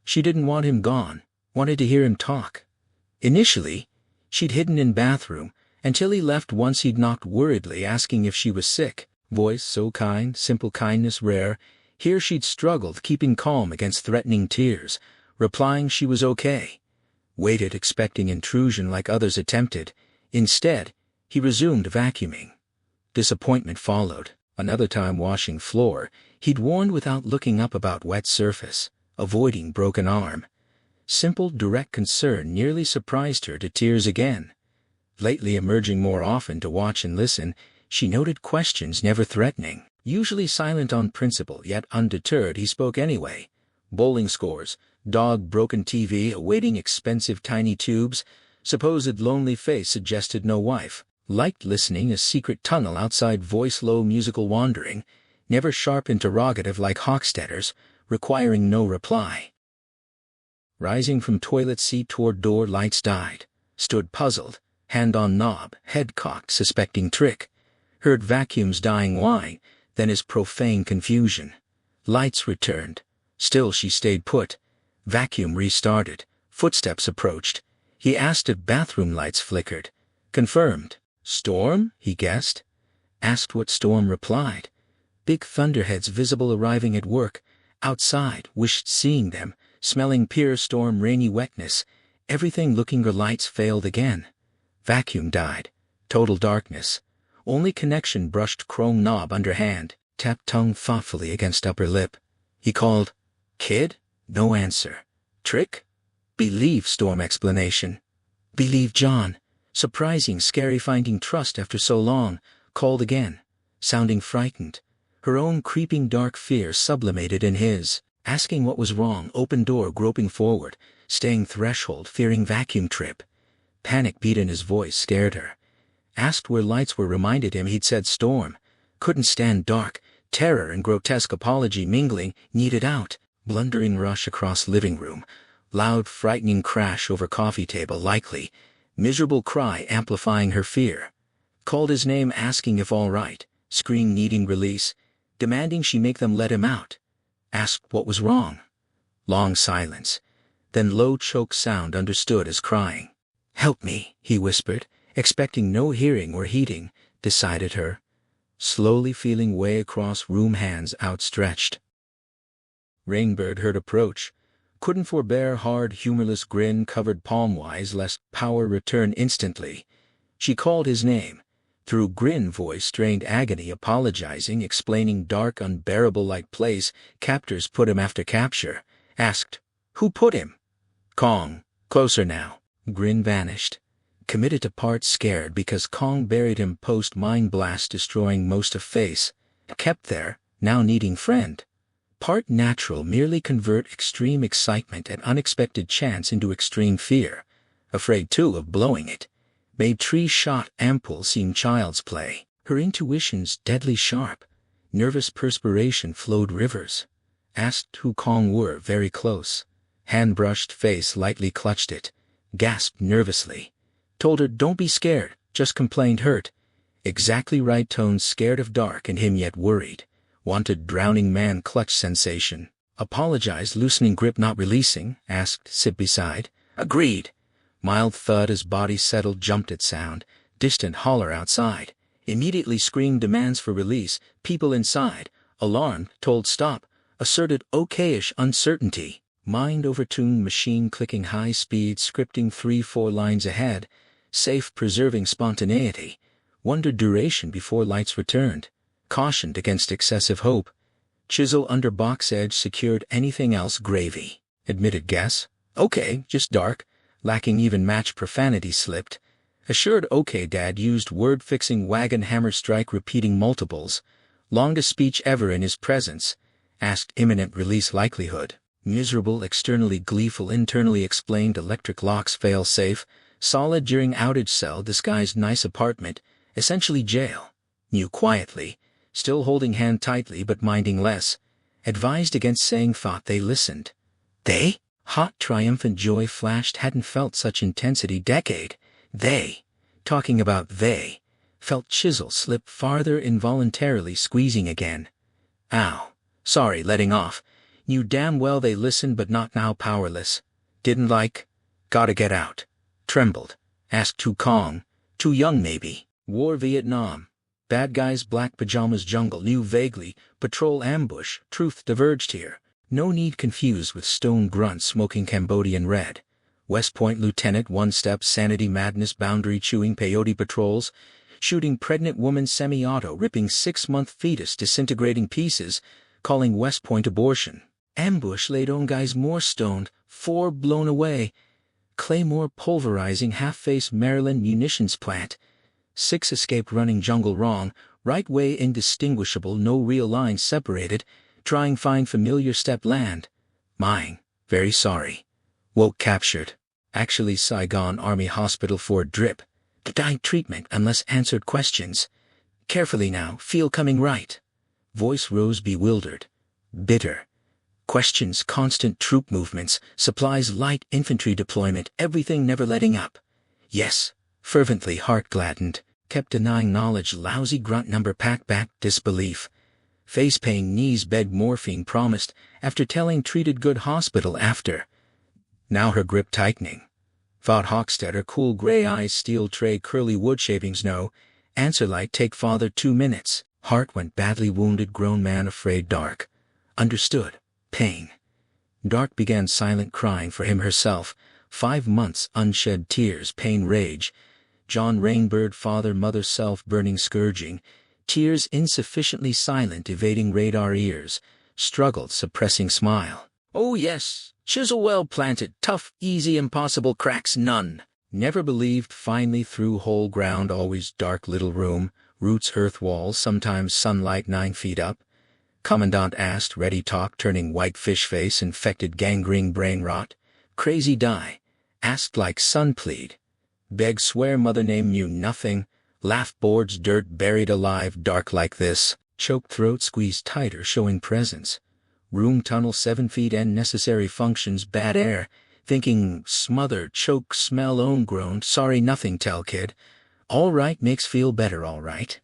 [SPEAKER 1] she didn't want him gone, wanted to hear him talk. Initially, she'd hidden in bathroom, until he left once he'd knocked worriedly asking if she was sick, voice so kind, simple kindness rare. Here she'd struggled keeping calm against threatening tears, replying she was okay. Waited expecting intrusion like others attempted. Instead, he resumed vacuuming. Disappointment followed. Another time washing floor, he'd warned without looking up about wet surface, avoiding broken arm. Simple, direct concern nearly surprised her to tears again. Lately emerging more often to watch and listen, she noted questions never threatening. Usually silent on principle, yet undeterred he spoke anyway. Bowling scores, dog broken TV awaiting expensive tiny tubes, supposed lonely face suggested no wife. Liked listening, a secret tunnel outside voice low musical wandering, never sharp interrogative like Hochstetter's, requiring no reply. Rising from toilet seat toward door, lights died. Stood puzzled, hand on knob, head cocked, suspecting trick. Heard vacuum's dying whine, then his profane confusion. Lights returned. Still she stayed put. Vacuum restarted. Footsteps approached. He asked if bathroom lights flickered. Confirmed. Storm? He guessed. Asked what storm, replied. Big thunderheads visible arriving at work. Outside, wished seeing them, smelling pure storm rainy wetness. Everything looking. Her lights failed again. Vacuum died. Total darkness. Only connection brushed chrome knob underhand, tapped tongue thoughtfully against upper lip. He called, "Kid?" No answer. "Trick?" "Believe," storm explanation. "Believe John." Surprising, scary finding trust after so long. Called again, sounding frightened. Her own creeping dark fear sublimated in his. Asking what was wrong, open door groping forward, staying threshold fearing vacuum trip. Panic beat in his voice scared her. Asked where lights were, reminded him he'd said storm. Couldn't stand dark, terror and grotesque apology mingling, needed out. Blundering rush across living room. Loud frightening crash over coffee table likely. Miserable cry amplifying her fear. Called his name asking if all right. Scream needing release. Demanding she make them let him out. Asked what was wrong. Long silence. Then low choke sound understood as crying. "Help me," he whispered, expecting no hearing or heeding, decided her. Slowly feeling way across room, hands outstretched. Rainbird heard approach. Couldn't forbear hard humorless grin covered palm-wise lest power return instantly. She called his name. Through grin voice strained agony, apologizing, explaining dark unbearable like place, captors put him after capture. Asked, "Who put him?" "Kong." Closer now. Grin vanished. Committed to part, scared because Kong buried him post mind blast destroying most of face. Kept there, now needing friend. Part natural, merely convert extreme excitement at unexpected chance into extreme fear. Afraid too of blowing it. Made tree shot ample seem child's play. Her intuitions deadly sharp. Nervous perspiration flowed rivers. Asked who Kong were, very close. Hand brushed face, lightly clutched it. Gasped nervously. Told her don't be scared, just complained hurt. Exactly right tone, scared of dark and him yet worried. Wanted drowning man clutch sensation. Apologized, loosening grip, not releasing, asked, sit beside. Agreed. Mild thud as body settled, jumped at sound, distant holler outside. Immediately screamed demands for release, people inside, alarmed, told stop, asserted okayish uncertainty. Mind overtuned machine clicking high speed, scripting 3-4 lines ahead, safe preserving spontaneity. Wondered duration before lights returned. Cautioned against excessive hope. Chisel under box edge secured, anything else gravy. Admitted guess. Okay, just dark. Lacking even match profanity slipped. Assured okay dad used word fixing wagon hammer strike repeating multiples. Longest speech ever in his presence. Asked imminent release likelihood. Miserable, externally gleeful, internally explained electric locks fail safe. Solid during outage cell disguised nice apartment. Essentially jail. Knew quietly. Still holding hand tightly but minding less. Advised against saying thought they listened. They? Hot triumphant joy flashed, hadn't felt such intensity decade. They. Talking about they. Felt chisel slip farther, involuntarily squeezing again. Ow. Sorry, letting off. Knew damn well they listened but not now, powerless. Didn't like. Gotta get out. Trembled. Asked too Kong. Too young maybe. War Vietnam. Bad guys, black pajamas, jungle. Knew vaguely. Patrol ambush. Truth diverged here. No need confused with stone grunt smoking Cambodian red. West Point lieutenant, one step, sanity madness, boundary chewing peyote patrols. Shooting pregnant woman, semi-auto, ripping 6-month fetus, disintegrating pieces, calling West Point abortion. Ambush laid on guys more stoned, 4 blown away. Claymore pulverizing half-face Maryland munitions plant. 6 escaped running jungle wrong, right way indistinguishable, no real line separated, trying find familiar step land. Mine, very sorry. Woke captured. Actually Saigon Army Hospital for drip. Denied treatment unless answered questions. Carefully now, feel coming right. Voice rose bewildered. Bitter. Questions, constant troop movements, supplies, light infantry deployment, everything never letting up. Yes, fervently, heart gladdened, kept denying knowledge, lousy grunt number, pack back, disbelief. Face pain, knees, bed, morphine promised, after telling treated, good hospital after. Now her grip tightening. Thought Hochstetter, cool gray eyes, steel tray, curly wood shavings, no. Answer light, take father 2 minutes. Heart went badly wounded, grown man afraid, dark. Understood. Pain. Dark began silent crying for him herself. 5 months, unshed tears, pain, rage. John Rainbird, father, mother, self, burning, scourging. Tears insufficiently silent, evading radar ears. Struggled, suppressing smile. Oh yes, chisel well planted, tough, easy, impossible, cracks none. Never believed, finally through whole ground, always dark little room, roots, earth walls, sometimes sunlight 9 feet up. Commandant asked, ready talk, turning white fish face, infected gangrene brain rot. Crazy die. Asked like son plead. Beg, swear, mother name, knew nothing. Laugh, boards, dirt, buried alive, dark like this. Choked throat, squeezed tighter, showing presence. Room, tunnel, 7 feet, and necessary functions, bad air. Thinking, smother, choke, smell, own groaned, sorry, nothing, tell kid. All right, makes feel better, all right.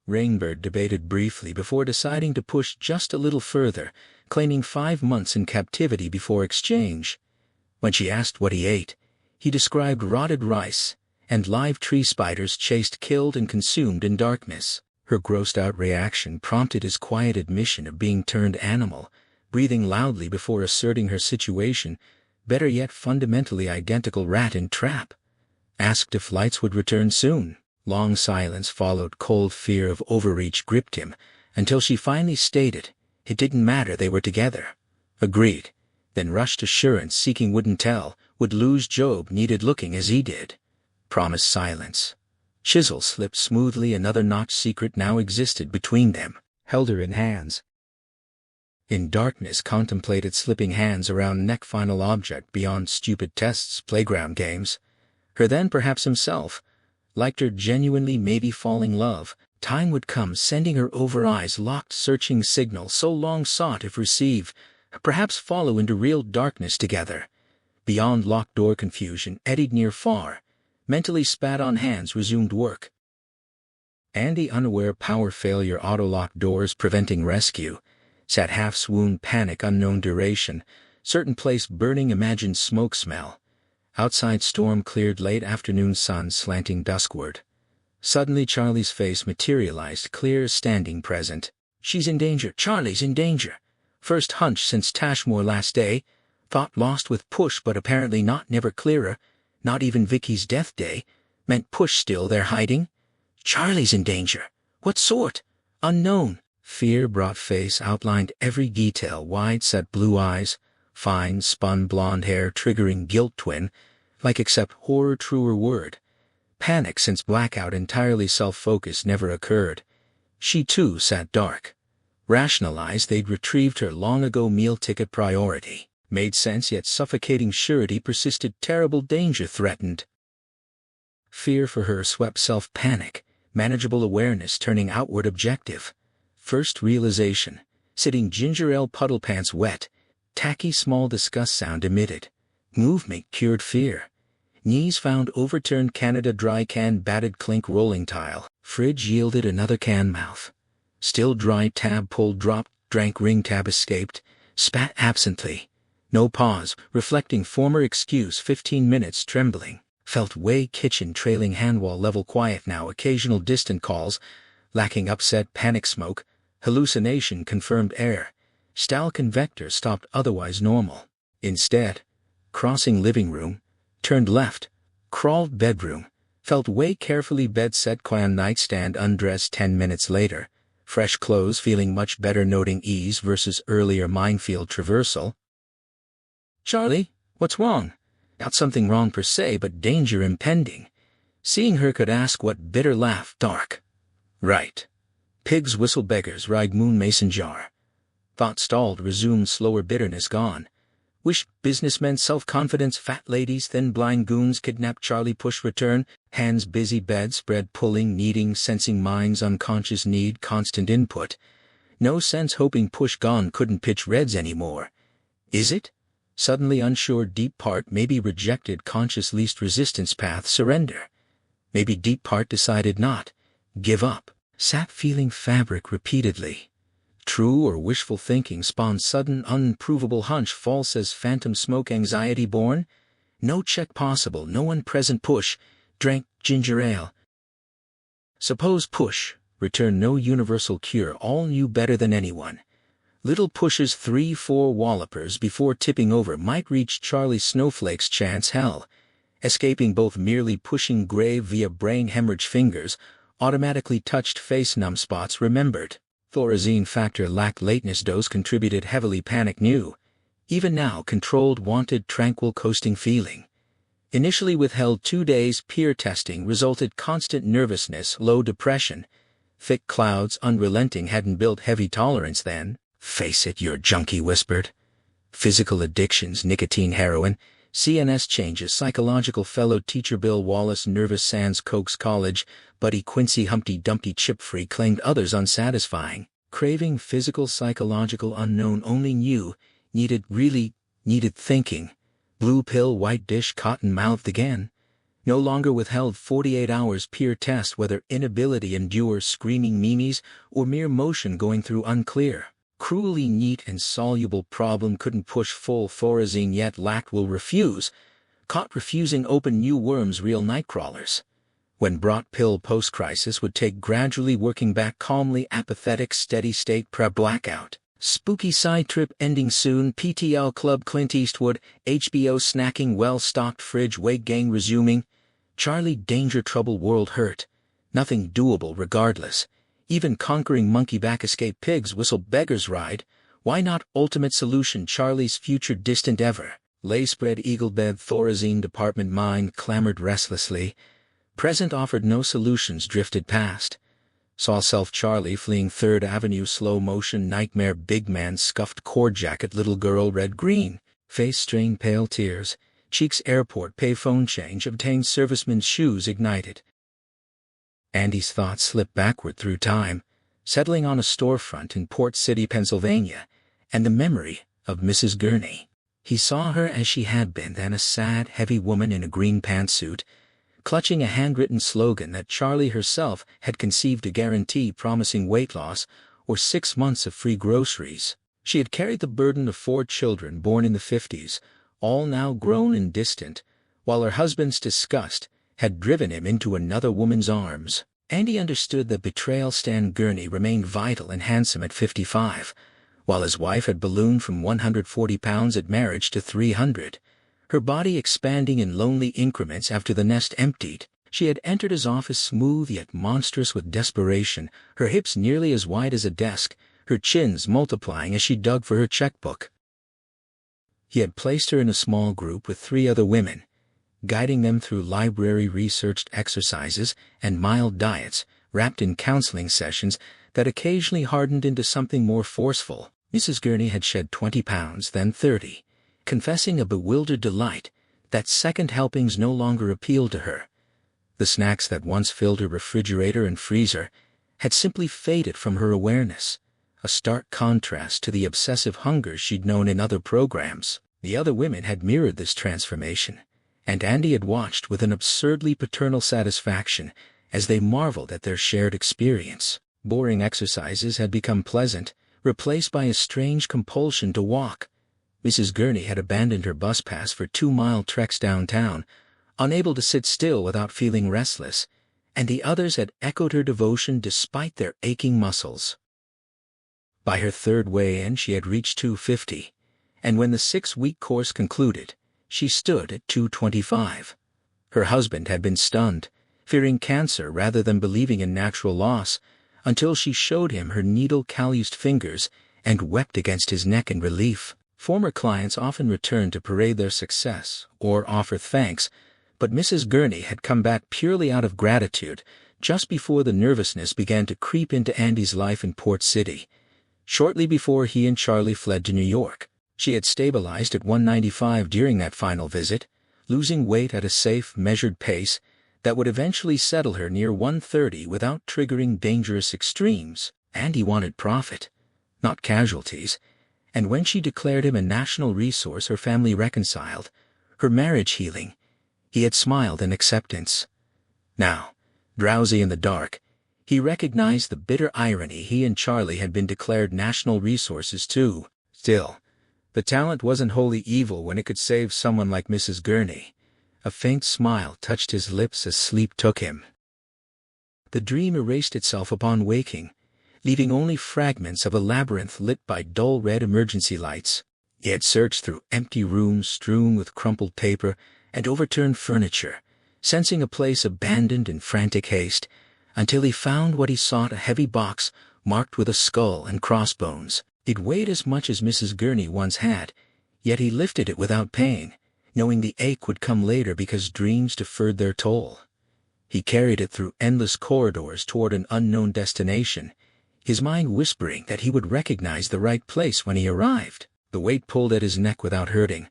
[SPEAKER 1] Rainbird debated briefly before deciding to push just a little further, claiming 5 months in captivity before exchange. When she asked what he ate, he described rotted rice, and live tree spiders chased, killed, and consumed in darkness. Her grossed-out reaction prompted his quiet admission of being turned animal, breathing loudly before asserting her situation, better yet fundamentally identical rat in trap. Asked if lights would return soon. Long silence followed, cold fear of overreach gripped him, until she finally stated, it didn't matter, they were together. Agreed. Then rushed assurance, seeking wouldn't tell, would lose Job, needed looking as he did. Promised silence. Chisel slipped smoothly, another notch secret now existed between them, held her in hands. In darkness contemplated slipping hands around neck, final object beyond stupid tests, playground games. Her then perhaps himself. Liked her genuinely, maybe falling love. Time would come, sending her over eyes locked, searching signal so long sought if received. Perhaps follow into real darkness together. Beyond locked door confusion, eddied near far. Mentally spat on hands, resumed work. Andy unaware, power failure, auto-lock doors preventing rescue. Sat half-swoon panic unknown duration, certain place burning imagined smoke smell. Outside storm-cleared late afternoon sun slanting duskward. Suddenly Charlie's face materialized clear as standing present. She's in danger, Charlie's in danger. First hunch since Tashmore last day. Thought lost with Push but apparently not never clearer. Not even Vicky's death day. Meant Push still there hiding? Charlie's in danger. What sort? Unknown. Fear brought face outlined every detail, wide-set blue eyes, fine spun blonde hair triggering guilt twin, like except horror truer word. Panic since blackout entirely self-focused never occurred. She too sat dark. Rationalized they'd retrieved her long ago meal ticket priority. Made sense yet suffocating surety persisted terrible danger threatened. Fear for her swept self-panic, manageable awareness turning outward objective. First realization, sitting ginger ale puddle pants wet, tacky small disgust sound emitted. Movement cured fear. Knees found overturned Canada dry can batted clink rolling tile. Fridge yielded another can mouth. Still dry tab pulled dropped, drank ring tab escaped, spat absently. No pause, reflecting former excuse 15 minutes trembling. Felt way kitchen trailing handwall level quiet now occasional distant calls, lacking upset panic smoke, hallucination confirmed air. Style convector stopped otherwise normal. Instead, crossing living room, turned left, crawled bedroom, felt way carefully bed set clan nightstand undressed 10 minutes later, fresh clothes feeling much better noting ease versus earlier minefield traversal. Charlie, what's wrong? Not something wrong per se but danger impending. Seeing her could ask what bitter laugh dark. Right. Pigs whistle beggars ride moon mason jar. Thought stalled resumed slower bitterness gone. Wish businessmen self-confidence fat ladies thin blind goons kidnap Charlie Push return, hands busy bedspread pulling needing sensing minds unconscious need constant input. No sense hoping Push gone couldn't pitch reds anymore. Is it? Suddenly unsure deep part maybe rejected conscious least resistance path surrender. Maybe deep part decided not. Give up. Sat feeling fabric repeatedly. True or wishful thinking spawned sudden unprovable hunch false as phantom smoke anxiety born? No check possible, no one present Push, drank ginger ale. Suppose Push, return no universal cure all knew better than anyone. Little Push's 3-4 wallopers before tipping over might reach Charlie Snowflake's chance hell. Escaping both merely pushing grave via brain hemorrhage fingers, automatically touched face numb spots remembered. Thorazine factor lacked lateness dose contributed heavily panic new. Even now controlled wanted tranquil coasting feeling. Initially withheld 2 days peer testing resulted constant nervousness low depression. Thick clouds unrelenting hadn't built heavy tolerance then. Face it your junkie whispered. Physical addictions nicotine heroin. CNS changes psychological fellow teacher Bill Wallace nervous sans Cokes College, buddy Quincy Humpty Dumpty chip free claimed others unsatisfying, craving physical psychological unknown only knew, needed thinking, blue pill white dish cotton mouthed again, no longer withheld 48 hours peer test whether inability endure screaming memes or mere motion going through unclear. Cruelly neat and soluble problem couldn't push full Thorazine yet lacked will refuse, caught refusing open new worms real nightcrawlers. When brought pill post-crisis would take gradually working back calmly apathetic steady state pre-blackout. Spooky side trip ending soon PTL Club Clint Eastwood, HBO snacking well-stocked fridge weight gang resuming. Charlie danger trouble world hurt. Nothing doable regardless. Even conquering monkey back escape pigs whistle beggars ride. Why not ultimate solution Charlie's future distant ever. Lay spread eagle bed Thorazine department mind clamored restlessly. Present offered no solutions drifted past. Saw self Charlie fleeing 3rd Avenue slow motion nightmare big man scuffed cord jacket little girl red green. Face strained pale tears. Cheeks airport pay phone change obtained serviceman's shoes ignited. Andy's thoughts slipped backward through time, settling on a storefront in Port City, Pennsylvania, and the memory of Mrs. Gurney. He saw her as she had been then, a sad, heavy woman in a green pantsuit, clutching a handwritten slogan that Charlie herself had conceived to guarantee promising weight loss, or 6 months of free groceries. She had carried the burden of 4 children born in the 50s, all now grown and distant, while her husband's disgust had driven him into another woman's arms. Andy understood that betrayal. Stan Gurney remained vital and handsome at 55, while his wife had ballooned from 140 pounds at marriage to 300, her body expanding in lonely increments after the nest emptied. She had entered his office smooth yet monstrous with desperation, her hips nearly as wide as a desk, her chins multiplying as she dug for her checkbook. He had placed her in a small group with 3 other women, guiding them through library-researched exercises and mild diets, wrapped in counseling sessions that occasionally hardened into something more forceful. Mrs. Gurney had shed 20 pounds, then 30, confessing a bewildered delight that second helpings no longer appealed to her. The snacks that once filled her refrigerator and freezer had simply faded from her awareness, a stark contrast to the obsessive hungers she'd known in other programs. The other women had mirrored this transformation, and Andy had watched with an absurdly paternal satisfaction as they marveled at their shared experience. Boring exercises had become pleasant, replaced by a strange compulsion to walk. Mrs. Gurney had abandoned her bus pass for 2-mile treks downtown, unable to sit still without feeling restless, and the others had echoed her devotion despite their aching muscles. By her 3rd weigh-in she had reached 250, and when the 6-week course concluded, she stood at 225. Her husband had been stunned, fearing cancer rather than believing in natural loss, until she showed him her needle-calloused fingers and wept against his neck in relief. Former clients often returned to parade their success or offer thanks, but Mrs. Gurney had come back purely out of gratitude just before the nervousness began to creep into Andy's life in Port City. Shortly before he and Charlie fled to New York, she had stabilized at 195 during that final visit, losing weight at a safe, measured pace that would eventually settle her near 130 without triggering dangerous extremes. Andy wanted profit, not casualties, and when she declared him a national resource her family reconciled, her marriage healing, he had smiled in acceptance. Now, drowsy in the dark, he recognized the bitter irony. He and Charlie had been declared national resources too. Still, the talent wasn't wholly evil when it could save someone like Mrs. Gurney. A faint smile touched his lips as sleep took him. The dream erased itself upon waking, leaving only fragments of a labyrinth lit by dull red emergency lights. He had searched through empty rooms strewn with crumpled paper and overturned furniture, sensing a place abandoned in frantic haste, until he found what he sought, a heavy box marked with a skull and crossbones. It weighed as much as Mrs. Gurney once had, yet he lifted it without pain, knowing the ache would come later because dreams deferred their toll. He carried it through endless corridors toward an unknown destination, his mind whispering that he would recognize the right place when he arrived. The weight pulled at his neck without hurting,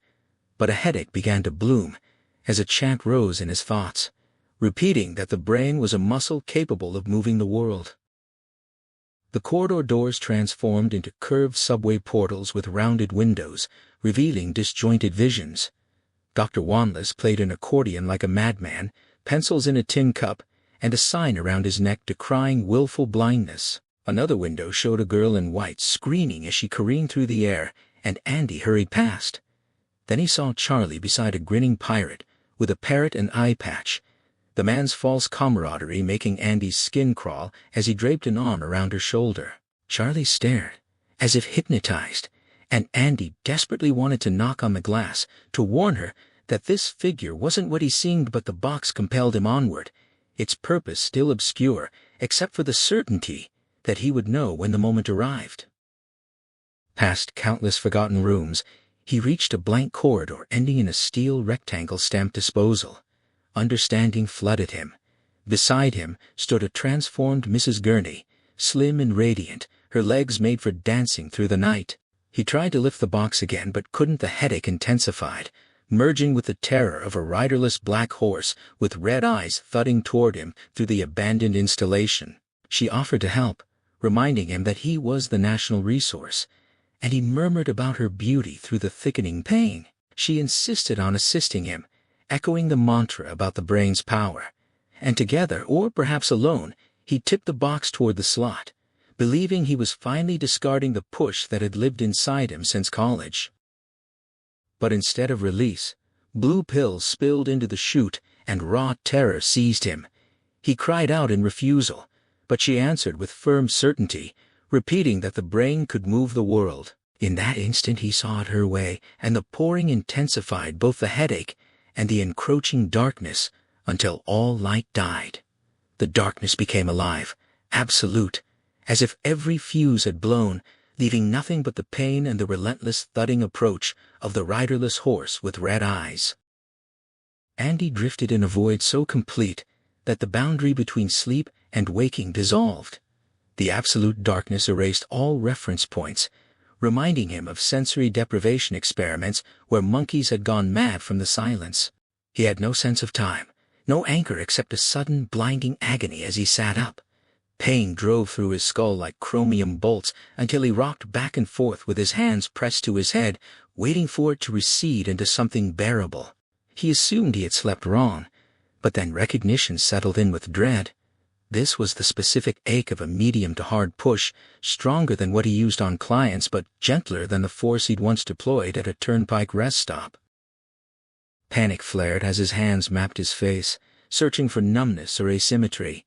[SPEAKER 1] but a headache began to bloom as a chant rose in his thoughts, repeating that the brain was a muscle capable of moving the world. The corridor doors transformed into curved subway portals with rounded windows, revealing disjointed visions. Dr. Wanless played an accordion like a madman, pencils in a tin cup, and a sign around his neck decrying willful blindness. Another window showed a girl in white screaming as she careened through the air, and Andy hurried past. Then he saw Charlie beside a grinning pirate with a parrot and eye patch, the man's false camaraderie making Andy's skin crawl as he draped an arm around her shoulder. Charlie stared, as if hypnotized, and Andy desperately wanted to knock on the glass to warn her that this figure wasn't what he seemed, but the box compelled him onward, its purpose still obscure, except for the certainty that he would know when the moment arrived. Past countless forgotten rooms, he reached a blank corridor ending in a steel rectangle stamped disposal. Understanding flooded him. Beside him stood a transformed Mrs. Gurney, slim and radiant, her legs made for dancing through the night. He tried to lift the box again but couldn't. The headache intensified, merging with the terror of a riderless black horse with red eyes thudding toward him through the abandoned installation. She offered to help, reminding him that he was the national resource, and he murmured about her beauty through the thickening pain. She insisted on assisting him, echoing the mantra about the brain's power, and together, or perhaps alone, he tipped the box toward the slot, believing he was finally discarding the push that had lived inside him since college. But instead of release, blue pills spilled into the chute and raw terror seized him. He cried out in refusal, but she answered with firm certainty, repeating that the brain could move the world. In that instant he saw it her way, and the pouring intensified both the headache and the encroaching darkness until all light died. The darkness became alive, absolute, as if every fuse had blown, leaving nothing but the pain and the relentless thudding approach of the riderless horse with red eyes. Andy drifted in a void so complete that the boundary between sleep and waking dissolved. The absolute darkness erased all reference points, reminding him of sensory deprivation experiments where monkeys had gone mad from the silence. He had no sense of time, no anchor except a sudden blinding agony as he sat up. Pain drove through his skull like chromium bolts until he rocked back and forth with his hands pressed to his head, waiting for it to recede into something bearable. He assumed he had slept wrong, but then recognition settled in with dread. This was the specific ache of a medium to hard push, stronger than what he used on clients but gentler than the force he'd once deployed at a turnpike rest stop. Panic flared as his hands mapped his face, searching for numbness or asymmetry.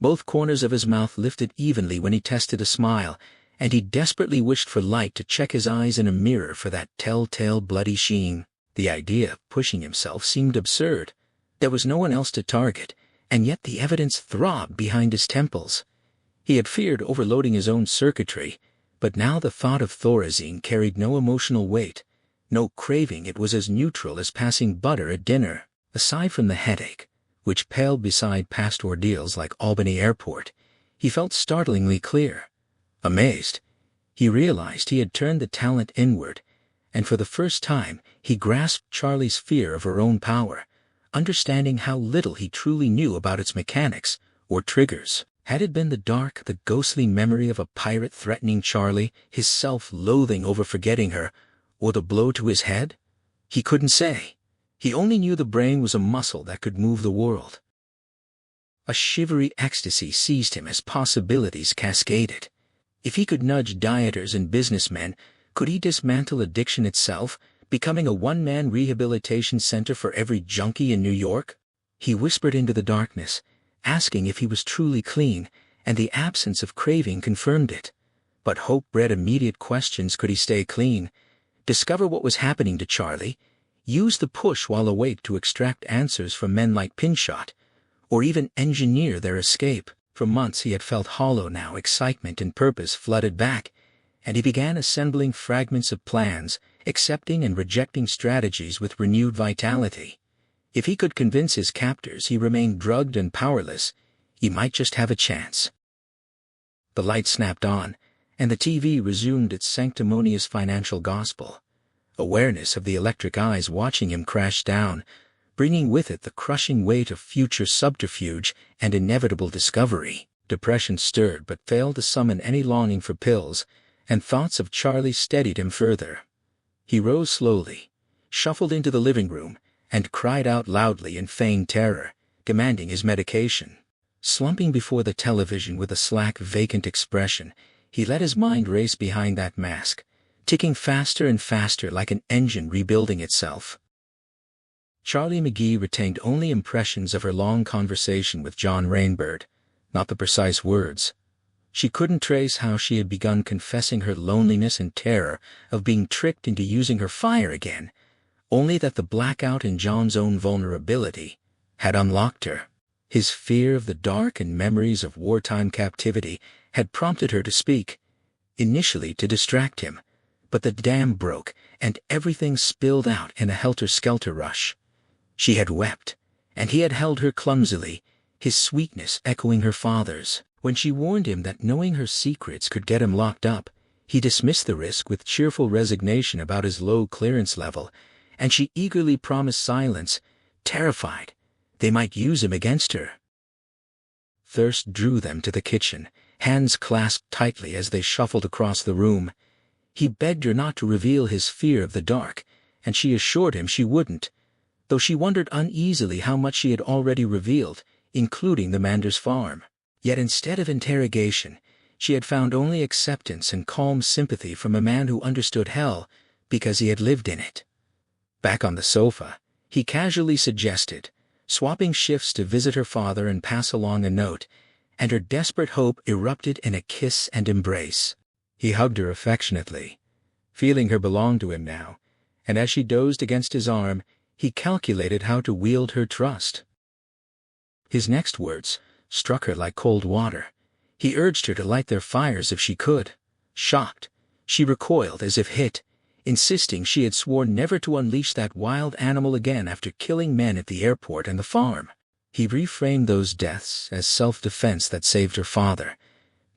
[SPEAKER 1] Both corners of his mouth lifted evenly when he tested a smile, and he desperately wished for light to check his eyes in a mirror for that telltale bloody sheen. The idea of pushing himself seemed absurd. There was no one else to target, and yet the evidence throbbed behind his temples. He had feared overloading his own circuitry, but now the thought of Thorazine carried no emotional weight, no craving. It was as neutral as passing butter at dinner. Aside from the headache, which paled beside past ordeals like Albany Airport, he felt startlingly clear. Amazed, he realized he had turned the talent inward, and for the first time he grasped Charlie's fear of her own power, understanding how little he truly knew about its mechanics or triggers. Had it been the dark, the ghostly memory of a pirate threatening Charlie, his self-loathing over forgetting her, or the blow to his head? He couldn't say. He only knew the brain was a muscle that could move the world. A shivery ecstasy seized him as possibilities cascaded. If he could nudge dieters and businessmen, could he dismantle addiction itself, becoming a one-man rehabilitation center for every junkie in New York? He whispered into the darkness, asking if he was truly clean, and the absence of craving confirmed it. But hope bred immediate questions. Could he stay clean? Discover what was happening to Charlie? Use the push while awake to extract answers from men like Pinchot? Or even engineer their escape? For months he had felt hollow. Now excitement and purpose flooded back, and he began assembling fragments of plans, accepting and rejecting strategies with renewed vitality. If he could convince his captors he remained drugged and powerless, he might just have a chance. The light snapped on, and the TV resumed its sanctimonious financial gospel. Awareness of the electric eyes watching him crashed down, bringing with it the crushing weight of future subterfuge and inevitable discovery. Depression stirred but failed to summon any longing for pills, and thoughts of Charlie steadied him further. He rose slowly, shuffled into the living room, and cried out loudly in feigned terror, demanding his medication. Slumping before the television with a slack, vacant expression, he let his mind race behind that mask, ticking faster and faster like an engine rebuilding itself. Charlie McGee retained only impressions of her long conversation with John Rainbird, not the precise words. She couldn't trace how she had begun confessing her loneliness and terror of being tricked into using her fire again, only that the blackout in John's own vulnerability had unlocked her. His fear of the dark and memories of wartime captivity had prompted her to speak, initially to distract him, but the dam broke and everything spilled out in a helter-skelter rush. She had wept, and he had held her clumsily, his sweetness echoing her father's. When she warned him that knowing her secrets could get him locked up, he dismissed the risk with cheerful resignation about his low clearance level, and she eagerly promised silence, terrified they might use him against her. Thirst drew them to the kitchen, hands clasped tightly as they shuffled across the room. He begged her not to reveal his fear of the dark, and she assured him she wouldn't, though she wondered uneasily how much she had already revealed, including the Manders farm. Yet instead of interrogation, She had found only acceptance and calm sympathy from a man who understood hell because he had lived in it. Back on the sofa, he casually suggested, swapping shifts to visit her father and pass along a note, and her desperate hope erupted in a kiss and embrace. He hugged her affectionately, feeling her belong to him now, and as she dozed against his arm, he calculated how to wield her trust. His next words struck her like cold water. He urged her to light their fires if she could. Shocked, she recoiled as if hit, insisting she had sworn never to unleash that wild animal again after killing men at the airport and the farm. He reframed those deaths as self-defense that saved her father,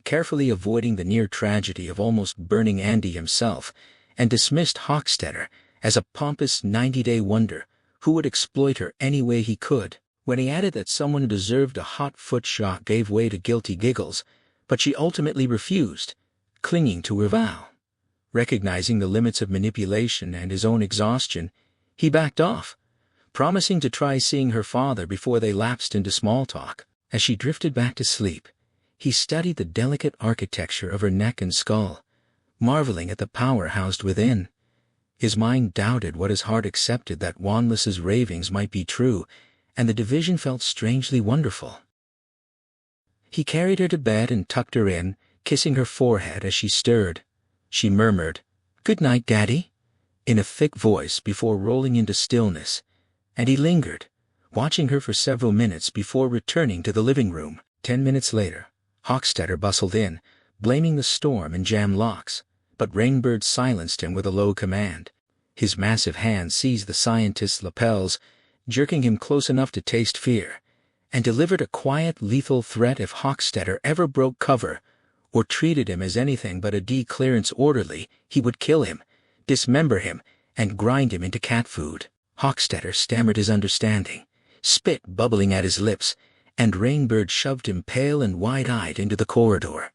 [SPEAKER 1] carefully avoiding the near tragedy of almost burning Andy himself, and dismissed Hochstetter as a pompous 90-day wonder who would exploit her any way he could. When he added that someone who deserved a hot foot shock gave way to guilty giggles, but she ultimately refused, clinging to her vow. Recognizing the limits of manipulation and his own exhaustion, he backed off, promising to try seeing her father before they lapsed into small talk. As she drifted back to sleep, he studied the delicate architecture of her neck and skull, marveling at the power housed within. His mind doubted what his heart accepted, that Wanless's ravings might be true, and the division felt strangely wonderful. He carried her to bed and tucked her in, kissing her forehead as she stirred. She murmured, "Good night, Daddy," in a thick voice before rolling into stillness, and he lingered, watching her for several minutes before returning to the living room. 10 minutes later, Hochstetter bustled in, blaming the storm and jam locks, but Rainbird silenced him with a low command. His massive hand seized the scientist's lapels, jerking him close enough to taste fear, and delivered a quiet, lethal threat if Hochstetter ever broke cover or treated him as anything but a D-clearance orderly, he would kill him, dismember him, and grind him into cat food. Hochstetter stammered his understanding, spit bubbling at his lips, and Rainbird shoved him pale and wide-eyed into the corridor.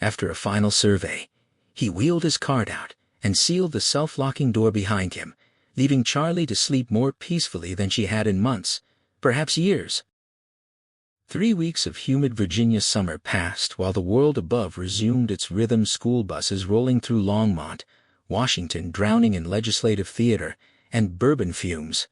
[SPEAKER 1] After a final survey, he wheeled his cart out and sealed the self-locking door behind him, leaving Charlie to sleep more peacefully than she had in months, perhaps years. 3 weeks of humid Virginia summer passed while the world above resumed its rhythm, school buses rolling through Longmont, Washington drowning in legislative theater and bourbon fumes.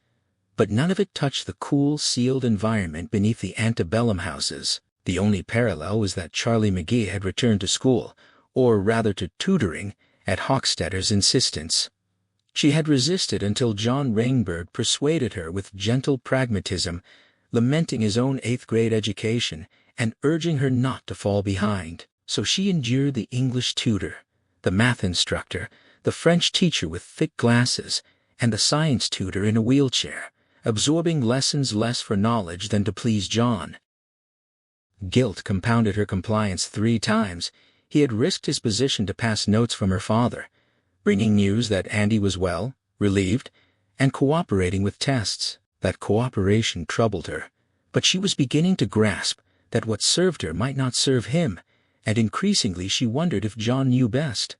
[SPEAKER 1] But none of it touched the cool, sealed environment beneath the antebellum houses. The only parallel was that Charlie McGee had returned to school, or rather to tutoring, at Hochstetter's insistence. She had resisted until John Rainbird persuaded her with gentle pragmatism, lamenting his own 8th-grade education and urging her not to fall behind. So she endured the English tutor, the math instructor, the French teacher with thick glasses, and the science tutor in a wheelchair, absorbing lessons less for knowledge than to please John. Guilt compounded her compliance 3 times. He had risked his position to pass notes from her father, bringing news that Andy was well, relieved, and cooperating with tests. That cooperation troubled her, but she was beginning to grasp that what served her might not serve him, and increasingly she wondered if John knew best.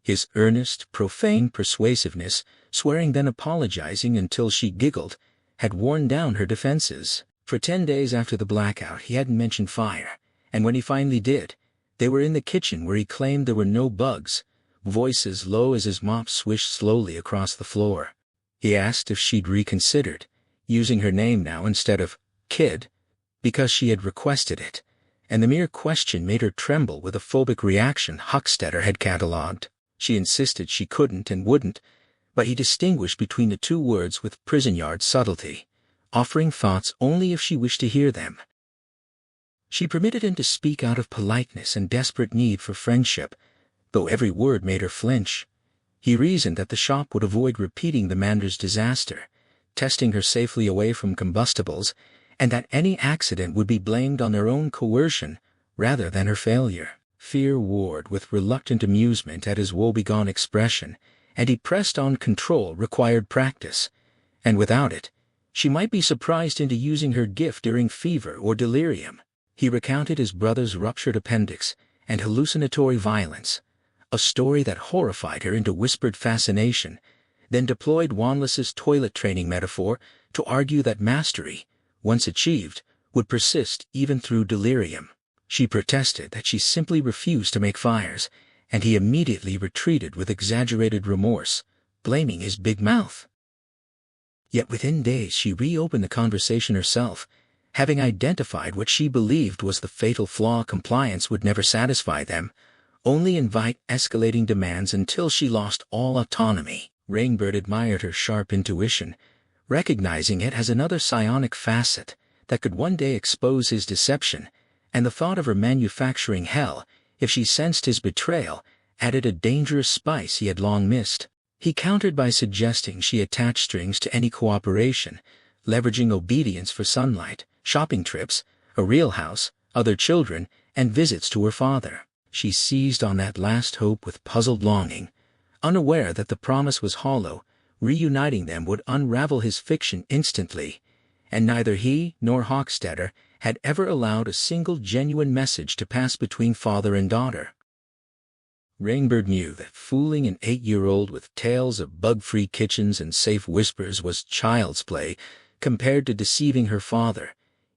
[SPEAKER 1] His earnest, profane persuasiveness, swearing then apologizing until she giggled, had worn down her defenses. For 10 days after the blackout he hadn't mentioned fire, and when he finally did, they were in the kitchen where he claimed there were no bugs, voice as low as his mop swished slowly across the floor. He asked if she'd reconsidered, using her name now instead of Kid, because she had requested it, and the mere question made her tremble with a phobic reaction Hochstetter had catalogued. She insisted she couldn't and wouldn't, but he distinguished between the 2 words with prison-yard subtlety, offering thoughts only if she wished to hear them. She permitted him to speak out of politeness and desperate need for friendship, though every word made her flinch. He reasoned that the shop would avoid repeating the Manders disaster, testing her safely away from combustibles, and that any accident would be blamed on their own coercion rather than her failure. Fear warred with reluctant amusement at his woebegone expression, and he pressed on control required practice, and without it, she might be surprised into using her gift during fever or delirium. He recounted his brother's ruptured appendix and hallucinatory violence, a story that horrified her into whispered fascination, then deployed Wanless's toilet training metaphor to argue that mastery, once achieved, would persist even through delirium. She protested that she simply refused to make fires, and he immediately retreated with exaggerated remorse, blaming his big mouth. Yet within days she reopened the conversation herself, having identified what she believed was the fatal flaw: compliance would never satisfy them, only invite escalating demands until she lost all autonomy. Rainbird admired her sharp intuition, recognizing it as another psionic facet that could one day expose his deception, and the thought of her manufacturing hell, if she sensed his betrayal, added a dangerous spice he had long missed. He countered by suggesting she attach strings to any cooperation, leveraging obedience for sunlight, shopping trips, a real house, other children, and visits to her father. She seized on that last hope with puzzled longing, unaware that the promise was hollow. Reuniting them would unravel his fiction instantly, and neither he nor Hochstetter had ever allowed a single genuine message to pass between father and daughter. Rainbird knew that fooling an 8-year-old with tales of bug-free kitchens and safe whispers was child's play compared to deceiving her father,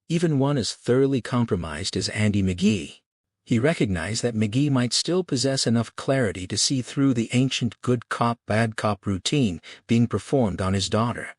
[SPEAKER 1] even one as thoroughly compromised as Andy McGee. He recognized that McGee might still possess enough clarity to see through the ancient good cop bad cop routine being performed on his daughter.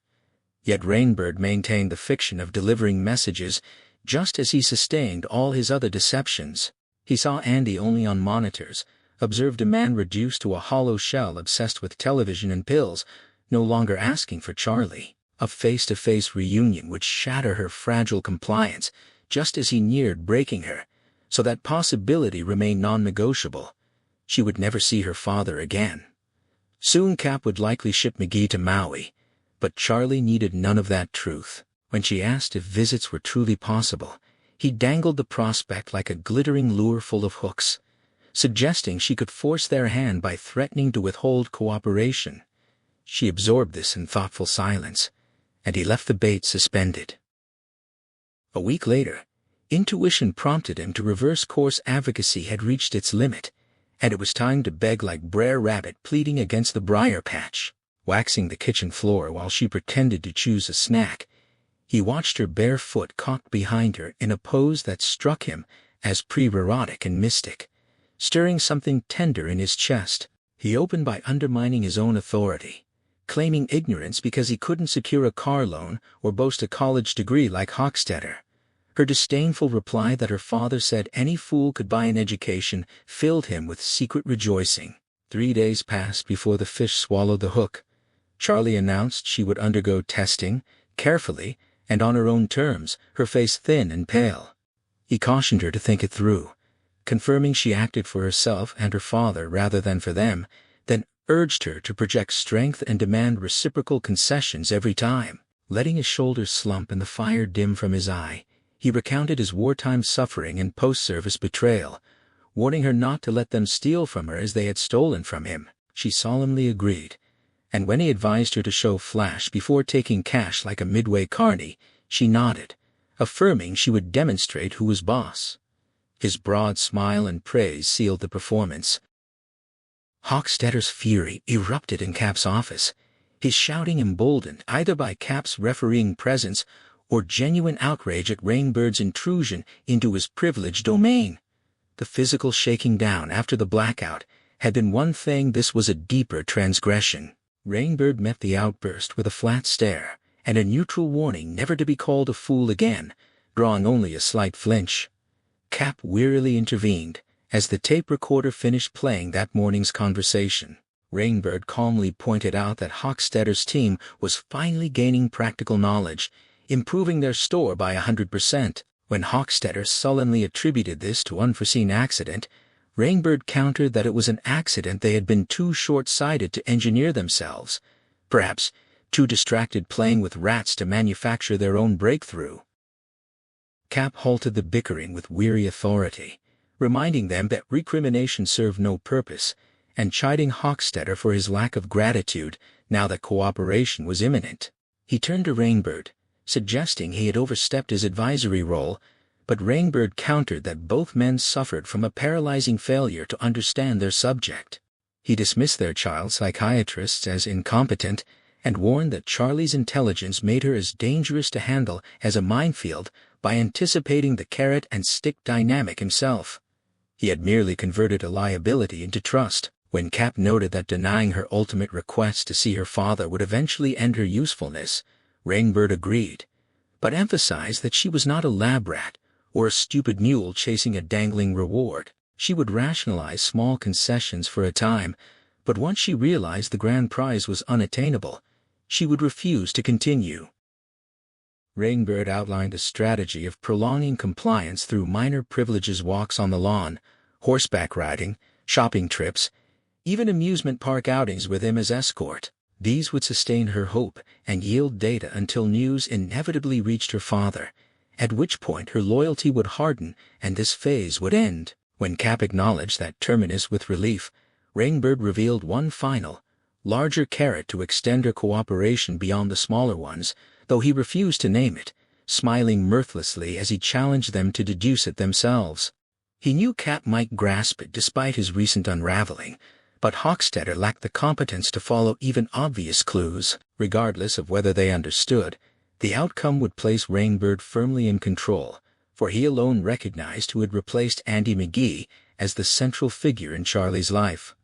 [SPEAKER 1] Yet Rainbird maintained the fiction of delivering messages just as he sustained all his other deceptions. He saw Andy only on monitors, observed a man reduced to a hollow shell obsessed with television and pills, no longer asking for Charlie. A face-to-face reunion would shatter her fragile compliance just as he neared breaking her, so that possibility remained non-negotiable. She would never see her father again. Soon Cap would likely ship McGee to Maui, but Charlie needed none of that truth. When she asked if visits were truly possible, he dangled the prospect like a glittering lure full of hooks, suggesting she could force their hand by threatening to withhold cooperation. She absorbed this in thoughtful silence, and he left the bait suspended. A week later, intuition prompted him to reverse course. Advocacy had reached its limit, and it was time to beg like Brer Rabbit pleading against the briar patch. Waxing the kitchen floor while she pretended to choose a snack, he watched her bare foot cocked behind her in a pose that struck him as pre-erotic and mystic, stirring something tender in his chest. He opened by undermining his own authority, claiming ignorance because he couldn't secure a car loan or boast a college degree like Hochstetter. Her disdainful reply that her father said any fool could buy an education filled him with secret rejoicing. 3 days passed before the fish swallowed the hook. Charlie announced she would undergo testing, carefully, and on her own terms, her face thin and pale. He cautioned her to think it through, confirming she acted for herself and her father rather than for them, then urged her to project strength and demand reciprocal concessions every time. Letting his shoulders slump and the fire dim from his eye, he recounted his wartime suffering and post-service betrayal, warning her not to let them steal from her as they had stolen from him. She solemnly agreed, and when he advised her to show flash before taking cash like a midway carny, she nodded, affirming she would demonstrate who was boss. His broad smile and praise sealed the performance. Hochstetter's fury erupted in Cap's office, his shouting emboldened either by Cap's refereeing presence or genuine outrage at Rainbird's intrusion into his privileged domain. The physical shaking down after the blackout had been one thing; this was a deeper transgression. Rainbird met the outburst with a flat stare and a neutral warning never to be called a fool again, drawing only a slight flinch. Cap wearily intervened as the tape recorder finished playing that morning's conversation. Rainbird calmly pointed out that Hochstetter's team was finally gaining practical knowledge, improving their store by 100%. When Hochstetter sullenly attributed this to unforeseen accident, Rainbird countered that it was an accident they had been too short-sighted to engineer themselves, perhaps too distracted playing with rats to manufacture their own breakthrough. Cap halted the bickering with weary authority, reminding them that recrimination served no purpose, and chiding Hochstetter for his lack of gratitude now that cooperation was imminent. He turned to Rainbird, suggesting he had overstepped his advisory role, but Rainbird countered that both men suffered from a paralyzing failure to understand their subject. He dismissed their child psychiatrists as incompetent and warned that Charlie's intelligence made her as dangerous to handle as a minefield, by anticipating the carrot-and-stick dynamic himself. He had merely converted a liability into trust. When Cap noted that denying her ultimate request to see her father would eventually end her usefulness, Rainbird agreed, but emphasized that she was not a lab rat or a stupid mule chasing a dangling reward. She would rationalize small concessions for a time, but once she realized the grand prize was unattainable, she would refuse to continue. Rainbird outlined a strategy of prolonging compliance through minor privileges, walks on the lawn, horseback riding, shopping trips, even amusement park outings with him as escort. These would sustain her hope and yield data until news inevitably reached her father, at which point her loyalty would harden and this phase would end. When Cap acknowledged that terminus with relief, Rainbird revealed one final, larger carrot to extend her cooperation beyond the smaller ones, though he refused to name it, smiling mirthlessly as he challenged them to deduce it themselves. He knew Cap might grasp it despite his recent unraveling, but Hochstetter lacked the competence to follow even obvious clues. Regardless of whether they understood, the outcome would place Rainbird firmly in control, for he alone recognized who had replaced Andy McGee as the central figure in Charlie's life.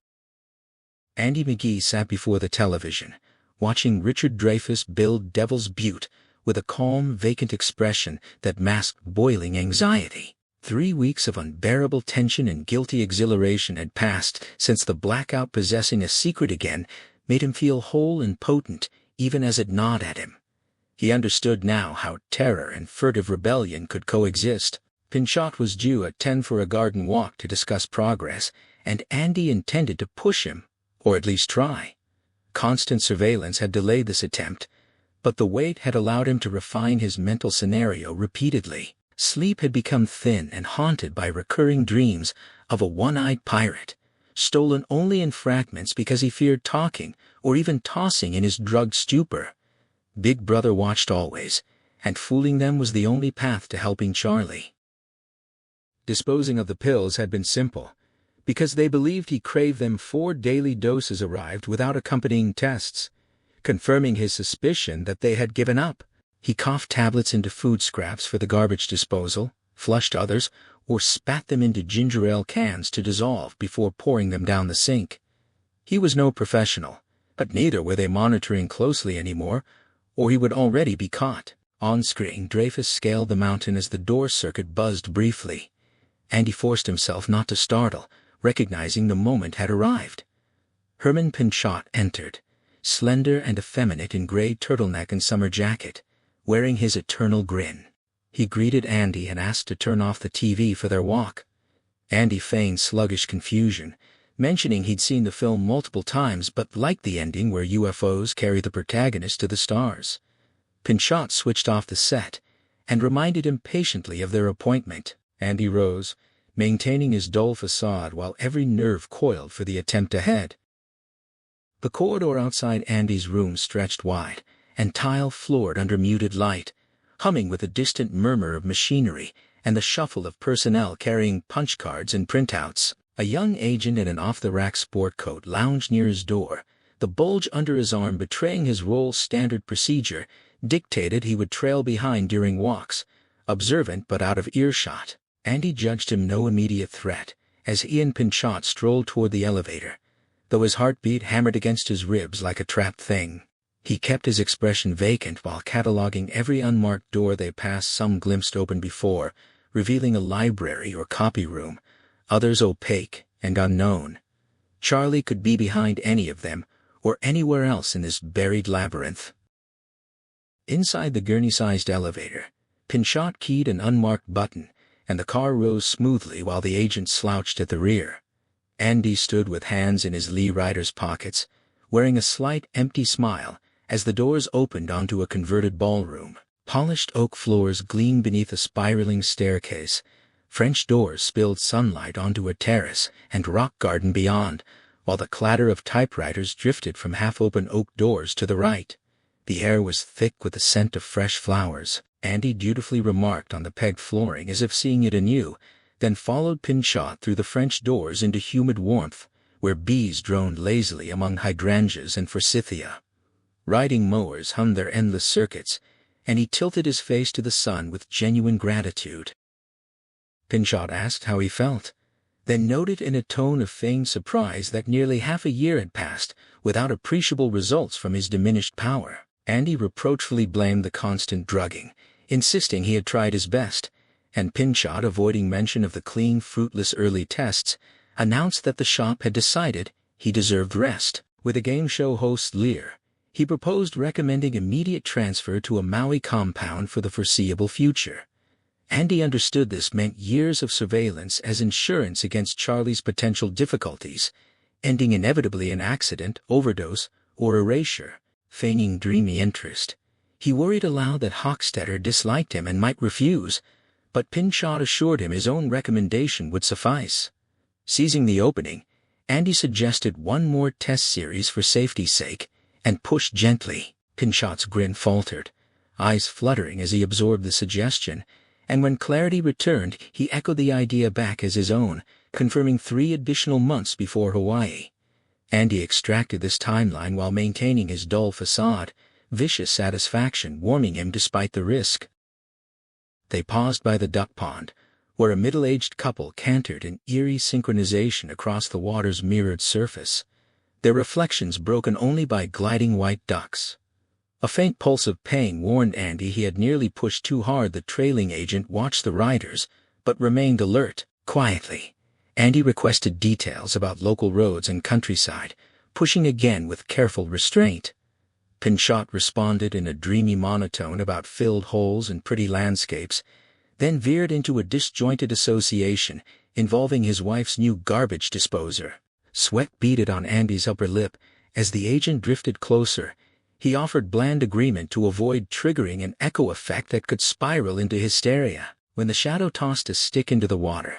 [SPEAKER 1] Andy McGee sat before the television, watching Richard Dreyfuss build Devil's Butte with a calm, vacant expression that masked boiling anxiety. 3 weeks of unbearable tension and guilty exhilaration had passed since the blackout possessing a secret again made him feel whole and potent even as it gnawed at him. He understood now how terror and furtive rebellion could coexist. Pinchot was due at 10 for a garden walk to discuss progress, and Andy intended to push him, or at least try. Constant surveillance had delayed this attempt, but the wait had allowed him to refine his mental scenario repeatedly. Sleep had become thin and haunted by recurring dreams of a one-eyed pirate, stolen only in fragments because he feared talking or even tossing in his drugged stupor. Big Brother watched always, and fooling them was the only path to helping Charlie. Disposing of the pills had been simple, because they believed he craved them. 4 daily doses arrived without accompanying tests, confirming his suspicion that they had given up. He coughed tablets into food scraps for the garbage disposal, flushed others, or spat them into ginger ale cans to dissolve before pouring them down the sink. He was no professional, but neither were they monitoring closely anymore, or he would already be caught. On screen, Dreyfuss scaled the mountain as the door circuit buzzed briefly, and he forced himself not to startle, recognizing the moment had arrived. Herman Pinchot entered, slender and effeminate in gray turtleneck and summer jacket, wearing his eternal grin. He greeted Andy and asked to turn off the TV for their walk. Andy feigned sluggish confusion, mentioning he'd seen the film multiple times but liked the ending where UFOs carry the protagonist to the stars. Pinchot switched off the set and reminded him patiently of their appointment. Andy rose, maintaining his dull facade while every nerve coiled for the attempt ahead. The corridor outside Andy's room stretched wide and tile-floored under muted light, humming with a distant murmur of machinery and the shuffle of personnel carrying punch cards and printouts. A young agent in an off-the-rack sport coat lounged near his door, the bulge under his arm betraying his role's standard procedure dictated he would trail behind during walks, observant but out of earshot. Andy judged him no immediate threat as he and Pinchot strolled toward the elevator, though his heartbeat hammered against his ribs like a trapped thing. He kept his expression vacant while cataloging every unmarked door they passed. Some glimpsed open before, revealing a library or copy room, others opaque and unknown. Charlie could be behind any of them or anywhere else in this buried labyrinth. Inside the gurney-sized elevator, Pinchot keyed an unmarked button, and the car rose smoothly while the agent slouched at the rear. Andy stood with hands in his Lee Rider's pockets, wearing a slight, empty smile as the doors opened onto a converted ballroom. Polished oak floors gleamed beneath a spiraling staircase. French doors spilled sunlight onto a terrace and rock garden beyond, while the clatter of typewriters drifted from half-open oak doors to the right. The air was thick with the scent of fresh flowers. Andy dutifully remarked on the pegged flooring as if seeing it anew, then followed Pinchot through the French doors into humid warmth, where bees droned lazily among hydrangeas and forsythia. Riding mowers hummed their endless circuits, and he tilted his face to the sun with genuine gratitude. Pinchot asked how he felt, then noted in a tone of feigned surprise that nearly half a year had passed without appreciable results from his diminished power. Andy reproachfully blamed the constant drugging, insisting he had tried his best, and Pinchot, avoiding mention of the clean, fruitless early tests, announced that the shop had decided he deserved rest. With a game show host's leer, he proposed recommending immediate transfer to a Maui compound for the foreseeable future. Andy understood this meant years of surveillance as insurance against Charlie's potential difficulties, ending inevitably in accident, overdose, or erasure. Feigning dreamy interest, he worried aloud that Hochstetter disliked him and might refuse, but Pinchot assured him his own recommendation would suffice. Seizing the opening, Andy suggested one more test series for safety's sake, and pushed gently. Pinchot's grin faltered, eyes fluttering as he absorbed the suggestion, and when clarity returned, he echoed the idea back as his own, confirming 3 additional months before Hawaii. Andy extracted this timeline while maintaining his dull facade, vicious satisfaction warming him despite the risk. They paused by the duck pond, where a middle-aged couple cantered in eerie synchronization across the water's mirrored surface, their reflections broken only by gliding white ducks. A faint pulse of pain warned Andy he had nearly pushed too hard. The trailing agent watched the riders, but remained alert. Quietly, Andy requested details about local roads and countryside, pushing again with careful restraint. Pinchot responded in a dreamy monotone about filled holes and pretty landscapes, then veered into a disjointed association involving his wife's new garbage disposer. Sweat beaded on Andy's upper lip as the agent drifted closer. He offered bland agreement to avoid triggering an echo effect that could spiral into hysteria. When the shadow tossed a stick into the water,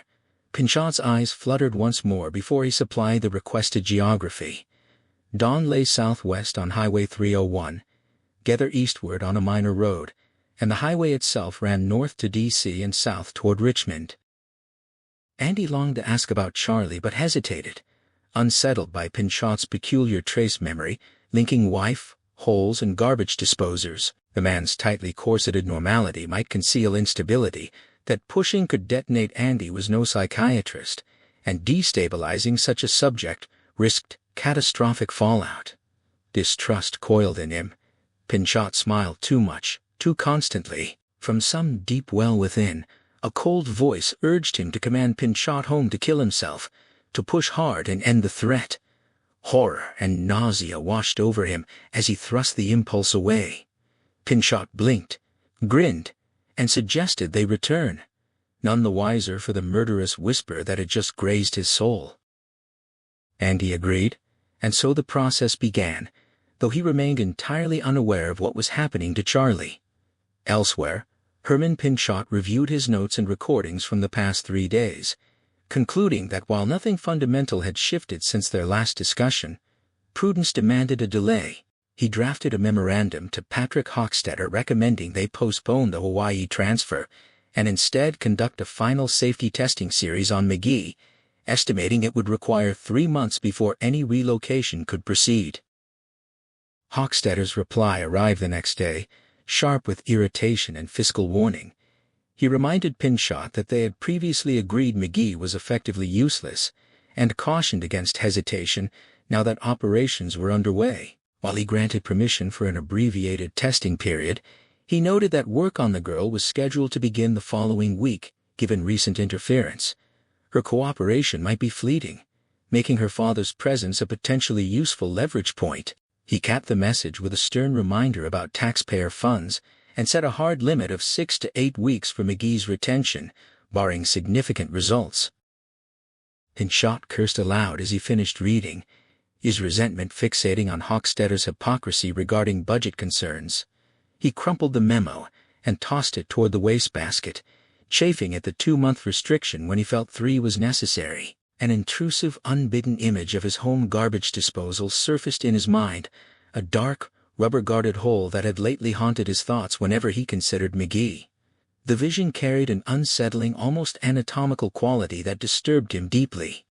[SPEAKER 1] Pinchot's eyes fluttered once more before he supplied the requested geography. Dawn lay southwest on Highway 301, Gether eastward on a minor road, and the highway itself ran north to D.C. and south toward Richmond. Andy longed to ask about Charlie but hesitated, unsettled by Pinchot's peculiar trace memory, linking wife, holes, and garbage disposers. The man's tightly corseted normality might conceal instability. That pushing could detonate Andy was no psychiatrist, and destabilizing such a subject risked catastrophic fallout. Distrust coiled in him. Pinchot smiled too much, too constantly. From some deep well within, a cold voice urged him to command Pinchot home to kill himself, to push hard and end the threat. Horror and nausea washed over him as he thrust the impulse away. Pinchot blinked, grinned, and suggested they return, none the wiser for the murderous whisper that had just grazed his soul. Andy agreed, and so the process began, though he remained entirely unaware of what was happening to Charlie. Elsewhere, Herman Pinchot reviewed his notes and recordings from the past 3 days, concluding that while nothing fundamental had shifted since their last discussion, prudence demanded a delay. He drafted a memorandum to Patrick Hochstetter recommending they postpone the Hawaii transfer and instead conduct a final safety testing series on McGee, estimating it would require 3 months before any relocation could proceed. Hochstetter's reply arrived the next day, sharp with irritation and fiscal warning. He reminded Pinchot that they had previously agreed McGee was effectively useless, and cautioned against hesitation now that operations were underway. While he granted permission for an abbreviated testing period, he noted that work on the girl was scheduled to begin the following week, given recent interference. Her cooperation might be fleeting, making her father's presence a potentially useful leverage point. He capped the message with a stern reminder about taxpayer funds and set a hard limit of 6 to 8 weeks for McGee's retention, barring significant results. Pinchot cursed aloud as he finished reading, his resentment fixating on Hochstetter's hypocrisy regarding budget concerns. He crumpled the memo and tossed it toward the wastebasket, chafing at the 2-month restriction when he felt 3 was necessary. An intrusive, unbidden image of his home garbage disposal surfaced in his mind, a dark, rubber-guarded hole that had lately haunted his thoughts whenever he considered McGee. The vision carried an unsettling, almost anatomical quality that disturbed him deeply.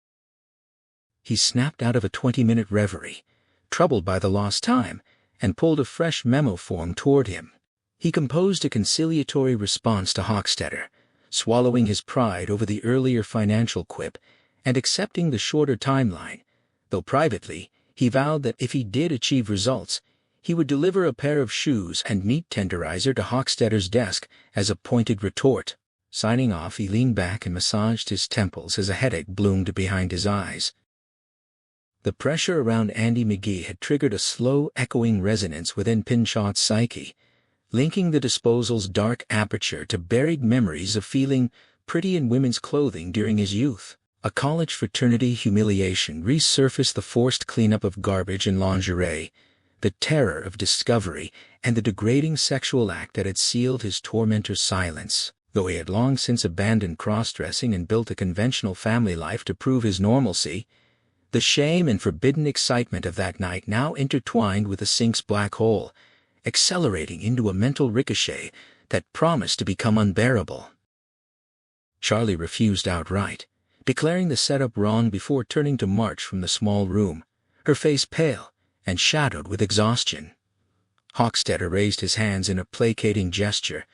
[SPEAKER 1] He snapped out of a 20-minute reverie, troubled by the lost time, and pulled a fresh memo form toward him. He composed a conciliatory response to Hochstetter, swallowing his pride over the earlier financial quip and accepting the shorter timeline, though privately, he vowed that if he did achieve results, he would deliver a pair of shoes and meat tenderizer to Hochstetter's desk as a pointed retort. Signing off, he leaned back and massaged his temples as a headache bloomed behind his eyes. The pressure around Andy McGee had triggered a slow, echoing resonance within Pinchot's psyche, linking the disposal's dark aperture to buried memories of feeling pretty in women's clothing during his youth. A college fraternity humiliation resurfaced, the forced cleanup of garbage and lingerie, the terror of discovery, and the degrading sexual act that had sealed his tormentor's silence. Though he had long since abandoned cross-dressing and built a conventional family life to prove his normalcy, the shame and forbidden excitement of that night now intertwined with the sink's black hole, accelerating into a mental ricochet that promised to become unbearable. Charlie refused outright, declaring the setup wrong before turning to march from the small room, her face pale and shadowed with exhaustion. Hochstetter raised his hands in a placating gesture,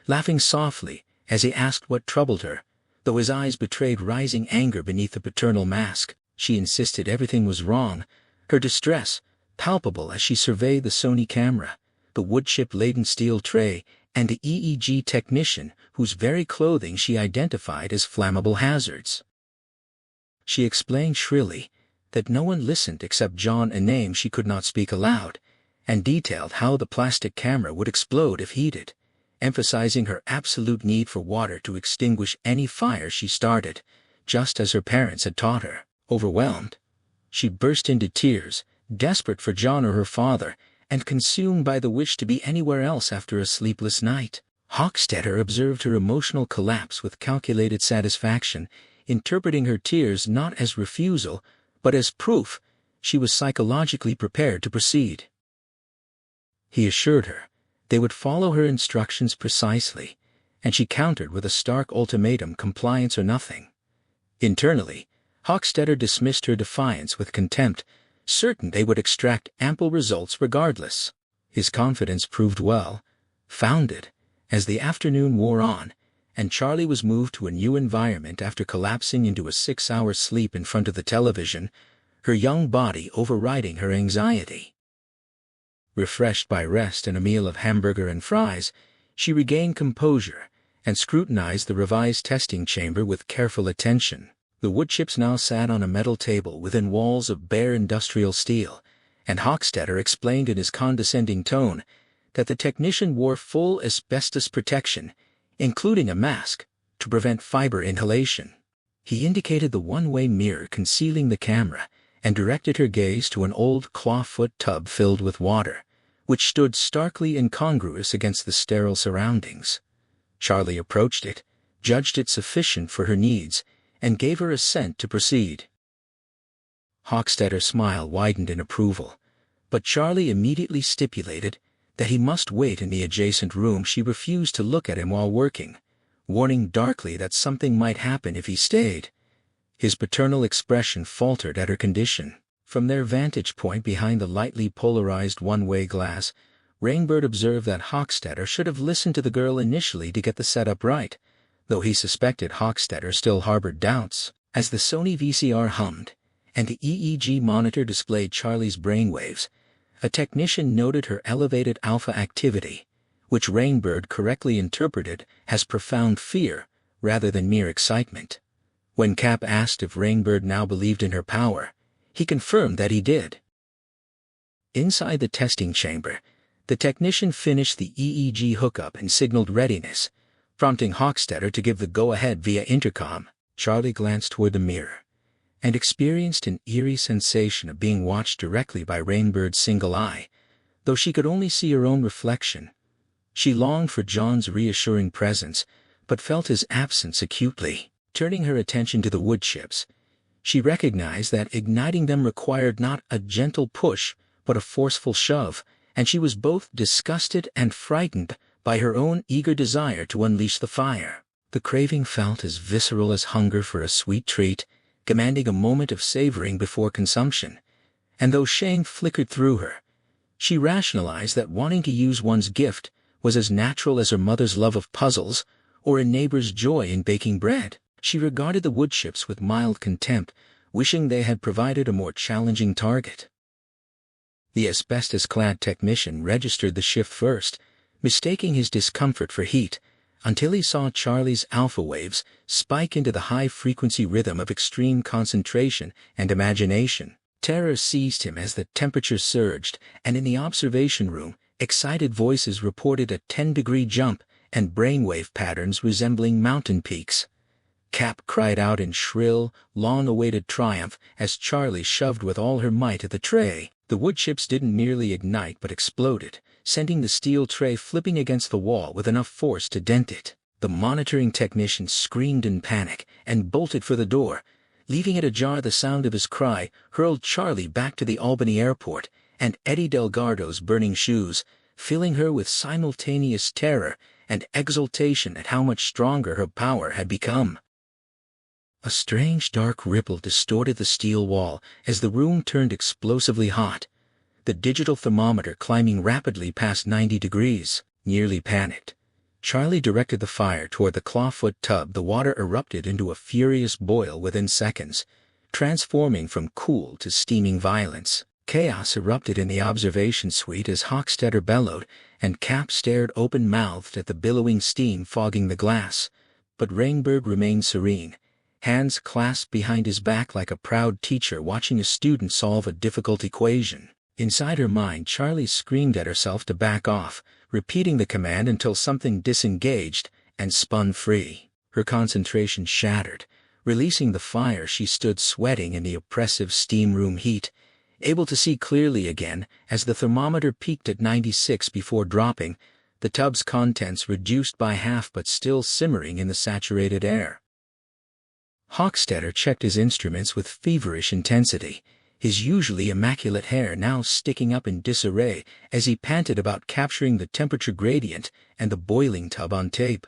[SPEAKER 1] laughing softly as he asked what troubled her, though his eyes betrayed rising anger beneath the paternal mask. She insisted everything was wrong, her distress palpable as she surveyed the Sony camera, the wood-chip-laden steel tray, and the EEG technician whose very clothing she identified as flammable hazards. She explained shrilly that no one listened except John, a name she could not speak aloud, and detailed how the plastic camera would explode if heated, emphasizing her absolute need for water to extinguish any fire she started, just as her parents had taught her. Overwhelmed, she burst into tears, desperate for John or her father, and consumed by the wish to be anywhere else after a sleepless night. Hochstetter observed her emotional collapse with calculated satisfaction, interpreting her tears not as refusal, but as proof she was psychologically prepared to proceed. He assured her they would follow her instructions precisely, and she countered with a stark ultimatum: compliance or nothing. Internally, Hochstetter dismissed her defiance with contempt, certain they would extract ample results regardless. His confidence proved well-founded as the afternoon wore on, and Charlie was moved to a new environment after collapsing into a 6-hour sleep in front of the television, her young body overriding her anxiety. Refreshed by rest and a meal of hamburger and fries, she regained composure and scrutinized the revised testing chamber with careful attention. The wood chips now sat on a metal table within walls of bare industrial steel, and Hochstetter explained in his condescending tone that the technician wore full asbestos protection, including a mask, to prevent fiber inhalation. He indicated the one-way mirror concealing the camera and directed her gaze to an old clawfoot tub filled with water, which stood starkly incongruous against the sterile surroundings. Charlie approached it, judged it sufficient for her needs, and gave her assent to proceed. Hochstetter's smile widened in approval, but Charlie immediately stipulated that he must wait in the adjacent room. She refused to look at him while working, warning darkly that something might happen if he stayed. His paternal expression faltered at her condition. From their vantage point behind the lightly polarized one-way glass, Rainbird observed that Hochstetter should have listened to the girl initially to get the setup right, though he suspected Hochstetter still harbored doubts. As the Sony VCR hummed, and the EEG monitor displayed Charlie's brainwaves, a technician noted her elevated alpha activity, which Rainbird correctly interpreted as profound fear rather than mere excitement. When Cap asked if Rainbird now believed in her power, he confirmed that he did. Inside the testing chamber, the technician finished the EEG hookup and signaled readiness, prompting Hochstetter to give the go-ahead via intercom. Charlie glanced toward the mirror and experienced an eerie sensation of being watched directly by Rainbird's single eye, though she could only see her own reflection. She longed for John's reassuring presence, but felt his absence acutely. Turning her attention to the wood chips, she recognized that igniting them required not a gentle push, but a forceful shove, and she was both disgusted and frightened by her own eager desire to unleash the fire. The craving felt as visceral as hunger for a sweet treat, commanding a moment of savoring before consumption, and though shame flickered through her, she rationalized that wanting to use one's gift was as natural as her mother's love of puzzles or a neighbor's joy in baking bread. She regarded the woodchips with mild contempt, wishing they had provided a more challenging target. The asbestos-clad technician registered the shift first, mistaking his discomfort for heat, until he saw Charlie's alpha waves spike into the high-frequency rhythm of extreme concentration and imagination. Terror seized him as the temperature surged, and in the observation room, excited voices reported a 10-degree jump and brainwave patterns resembling mountain peaks. Cap cried out in shrill, long-awaited triumph as Charlie shoved with all her might at the tray. The woodchips didn't merely ignite but exploded, sending the steel tray flipping against the wall with enough force to dent it. The monitoring technician screamed in panic and bolted for the door. Leaving it ajar, the sound of his cry hurled Charlie back to the Albany airport and Eddie Delgado's burning shoes, filling her with simultaneous terror and exultation at how much stronger her power had become. A strange dark ripple distorted the steel wall as the room turned explosively hot, the digital thermometer climbing rapidly past 90 degrees. Nearly panicked, Charlie directed the fire toward the clawfoot tub. The water erupted into a furious boil within seconds, transforming from cool to steaming violence. Chaos erupted in the observation suite as Hochstetter bellowed, and Cap stared open-mouthed at the billowing steam fogging the glass. But Rainbird remained serene, hands clasped behind his back like a proud teacher watching a student solve a difficult equation. Inside her mind, Charlie screamed at herself to back off, repeating the command until something disengaged and spun free. Her concentration shattered. Releasing the fire, she stood sweating in the oppressive steam room heat, able to see clearly again as the thermometer peaked at 96 before dropping, the tub's contents reduced by half but still simmering in the saturated air. Hochstetter checked his instruments with feverish intensity, his usually immaculate hair now sticking up in disarray as he panted about capturing the temperature gradient and the boiling tub on tape.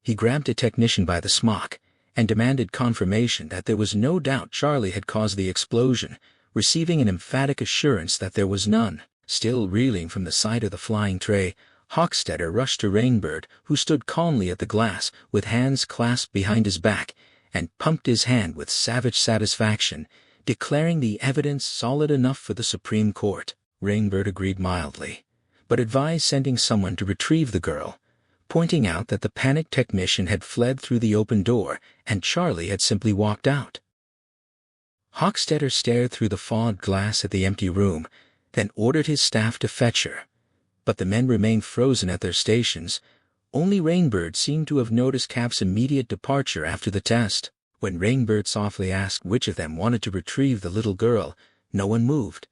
[SPEAKER 1] He grabbed a technician by the smock and demanded confirmation that there was no doubt Charlie had caused the explosion, receiving an emphatic assurance that there was none. Still reeling from the sight of the flying tray, Hochstetter rushed to Rainbird, who stood calmly at the glass with hands clasped behind his back, and pumped his hand with savage satisfaction, declaring the evidence solid enough for the Supreme Court. Rainbird agreed mildly, but advised sending someone to retrieve the girl, pointing out that the panicked technician had fled through the open door and Charlie had simply walked out. Hochstetter stared through the fogged glass at the empty room, then ordered his staff to fetch her. But the men remained frozen at their stations. Only Rainbird seemed to have noticed Cap's immediate departure after the test. When Rainbird softly asked which of them wanted to retrieve the little girl, no one moved,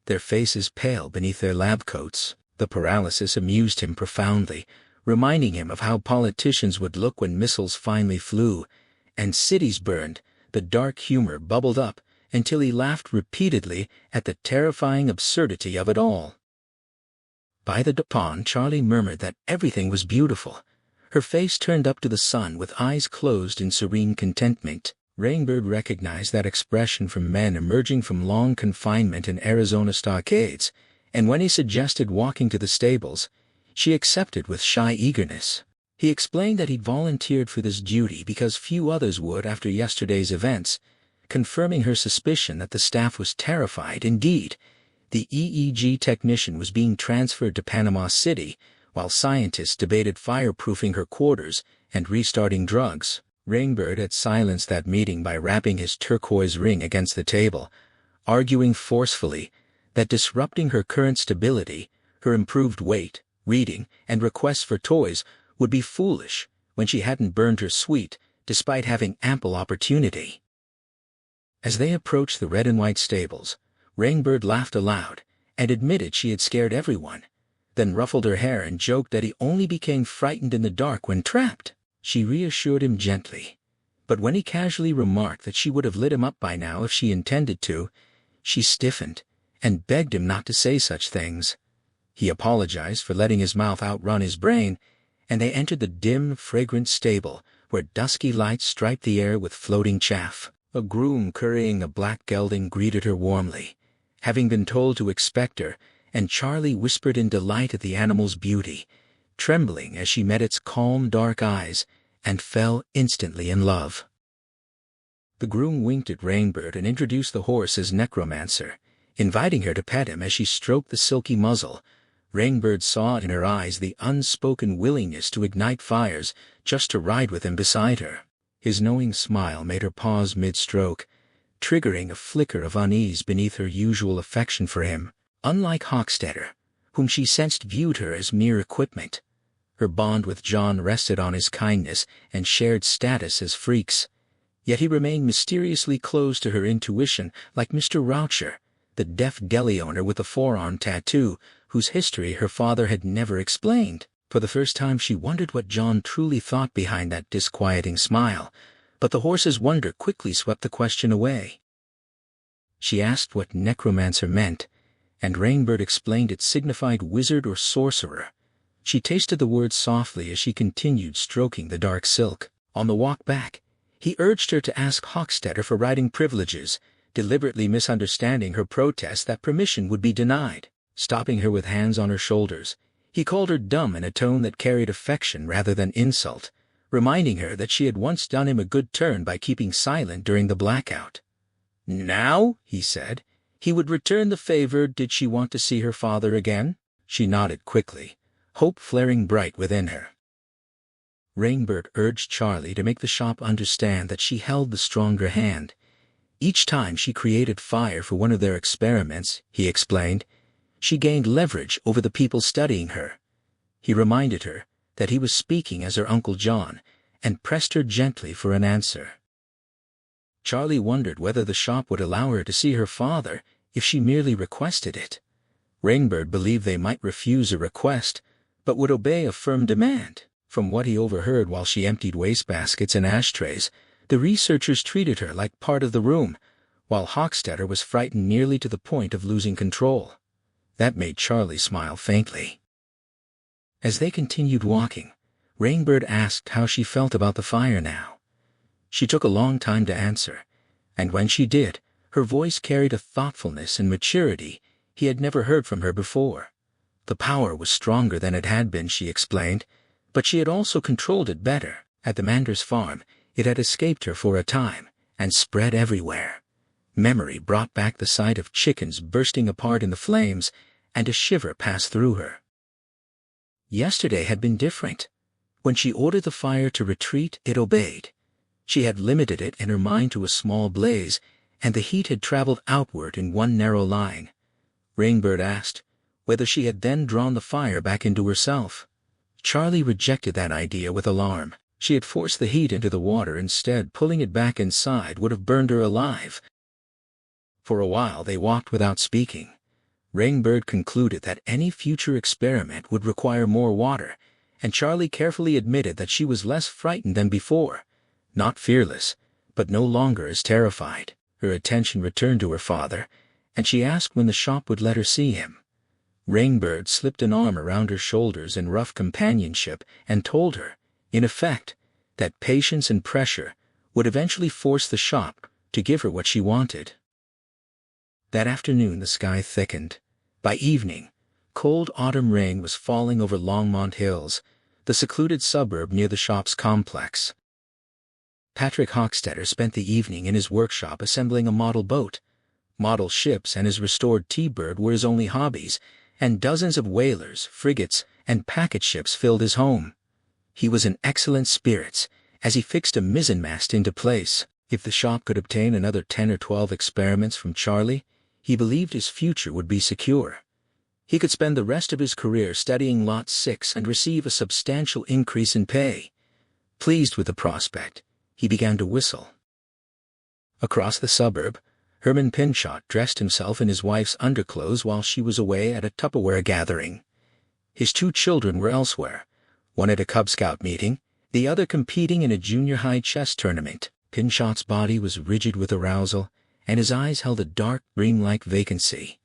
[SPEAKER 1] their faces pale beneath their lab coats. The paralysis amused him profoundly, reminding him of how politicians would look when missiles finally flew, and cities burned. The dark humor bubbled up until he laughed repeatedly at the terrifying absurdity of it all. By the dawn, Charlie murmured that everything was beautiful, her face turned up to the sun with eyes closed in serene contentment. Rainbird recognized that expression from men emerging from long confinement in Arizona stockades, and when he suggested walking to the stables, she accepted with shy eagerness. He explained that he'd volunteered for this duty because few others would after yesterday's events, confirming her suspicion that the staff was terrified. Indeed, the EEG technician was being transferred to Panama City, while scientists debated fireproofing her quarters and restarting drugs. Rainbird had silenced that meeting by rapping his turquoise ring against the table, arguing forcefully that disrupting her current stability, her improved weight, reading, and requests for toys would be foolish when she hadn't burned her sweet, despite having ample opportunity. As they approached the red and white stables, Rainbird laughed aloud and admitted she had scared everyone, then ruffled her hair and joked that he only became frightened in the dark when trapped. She reassured him gently, but when he casually remarked that she would have lit him up by now if she intended to, she stiffened and begged him not to say such things. He apologized for letting his mouth outrun his brain, and they entered the dim, fragrant stable where dusky lights striped the air with floating chaff. A groom currying a black gelding greeted her warmly, having been told to expect her, and Charlie whispered in delight at the animal's beauty, trembling as she met its calm dark eyes, and fell instantly in love. The groom winked at Rainbird and introduced the horse as Necromancer, inviting her to pet him as she stroked the silky muzzle. Rainbird saw in her eyes the unspoken willingness to ignite fires just to ride with him beside her. His knowing smile made her pause mid-stroke, triggering a flicker of unease beneath her usual affection for him. Unlike Hochstetter, whom she sensed viewed her as mere equipment, her bond with John rested on his kindness and shared status as freaks. Yet he remained mysteriously close to her intuition, like Mr. Raucher, the deaf deli owner with a forearm tattoo, whose history her father had never explained. For the first time she wondered what John truly thought behind that disquieting smile, but the horse's wonder quickly swept the question away. She asked what necromancer meant, and Rainbird explained it signified wizard or sorcerer. She tasted the word softly as she continued stroking the dark silk. On the walk back, he urged her to ask Hochstetter for riding privileges, deliberately misunderstanding her protest that permission would be denied. Stopping her with hands on her shoulders, he called her dumb in a tone that carried affection rather than insult, reminding her that she had once done him a good turn by keeping silent during the blackout. Now, he said, he would return the favor. Did she want to see her father again? She nodded quickly, hope flaring bright within her. Rainbird urged Charlie to make the shop understand that she held the stronger hand. Each time she created fire for one of their experiments, he explained, she gained leverage over the people studying her. He reminded her that he was speaking as her Uncle John, and pressed her gently for an answer. Charlie wondered whether the shop would allow her to see her father if she merely requested it. Rainbird believed they might refuse a request, but would obey a firm demand. From what he overheard while she emptied wastebaskets and ashtrays, the researchers treated her like part of the room, while Hochstetter was frightened nearly to the point of losing control. That made Charlie smile faintly. As they continued walking, Rainbird asked how she felt about the fire now. She took a long time to answer, and when she did, her voice carried a thoughtfulness and maturity he had never heard from her before. The power was stronger than it had been, she explained, but she had also controlled it better. At the Manders farm, it had escaped her for a time and spread everywhere. Memory brought back the sight of chickens bursting apart in the flames, and a shiver passed through her. Yesterday had been different. When she ordered the fire to retreat, it obeyed. She had limited it in her mind to a small blaze, and the heat had traveled outward in one narrow line. Rainbird asked whether she had then drawn the fire back into herself. Charlie rejected that idea with alarm. She had forced the heat into the water instead. Pulling it back inside would have burned her alive. For a while they walked without speaking. Rainbird concluded that any future experiment would require more water, and Charlie carefully admitted that she was less frightened than before. Not fearless, but no longer as terrified. Her attention returned to her father, and she asked when the shop would let her see him. Rainbird slipped an arm around her shoulders in rough companionship and told her, in effect, that patience and pressure would eventually force the shop to give her what she wanted. That afternoon the sky thickened. By evening, cold autumn rain was falling over Longmont Hills, the secluded suburb near the shop's complex. Patrick Hochstetter spent the evening in his workshop assembling a model boat. Model ships and his restored T-Bird were his only hobbies, and dozens of whalers, frigates, and packet ships filled his home. He was in excellent spirits as he fixed a mizzenmast into place. If the shop could obtain another 10 or 12 experiments from Charlie, he believed his future would be secure. He could spend the rest of his career studying Lot 6 and receive a substantial increase in pay. Pleased with the prospect, he began to whistle. Across the suburb, Herman Pinchot dressed himself in his wife's underclothes while she was away at a Tupperware gathering. His 2 children were elsewhere, one at a Cub Scout meeting, the other competing in a junior high chess tournament. Pinchot's body was rigid with arousal, and his eyes held a dark, dream-like vacancy.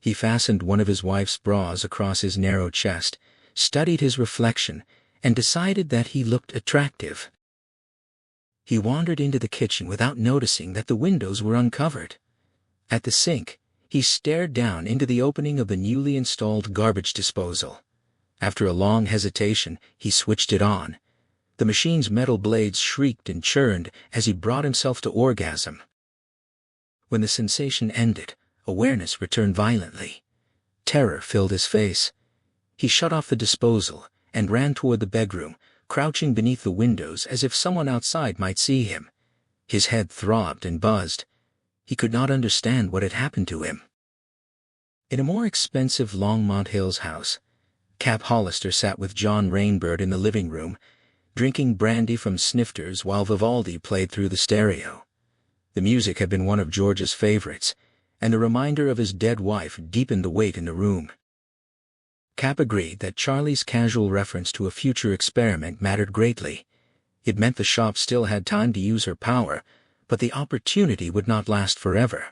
[SPEAKER 1] He fastened one of his wife's bras across his narrow chest, studied his reflection, and decided that he looked attractive. He wandered into the kitchen without noticing that the windows were uncovered. At the sink, he stared down into the opening of the newly installed garbage disposal. After a long hesitation, he switched it on. The machine's metal blades shrieked and churned as he brought himself to orgasm. When the sensation ended, awareness returned violently. Terror filled his face. He shut off the disposal and ran toward the bedroom, crouching beneath the windows as if someone outside might see him. His head throbbed and buzzed. He could not understand what had happened to him. In a more expensive Longmont Hills house, Cap Hollister sat with John Rainbird in the living room, drinking brandy from snifters while Vivaldi played through the stereo. The music had been one of George's favorites, and the reminder of his dead wife deepened the weight in the room. Cap agreed that Charlie's casual reference to a future experiment mattered greatly. It meant the shop still had time to use her power, but the opportunity would not last forever.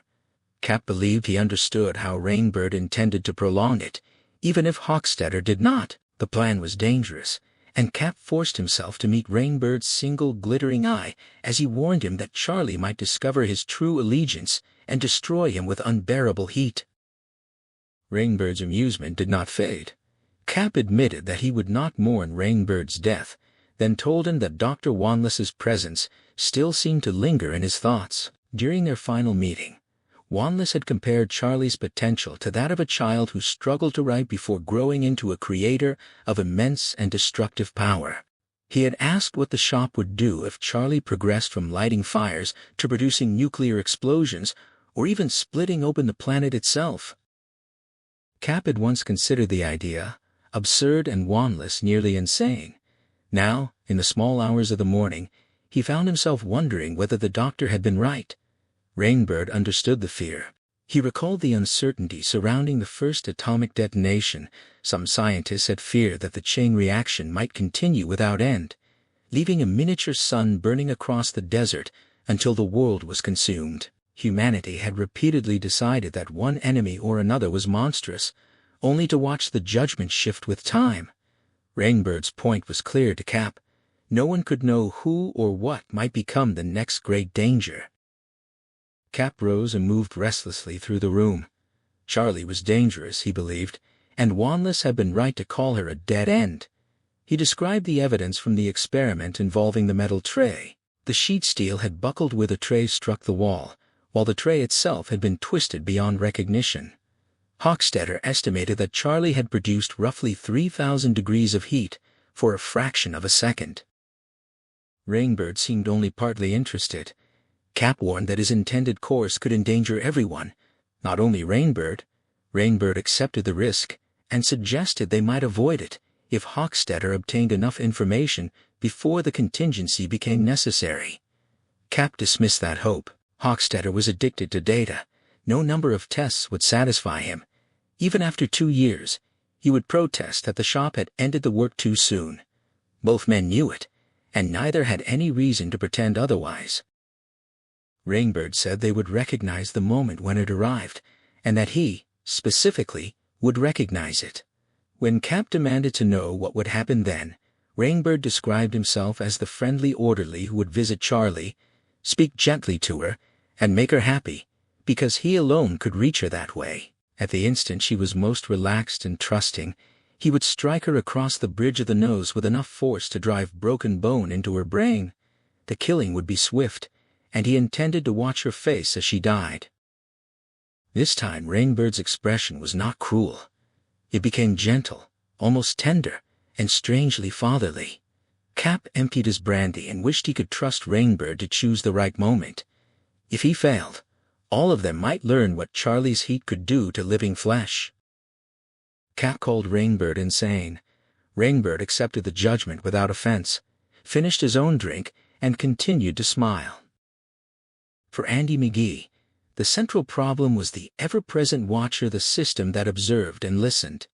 [SPEAKER 1] Cap believed he understood how Rainbird intended to prolong it, even if Hochstetter did not. The plan was dangerous, and Cap forced himself to meet Rainbird's single glittering eye as he warned him that Charlie might discover his true allegiance and destroy him with unbearable heat. Rainbird's amusement did not fade. Cap admitted that he would not mourn Rainbird's death, then told him that Dr. Wanless's presence still seemed to linger in his thoughts. During their final meeting, Wanless had compared Charlie's potential to that of a child who struggled to write before growing into a creator of immense and destructive power. He had asked what the shop would do if Charlie progressed from lighting fires to producing nuclear explosions or even splitting open the planet itself. Cap had once considered the idea absurd and Wanless nearly insane. Now, in the small hours of the morning, he found himself wondering whether the doctor had been right. Rainbird understood the fear. He recalled the uncertainty surrounding the first atomic detonation. Some scientists had feared that the chain reaction might continue without end, leaving a miniature sun burning across the desert until the world was consumed. Humanity had repeatedly decided that one enemy or another was monstrous, only to watch the judgment shift with time. Rainbird's point was clear to Cap. No one could know who or what might become the next great danger. Cap rose and moved restlessly through the room. Charlie was dangerous, he believed, and Wanless had been right to call her a dead end. He described the evidence from the experiment involving the metal tray. The sheet steel had buckled where the tray struck the wall, while the tray itself had been twisted beyond recognition. Hochstetter estimated that Charlie had produced roughly 3,000 degrees of heat for a fraction of a second. Rainbird seemed only partly interested. Cap warned that his intended course could endanger everyone, not only Rainbird. Rainbird accepted the risk and suggested they might avoid it if Hochstetter obtained enough information before the contingency became necessary. Cap dismissed that hope. Hochstetter was addicted to data. No number of tests would satisfy him. Even after 2 years, he would protest that the shop had ended the work too soon. Both men knew it, and neither had any reason to pretend otherwise. Rainbird said they would recognize the moment when it arrived, and that he, specifically, would recognize it. When Cap demanded to know what would happen then, Rainbird described himself as the friendly orderly who would visit Charlie, speak gently to her, and make her happy, because he alone could reach her that way. At the instant she was most relaxed and trusting, he would strike her across the bridge of the nose with enough force to drive broken bone into her brain. The killing would be swift, and he intended to watch her face as she died. This time Rainbird's expression was not cruel. It became gentle, almost tender, and strangely fatherly. Cap emptied his brandy and wished he could trust Rainbird to choose the right moment. If he failed, all of them might learn what Charlie's heat could do to living flesh. Cap called Rainbird insane. Rainbird accepted the judgment without offense, finished his own drink, and continued to smile. For Andy McGee, the central problem was the ever-present watcher, the system that observed and listened.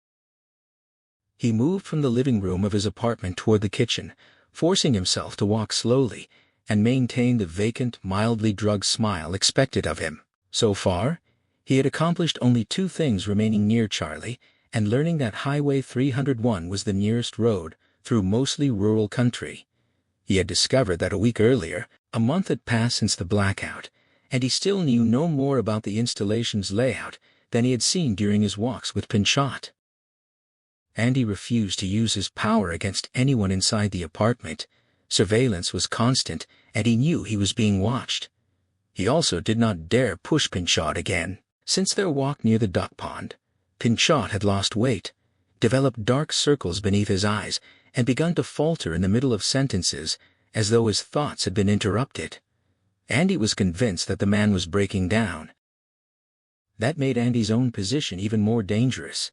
[SPEAKER 1] He moved from the living room of his apartment toward the kitchen, forcing himself to walk slowly and maintain the vacant, mildly drugged smile expected of him. So far, he had accomplished only 2 things: remaining near Charlie and learning that Highway 301 was the nearest road through mostly rural country. He had discovered that a week earlier, a month had passed since the blackout, and he still knew no more about the installation's layout than he had seen during his walks with Pinchot. Andy refused to use his power against anyone inside the apartment. Surveillance was constant, and he knew he was being watched. He also did not dare push Pinchot again. Since their walk near the duck pond, Pinchot had lost weight, developed dark circles beneath his eyes, and begun to falter in the middle of sentences, as though his thoughts had been interrupted. Andy was convinced that the man was breaking down. That made Andy's own position even more dangerous.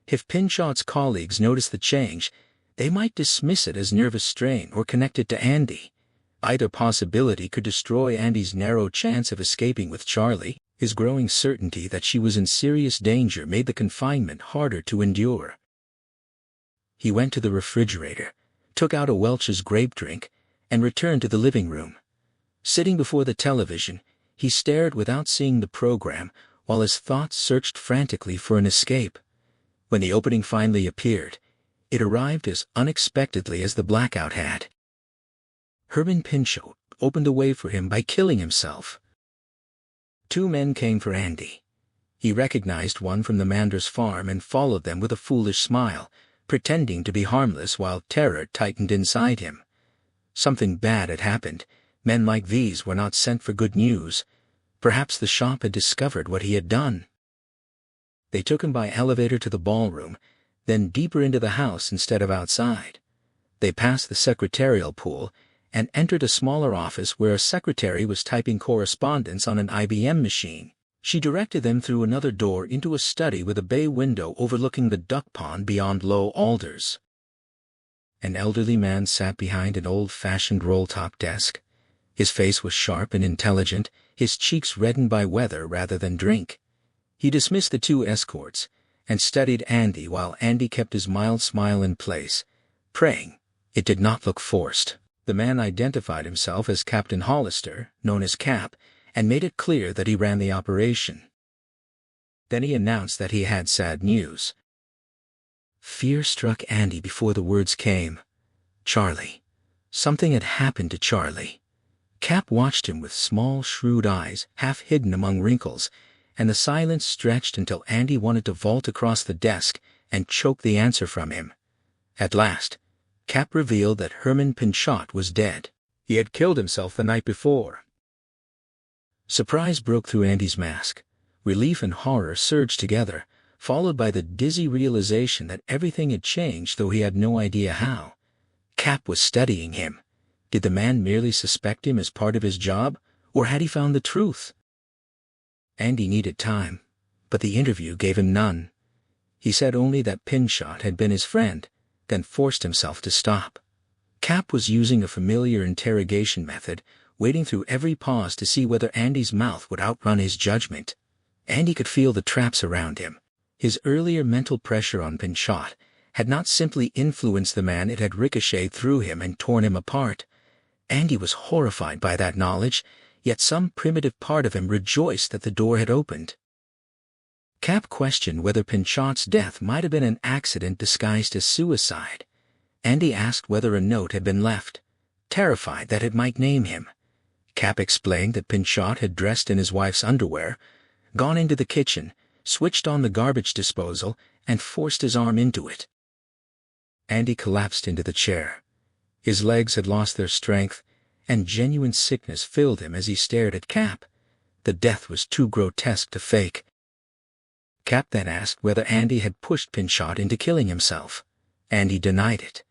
[SPEAKER 1] If Pinchot's colleagues noticed the change, they might dismiss it as nervous strain or connect it to Andy. Either possibility could destroy Andy's narrow chance of escaping with Charlie. His growing certainty that she was in serious danger made the confinement harder to endure. He went to the refrigerator, took out a Welch's grape drink, and returned to the living room. Sitting before the television, he stared without seeing the program, while his thoughts searched frantically for an escape. When the opening finally appeared, it arrived as unexpectedly as the blackout had. Herman Pinchot opened the way for him by killing himself. Two men came for Andy. He recognized one from the Manders farm and followed them with a foolish smile, pretending to be harmless while terror tightened inside him. Something bad had happened. Men like these were not sent for good news. Perhaps the shop had discovered what he had done. They took him by elevator to the ballroom, then deeper into the house instead of outside. They passed the secretarial pool and entered a smaller office where a secretary was typing correspondence on an IBM machine. She directed them through another door into a study with a bay window overlooking the duck pond beyond low alders. An elderly man sat behind an old-fashioned roll-top desk. His face was sharp and intelligent, his cheeks reddened by weather rather than drink. He dismissed the two escorts and studied Andy while Andy kept his mild smile in place, praying it did not look forced. The man identified himself as Captain Hollister, known as Cap, and made it clear that he ran the operation. Then he announced that he had sad news. Fear struck Andy before the words came. Charlie. Something had happened to Charlie. Cap watched him with small, shrewd eyes, half hidden among wrinkles, and the silence stretched until Andy wanted to vault across the desk and choke the answer from him. At last, Cap revealed that Herman Pinchot was dead. He had killed himself the night before. Surprise broke through Andy's mask. Relief and horror surged together, followed by the dizzy realization that everything had changed, though he had no idea how. Cap was studying him. Did the man merely suspect him as part of his job, or had he found the truth? Andy needed time, but the interview gave him none. He said only that Pinchot had been his friend, then forced himself to stop. Cap was using a familiar interrogation method, waiting through every pause to see whether Andy's mouth would outrun his judgment. Andy could feel the traps around him. His earlier mental pressure on Pinchot had not simply influenced the man, it had ricocheted through him and torn him apart. Andy was horrified by that knowledge, yet some primitive part of him rejoiced that the door had opened. Cap questioned whether Pinchot's death might have been an accident disguised as suicide. Andy asked whether a note had been left, terrified that it might name him. Cap explained that Pinchot had dressed in his wife's underwear, gone into the kitchen, switched on the garbage disposal, and forced his arm into it. Andy collapsed into the chair. His legs had lost their strength, and genuine sickness filled him as he stared at Cap. The death was too grotesque to fake. Cap then asked whether Andy had pushed Pinchot into killing himself. Andy denied it.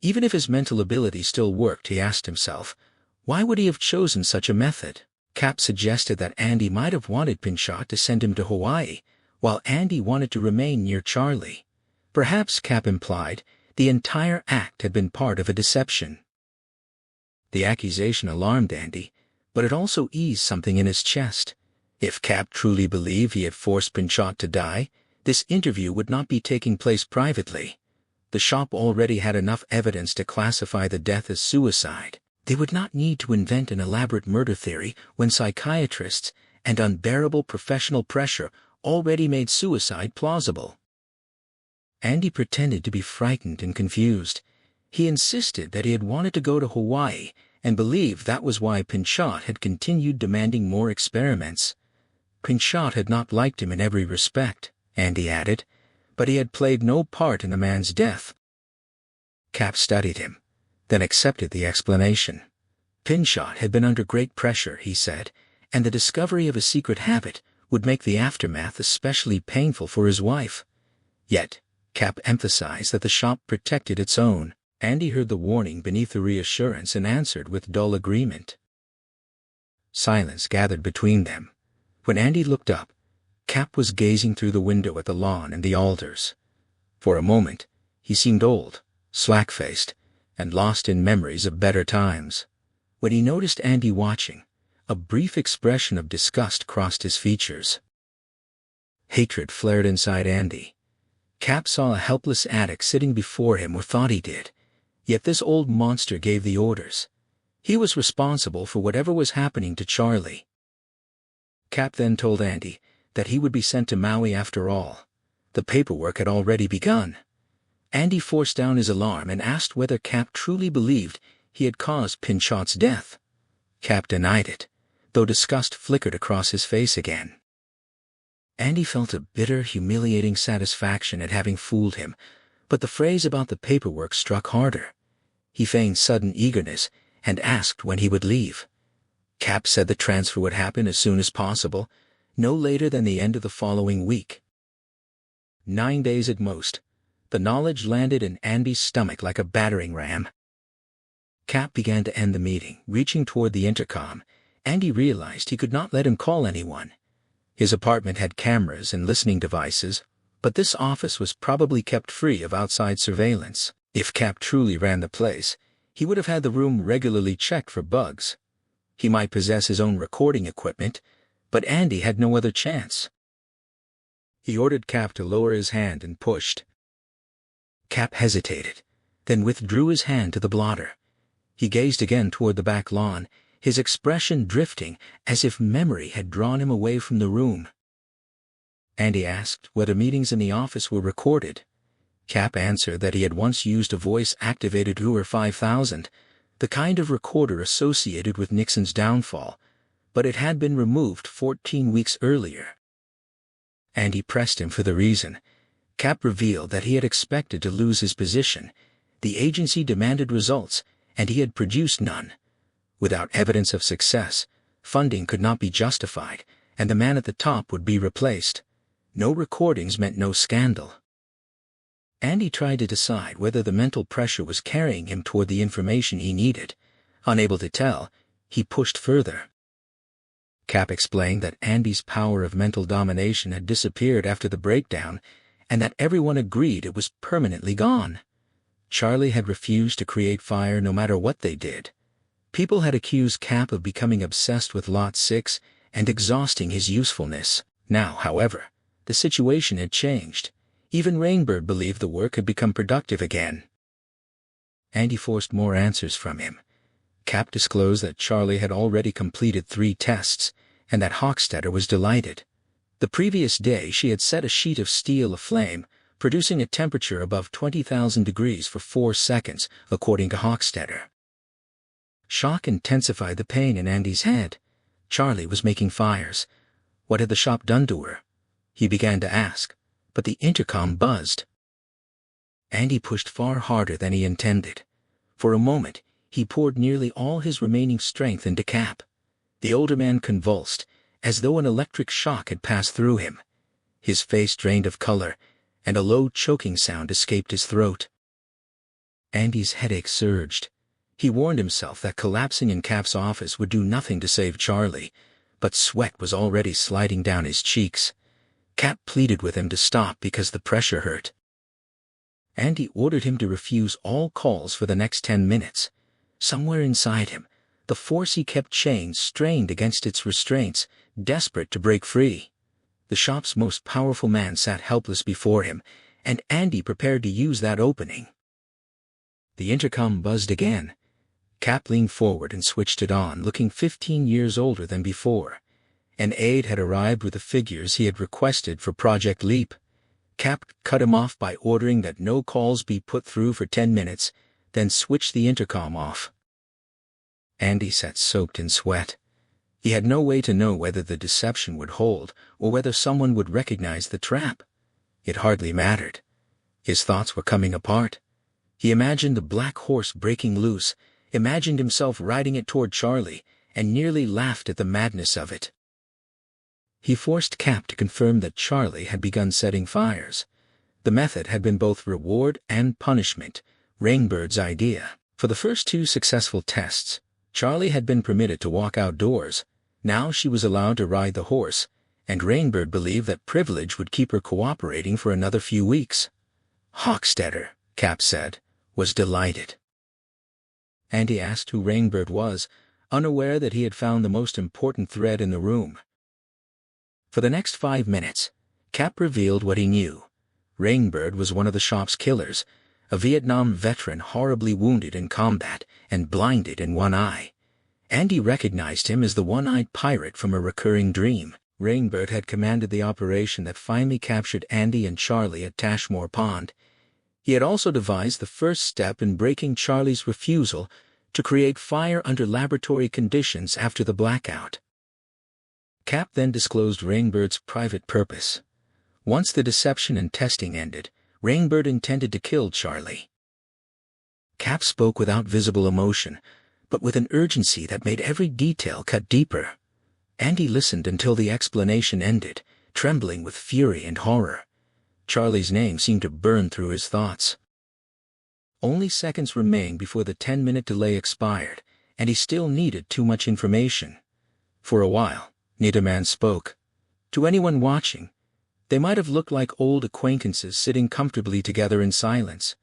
[SPEAKER 1] Even if his mental ability still worked, he asked himself, why would he have chosen such a method? Cap suggested that Andy might have wanted Pinchot to send him to Hawaii, while Andy wanted to remain near Charlie. Perhaps, Cap implied, the entire act had been part of a deception. The accusation alarmed Andy, but it also eased something in his chest. If Cap truly believed he had forced Pinchot to die, this interview would not be taking place privately. The shop already had enough evidence to classify the death as suicide. They would not need to invent an elaborate murder theory when psychiatrists and unbearable professional pressure already made suicide plausible. Andy pretended to be frightened and confused. He insisted that he had wanted to go to Hawaii and believed that was why Pinchot had continued demanding more experiments. Pinchot had not liked him in every respect, Andy added, but he had played no part in the man's death. Cap studied him, then accepted the explanation. Pinchot had been under great pressure, he said, and the discovery of a secret habit would make the aftermath especially painful for his wife. Yet, Cap emphasized that the shop protected its own. Andy heard the warning beneath the reassurance and answered with dull agreement. Silence gathered between them. When Andy looked up, Cap was gazing through the window at the lawn and the alders. For a moment, he seemed old, slack-faced, and lost in memories of better times. When he noticed Andy watching, a brief expression of disgust crossed his features. Hatred flared inside Andy. Cap saw a helpless addict sitting before him, or thought he did. Yet this old monster gave the orders. He was responsible for whatever was happening to Charlie. Cap then told Andy that he would be sent to Maui after all. The paperwork had already begun. Andy forced down his alarm and asked whether Cap truly believed he had caused Pinchot's death. Cap denied it, though disgust flickered across his face again. Andy felt a bitter, humiliating satisfaction at having fooled him, but the phrase about the paperwork struck harder. He feigned sudden eagerness and asked when he would leave. Cap said the transfer would happen as soon as possible, no later than the end of the following week. 9 days at most. The knowledge landed in Andy's stomach like a battering ram. Cap began to end the meeting, reaching toward the intercom. Andy realized he could not let him call anyone. His apartment had cameras and listening devices, but this office was probably kept free of outside surveillance. If Cap truly ran the place, he would have had the room regularly checked for bugs. He might possess his own recording equipment, but Andy had no other chance. He ordered Cap to lower his hand and pushed. Cap hesitated, then withdrew his hand to the blotter. He gazed again toward the back lawn, his expression drifting as if memory had drawn him away from the room. Andy asked whether meetings in the office were recorded. Cap answered that he had once used a voice-activated UR 5000, the kind of recorder associated with Nixon's downfall, but it had been removed 14 weeks earlier. Andy pressed him for the reason. Cap revealed that he had expected to lose his position. The agency demanded results, and he had produced none. Without evidence of success, funding could not be justified, and the man at the top would be replaced. No recordings meant no scandal. Andy tried to decide whether the mental pressure was carrying him toward the information he needed. Unable to tell, he pushed further. Cap explained that Andy's power of mental domination had disappeared after the breakdown, and that everyone agreed it was permanently gone. Charlie had refused to create fire no matter what they did. People had accused Cap of becoming obsessed with Lot 6 and exhausting his usefulness. Now, however, the situation had changed. Even Rainbird believed the work had become productive again. Andy forced more answers from him. Cap disclosed that Charlie had already completed 3 tests, and that Hochstetter was delighted. The previous day she had set a sheet of steel aflame, producing a temperature above 20,000 degrees for 4 seconds, according to Hochstetter. Shock intensified the pain in Andy's head. Charlie was making fires. What had the shop done to her? He began to ask, but the intercom buzzed. Andy pushed far harder than he intended. For a moment, he poured nearly all his remaining strength into Cap. The older man convulsed, as though an electric shock had passed through him. His face drained of color, and a low choking sound escaped his throat. Andy's headache surged. He warned himself that collapsing in Cap's office would do nothing to save Charlie, but sweat was already sliding down his cheeks. Cap pleaded with him to stop because the pressure hurt. Andy ordered him to refuse all calls for the next 10 minutes. Somewhere inside him, the force he kept chained strained against its restraints, desperate to break free. The shop's most powerful man sat helpless before him, and Andy prepared to use that opening. The intercom buzzed again. Cap leaned forward and switched it on, looking 15 years older than before. An aide had arrived with the figures he had requested for Project Leap. Cap cut him off by ordering that no calls be put through for 10 minutes, then switched the intercom off. Andy sat soaked in sweat. He had no way to know whether the deception would hold or whether someone would recognize the trap. It hardly mattered. His thoughts were coming apart. He imagined the black horse breaking loose, imagined himself riding it toward Charlie, and nearly laughed at the madness of it. He forced Cap to confirm that Charlie had begun setting fires. The method had been both reward and punishment, Rainbird's idea. For the first 2 successful tests, Charlie had been permitted to walk outdoors. Now she was allowed to ride the horse, and Rainbird believed that privilege would keep her cooperating for another few weeks. Hochstetter, Cap said, was delighted. Andy asked who Rainbird was, unaware that he had found the most important thread in the room. For the next 5 minutes, Cap revealed what he knew. Rainbird was one of the shop's killers, a Vietnam veteran horribly wounded in combat and blinded in one eye. Andy recognized him as the one-eyed pirate from a recurring dream. Rainbird had commanded the operation that finally captured Andy and Charlie at Tashmore Pond. He had also devised the first step in breaking Charlie's refusal to create fire under laboratory conditions after the blackout. Cap then disclosed Rainbird's private purpose. Once the deception and testing ended, Rainbird intended to kill Charlie. Cap spoke without visible emotion, but with an urgency that made every detail cut deeper. Andy listened until the explanation ended, trembling with fury and horror. Charlie's name seemed to burn through his thoughts. Only seconds remained before the 10-minute delay expired, and he still needed too much information. For a while, neither man spoke. To anyone watching, they might have looked like old acquaintances sitting comfortably together in silence.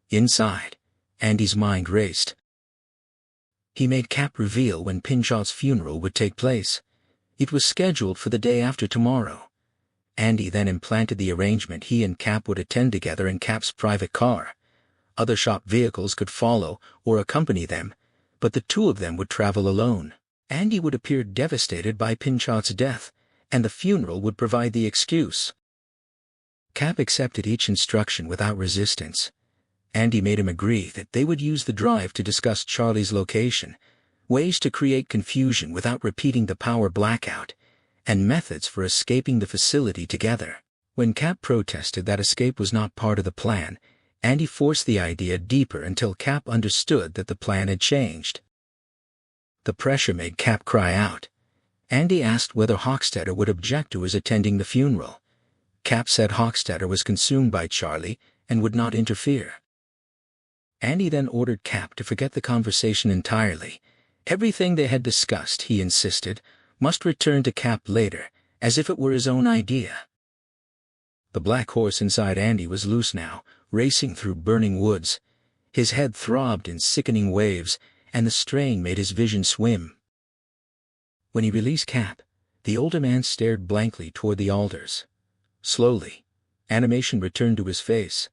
[SPEAKER 1] Inside, Andy's mind raced. He made Cap reveal when Pinchot's funeral would take place. It was scheduled for the day after tomorrow. Andy then implanted the arrangement he and Cap would attend together in Cap's private car. Other shop vehicles could follow or accompany them, but the 2 of them would travel alone. Andy would appear devastated by Pinchot's death, and the funeral would provide the excuse. Cap accepted each instruction without resistance. Andy made him agree that they would use the drive to discuss Charlie's location, ways to create confusion without repeating the power blackout, and methods for escaping the facility together. When Cap protested that escape was not part of the plan, Andy forced the idea deeper until Cap understood that the plan had changed. The pressure made Cap cry out. Andy asked whether Hochstetter would object to his attending the funeral. Cap said Hochstetter was consumed by Charlie and would not interfere. Andy then ordered Cap to forget the conversation entirely. Everything they had discussed, he insisted, must return to Cap later, as if it were his own idea. The black horse inside Andy was loose now, racing through burning woods. His head throbbed in sickening waves, and the strain made his vision swim. When he released Cap, the older man stared blankly toward the alders. Slowly, animation returned to his face.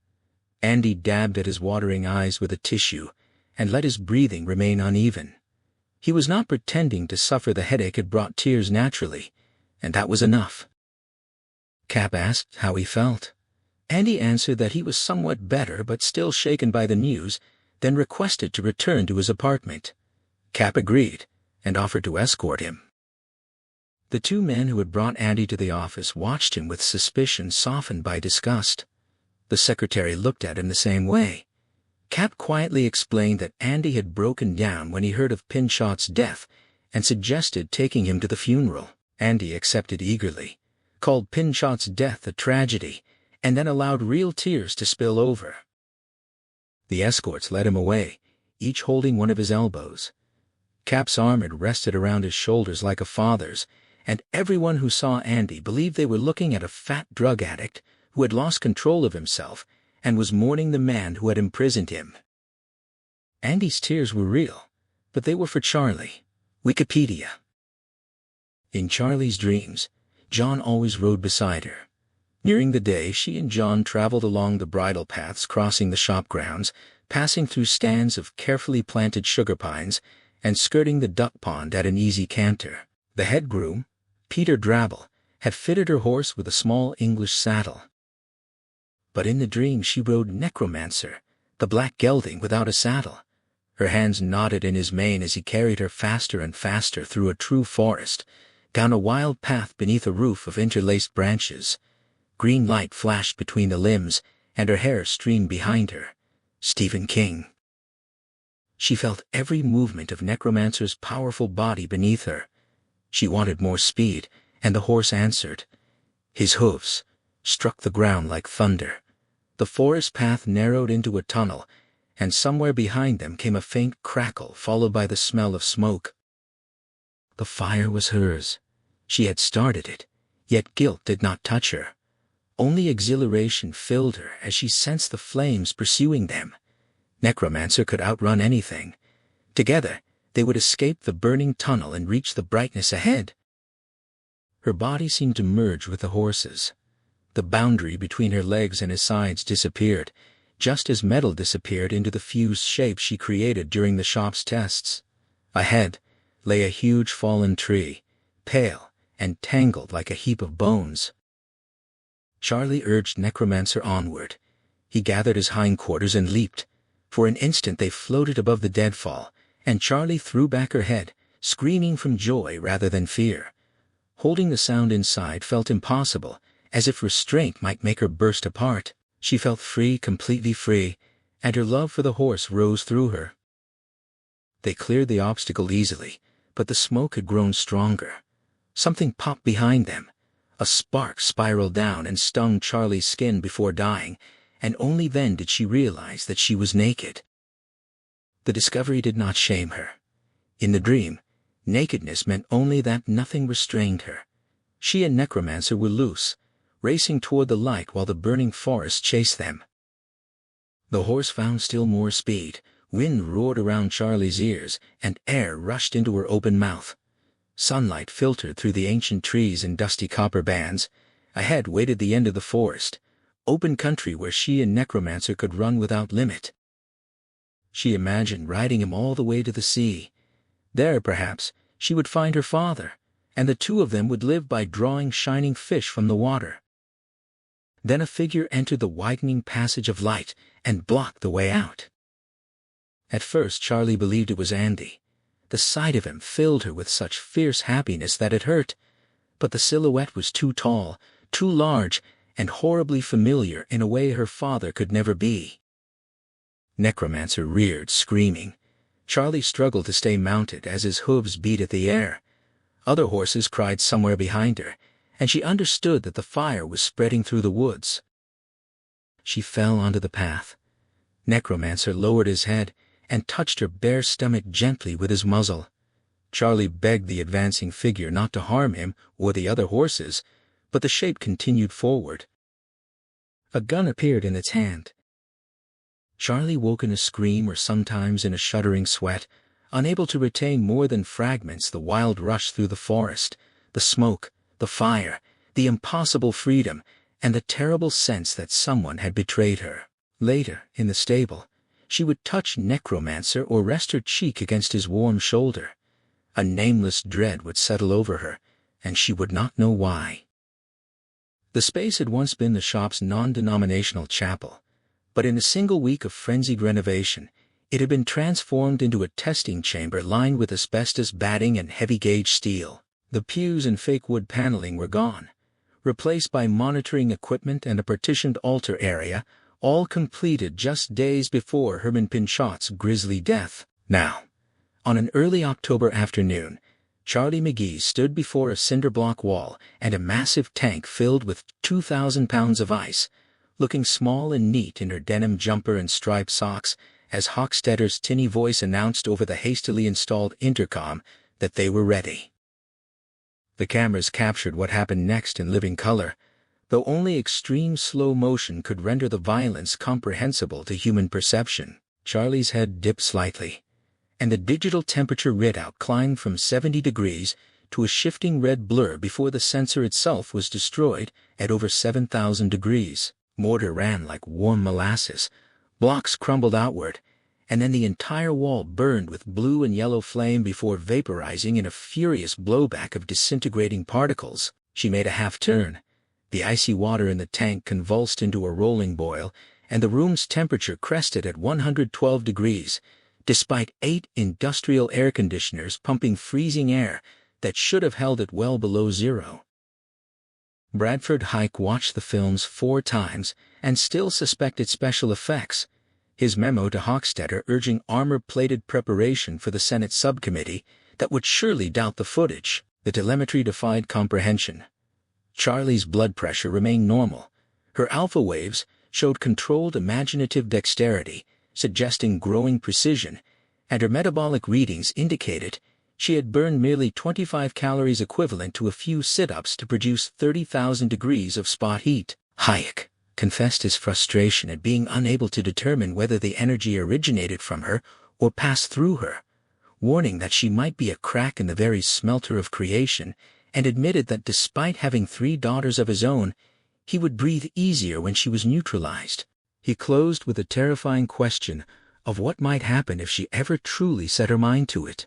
[SPEAKER 1] Andy dabbed at his watering eyes with a tissue and let his breathing remain uneven. He was not pretending to suffer. The headache had brought tears naturally, and that was enough. Cap asked how he felt. Andy answered that he was somewhat better but still shaken by the news, then requested to return to his apartment. Cap agreed and offered to escort him. The 2 men who had brought Andy to the office watched him with suspicion softened by disgust. The secretary looked at him the same way. Cap quietly explained that Andy had broken down when he heard of Pinchot's death and suggested taking him to the funeral. Andy accepted eagerly, called Pinchot's death a tragedy, and then allowed real tears to spill over. The escorts led him away, each holding one of his elbows. Cap's arm had rested around his shoulders like a father's, and everyone who saw Andy believed they were looking at a fat drug addict who had lost control of himself and was mourning the man who had imprisoned him. Andy's tears were real, but they were for Charlie. Wikipedia. In Charlie's dreams, John always rode beside her. During the day, she and John traveled along the bridle paths crossing the shop grounds, passing through stands of carefully planted sugar pines, and skirting the duck pond at an easy canter. The head groom, Peter Drabble, had fitted her horse with a small English saddle. But in the dream she rode Necromancer, the black gelding without a saddle. Her hands knotted in his mane as he carried her faster and faster through a true forest, down a wild path beneath a roof of interlaced branches. Green light flashed between the limbs, and her hair streamed behind her. Stephen King. She felt every movement of Necromancer's powerful body beneath her. She wanted more speed, and the horse answered. His hooves struck the ground like thunder. The forest path narrowed into a tunnel, and somewhere behind them came a faint crackle followed by the smell of smoke. The fire was hers. She had started it, yet guilt did not touch her. Only exhilaration filled her as she sensed the flames pursuing them. Necromancer could outrun anything. Together, they would escape the burning tunnel and reach the brightness ahead. Her body seemed to merge with the horse's. The boundary between her legs and his sides disappeared, just as metal disappeared into the fused shape she created during the shop's tests. Ahead lay a huge fallen tree, pale and tangled like a heap of bones. Charlie urged Necromancer onward. He gathered his hindquarters and leaped. For an instant they floated above the deadfall, and Charlie threw back her head, screaming from joy rather than fear. Holding the sound inside felt impossible, as if restraint might make her burst apart. She felt free, completely free, and her love for the horse rose through her. They cleared the obstacle easily, but the smoke had grown stronger. Something popped behind them. A spark spiraled down and stung Charlie's skin before dying, and only then did she realize that she was naked. The discovery did not shame her. In the dream, nakedness meant only that nothing restrained her. She and Necromancer were loose, racing toward the light while the burning forest chased them. The horse found still more speed. Wind roared around Charlie's ears, and air rushed into her open mouth. Sunlight filtered through the ancient trees in dusty copper bands. Ahead waited the end of the forest, open country where she and Necromancer could run without limit. She imagined riding him all the way to the sea. There, perhaps, she would find her father, and the two of them would live by drawing shining fish from the water. Then a figure entered the widening passage of light and blocked the way out. At first Charlie believed it was Andy. The sight of him filled her with such fierce happiness that it hurt, but the silhouette was too tall, too large, and horribly familiar in a way her father could never be. Necromancer reared, screaming. Charlie struggled to stay mounted as his hooves beat at the air. Other horses cried somewhere behind her, and she understood that the fire was spreading through the woods. She fell onto the path. Necromancer lowered his head and touched her bare stomach gently with his muzzle. Charlie begged the advancing figure not to harm him or the other horses, but the shape continued forward. A gun appeared in its hand. Charlie woke in a scream or sometimes in a shuddering sweat, unable to retain more than fragments the wild rush through the forest, the smoke, the fire, the impossible freedom, and the terrible sense that someone had betrayed her. Later, in the stable, she would touch Necromancer or rest her cheek against his warm shoulder. A nameless dread would settle over her, and she would not know why. The space had once been the shop's non-denominational chapel, but in a single week of frenzied renovation, it had been transformed into a testing chamber lined with asbestos batting and heavy-gauge steel. The pews and fake wood paneling were gone, replaced by monitoring equipment and a partitioned altar area, all completed just days before Herman Pinchot's grisly death. Now, on an early October afternoon, Charlie McGee stood before a cinder-block wall and a massive tank filled with 2,000 pounds of ice, looking small and neat in her denim jumper and striped socks, as Hochstetter's tinny voice announced over the hastily installed intercom that they were ready. The cameras captured what happened next in living color, though only extreme slow motion could render the violence comprehensible to human perception. Charlie's head dipped slightly, and the digital temperature readout climbed from 70 degrees to a shifting red blur before the sensor itself was destroyed at over 7,000 degrees. Mortar ran like warm molasses, blocks crumbled outward, and then the entire wall burned with blue and yellow flame before vaporizing in a furious blowback of disintegrating particles. She made a half-turn. The icy water in the tank convulsed into a rolling boil, and the room's temperature crested at 112 degrees, despite 8 industrial air conditioners pumping freezing air that should have held it well below zero. Bradford Hyke watched the films 4 times and still suspected special effects. His memo to Hochstetter urging armor-plated preparation for the Senate subcommittee that would surely doubt the footage. The telemetry defied comprehension. Charlie's blood pressure remained normal. Her alpha waves showed controlled imaginative dexterity, suggesting growing precision, and her metabolic readings indicated she had burned merely 25 calories equivalent to a few sit-ups to produce 30,000 degrees of spot heat. Hayek confessed his frustration at being unable to determine whether the energy originated from her or passed through her, warning that she might be a crack in the very smelter of creation, and admitted that despite having 3 daughters of his own, he would breathe easier when she was neutralized. He closed with a terrifying question of what might happen if she ever truly set her mind to it.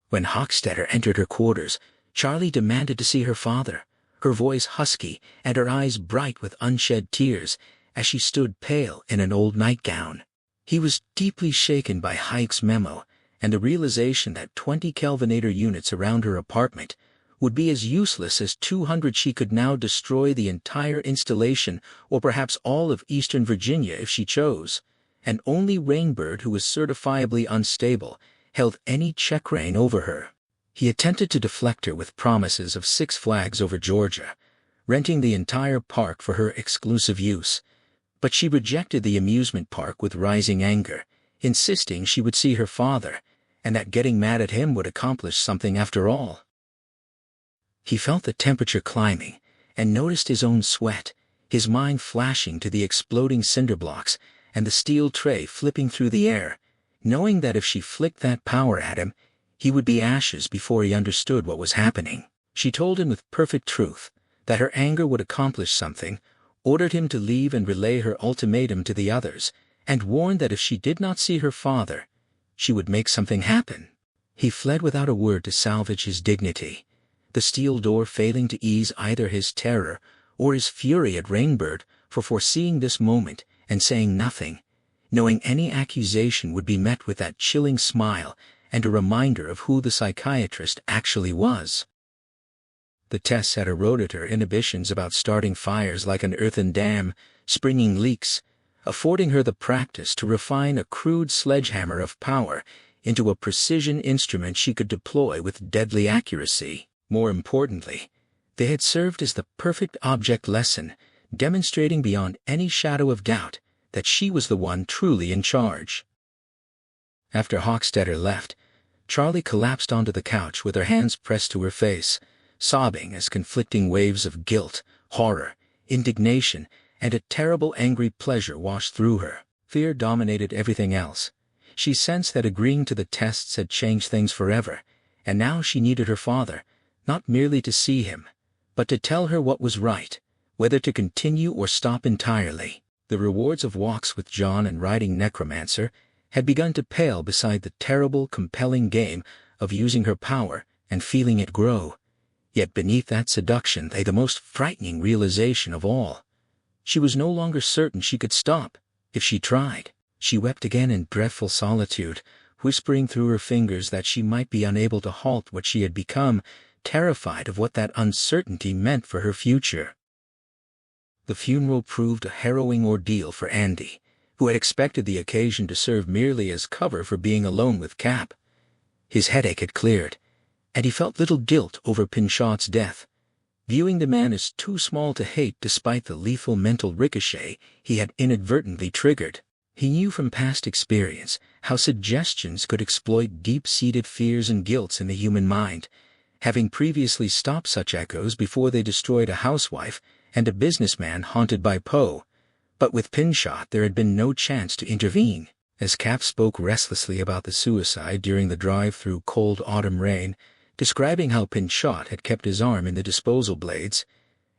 [SPEAKER 1] When Hochstetter entered her quarters, Charlie demanded to see her father, her voice husky and her eyes bright with unshed tears as she stood pale in an old nightgown. He was deeply shaken by Hayek's memo and the realization that 20 Kelvinator units around her apartment would be as useless as 200 she could now destroy the entire installation or perhaps all of Eastern Virginia if she chose, and only Rainbird, who was certifiably unstable, held any check rein over her. He attempted to deflect her with promises of 6 Flags over Georgia, renting the entire park for her exclusive use, but she rejected the amusement park with rising anger, insisting she would see her father, and that getting mad at him would accomplish something after all. He felt the temperature climbing and noticed his own sweat, his mind flashing to the exploding cinder blocks and the steel tray flipping through the air, knowing that if she flicked that power at him, he would be ashes before he understood what was happening. She told him with perfect truth that her anger would accomplish something, ordered him to leave and relay her ultimatum to the others, and warned that if she did not see her father, she would make something happen. He fled without a word to salvage his dignity, the steel door failing to ease either his terror or his fury at Rainbird for foreseeing this moment and saying nothing, knowing any accusation would be met with that chilling smile and a reminder of who the psychiatrist actually was. The tests had eroded her inhibitions about starting fires like an earthen dam, springing leaks, affording her the practice to refine a crude sledgehammer of power into a precision instrument she could deploy with deadly accuracy. More importantly, they had served as the perfect object lesson, demonstrating beyond any shadow of doubt that she was the one truly in charge. After Hochstetter left, Charlie collapsed onto the couch with her hands pressed to her face, sobbing as conflicting waves of guilt, horror, indignation, and a terrible angry pleasure washed through her. Fear dominated everything else. She sensed that agreeing to the tests had changed things forever, and now she needed her father, not merely to see him, but to tell her what was right, whether to continue or stop entirely. The rewards of walks with John and riding Necromancer had begun to pale beside the terrible, compelling game of using her power and feeling it grow. Yet beneath that seduction lay the most frightening realization of all. She was no longer certain she could stop, if she tried. She wept again in dreadful solitude, whispering through her fingers that she might be unable to halt what she had become, terrified of what that uncertainty meant for her future. The funeral proved a harrowing ordeal for Andy, who had expected the occasion to serve merely as cover for being alone with Cap. His headache had cleared, and he felt little guilt over Pinchot's death, viewing the man as too small to hate despite the lethal mental ricochet he had inadvertently triggered. He knew from past experience how suggestions could exploit deep-seated fears and guilts in the human mind, having previously stopped such echoes before they destroyed a housewife and a businessman haunted by Poe. But with Pinchot there had been no chance to intervene. As Cap spoke restlessly about the suicide during the drive through cold autumn rain, describing how Pinchot had kept his arm in the disposal blades,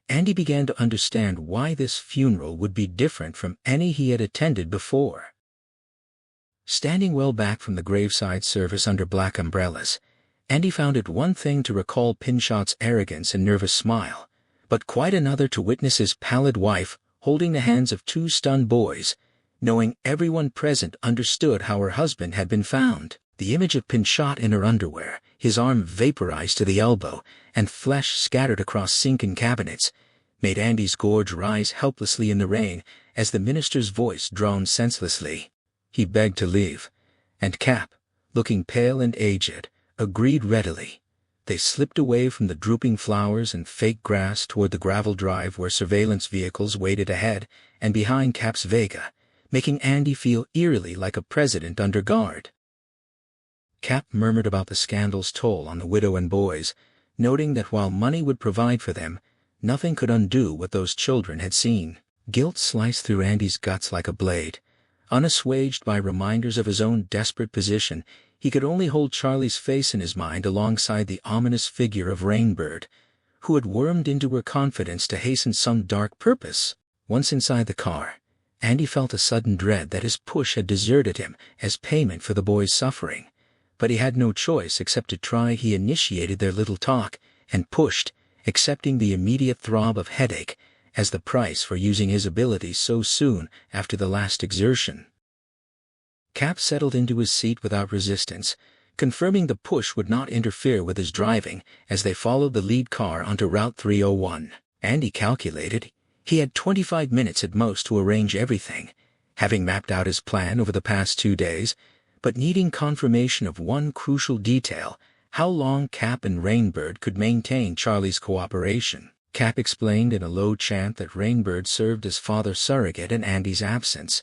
[SPEAKER 1] Andy began to understand why this funeral would be different from any he had attended before. Standing well back from the graveside service under black umbrellas, Andy found it one thing to recall Pinchot's arrogance and nervous smile, but quite another to witness his pallid wife holding the hands of 2 stunned boys, knowing everyone present understood how her husband had been found. The image of Pinchot in her underwear, his arm vaporized to the elbow, and flesh scattered across sink and cabinets, made Andy's gorge rise helplessly in the rain as the minister's voice droned senselessly. He begged to leave, and Cap, looking pale and aged, agreed readily. They slipped away from the drooping flowers and fake grass toward the gravel drive where surveillance vehicles waited ahead and behind Cap's Vega, making Andy feel eerily like a president under guard. Cap murmured about the scandal's toll on the widow and boys, noting that while money would provide for them, nothing could undo what those children had seen. Guilt sliced through Andy's guts like a blade. Unassuaged by reminders of his own desperate position, he could only hold Charlie's face in his mind alongside the ominous figure of Rainbird, who had wormed into her confidence to hasten some dark purpose. Once inside the car, Andy felt a sudden dread that his push had deserted him as payment for the boy's suffering. But he had no choice except to try. He initiated their little talk and pushed, accepting the immediate throb of headache as the price for using his abilities so soon after the last exertion. Cap settled into his seat without resistance, confirming the push would not interfere with his driving as they followed the lead car onto Route 301. Andy calculated he had 25 minutes at most to arrange everything, having mapped out his plan over the past 2 days, but needing confirmation of one crucial detail: how long Cap and Rainbird could maintain Charlie's cooperation. Cap explained in a low chant that Rainbird served as father surrogate in Andy's absence,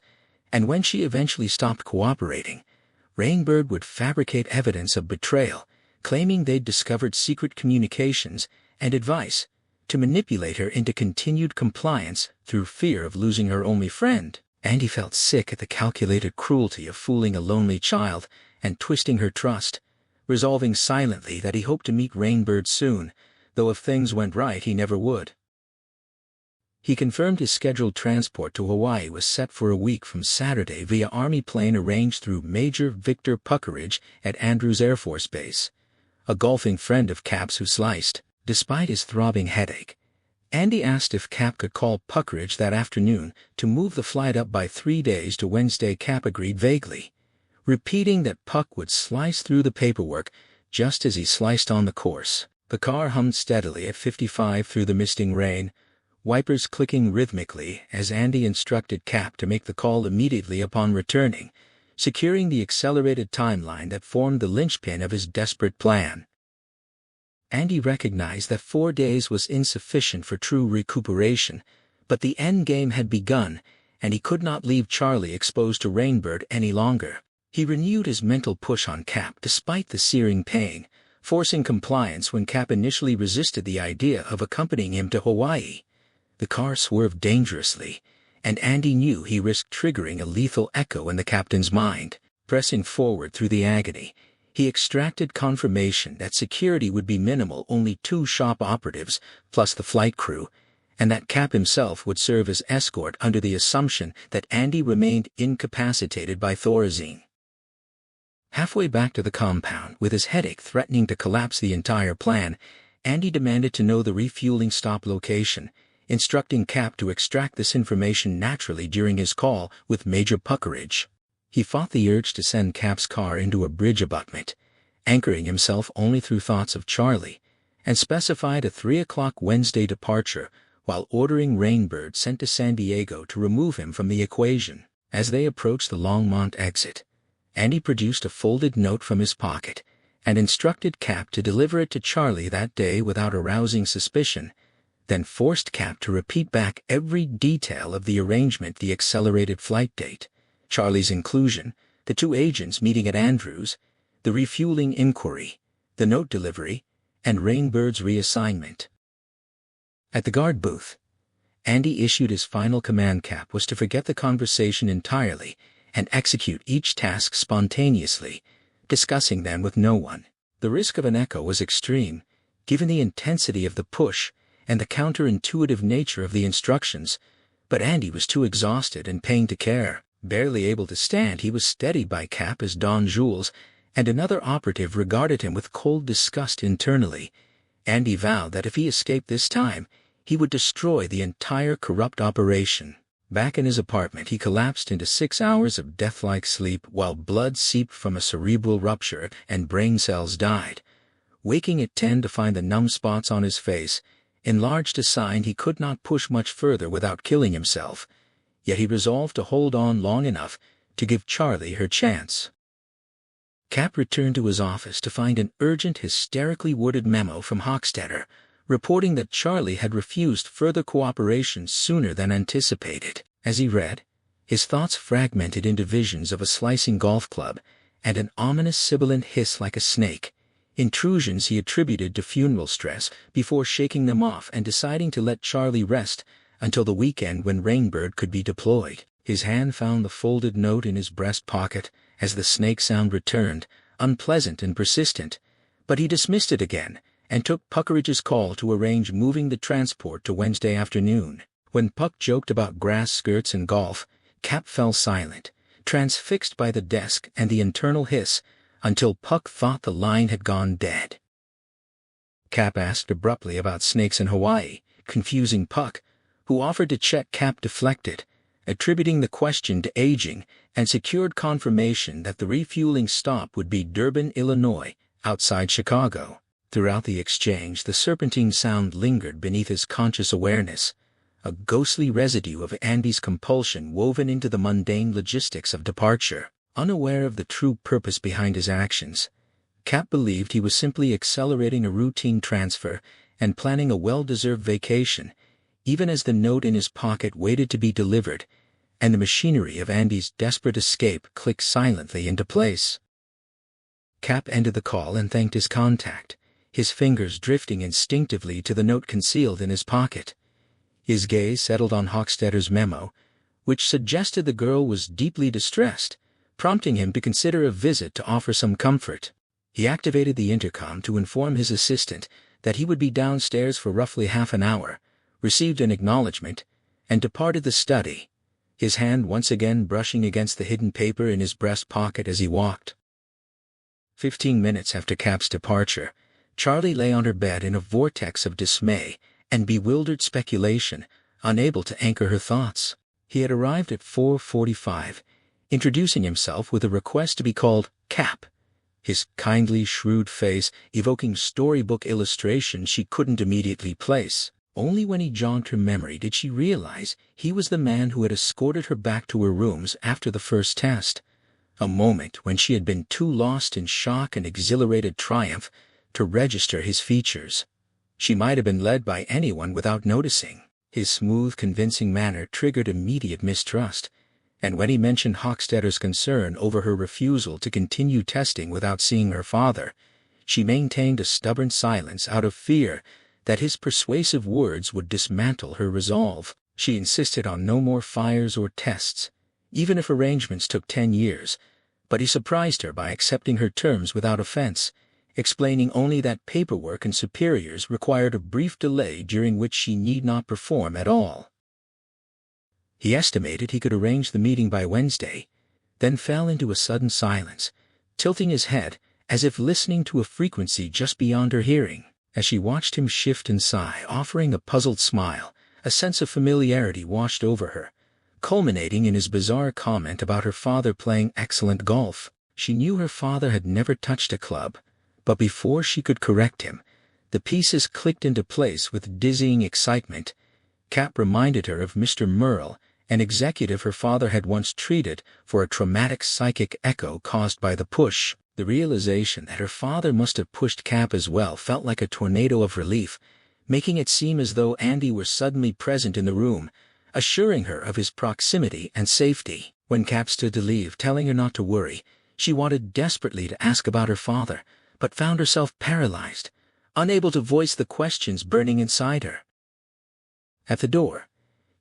[SPEAKER 1] and when she eventually stopped cooperating, Rainbird would fabricate evidence of betrayal, claiming they'd discovered secret communications and advice to manipulate her into continued compliance through fear of losing her only friend. Andy felt sick at the calculated cruelty of fooling a lonely child and twisting her trust, resolving silently that he hoped to meet Rainbird soon, though if things went right he never would. He confirmed his scheduled transport to Hawaii was set for a week from Saturday via Army plane arranged through Major Victor Puckeridge at Andrews Air Force Base, a golfing friend of Cap's who sliced. Despite his throbbing headache, Andy asked if Cap could call Puckeridge that afternoon to move the flight up by 3 days to Wednesday. Cap agreed vaguely, repeating that Puck would slice through the paperwork just as he sliced on the course. The car hummed steadily at 55 through the misting rain, wipers clicking rhythmically as Andy instructed Cap to make the call immediately upon returning, securing the accelerated timeline that formed the linchpin of his desperate plan. Andy recognized that 4 days was insufficient for true recuperation, but the endgame had begun, and he could not leave Charlie exposed to Rainbird any longer. He renewed his mental push on Cap despite the searing pain, forcing compliance when Cap initially resisted the idea of accompanying him to Hawaii. The car swerved dangerously, and Andy knew he risked triggering a lethal echo in the captain's mind. Pressing forward through the agony, he extracted confirmation that security would be minimal, only 2 shop operatives plus the flight crew, and that Cap himself would serve as escort under the assumption that Andy remained incapacitated by Thorazine. Halfway back to the compound, with his headache threatening to collapse the entire plan, Andy demanded to know the refueling stop location, instructing Cap to extract this information naturally during his call with Major Puckeridge. He fought the urge to send Cap's car into a bridge abutment, anchoring himself only through thoughts of Charlie, and specified a 3 o'clock Wednesday departure while ordering Rainbird sent to San Diego to remove him from the equation. As they approached the Longmont exit, Andy produced a folded note from his pocket and instructed Cap to deliver it to Charlie that day without arousing suspicion, then forced Cap to repeat back every detail of the arrangement: the accelerated flight date, Charlie's inclusion, the 2 agents meeting at Andrews, the refueling inquiry, the note delivery, and Rainbird's reassignment. At the guard booth, Andy issued his final command. Cap was to forget the conversation entirely and execute each task spontaneously, discussing them with no one. The risk of an echo was extreme, given the intensity of the push and the counterintuitive nature of the instructions, but Andy was too exhausted and pained to care. Barely able to stand, he was steadied by Cap as Don Jules and another operative regarded him with cold disgust internally. Andy vowed that if he escaped this time, he would destroy the entire corrupt operation. Back in his apartment, he collapsed into 6 hours of death-like sleep while blood seeped from a cerebral rupture and brain cells died. Waking at 10 to find the numb spots on his face, enlarged a sign he could not push much further without killing himself, yet he resolved to hold on long enough to give Charlie her chance. Cap returned to his office to find an urgent, hysterically worded memo from Hochstetter, reporting that Charlie had refused further cooperation sooner than anticipated. As he read, his thoughts fragmented into visions of a slicing golf club and an ominous sibilant hiss like a snake, intrusions he attributed to funeral stress before shaking them off and deciding to let Charlie rest until the weekend when Rainbird could be deployed. His hand found the folded note in his breast pocket as the snake sound returned, unpleasant and persistent, but he dismissed it again and took Puckeridge's call to arrange moving the transport to Wednesday afternoon. When Puck joked about grass skirts and golf, Cap fell silent, transfixed by the desk and the internal hiss, until Puck thought the line had gone dead. Cap asked abruptly about snakes in Hawaii, confusing Puck, who offered to check. Cap deflected, attributing the question to aging, and secured confirmation that the refueling stop would be Durban, Illinois, outside Chicago. Throughout the exchange, the serpentine sound lingered beneath his conscious awareness, a ghostly residue of Andy's compulsion woven into the mundane logistics of departure. Unaware of the true purpose behind his actions, Cap believed he was simply accelerating a routine transfer and planning a well-deserved vacation, even as the note in his pocket waited to be delivered, and the machinery of Andy's desperate escape clicked silently into place. Cap ended the call and thanked his contact, his fingers drifting instinctively to the note concealed in his pocket. His gaze settled on Hochstetter's memo, which suggested the girl was deeply distressed, prompting him to consider a visit to offer some comfort. He activated the intercom to inform his assistant that he would be downstairs for roughly half an hour, received an acknowledgement, and departed the study, his hand once again brushing against the hidden paper in his breast pocket as he walked. 15 minutes after Cap's departure, Charlie lay on her bed in a vortex of dismay and bewildered speculation, unable to anchor her thoughts. He had arrived at 4:45, introducing himself with a request to be called Cap, his kindly, shrewd face evoking storybook illustrations she couldn't immediately place. Only when he jogged her memory did she realize he was the man who had escorted her back to her rooms after the first test, a moment when she had been too lost in shock and exhilarated triumph to register his features. She might have been led by anyone without noticing. His smooth, convincing manner triggered immediate mistrust, and when he mentioned Hochstetter's concern over her refusal to continue testing without seeing her father, she maintained a stubborn silence out of fear that his persuasive words would dismantle her resolve. She insisted on no more fires or tests, even if arrangements took 10 years, but he surprised her by accepting her terms without offense, explaining only that paperwork and superiors required a brief delay during which she need not perform at all. He estimated he could arrange the meeting by Wednesday, then fell into a sudden silence, tilting his head as if listening to a frequency just beyond her hearing. As she watched him shift and sigh, offering a puzzled smile, a sense of familiarity washed over her, culminating in his bizarre comment about her father playing excellent golf. She knew her father had never touched a club, but before she could correct him, the pieces clicked into place with dizzying excitement. Cap reminded her of Mr. Merle, an executive her father had once treated for a traumatic psychic echo caused by the push. The realization that her father must have pushed Cap as well felt like a tornado of relief, making it seem as though Andy were suddenly present in the room, assuring her of his proximity and safety. When Cap stood to leave, telling her not to worry, she wanted desperately to ask about her father, but found herself paralyzed, unable to voice the questions burning inside her. At the door,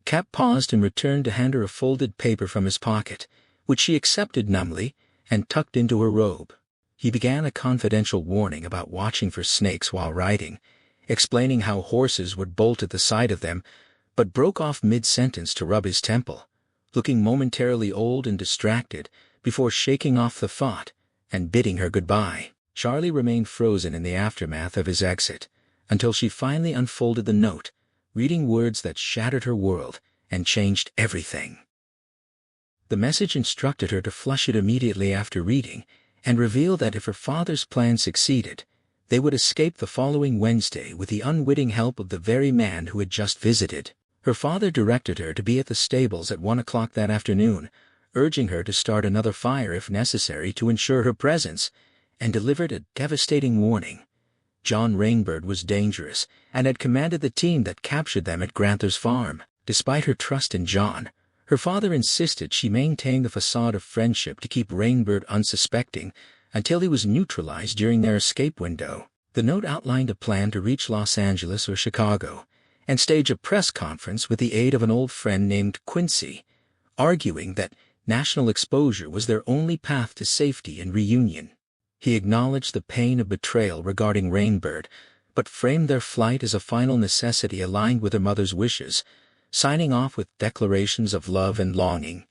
[SPEAKER 1] Cap paused and returned to hand her a folded paper from his pocket, which she accepted numbly and tucked into her robe. He began a confidential warning about watching for snakes while riding, explaining how horses would bolt at the sight of them, but broke off mid-sentence to rub his temple, looking momentarily old and distracted before shaking off the thought and bidding her goodbye. Charlie remained frozen in the aftermath of his exit, until she finally unfolded the note, reading words that shattered her world and changed everything. The message instructed her to flush it immediately after reading, and revealed that if her father's plan succeeded, they would escape the following Wednesday with the unwitting help of the very man who had just visited. Her father directed her to be at the stables at 1 o'clock that afternoon, urging her to start another fire if necessary to ensure her presence, and delivered a devastating warning. John Rainbird was dangerous and had commanded the team that captured them at Granther's farm. Despite her trust in John, her father insisted she maintain the facade of friendship to keep Rainbird unsuspecting until he was neutralized during their escape window. The note outlined a plan to reach Los Angeles or Chicago and stage a press conference with the aid of an old friend named Quincy, arguing that national exposure was their only path to safety and reunion. He acknowledged the pain of betrayal regarding Rainbird, but framed their flight as a final necessity aligned with her mother's wishes, signing off with declarations of love and longing.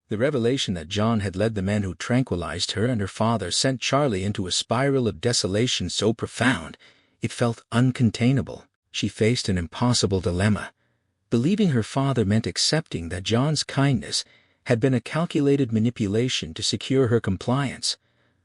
[SPEAKER 1] The revelation that John had led the men who tranquilized her and her father sent Charlie into a spiral of desolation so profound it felt uncontainable. She faced an impossible dilemma. Believing her father meant accepting that John's kindness had been a calculated manipulation to secure her compliance,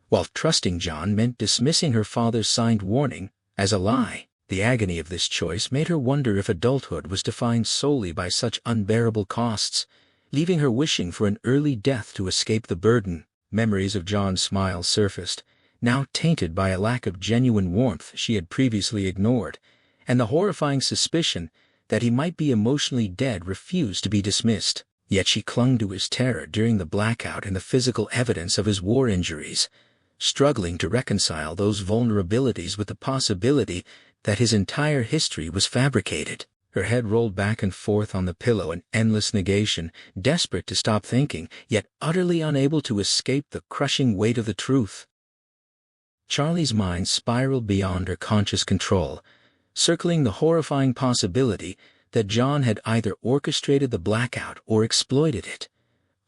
[SPEAKER 1] while trusting John meant dismissing her father's signed warning as a lie. The agony of this choice made her wonder if adulthood was defined solely by such unbearable costs, leaving her wishing for an early death to escape the burden. Memories of John's smile surfaced, now tainted by a lack of genuine warmth she had previously ignored, and the horrifying suspicion that he might be emotionally dead refused to be dismissed. Yet she clung to his terror during the blackout and the physical evidence of his war injuries, struggling to reconcile those vulnerabilities with the possibility that his entire history was fabricated. Her head rolled back and forth on the pillow in endless negation, desperate to stop thinking, yet utterly unable to escape the crushing weight of the truth. Charlie's mind spiraled beyond her conscious control, circling the horrifying possibility that John had either orchestrated the blackout or exploited it,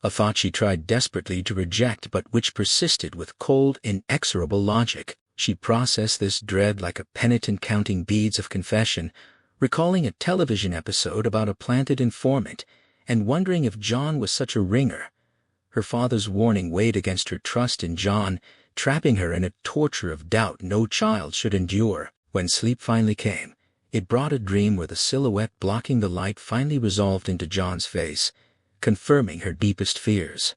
[SPEAKER 1] a thought she tried desperately to reject but which persisted with cold, inexorable logic. She processed this dread like a penitent counting beads of confession, recalling a television episode about a planted informant and wondering if John was such a ringer. Her father's warning weighed against her trust in John, trapping her in a torture of doubt no child should endure. When sleep finally came, it brought a dream where the silhouette blocking the light finally resolved into John's face, confirming her deepest fears.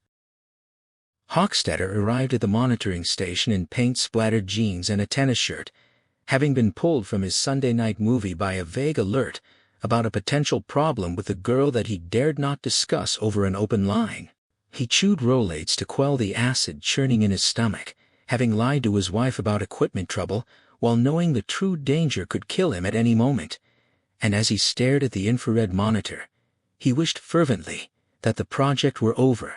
[SPEAKER 1] Hochstetter arrived at the monitoring station in paint-splattered jeans and a tennis shirt, having been pulled from his Sunday night movie by a vague alert about a potential problem with the girl that he dared not discuss over an open line. He chewed Rolaids to quell the acid churning in his stomach, having lied to his wife about equipment trouble, while knowing the true danger could kill him at any moment. And as he stared at the infrared monitor, he wished fervently that the project were over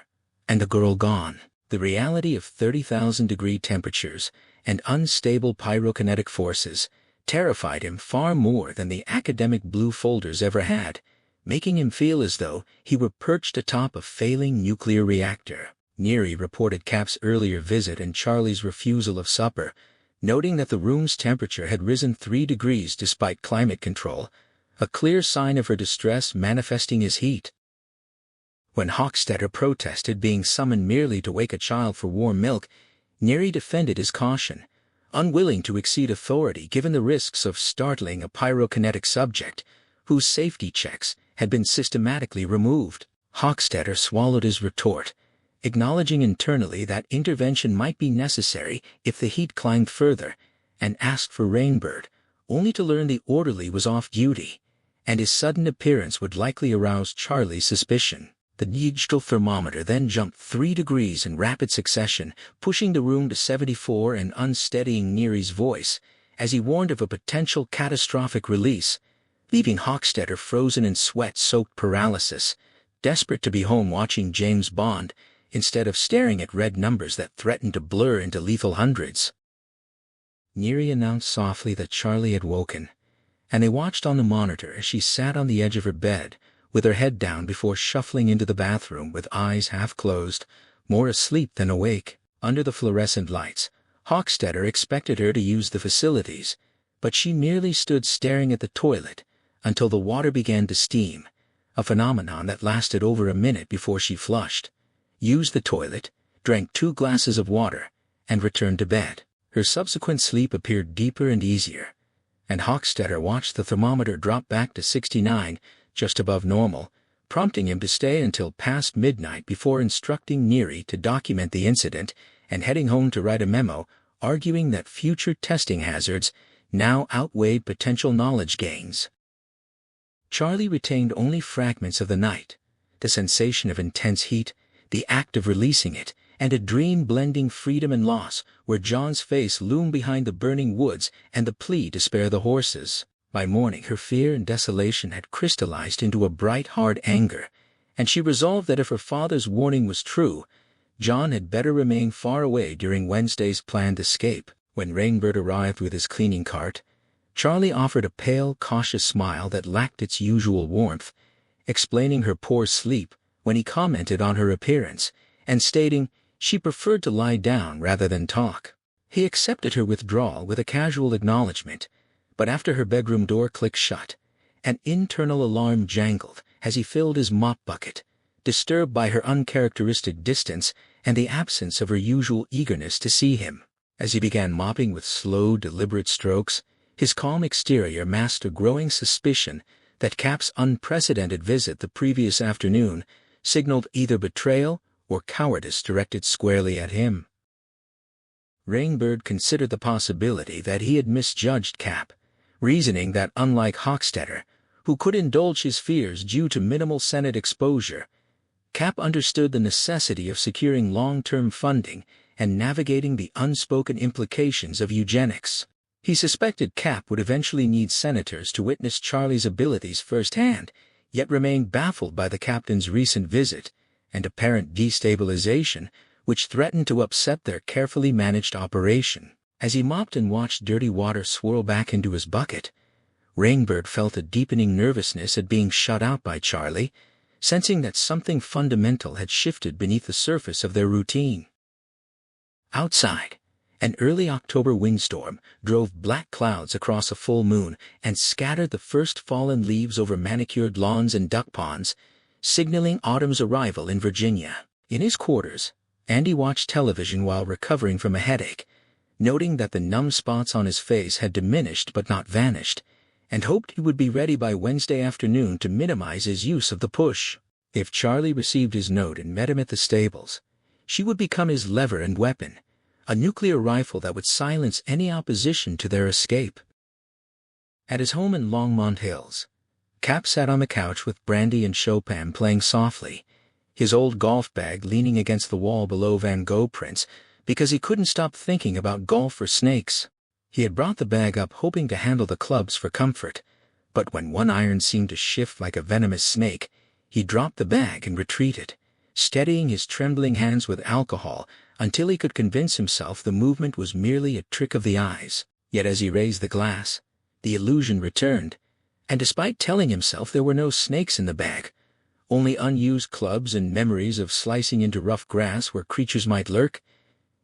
[SPEAKER 1] and the girl gone. The reality of 30,000-degree temperatures and unstable pyrokinetic forces terrified him far more than the academic blue folders ever had, making him feel as though he were perched atop a failing nuclear reactor. Neary reported Cap's earlier visit and Charlie's refusal of supper, noting that the room's temperature had risen 3 degrees despite climate control, a clear sign of her distress manifesting as heat. When Hochstetter protested being summoned merely to wake a child for warm milk, Neary defended his caution, unwilling to exceed authority given the risks of startling a pyrokinetic subject whose safety checks had been systematically removed. Hochstetter swallowed his retort, acknowledging internally that intervention might be necessary if the heat climbed further, and asked for Rainbird, only to learn the orderly was off duty, and his sudden appearance would likely arouse Charlie's suspicion. The digital thermometer then jumped 3 degrees in rapid succession, pushing the room to 74 and unsteadying Neary's voice as he warned of a potential catastrophic release, leaving Hochstetter frozen in sweat-soaked paralysis, desperate to be home watching James Bond instead of staring at red numbers that threatened to blur into lethal hundreds. Neary announced softly that Charlie had woken, and they watched on the monitor as she sat on the edge of her bed, with her head down before shuffling into the bathroom with eyes half closed, more asleep than awake. Under the fluorescent lights, Hochstetter expected her to use the facilities, but she merely stood staring at the toilet until the water began to steam, a phenomenon that lasted over a minute before she flushed, used the toilet, drank 2 glasses of water, and returned to bed. Her subsequent sleep appeared deeper and easier, and Hochstetter watched the thermometer drop back to 69, just above normal, prompting him to stay until past midnight before instructing Neary to document the incident and heading home to write a memo arguing that future testing hazards now outweighed potential knowledge gains. Charlie retained only fragments of the night, the sensation of intense heat, the act of releasing it, and a dream blending freedom and loss, where John's face loomed behind the burning woods and the plea to spare the horses. By morning her fear and desolation had crystallized into a bright, hard anger, and she resolved that if her father's warning was true, John had better remain far away during Wednesday's planned escape. When Rainbird arrived with his cleaning cart, Charlie offered a pale, cautious smile that lacked its usual warmth, explaining her poor sleep when he commented on her appearance, and stating she preferred to lie down rather than talk. He accepted her withdrawal with a casual acknowledgement, but after her bedroom door clicked shut, an internal alarm jangled as he filled his mop bucket, disturbed by her uncharacteristic distance and the absence of her usual eagerness to see him. As he began mopping with slow, deliberate strokes, his calm exterior masked a growing suspicion that Cap's unprecedented visit the previous afternoon signaled either betrayal or cowardice directed squarely at him. Rainbird considered the possibility that he had misjudged Cap, reasoning that unlike Hochstetter, who could indulge his fears due to minimal Senate exposure, Cap understood the necessity of securing long-term funding and navigating the unspoken implications of eugenics. He suspected Cap would eventually need senators to witness Charlie's abilities firsthand, yet remained baffled by the captain's recent visit and apparent destabilization, which threatened to upset their carefully managed operation. As he mopped and watched dirty water swirl back into his bucket, Rainbird felt a deepening nervousness at being shut out by Charlie, sensing that something fundamental had shifted beneath the surface of their routine. Outside, an early October windstorm drove black clouds across a full moon and scattered the first fallen leaves over manicured lawns and duck ponds, signaling autumn's arrival in Virginia. In his quarters, Andy watched television while recovering from a headache, noting that the numb spots on his face had diminished but not vanished, and hoped he would be ready by Wednesday afternoon to minimize his use of the push. If Charlie received his note and met him at the stables, she would become his lever and weapon, a nuclear rifle that would silence any opposition to their escape. At his home in Longmont Hills, Cap sat on the couch with Brandy and Chopin playing softly, his old golf bag leaning against the wall below Van Gogh prints because he couldn't stop thinking about golf or snakes. He had brought the bag up hoping to handle the clubs for comfort, but when one iron seemed to shift like a venomous snake, he dropped the bag and retreated, steadying his trembling hands with alcohol until he could convince himself the movement was merely a trick of the eyes. Yet as he raised the glass, the illusion returned, and despite telling himself there were no snakes in the bag, only unused clubs and memories of slicing into rough grass where creatures might lurk,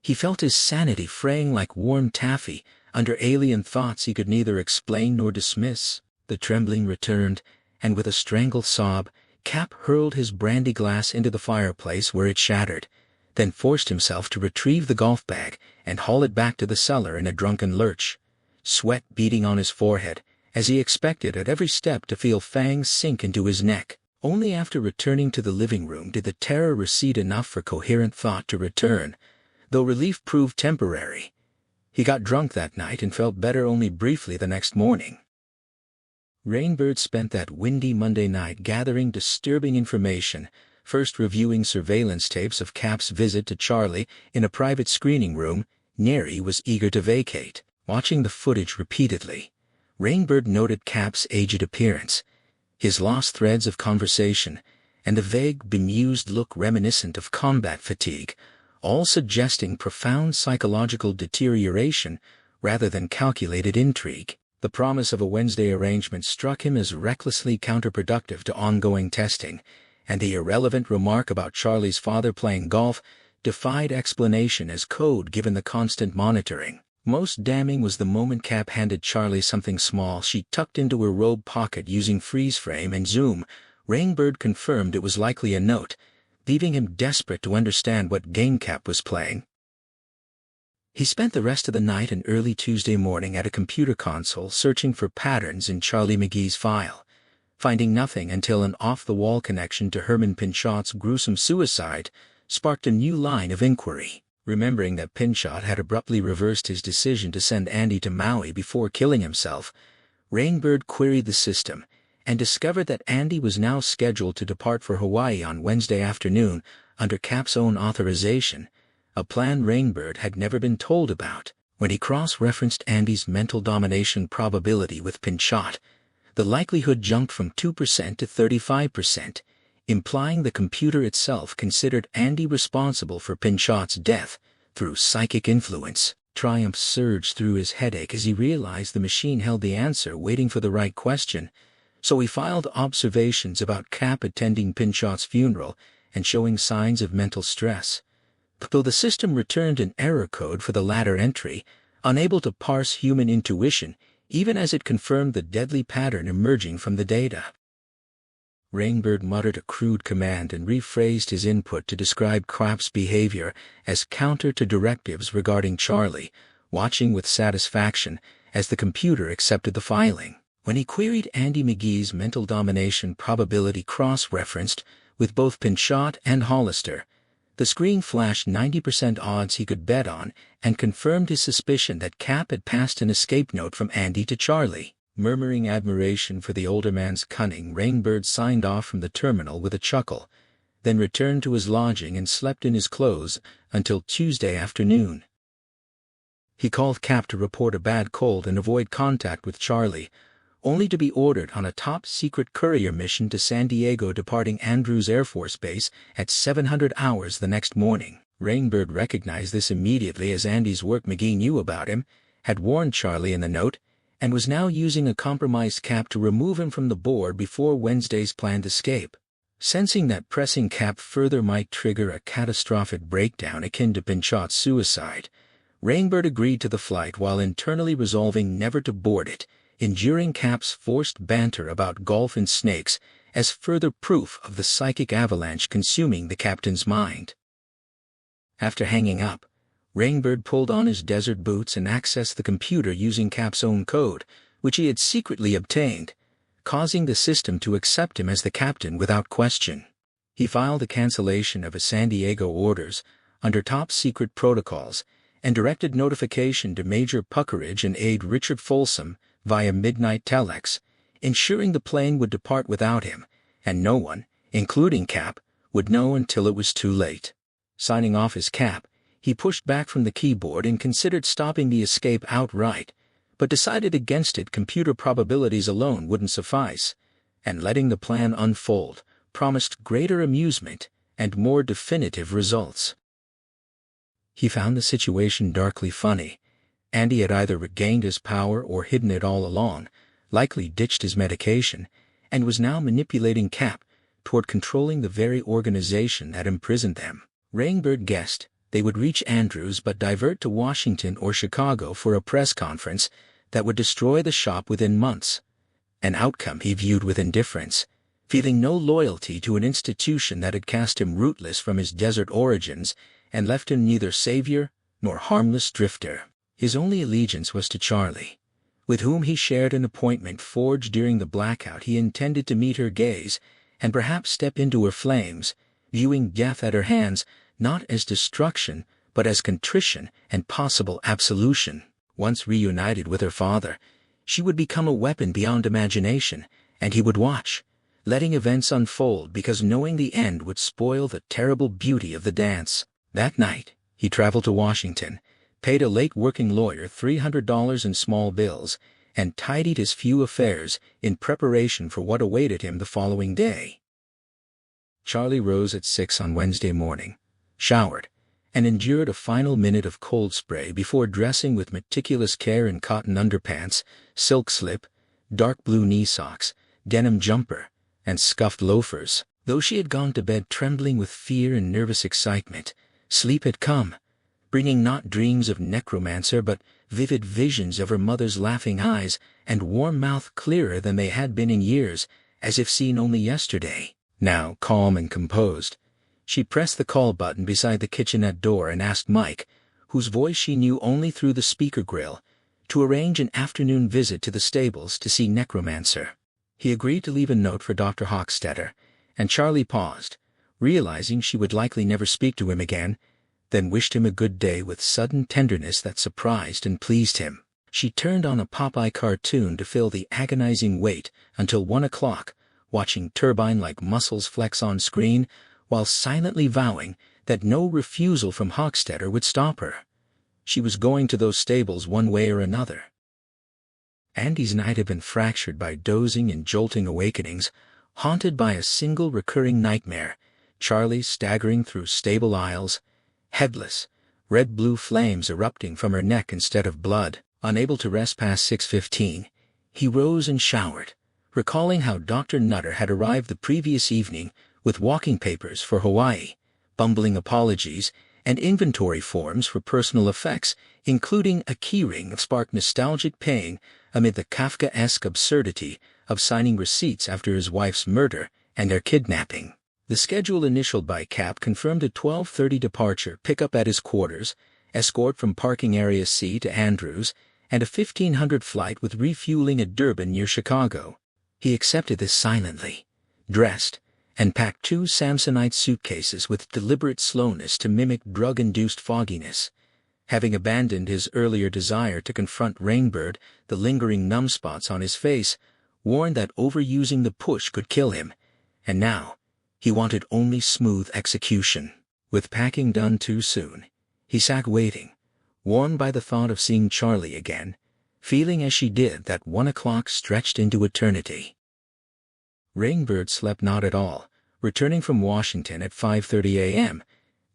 [SPEAKER 1] he felt his sanity fraying like warm taffy under alien thoughts he could neither explain nor dismiss. The trembling returned, and with a strangled sob, Cap hurled his brandy glass into the fireplace where it shattered, then forced himself to retrieve the golf bag and haul it back to the cellar in a drunken lurch, sweat beading on his forehead, as he expected at every step to feel fangs sink into his neck. Only after returning to the living room did the terror recede enough for coherent thought to return, though relief proved temporary. He got drunk that night and felt better only briefly the next morning. Rainbird spent that windy Monday night gathering disturbing information, first reviewing surveillance tapes of Cap's visit to Charlie in a private screening room Neary was eager to vacate. Watching the footage repeatedly, Rainbird noted Cap's aged appearance, his lost threads of conversation, and a vague, bemused look reminiscent of combat fatigue, all suggesting profound psychological deterioration rather than calculated intrigue. The promise of a Wednesday arrangement struck him as recklessly counterproductive to ongoing testing, and the irrelevant remark about Charlie's father playing golf defied explanation as code given the constant monitoring. Most damning was the moment Cap handed Charlie something small she tucked into her robe pocket using freeze frame and zoom, Rainbird confirmed it was likely a note, leaving him desperate to understand what game Cap was playing. He spent the rest of the night and early Tuesday morning at a computer console searching for patterns in Charlie McGee's file, finding nothing until an off-the-wall connection to Herman Pinchot's gruesome suicide sparked a new line of inquiry. Remembering that Pinchot had abruptly reversed his decision to send Andy to Maui before killing himself, Rainbird queried the system and discovered that Andy was now scheduled to depart for Hawaii on Wednesday afternoon under Cap's own authorization, a plan Rainbird had never been told about. When he cross-referenced Andy's mental domination probability with Pinchot, the likelihood jumped from 2% to 35%, implying the computer itself considered Andy responsible for Pinchot's death through psychic influence. Triumph surged through his headache as he realized the machine held the answer waiting for the right question, so he filed observations about Cap attending Pinchot's funeral and showing signs of mental stress. Though the system returned an error code for the latter entry, unable to parse human intuition, even as it confirmed the deadly pattern emerging from the data. Rainbird muttered a crude command and rephrased his input to describe Cap's behavior as counter to directives regarding Charlie, watching with satisfaction as the computer accepted the filing. When he queried Andy McGee's mental domination probability cross-referenced with both Pinchot and Hollister, the screen flashed 90% odds he could bet on and confirmed his suspicion that Cap had passed an escape note from Andy to Charlie. Murmuring admiration for the older man's cunning, Rainbird signed off from the terminal with a chuckle, then returned to his lodging and slept in his clothes until Tuesday afternoon. He called Cap to report a bad cold and avoid contact with Charlie, only to be ordered on a top-secret courier mission to San Diego, departing Andrews Air Force Base at 700 hours the next morning. Rainbird recognized this immediately, as Andy's work McGee knew about him, had warned Charlie in the note, and was now using a compromised Cap to remove him from the board before Wednesday's planned escape. Sensing that pressing Cap further might trigger a catastrophic breakdown akin to Pinchot's suicide, Rainbird agreed to the flight while internally resolving never to board it, enduring Cap's forced banter about golf and snakes as further proof of the psychic avalanche consuming the captain's mind. After hanging up, Rainbird pulled on his desert boots and accessed the computer using Cap's own code, which he had secretly obtained, causing the system to accept him as the captain without question. He filed a cancellation of his San Diego orders under top-secret protocols and directed notification to Major Puckeridge and aide Richard Folsom via midnight telex, ensuring the plane would depart without him, and no one, including Cap, would know until it was too late. Signing off his Cap, he pushed back from the keyboard and considered stopping the escape outright, but decided against it. Computer probabilities alone wouldn't suffice, and letting the plan unfold promised greater amusement and more definitive results. He found the situation darkly funny. Andy had either regained his power or hidden it all along, likely ditched his medication, and was now manipulating Cap toward controlling the very organization that imprisoned them. Rainbird guessed they would reach Andrews but divert to Washington or Chicago for a press conference that would destroy the shop within months, an outcome he viewed with indifference, feeling no loyalty to an institution that had cast him rootless from his desert origins and left him neither savior nor harmless drifter. His only allegiance was to Charlie, with whom he shared an appointment forged during the blackout. He intended to meet her gaze and perhaps step into her flames, viewing death at her hands not as destruction but as contrition and possible absolution. Once reunited with her father, she would become a weapon beyond imagination, and he would watch, letting events unfold because knowing the end would spoil the terrible beauty of the dance. That night, he traveled to Washington, paid a late-working lawyer $300 in small bills, and tidied his few affairs in preparation for what awaited him the following day. Charlie rose at 6 on Wednesday morning, showered, and endured a final minute of cold spray before dressing with meticulous care in cotton underpants, silk slip, dark blue knee socks, denim jumper, and scuffed loafers. Though she had gone to bed trembling with fear and nervous excitement, sleep had come, bringing not dreams of necromancer but vivid visions of her mother's laughing eyes and warm mouth clearer than they had been in years, as if seen only yesterday. Now, calm and composed, she pressed the call button beside the kitchenette door and asked Mike, whose voice she knew only through the speaker grill, to arrange an afternoon visit to the stables to see Necromancer. He agreed to leave a note for Dr. Hochstetter, and Charlie paused, realizing she would likely never speak to him again, then wished him a good day with sudden tenderness that surprised and pleased him. She turned on a Popeye cartoon to fill the agonizing wait until 1 o'clock, watching turbine-like muscles flex on screen, while silently vowing that no refusal from Hochstetter would stop her. She was going to those stables one way or another. Andy's night had been fractured by dozing and jolting awakenings, haunted by a single recurring nightmare: Charlie staggering through stable aisles, headless, red-blue flames erupting from her neck instead of blood. Unable to rest past 6:15, he rose and showered, recalling how Dr. Nutter had arrived the previous evening with walking papers for Hawaii, bumbling apologies, and inventory forms for personal effects, including a keyring of sparked nostalgic pain amid the Kafkaesque absurdity of signing receipts after his wife's murder and their kidnapping. The schedule initialed by Cap confirmed a 12:30 departure pickup at his quarters, escort from parking area C to Andrews, and a 1500 flight with refueling at Durban near Chicago. He accepted this silently, dressed, and packed 2 Samsonite suitcases with deliberate slowness to mimic drug-induced fogginess. Having abandoned his earlier desire to confront Rainbird, the lingering numb spots on his face, warned that overusing the push could kill him, and now he wanted only smooth execution. With packing done too soon, he sat waiting, warmed by the thought of seeing Charlie again, feeling as she did that 1 o'clock stretched into eternity. Rainbird slept not at all, returning from Washington at 5:30 a.m.,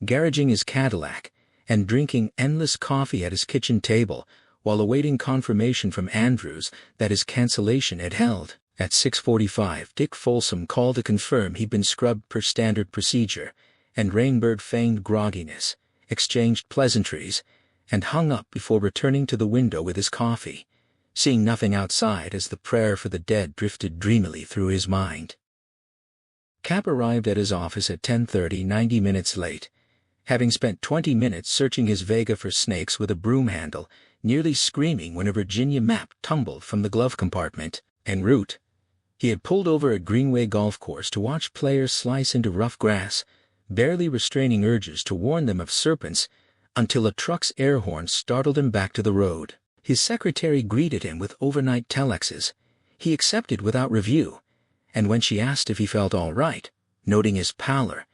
[SPEAKER 1] garaging his Cadillac, and drinking endless coffee at his kitchen table while awaiting confirmation from Andrews that his cancellation had held. At 6:45, Dick Folsom called to confirm he'd been scrubbed per standard procedure, and Rainbird feigned grogginess, exchanged pleasantries, and hung up before returning to the window with his coffee, seeing nothing outside as the prayer for the dead drifted dreamily through his mind. Cap arrived at his office at 10:30, 90 minutes late, having spent 20 minutes searching his Vega for snakes with a broom handle, nearly screaming when a Virginia map tumbled from the glove compartment. En route, he had pulled over at Greenway Golf Course to watch players slice into rough grass, barely restraining urges to warn them of serpents, until a truck's air horn startled him back to the road. His secretary greeted him with overnight telexes. He accepted without review, and when she asked if he felt all right, noting his pallor,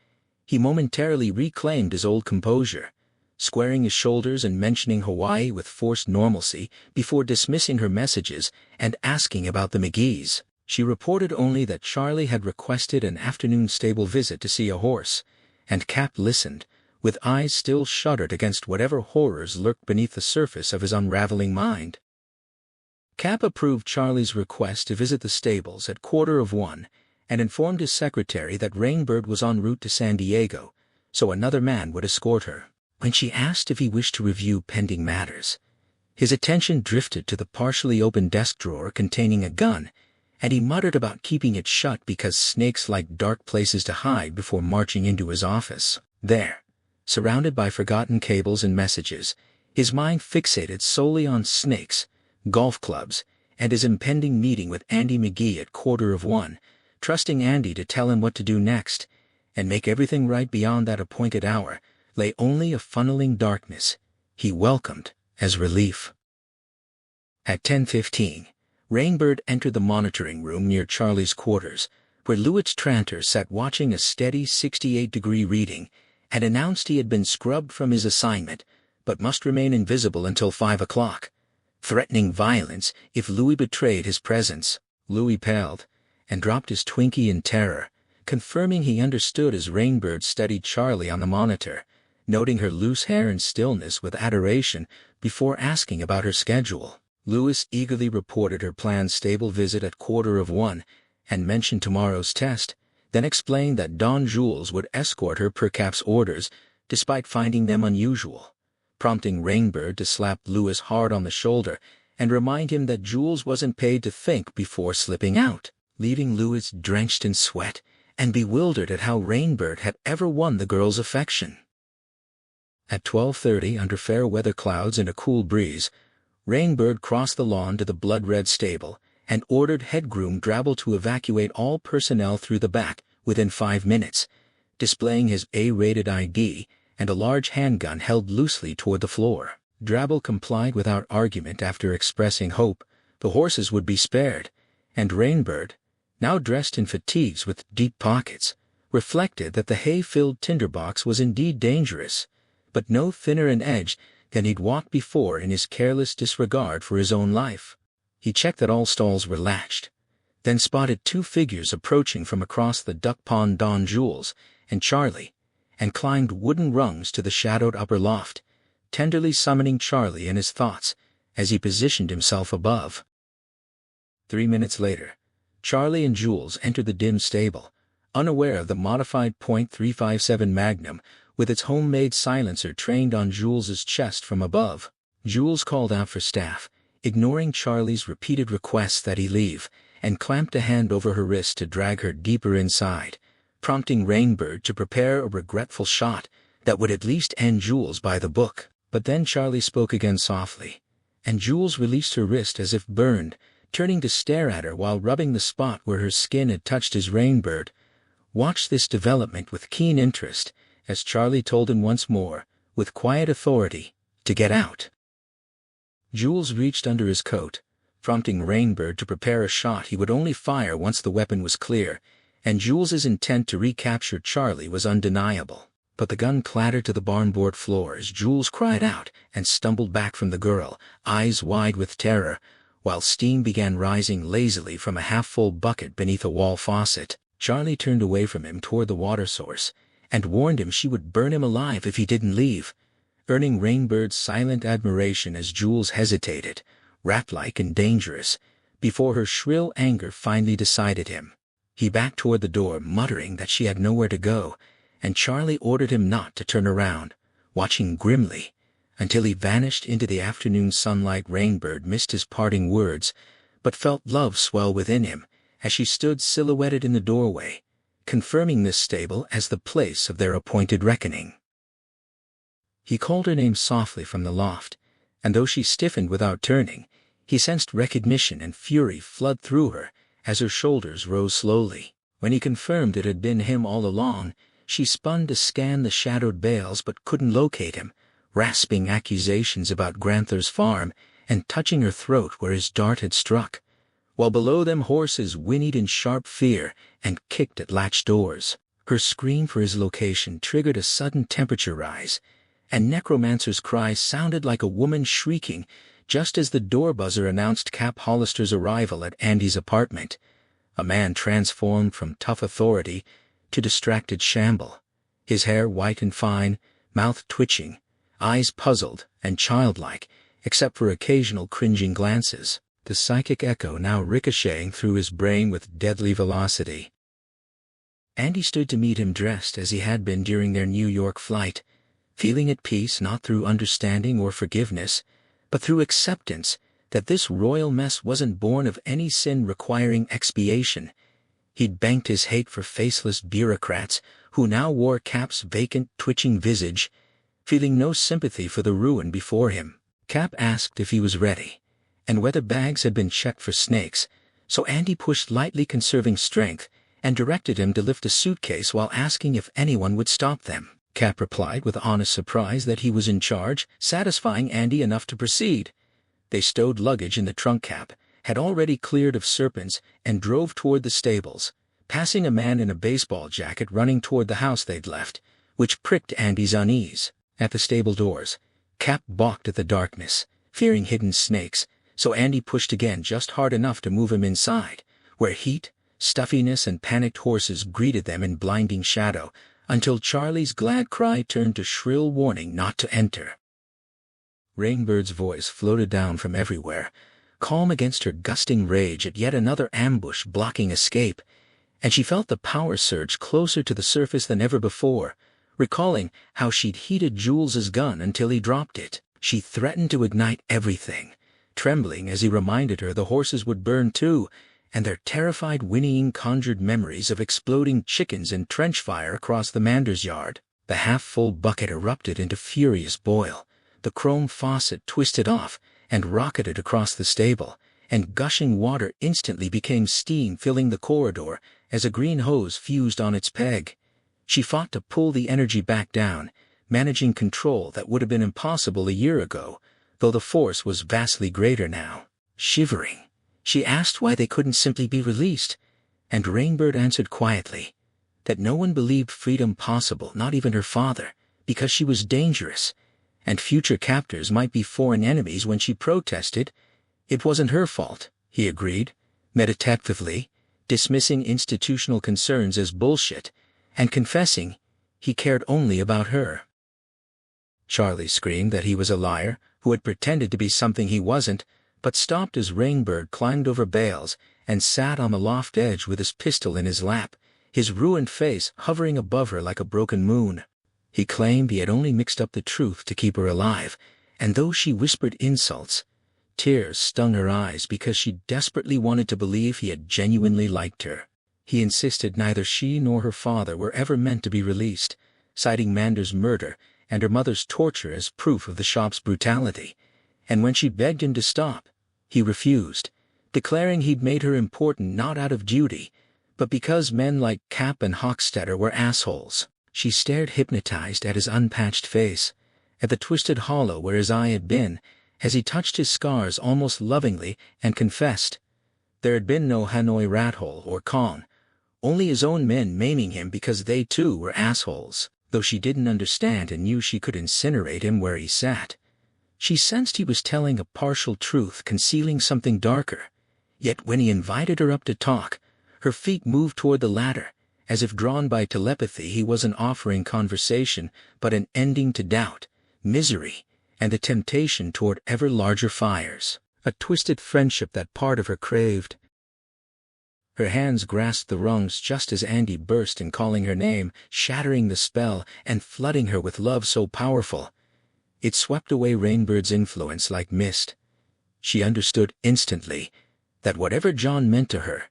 [SPEAKER 1] he momentarily reclaimed his old composure, squaring his shoulders and mentioning Hawaii with forced normalcy before dismissing her messages and asking about the McGees. She reported only that Charlie had requested an afternoon stable visit to see a horse, and Cap listened, with eyes still shuddered against whatever horrors lurked beneath the surface of his unraveling mind. Cap approved Charlie's request to visit the stables at 1:15 and informed his secretary that Rainbird was en route to San Diego, so another man would escort her. When she asked if he wished to review pending matters, his attention drifted to the partially open desk drawer containing a gun, and he muttered about keeping it shut because snakes like dark places to hide before marching into his office. There, surrounded by forgotten cables and messages, his mind fixated solely on snakes, golf clubs, and his impending meeting with Andy McGee at 1:15, trusting Andy to tell him what to do next, and make everything right beyond that appointed hour, lay only a funneling darkness he welcomed as relief. At 10:15, Rainbird entered the monitoring room near Charlie's quarters, where Louis Tranter sat watching a steady 68-degree reading, and announced he had been scrubbed from his assignment, but must remain invisible until 5 o'clock, threatening violence if Louis betrayed his presence. Louis paled, and dropped his Twinkie in terror, confirming he understood as Rainbird studied Charlie on the monitor, noting her loose hair and stillness with adoration before asking about her schedule. Louis eagerly reported her planned stable visit at 1:15 and mentioned tomorrow's test, then explained that Don Jules would escort her per Cap's orders, despite finding them unusual, prompting Rainbird to slap Louis hard on the shoulder and remind him that Jules wasn't paid to think before slipping out. leaving Louis drenched in sweat and bewildered at how Rainbird had ever won the girl's affection. At 12:30, under fair weather clouds and a cool breeze, Rainbird crossed the lawn to the blood-red stable and ordered headgroom Drabble to evacuate all personnel through the back within 5 minutes, displaying his A-rated ID and a large handgun held loosely toward the floor. Drabble complied without argument after expressing hope the horses would be spared, and Rainbird, now dressed in fatigues with deep pockets, reflected that the hay-filled tinderbox was indeed dangerous, but no thinner an edge than he'd walked before in his careless disregard for his own life. He checked that all stalls were latched, then spotted 2 figures approaching from across the duck pond. Don Jules and Charlie, and climbed wooden rungs to the shadowed upper loft, tenderly summoning Charlie in his thoughts as he positioned himself above. 3 minutes later, Charlie and Jules entered the dim stable, unaware of the modified .357 Magnum with its homemade silencer trained on Jules's chest from above. Jules called out for staff, ignoring Charlie's repeated requests that he leave, and clamped a hand over her wrist to drag her deeper inside, prompting Rainbird to prepare a regretful shot that would at least end Jules by the book. But then Charlie spoke again softly, and Jules released her wrist as if burned, turning to stare at her while rubbing the spot where her skin had touched his. Rainbird watched this development with keen interest as Charlie told him once more, with quiet authority, to get out. Jules reached under his coat, prompting Rainbird to prepare a shot he would only fire once the weapon was clear, and Jules's intent to recapture Charlie was undeniable. But the gun clattered to the barnboard floor as Jules cried out and stumbled back from the girl, eyes wide with terror, while steam began rising lazily from a half-full bucket beneath a wall faucet. Charlie turned away from him toward the water source and warned him she would burn him alive if he didn't leave, earning Rainbird's silent admiration as Jules hesitated, rat-like and dangerous, before her shrill anger finally decided him. He backed toward the door, muttering that she had nowhere to go, and Charlie ordered him not to turn around, watching grimly, until he vanished into the afternoon sunlight. Rainbird missed his parting words, but felt love swell within him as she stood silhouetted in the doorway, confirming this stable as the place of their appointed reckoning. He called her name softly from the loft, and though she stiffened without turning, he sensed recognition and fury flood through her as her shoulders rose slowly. When he confirmed it had been him all along, she spun to scan the shadowed bales but couldn't locate him, rasping accusations about Granther's farm and touching her throat where his dart had struck, while below them horses whinnied in sharp fear and kicked at latched doors. Her scream for his location triggered a sudden temperature rise, and Necromancer's cry sounded like a woman shrieking just as the door buzzer announced Cap Hollister's arrival at Andy's apartment, a man transformed from tough authority to distracted shamble, his hair white and fine, mouth twitching, eyes puzzled and childlike, except for occasional cringing glances, the psychic echo now ricocheting through his brain with deadly velocity. Andy stood to meet him dressed as he had been during their New York flight, feeling at peace not through understanding or forgiveness, but through acceptance that this royal mess wasn't born of any sin requiring expiation. He'd banked his hate for faceless bureaucrats who now wore Cap's vacant, twitching visage, feeling no sympathy for the ruin before him. Cap asked if he was ready, and whether bags had been checked for snakes, so Andy pushed lightly, conserving strength, and directed him to lift a suitcase while asking if anyone would stop them. Cap replied with honest surprise that he was in charge, satisfying Andy enough to proceed. They stowed luggage in the trunk. Cap had already cleared of serpents and drove toward the stables, passing a man in a baseball jacket running toward the house they'd left, which pricked Andy's unease. At the stable doors, Cap balked at the darkness, fearing hidden snakes, so Andy pushed again just hard enough to move him inside, where heat, stuffiness and panicked horses greeted them in blinding shadow, until Charlie's glad cry turned to shrill warning not to enter. Rainbird's voice floated down from everywhere, calm against her gusting rage at yet another ambush blocking escape, and she felt the power surge closer to the surface than ever before, recalling how she'd heated Jules's gun until he dropped it. She threatened to ignite everything, trembling as he reminded her the horses would burn too, and their terrified whinnying conjured memories of exploding chickens and trench fire across the mander's yard. The half-full bucket erupted into furious boil. The chrome faucet twisted off and rocketed across the stable, and gushing water instantly became steam filling the corridor as a green hose fused on its peg. She fought to pull the energy back down, managing control that would have been impossible a year ago, though the force was vastly greater now. Shivering, she asked why they couldn't simply be released, and Rainbird answered quietly that no one believed freedom possible, not even her father, because she was dangerous, and future captors might be foreign enemies when she protested. It wasn't her fault, he agreed, meditatively, dismissing institutional concerns as bullshit, and confessing he cared only about her. Charlie screamed that he was a liar, who had pretended to be something he wasn't, but stopped as Rainbird climbed over bales and sat on the loft edge with his pistol in his lap, his ruined face hovering above her like a broken moon. He claimed he had only mixed up the truth to keep her alive, and though she whispered insults, tears stung her eyes because she desperately wanted to believe he had genuinely liked her. He insisted neither she nor her father were ever meant to be released, citing Mander's murder and her mother's torture as proof of the shop's brutality, and when she begged him to stop, he refused, declaring he'd made her important not out of duty, but because men like Cap and Hochstetter were assholes. She stared hypnotized at his unpatched face, at the twisted hollow where his eye had been, as he touched his scars almost lovingly, and confessed. There had been no Hanoi rat hole or Kong, only his own men maiming him because they too were assholes, though she didn't understand and knew she could incinerate him where he sat. She sensed he was telling a partial truth, concealing something darker, yet when he invited her up to talk, her feet moved toward the ladder, as if drawn by telepathy. He wasn't offering conversation, but an ending to doubt, misery, and the temptation toward ever larger fires, a twisted friendship that part of her craved. Her hands grasped the rungs just as Andy burst in calling her name, shattering the spell and flooding her with love so powerful. It swept away Rainbird's influence like mist. She understood instantly that whatever John meant to her,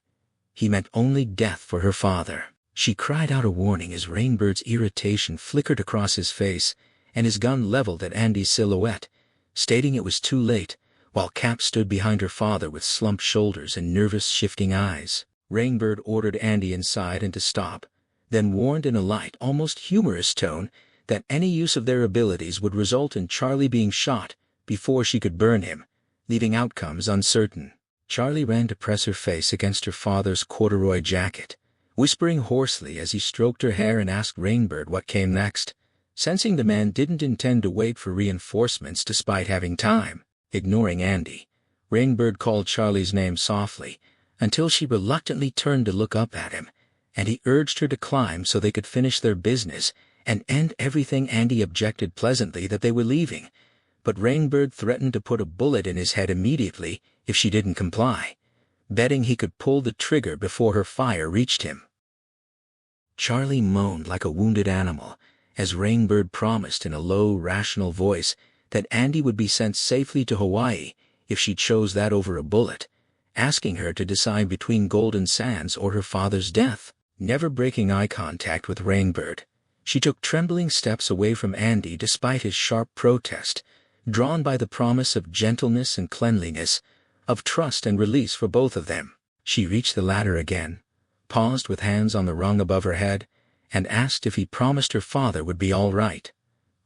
[SPEAKER 1] he meant only death for her father. She cried out a warning as Rainbird's irritation flickered across his face and his gun leveled at Andy's silhouette, stating it was too late, while Cap stood behind her father with slumped shoulders and nervous shifting eyes. Rainbird ordered Andy inside and to stop, then warned in a light, almost humorous tone that any use of their abilities would result in Charlie being shot before she could burn him, leaving outcomes uncertain. Charlie ran to press her face against her father's corduroy jacket, whispering hoarsely as he stroked her hair and asked Rainbird what came next, sensing the man didn't intend to wait for reinforcements despite having time. Ignoring Andy, Rainbird called Charlie's name softly, until she reluctantly turned to look up at him, and he urged her to climb so they could finish their business and end everything. Andy objected pleasantly that they were leaving, but Rainbird threatened to put a bullet in his head immediately if she didn't comply, betting he could pull the trigger before her fire reached him. Charlie moaned like a wounded animal, as Rainbird promised in a low, rational voice that Andy would be sent safely to Hawaii if she chose that over a bullet, asking her to decide between Golden Sands or her father's death. Never breaking eye contact with Rainbird, she took trembling steps away from Andy despite his sharp protest, drawn by the promise of gentleness and cleanliness, of trust and release for both of them. She reached the ladder again, paused with hands on the rung above her head, and asked if he promised her father would be all right.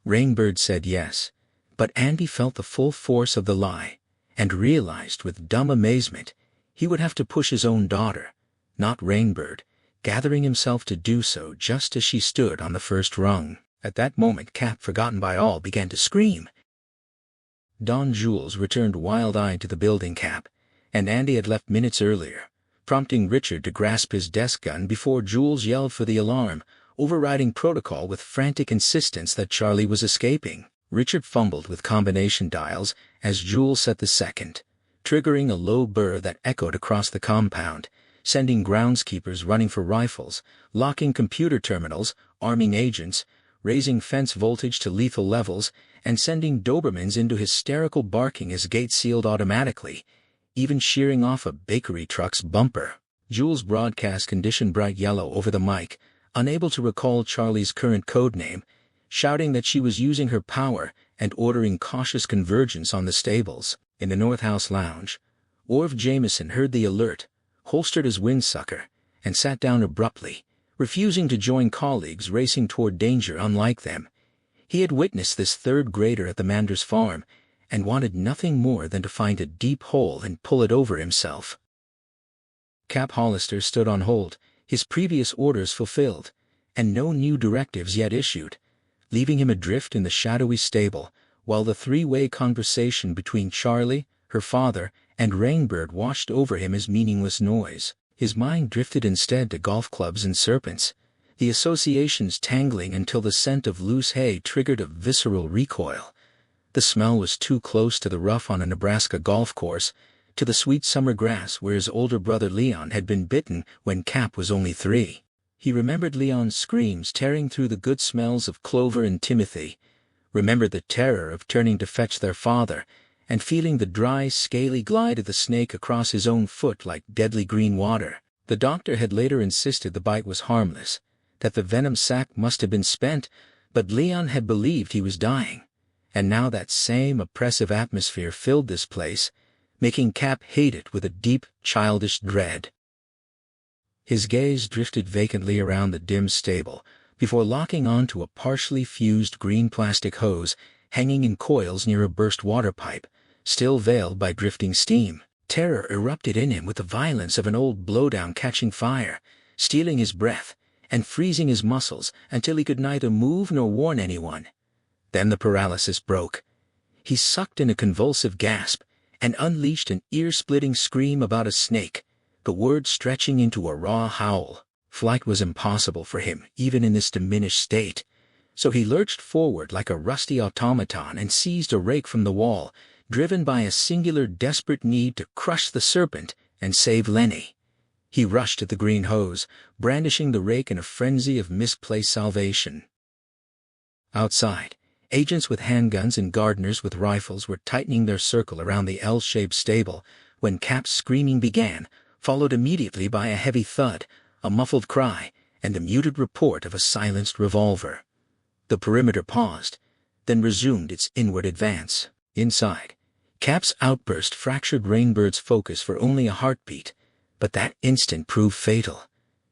[SPEAKER 1] Rainbird said yes, but Andy felt the full force of the lie, and realized with dumb amazement he would have to push his own daughter, not Rainbird, gathering himself to do so just as she stood on the first rung. At that moment Cap, forgotten by all, began to scream. Don Jules returned wild-eyed to the building. Cap and Andy had left minutes earlier, prompting Richard to grasp his desk gun before Jules yelled for the alarm, overriding protocol with frantic insistence that Charlie was escaping. Richard fumbled with combination dials as Jules set the second, triggering a low burr that echoed across the compound, sending groundskeepers running for rifles, locking computer terminals, arming agents, raising fence voltage to lethal levels, and sending Dobermans into hysterical barking as gates sealed automatically. even shearing off a bakery truck's bumper. Jules broadcast condition bright yellow over the mic, unable to recall Charlie's current code name, shouting that she was using her power and ordering cautious convergence on the stables. In the North House lounge, Orv Jameson heard the alert, holstered his windsucker, and sat down abruptly, refusing to join colleagues racing toward danger unlike them. He had witnessed this third grader at the Manders farm, and wanted nothing more than to find a deep hole and pull it over himself. Cap Hollister stood on hold, his previous orders fulfilled, and no new directives yet issued, leaving him adrift in the shadowy stable, while the three-way conversation between Charlie, her father, and Rainbird washed over him as meaningless noise. His mind drifted instead to golf clubs and serpents, the associations tangling until the scent of loose hay triggered a visceral recoil. The smell was too close to the rough on a Nebraska golf course, to the sweet summer grass where his older brother Leon had been bitten when Cap was only 3. He remembered Leon's screams tearing through the good smells of clover and timothy, remembered the terror of turning to fetch their father, and feeling the dry, scaly glide of the snake across his own foot like deadly green water. The doctor had later insisted the bite was harmless, that the venom sac must have been spent, but Leon had believed he was dying. And now that same oppressive atmosphere filled this place, making Cap hate it with a deep, childish dread. His gaze drifted vacantly around the dim stable, before locking onto a partially fused green plastic hose hanging in coils near a burst water pipe, still veiled by drifting steam. Terror erupted in him with the violence of an old blowdown catching fire, stealing his breath and freezing his muscles until he could neither move nor warn anyone. Then the paralysis broke. He sucked in a convulsive gasp and unleashed an ear-splitting scream about a snake, the word stretching into a raw howl. Flight was impossible for him, even in this diminished state. So he lurched forward like a rusty automaton and seized a rake from the wall, driven by a singular desperate need to crush the serpent and save Lenny. He rushed at the green hose, brandishing the rake in a frenzy of misplaced salvation. Outside, agents with handguns and gardeners with rifles were tightening their circle around the L-shaped stable when Cap's screaming began, followed immediately by a heavy thud, a muffled cry, and the muted report of a silenced revolver. The perimeter paused, then resumed its inward advance. Inside, Cap's outburst fractured Rainbird's focus for only a heartbeat, but that instant proved fatal.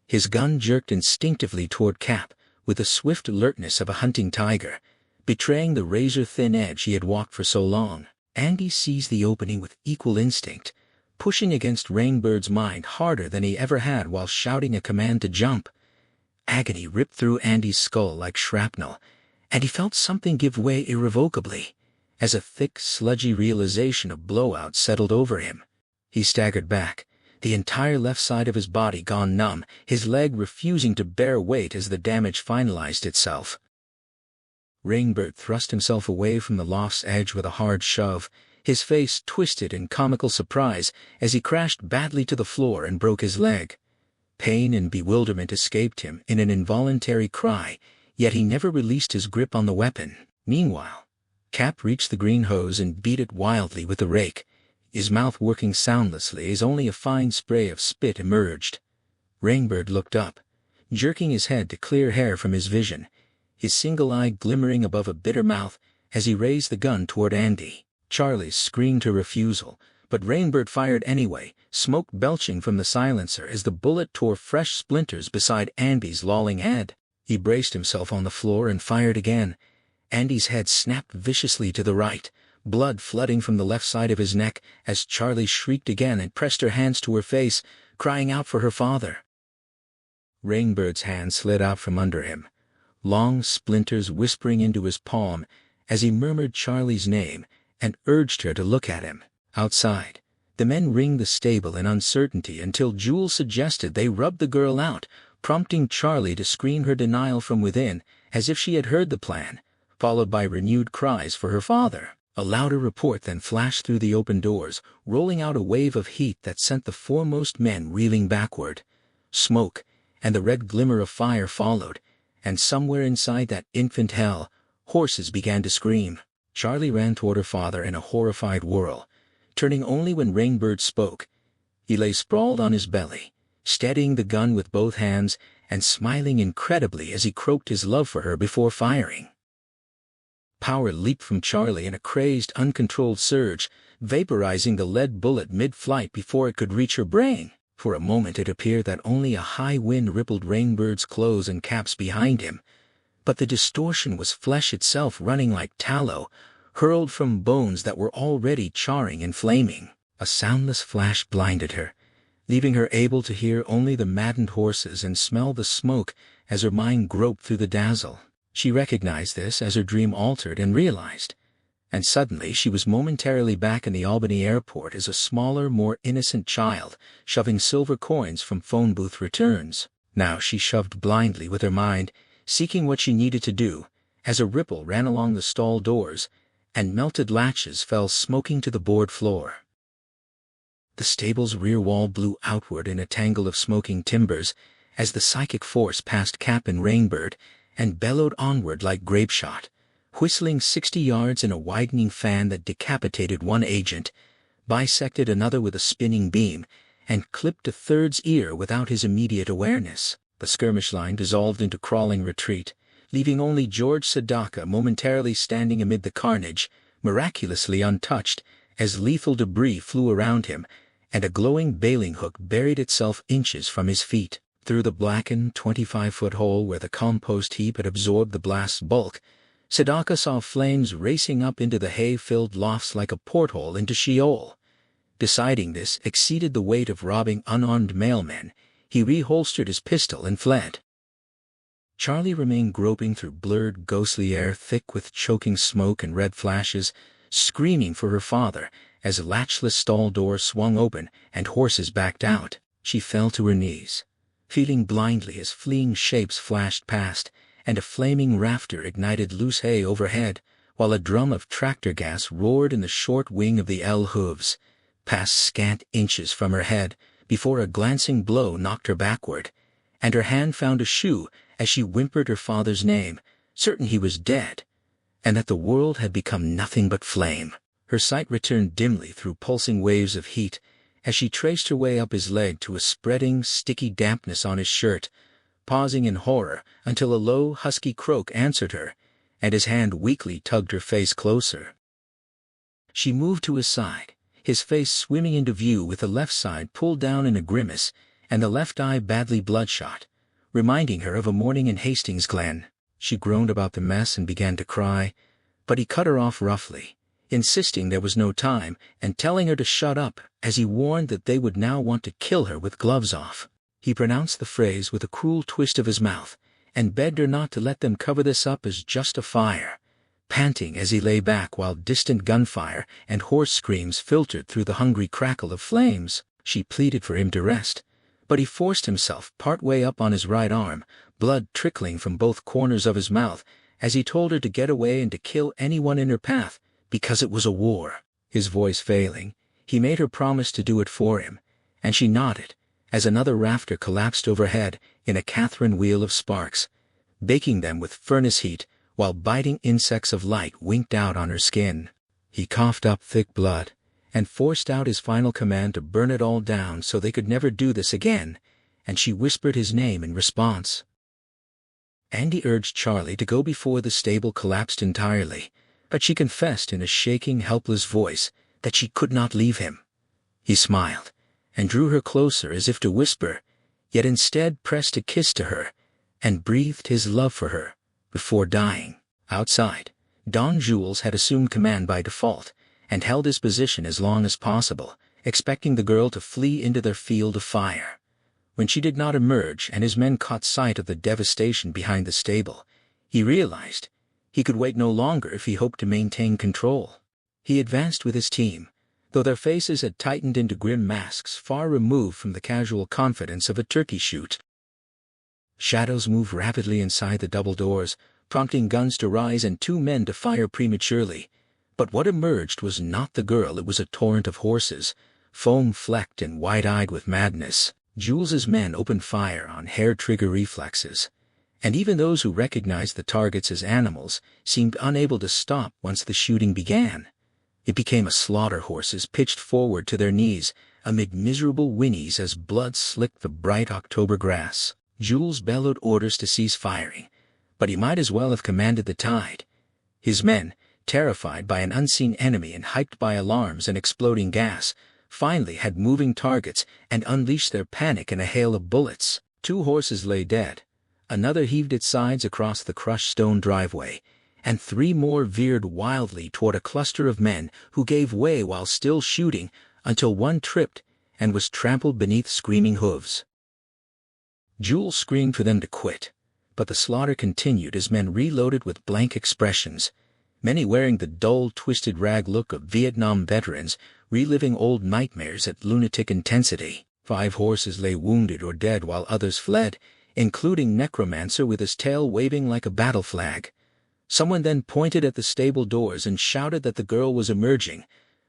[SPEAKER 1] His gun jerked instinctively toward Cap with the swift alertness of a hunting tiger, betraying the razor-thin edge he had walked for so long. Andy seized the opening with equal instinct, pushing against Rainbird's mind harder than he ever had while shouting a command to jump. Agony ripped through Andy's skull like shrapnel, and he felt something give way irrevocably, as a thick, sludgy realization of blowout settled over him. He staggered back, the entire left side of his body gone numb, his leg refusing to bear weight as the damage finalized itself. Rainbird thrust himself away from the loft's edge with a hard shove, his face twisted in comical surprise as he crashed badly to the floor and broke his leg. Pain and bewilderment escaped him in an involuntary cry, yet he never released his grip on the weapon. Meanwhile, Cap reached the green hose and beat it wildly with the rake, his mouth working soundlessly as only a fine spray of spit emerged. Rainbird looked up, jerking his head to clear hair from his vision, his single eye glimmering above a bitter mouth as he raised the gun toward Andy. Charlie screamed her refusal, but Rainbird fired anyway, smoke belching from the silencer as the bullet tore fresh splinters beside Andy's lolling head. He braced himself on the floor and fired again. Andy's head snapped viciously to the right, blood flooding from the left side of his neck as Charlie shrieked again and pressed her hands to her face, crying out for her father. Rainbird's hand slid out from under him, long splinters whispering into his palm as he murmured Charlie's name and urged her to look at him. Outside, the men ringed the stable in uncertainty until Jules suggested they rub the girl out, prompting Charlie to scream her denial from within as if she had heard the plan, followed by renewed cries for her father. A louder report then flashed through the open doors, rolling out a wave of heat that sent the foremost men reeling backward. Smoke and the red glimmer of fire followed, and somewhere inside that infant hell, horses began to scream. Charlie ran toward her father in a horrified whirl, turning only when Rainbird spoke. He lay sprawled on his belly, steadying the gun with both hands and smiling incredibly as he croaked his love for her before firing. Power leaped from Charlie in a crazed, uncontrolled surge, vaporizing the lead bullet mid-flight before it could reach her brain. For a moment it appeared that only a high wind rippled Rainbird's clothes and caps behind him, but the distortion was flesh itself running like tallow, hurled from bones that were already charring and flaming. A soundless flash blinded her, leaving her able to hear only the maddened horses and smell the smoke as her mind groped through the dazzle. She recognized this as her dream altered and realized. And suddenly she was momentarily back in the Albany airport as a smaller, more innocent child, shoving silver coins from phone booth returns. Now she shoved blindly with her mind, seeking what she needed to do, as a ripple ran along the stall doors, and melted latches fell smoking to the board floor. The stable's rear wall blew outward in a tangle of smoking timbers as the psychic force passed Cap and Rainbird and bellowed onward like grapeshot, whistling 60 yards in a widening fan that decapitated one agent, bisected another with a spinning beam, and clipped a third's ear without his immediate awareness. The skirmish line dissolved into crawling retreat, leaving only George Sadaka momentarily standing amid the carnage, miraculously untouched, as lethal debris flew around him, and a glowing bailing hook buried itself inches from his feet. Through the blackened 25-foot hole where the compost heap had absorbed the blast's bulk, Sadaka saw flames racing up into the hay-filled lofts like a porthole into Sheol. Deciding this exceeded the weight of robbing unarmed mailmen, he reholstered his pistol and fled. Charlie remained groping through blurred, ghostly air thick with choking smoke and red flashes, screaming for her father as latchless stall doors swung open and horses backed out. She fell to her knees, feeling blindly as fleeing shapes flashed past, and a flaming rafter ignited loose hay overhead, while a drum of tractor gas roared in the short wing of the L hooves, passed scant inches from her head before a glancing blow knocked her backward, and her hand found a shoe as she whimpered her father's name, certain he was dead, and that the world had become nothing but flame. Her sight returned dimly through pulsing waves of heat as she traced her way up his leg to a spreading, sticky dampness on his shirt, pausing in horror until a low, husky croak answered her, and his hand weakly tugged her face closer. She moved to his side, his face swimming into view with the left side pulled down in a grimace and the left eye badly bloodshot, reminding her of a morning in Hastings Glen. She groaned about the mess and began to cry, but he cut her off roughly, insisting there was no time and telling her to shut up as he warned that they would now want to kill her with gloves off. He pronounced the phrase with a cruel twist of his mouth and begged her not to let them cover this up as just a fire, panting as he lay back while distant gunfire and hoarse screams filtered through the hungry crackle of flames. She pleaded for him to rest, but he forced himself part way up on his right arm, blood trickling from both corners of his mouth, as he told her to get away and to kill anyone in her path, because it was a war. His voice failing, he made her promise to do it for him, and she nodded, as another rafter collapsed overhead in a Catherine wheel of sparks, baking them with furnace heat, while biting insects of light winked out on her skin. He coughed up thick blood, and forced out his final command to burn it all down so they could never do this again, and she whispered his name in response. Andy urged Charlie to go before the stable collapsed entirely, but she confessed in a shaking, helpless voice that she could not leave him. He smiled, and drew her closer as if to whisper, yet instead pressed a kiss to her, and breathed his love for her, before dying. Outside, Don Jules had assumed command by default, and held his position as long as possible, expecting the girl to flee into their field of fire. When she did not emerge and his men caught sight of the devastation behind the stable, he realized he could wait no longer if he hoped to maintain control. He advanced with his team, though their faces had tightened into grim masks far removed from the casual confidence of a turkey shoot. Shadows moved rapidly inside the double doors, prompting guns to rise and 2 men to fire prematurely. But what emerged was not the girl, it was a torrent of horses, foam-flecked and wide-eyed with madness. Jules's men opened fire on hair-trigger reflexes, and even those who recognized the targets as animals seemed unable to stop once the shooting began. It became a slaughter. Horses pitched forward to their knees, amid miserable whinnies as blood slicked the bright October grass. Jules bellowed orders to cease firing, but he might as well have commanded the tide. His men, terrified by an unseen enemy and hyped by alarms and exploding gas, finally had moving targets and unleashed their panic in a hail of bullets. 2 horses lay dead. Another heaved its sides across the crushed stone driveway, and 3 more veered wildly toward a cluster of men who gave way while still shooting until one tripped and was trampled beneath screaming hooves. Jules screamed for them to quit, but the slaughter continued as men reloaded with blank expressions, many wearing the dull, twisted rag look of Vietnam veterans reliving old nightmares at lunatic intensity. 5 horses lay wounded or dead while others fled, including Necromancer with his tail waving like a battle flag. Someone then pointed at the stable doors and shouted that the girl was emerging,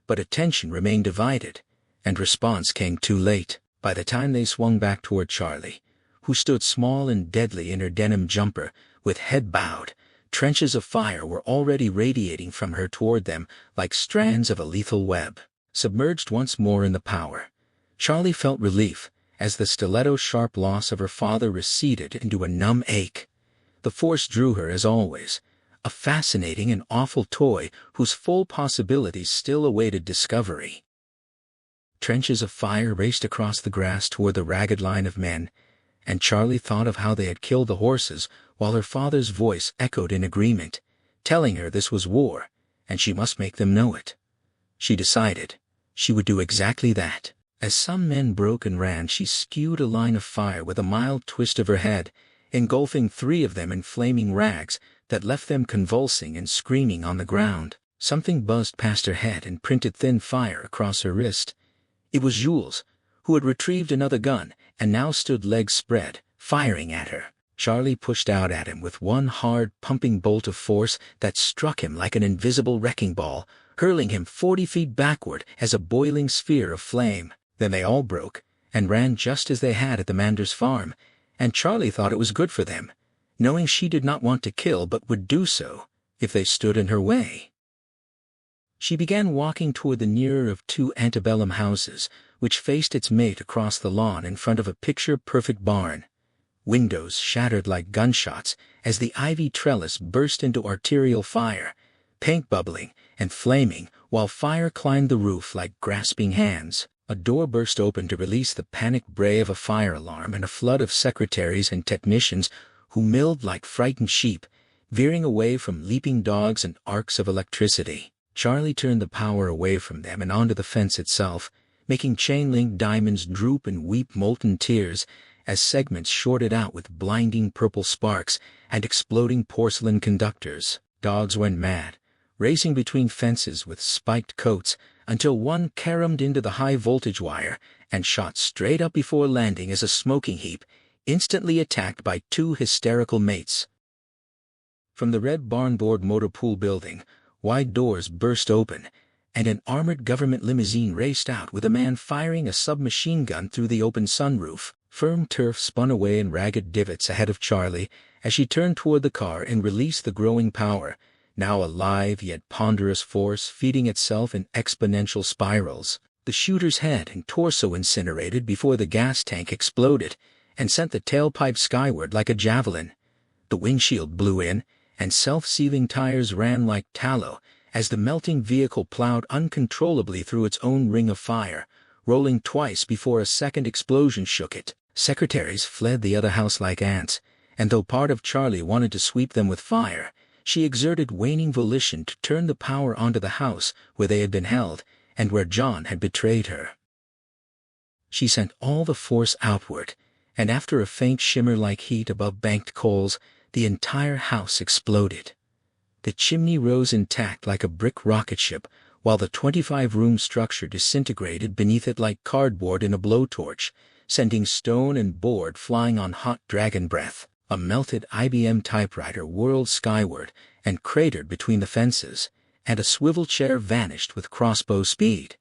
[SPEAKER 1] but attention remained divided, and response came too late. By the time they swung back toward Charlie, who stood small and deadly in her denim jumper, with head bowed, trenches of fire were already radiating from her toward them like strands of a lethal web. Submerged once more in the power, Charlie felt relief as the stiletto-sharp loss of her father receded into a numb ache. The Force drew her as always, a fascinating and awful toy whose full possibilities still awaited discovery. Trenches of fire raced across the grass toward the ragged line of men, and Charlie thought of how they had killed the horses while her father's voice echoed in agreement, telling her this was war, and she must make them know it. She decided she would do exactly that. As some men broke and ran, she skewed a line of fire with a mild twist of her head, engulfing 3 of them in flaming rags that left them convulsing and screaming on the ground. Something buzzed past her head and printed thin fire across her wrist. It was Jules, who had retrieved another gun and now stood legs spread, firing at her. Charlie pushed out at him with one hard, pumping bolt of force that struck him like an invisible wrecking ball, hurling him 40 feet backward as a boiling sphere of flame. Then they all broke and ran just as they had at the Manders farm, and Charlie thought it was good for them, knowing she did not want to kill but would do so if they stood in her way. She began walking toward the nearer of 2 antebellum houses, which faced its mate across the lawn in front of a picture-perfect barn. Windows shattered like gunshots as the ivy trellis burst into arterial fire, paint bubbling and flaming while fire climbed the roof like grasping hands. A door burst open to release the panicked bray of a fire alarm and a flood of secretaries and technicians who milled like frightened sheep, veering away from leaping dogs and arcs of electricity. Charlie turned the power away from them and onto the fence itself, making chain-link diamonds droop and weep molten tears as segments shorted out with blinding purple sparks and exploding porcelain conductors. Dogs went mad, racing between fences with spiked coats until one caromed into the high-voltage wire and shot straight up before landing as a smoking heap, instantly attacked by 2 hysterical mates. From the red barnboard motor pool building, wide doors burst open, and an armored government limousine raced out with a man firing a submachine gun through the open sunroof. Firm turf spun away in ragged divots ahead of Charlie as she turned toward the car and released the growing power, now a live yet ponderous force feeding itself in exponential spirals. The shooter's head and torso incinerated before the gas tank exploded and sent the tailpipe skyward like a javelin. The windshield blew in, and self-sealing tires ran like tallow as the melting vehicle plowed uncontrollably through its own ring of fire, rolling twice before a second explosion shook it. Secretaries fled the other house like ants, and though part of Charlie wanted to sweep them with fire, she exerted waning volition to turn the power onto the house where they had been held and where John had betrayed her. She sent all the force outward, and after a faint shimmer like heat above banked coals, the entire house exploded. The chimney rose intact like a brick rocket ship, while the 25-room structure disintegrated beneath it like cardboard in a blowtorch, sending stone and board flying on hot dragon breath. A melted IBM typewriter whirled skyward and cratered between the fences, and a swivel chair vanished with crossbow speed.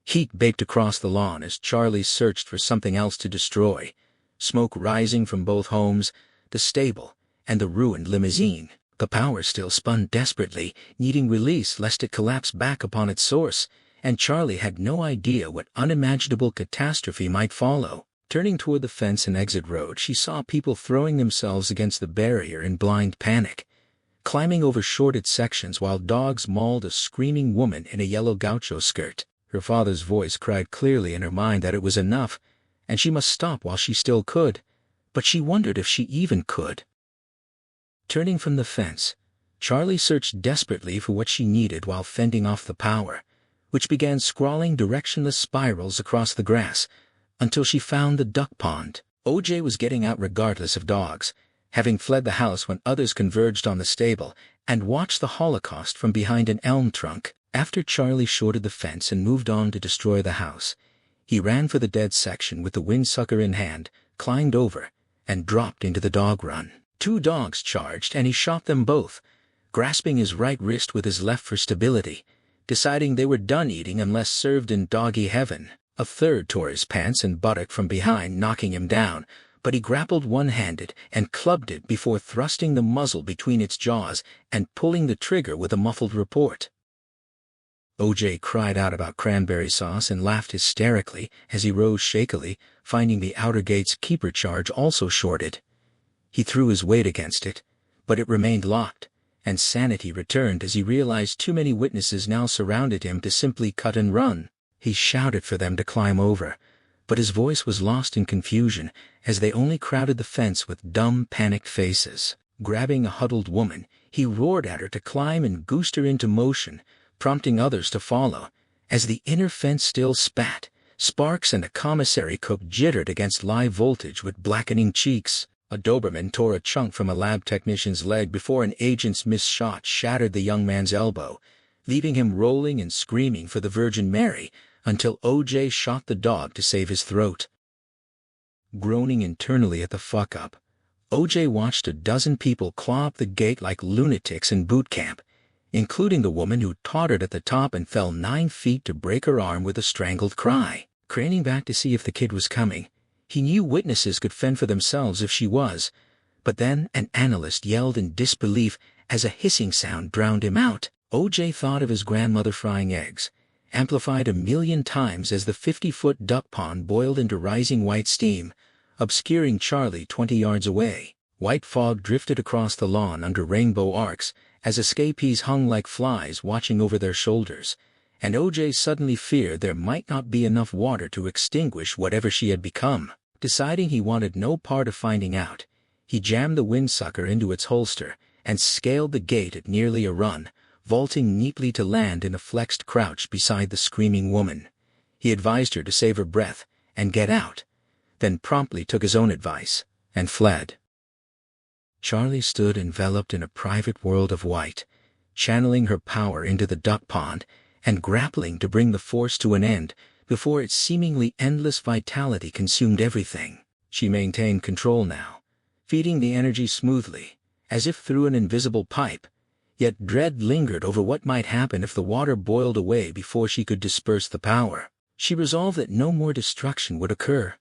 [SPEAKER 1] Heat baked across the lawn as Charlie searched for something else to destroy, smoke rising from both homes, the stable, and the ruined limousine. The power still spun desperately, needing release lest it collapse back upon its source, and Charlie had no idea what unimaginable catastrophe might follow. Turning toward the fence and exit road, she saw people throwing themselves against the barrier in blind panic, climbing over shorted sections while dogs mauled a screaming woman in a yellow gaucho skirt. Her father's voice cried clearly in her mind that it was enough, and she must stop while she still could, but she wondered if she even could. Turning from the fence, Charlie searched desperately for what she needed while fending off the power, which began scrawling directionless spirals across the grass, until she found the duck pond. OJ was getting out regardless of dogs, having fled the house when others converged on the stable, and watched the Holocaust from behind an elm trunk. After Charlie shorted the fence and moved on to destroy the house, he ran for the dead section with the windsucker in hand, climbed over, and dropped into the dog run. 2 dogs charged and he shot them both, grasping his right wrist with his left for stability, deciding they were done eating unless served in doggy heaven. A third tore his pants and buttock from behind, knocking him down, but he grappled one-handed and clubbed it before thrusting the muzzle between its jaws and pulling the trigger with a muffled report. OJ cried out about cranberry sauce and laughed hysterically as he rose shakily, finding the outer gate's keeper charge also shorted. He threw his weight against it, but it remained locked, and sanity returned as he realized too many witnesses now surrounded him to simply cut and run. He shouted for them to climb over, but his voice was lost in confusion as they only crowded the fence with dumb, panicked faces. Grabbing a huddled woman, he roared at her to climb and goosed her into motion, prompting others to follow. As the inner fence still spat, sparks and a commissary cook jittered against live voltage with blackening cheeks. A Doberman tore a chunk from a lab technician's leg before an agent's missed shot shattered the young man's elbow, leaving him rolling and screaming for the Virgin Mary until OJ shot the dog to save his throat. Groaning internally at the fuck-up, OJ watched a dozen people claw up the gate like lunatics in boot camp, including the woman who tottered at the top and fell 9 feet to break her arm with a strangled cry. Craning back to see if the kid was coming, he knew witnesses could fend for themselves if she was, but then an analyst yelled in disbelief as a hissing sound drowned him out. OJ thought of his grandmother frying eggs, amplified 1,000,000 times as the 50-foot duck pond boiled into rising white steam, obscuring Charlie 20 yards away. White fog drifted across the lawn under rainbow arcs as escapees hung like flies watching over their shoulders, and OJ suddenly feared there might not be enough water to extinguish whatever she had become. Deciding he wanted no part of finding out, he jammed the windsucker into its holster and scaled the gate at nearly a run, vaulting neatly to land in a flexed crouch beside the screaming woman. He advised her to save her breath and get out, then promptly took his own advice and fled. Charlie stood enveloped in a private world of white, channeling her power into the duck pond and grappling to bring the force to an end before its seemingly endless vitality consumed everything. She maintained control now, feeding the energy smoothly, as if through an invisible pipe, yet dread lingered over what might happen if the water boiled away before she could disperse the power. She resolved that no more destruction would occur.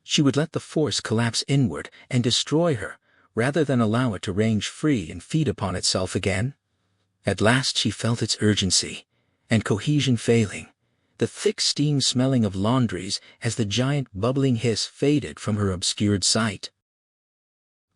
[SPEAKER 1] She would let the force collapse inward and destroy her, rather than allow it to range free and feed upon itself again. At last she felt its urgency, and cohesion failing, the thick steam smelling of laundries as the giant bubbling hiss faded from her obscured sight.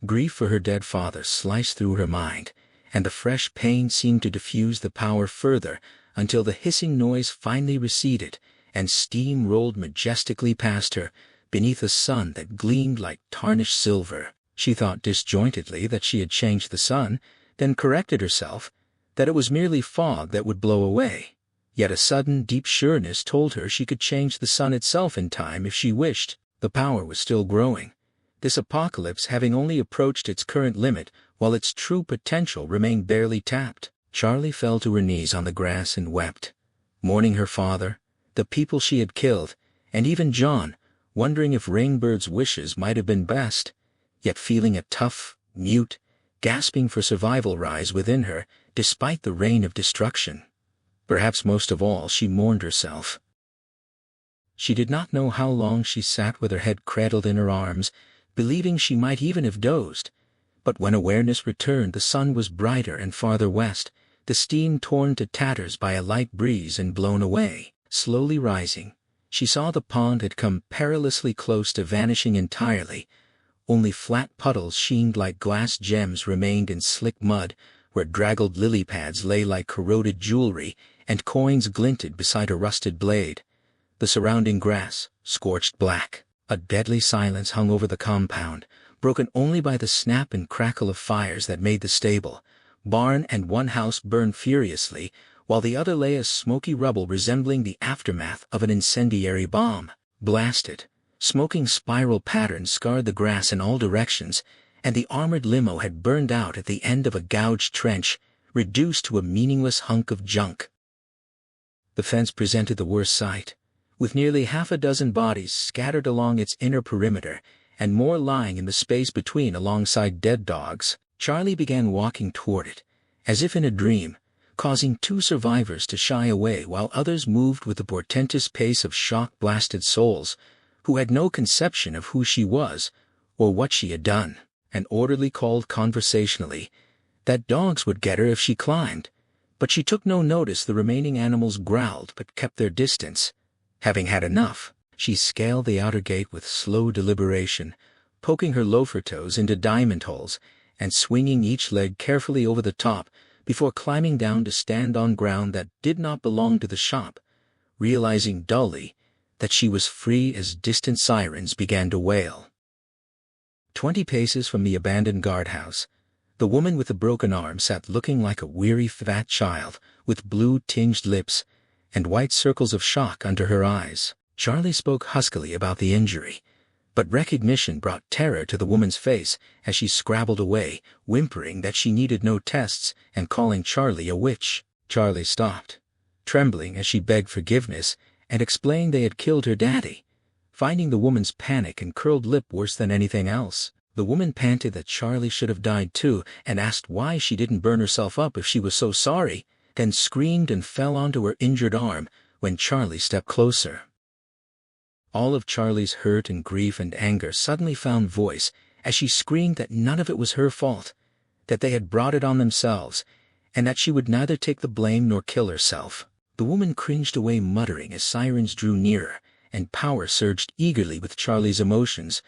[SPEAKER 1] Grief for her dead father sliced through her mind, and the fresh pain seemed to diffuse the power further until the hissing noise finally receded and steam rolled majestically past her beneath a sun that gleamed like tarnished silver. She thought disjointedly that she had changed the sun, then corrected herself that it was merely fog that would blow away. Yet a sudden, deep sureness told her she could change the sun itself in time if she wished. The power was still growing, this apocalypse having only approached its current limit while its true potential remained barely tapped. Charlie fell to her knees on the grass and wept, mourning her father, the people she had killed, and even John, wondering if Rainbird's wishes might have been best, yet feeling a tough, mute, gasping for survival rise within her despite the rain of destruction. Perhaps most of all she mourned herself. She did not know how long she sat with her head cradled in her arms, believing she might even have dozed, But when awareness returned, the sun was brighter and farther west, the steam torn to tatters by a light breeze and blown away. Slowly rising, she saw the pond had come perilously close to vanishing entirely. Only flat puddles sheened like glass gems remained in slick mud, where draggled lily pads lay like corroded jewelry, and coins glinted beside a rusted blade. The surrounding grass, scorched black. A deadly silence hung over the compound, broken only by the snap and crackle of fires that made the stable, barn and one house burn furiously, while the other lay as smoky rubble resembling the aftermath of an incendiary bomb. Blasted, smoking spiral patterns scarred the grass in all directions, and the armored limo had burned out at the end of a gouged trench, reduced to a meaningless hunk of junk. The fence presented the worst sight, with nearly half a dozen bodies scattered along its inner perimeter, and more lying in the space between alongside dead dogs. Charlie began walking toward it, as if in a dream, causing two survivors to shy away while others moved with the portentous pace of shock-blasted souls, who had no conception of who she was, or what she had done. An orderly called conversationally that dogs would get her if she climbed, but she took no notice. The remaining animals growled but kept their distance. Having had enough, she scaled the outer gate with slow deliberation, poking her loafer toes into diamond holes, and swinging each leg carefully over the top before climbing down to stand on ground that did not belong to the shop, realizing dully that she was free as distant sirens began to wail. 20 paces from the abandoned guardhouse, the woman with the broken arm sat looking like a weary fat child, with blue-tinged lips and white circles of shock under her eyes. Charlie spoke huskily about the injury, but recognition brought terror to the woman's face as she scrabbled away, whimpering that she needed no tests and calling Charlie a witch. Charlie stopped, trembling as she begged forgiveness and explained they had killed her daddy, finding the woman's panic and curled lip worse than anything else. The woman panted that Charlie should have died too and asked why she didn't burn herself up if she was so sorry, then screamed and fell onto her injured arm when Charlie stepped closer. All of Charlie's hurt and grief and anger suddenly found voice as she screamed that none of it was her fault, that they had brought it on themselves, and that she would neither take the blame nor kill herself. The woman cringed away, muttering as sirens drew nearer, and power surged eagerly with Charlie's emotions,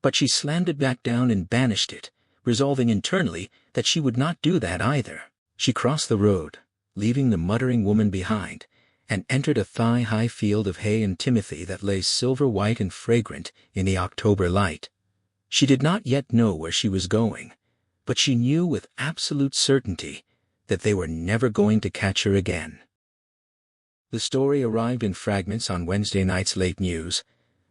[SPEAKER 1] but she slammed it back down and banished it, resolving internally that she would not do that either. She crossed the road, leaving the muttering woman behind, and entered a thigh-high field of hay and timothy that lay silver-white and fragrant in the October light. She did not yet know where she was going, but she knew with absolute certainty that they were never going to catch her again. The story arrived in fragments on Wednesday night's late news,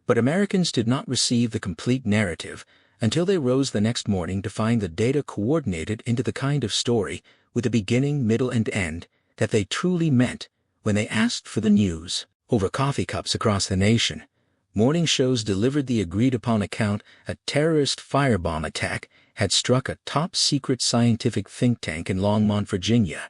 [SPEAKER 1] but Americans did not receive the complete narrative until they rose the next morning to find the data coordinated into the kind of story with a beginning, middle, and end that they truly meant when they asked for the news. Over coffee cups across the nation, morning shows delivered the agreed-upon account. A terrorist firebomb attack had struck a top-secret scientific think tank in Longmont, Virginia,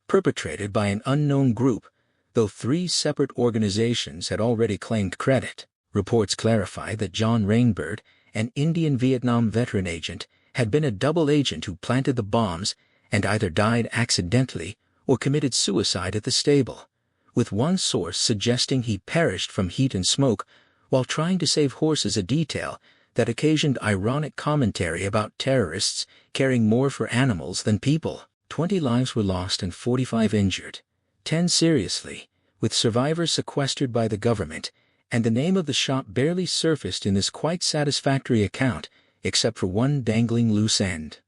[SPEAKER 1] perpetrated by an unknown group, though 3 separate organizations had already claimed credit. Reports clarify that John Rainbird, an Indian-Vietnam veteran agent, had been a double agent who planted the bombs and either died accidentally or committed suicide at the stable, with one source suggesting he perished from heat and smoke while trying to save horses, a detail that occasioned ironic commentary about terrorists caring more for animals than people. 20 lives were lost and 45 injured, 10 seriously, with survivors sequestered by the government, and the name of the shop barely surfaced in this quite satisfactory account, except for one dangling loose end.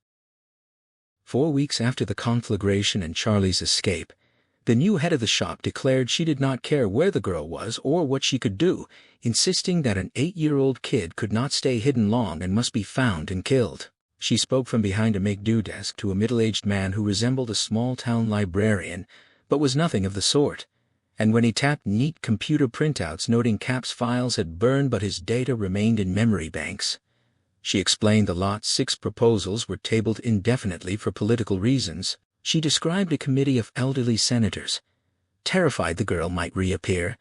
[SPEAKER 1] 4 weeks after the conflagration and Charlie's escape, the new head of the shop declared she did not care where the girl was or what she could do, insisting that an 8-year-old kid could not stay hidden long and must be found and killed. She spoke from behind a make-do desk to a middle-aged man who resembled a small-town librarian, but was nothing of the sort, and when he tapped neat computer printouts noting Cap's files had burned but his data remained in memory banks. She explained the Lot 6 proposals were tabled indefinitely for political reasons. She described a committee of elderly senators, terrified the girl might reappear,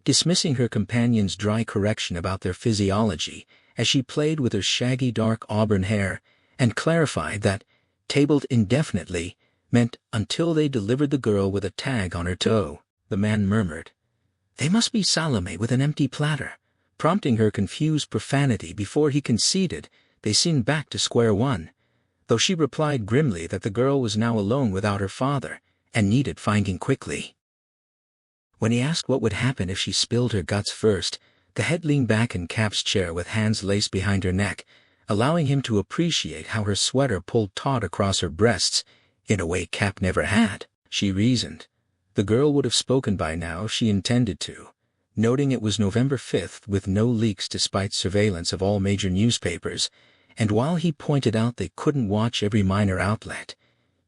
[SPEAKER 1] dismissing her companion's dry correction about their physiology as she played with her shaggy dark auburn hair and clarified that "tabled indefinitely" meant until they delivered the girl with a tag on her toe. The man murmured, "They must be Salome with an empty platter," prompting her confused profanity before he conceded they seemed back to square one, though she replied grimly that the girl was now alone without her father and needed finding quickly. When he asked what would happen if she spilled her guts first, the head leaned back in Cap's chair with hands laced behind her neck, allowing him to appreciate how her sweater pulled taut across her breasts in a way Cap never had. She reasoned. The girl would have spoken by now if she intended to, noting it was November 5th with no leaks despite surveillance of all major newspapers, and while he pointed out they couldn't watch every minor outlet,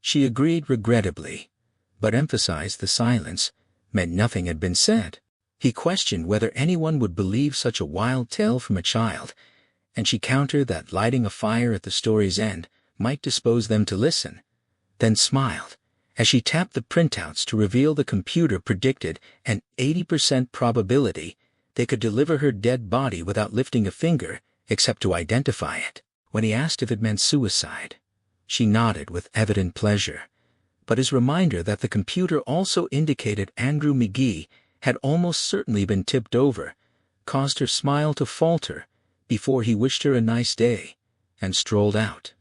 [SPEAKER 1] she agreed regrettably, but emphasized the silence meant nothing had been said. He questioned whether anyone would believe such a wild tale from a child, and she countered that lighting a fire at the story's end might dispose them to listen, then smiled as she tapped the printouts to reveal the computer predicted an 80% probability they could deliver her dead body without lifting a finger except to identify it. When he asked if it meant suicide, she nodded with evident pleasure, but his reminder that the computer also indicated Andrew McGee had almost certainly been tipped over caused her smile to falter before he wished her a nice day and strolled out.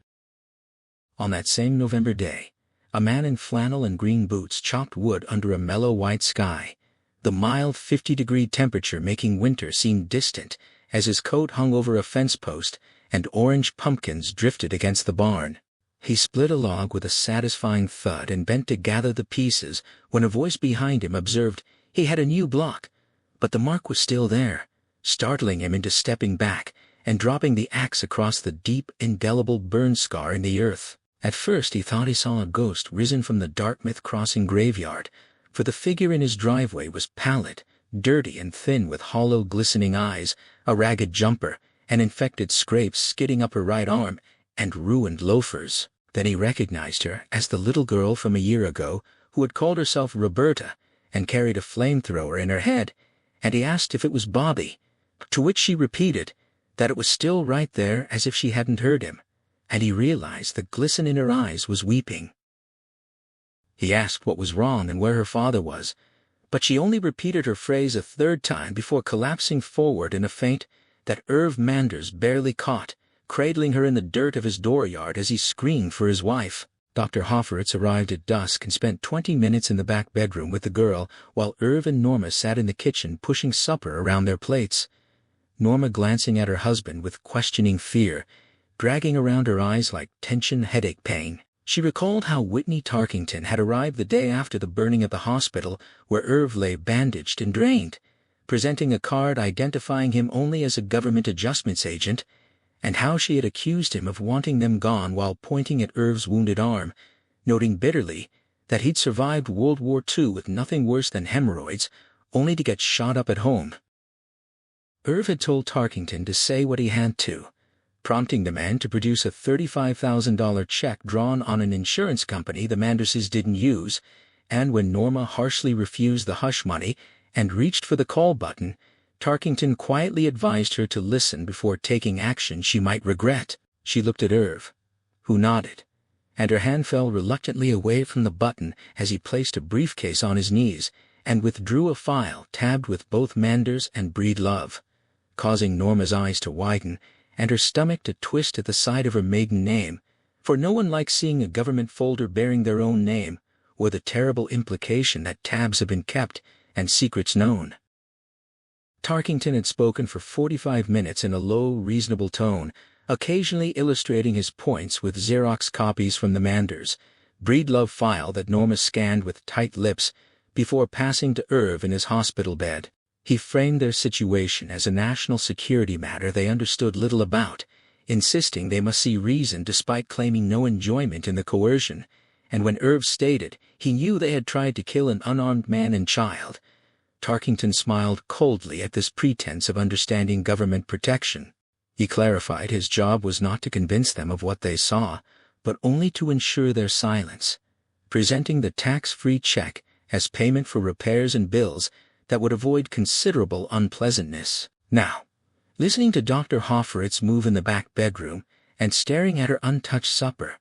[SPEAKER 1] On that same November day, a man in flannel and green boots chopped wood under a mellow white sky, the mild 50-degree temperature making winter seem distant as his coat hung over a fence post and orange pumpkins drifted against the barn. He split a log with a satisfying thud and bent to gather the pieces when a voice behind him observed he had a new block, but the mark was still there, startling him into stepping back and dropping the axe across the deep, indelible burn scar in the earth. At first he thought he saw a ghost risen from the Dartmouth Crossing graveyard, for the figure in his driveway was pallid, dirty and thin with hollow glistening eyes, a ragged jumper, and infected scrapes skidding up her right arm, and ruined loafers. Then he recognized her as the little girl from a year ago who had called herself Roberta and carried a flamethrower in her head, and he asked if it was Bobby, to which she repeated that it was still right there as if she hadn't heard him, and he realized the glisten in her eyes was weeping. He asked what was wrong and where her father was, but she only repeated her phrase a third time before collapsing forward in a faint that Irv Manders barely caught, cradling her in the dirt of his dooryard as he screamed for his wife. Dr. Hofferitz arrived at dusk and spent 20 minutes in the back bedroom with the girl while Irv and Norma sat in the kitchen pushing supper around their plates. Norma glancing at her husband with questioning fear, dragging around her eyes like tension headache pain. She recalled how Whitney Tarkington had arrived the day after the burning at the hospital where Irv lay bandaged and drained, presenting a card identifying him only as a government adjustments agent, and how she had accused him of wanting them gone while pointing at Irv's wounded arm, noting bitterly that he'd survived World War II with nothing worse than hemorrhoids, only to get shot up at home. Irv had told Tarkington to say what he had to, prompting the man to produce a $35,000 check drawn on an insurance company the Manderses didn't use, and when Norma harshly refused the hush money and reached for the call button, Tarkington quietly advised her to listen before taking action she might regret. She looked at Irv, who nodded, and her hand fell reluctantly away from the button as he placed a briefcase on his knees and withdrew a file tabbed with both Manders and Breedlove, causing Norma's eyes to widen and her stomach to twist at the sight of her maiden name, for no one likes seeing a government folder bearing their own name, or the terrible implication that tabs have been kept and secrets known. Tarkington had spoken for 45 minutes in a low, reasonable tone, occasionally illustrating his points with Xerox copies from the Manders, Breedlove file that Norma scanned with tight lips before passing to Irv in his hospital bed. He framed their situation as a national security matter they understood little about, insisting they must see reason despite claiming no enjoyment in the coercion, and when Irv stated he knew they had tried to kill an unarmed man and child, Tarkington smiled coldly at this pretense of understanding government protection. He clarified his job was not to convince them of what they saw, but only to ensure their silence, presenting the tax-free check as payment for repairs and bills that would avoid considerable unpleasantness. Now, listening to Dr. Hofferitz move in the back bedroom and staring at her untouched supper.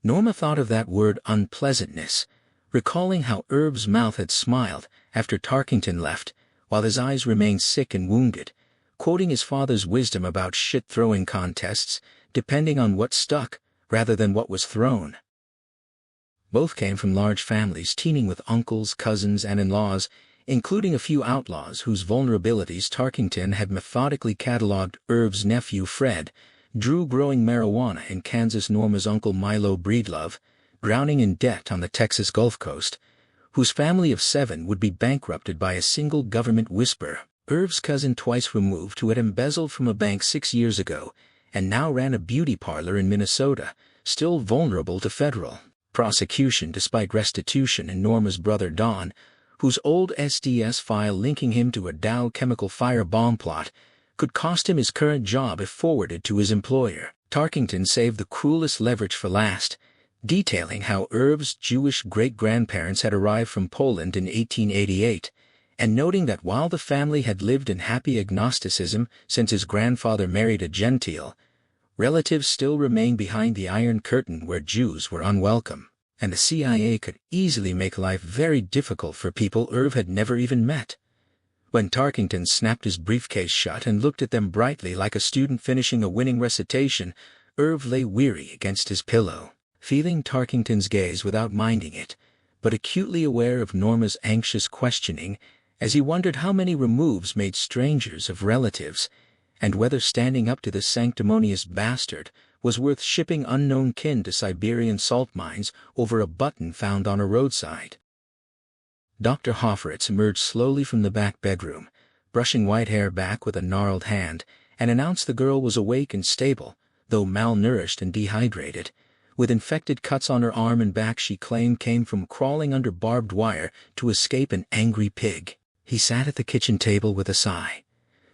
[SPEAKER 1] Norma thought of that word unpleasantness, recalling how Irv's mouth had smiled after Tarkington left, while his eyes remained sick and wounded, quoting his father's wisdom about shit-throwing contests, depending on what stuck, rather than what was thrown. Both came from large families teeming with uncles, cousins, and in-laws, including a few outlaws whose vulnerabilities Tarkington had methodically catalogued. Irv's nephew Fred, Drew growing marijuana in Kansas, Norma's uncle Milo Breedlove, drowning in debt on the Texas Gulf Coast, whose family of 7 would be bankrupted by a single government whisper. Irv's cousin twice removed who had embezzled from a bank 6 years ago and now ran a beauty parlor in Minnesota, still vulnerable to federal prosecution despite restitution, and Norma's brother Don, whose old SDS file linking him to a Dow chemical firebomb plot could cost him his current job if forwarded to his employer. Tarkington saved the cruelest leverage for last, detailing how Irv's Jewish great-grandparents had arrived from Poland in 1888, and noting that while the family had lived in happy agnosticism since his grandfather married a Gentile, relatives still remained behind the Iron Curtain where Jews were unwelcome, and the CIA could easily make life very difficult for people Irv had never even met. When Tarkington snapped his briefcase shut and looked at them brightly like a student finishing a winning recitation, Irv lay weary against his pillow, feeling Tarkington's gaze without minding it, but acutely aware of Norma's anxious questioning as he wondered how many removes made strangers of relatives, and whether standing up to the sanctimonious bastard was worth shipping unknown kin to Siberian salt mines over a button found on a roadside. Dr. Hofferitz emerged slowly from the back bedroom, brushing white hair back with a gnarled hand, and announced the girl was awake and stable, though malnourished and dehydrated, with infected cuts on her arm and back she claimed came from crawling under barbed wire to escape an angry pig. He sat at the kitchen table with a sigh,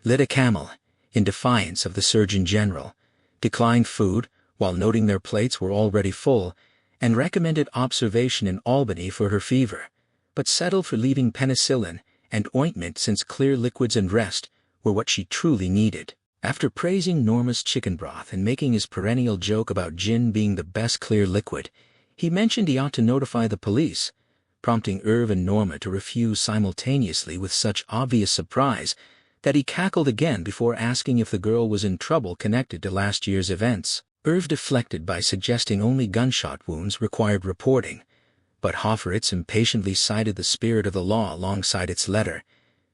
[SPEAKER 1] lit a Camel, in defiance of the Surgeon General, declined food, while noting their plates were already full, and recommended observation in Albany for her fever, but settled for leaving penicillin and ointment since clear liquids and rest were what she truly needed. After praising Norma's chicken broth and making his perennial joke about gin being the best clear liquid, he mentioned he ought to notify the police, prompting Irv and Norma to refuse simultaneously with such obvious surprise that he cackled again before asking if the girl was in trouble connected to last year's events. Irv deflected by suggesting only gunshot wounds required reporting, but Hofferitz impatiently cited the spirit of the law alongside its letter,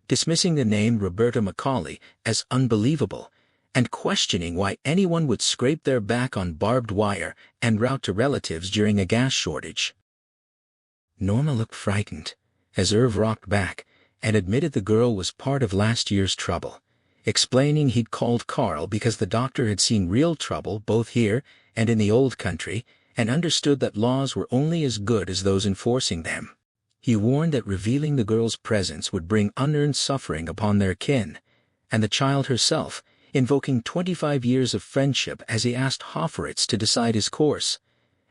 [SPEAKER 1] dismissing the name Roberta Macaulay as unbelievable and questioning why anyone would scrape their back on barbed wire en route to relatives during a gas shortage. Norma looked frightened as Irv rocked back and admitted the girl was part of last year's trouble, explaining he'd called Carl because the doctor had seen real trouble both here and in the old country and understood that laws were only as good as those enforcing them. He warned that revealing the girl's presence would bring unearned suffering upon their kin, and the child herself, invoking 25 years of friendship as he asked Hofferitz to decide his course.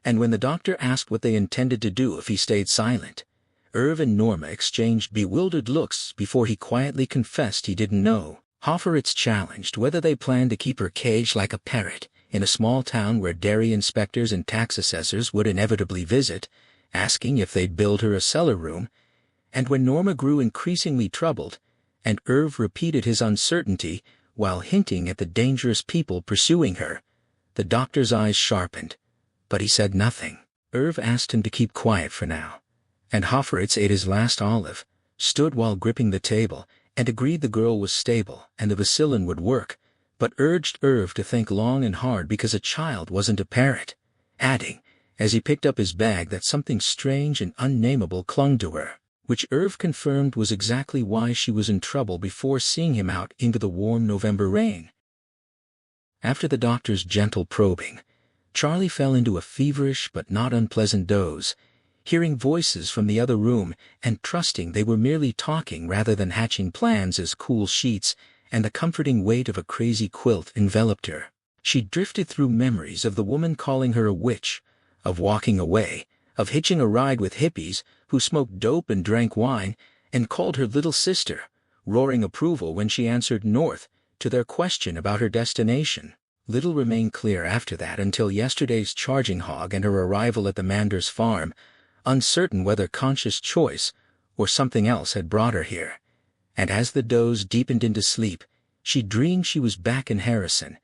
[SPEAKER 1] And when the doctor asked what they intended to do if he stayed silent, Irv and Norma exchanged bewildered looks before he quietly confessed he didn't know. Hofferitz challenged whether they planned to keep her caged like a parrot in a small town where dairy inspectors and tax assessors would inevitably visit, asking if they'd build her a cellar room, and when Norma grew increasingly troubled, and Irv repeated his uncertainty while hinting at the dangerous people pursuing her, the doctor's eyes sharpened, but he said nothing. Irv asked him to keep quiet for now, and Hofferitz ate his last olive, stood while gripping the table, and agreed the girl was stable and the Vacillin would work, but urged Irv to think long and hard because a child wasn't a parrot, adding, as he picked up his bag, that something strange and unnameable clung to her, which Irv confirmed was exactly why she was in trouble before seeing him out into the warm November rain. After the doctor's gentle probing, Charlie fell into a feverish but not unpleasant doze, hearing voices from the other room and trusting they were merely talking rather than hatching plans as cool sheets and the comforting weight of a crazy quilt enveloped her. She drifted through memories of the woman calling her a witch, of walking away, of hitching a ride with hippies who smoked dope and drank wine and called her little sister, roaring approval when she answered north to their question about her destination. Little remained clear after that until yesterday's charging hog and her arrival at the Manders farm, uncertain whether conscious choice or something else had brought her here. And as the doze deepened into sleep, she dreamed she was back in Harrison,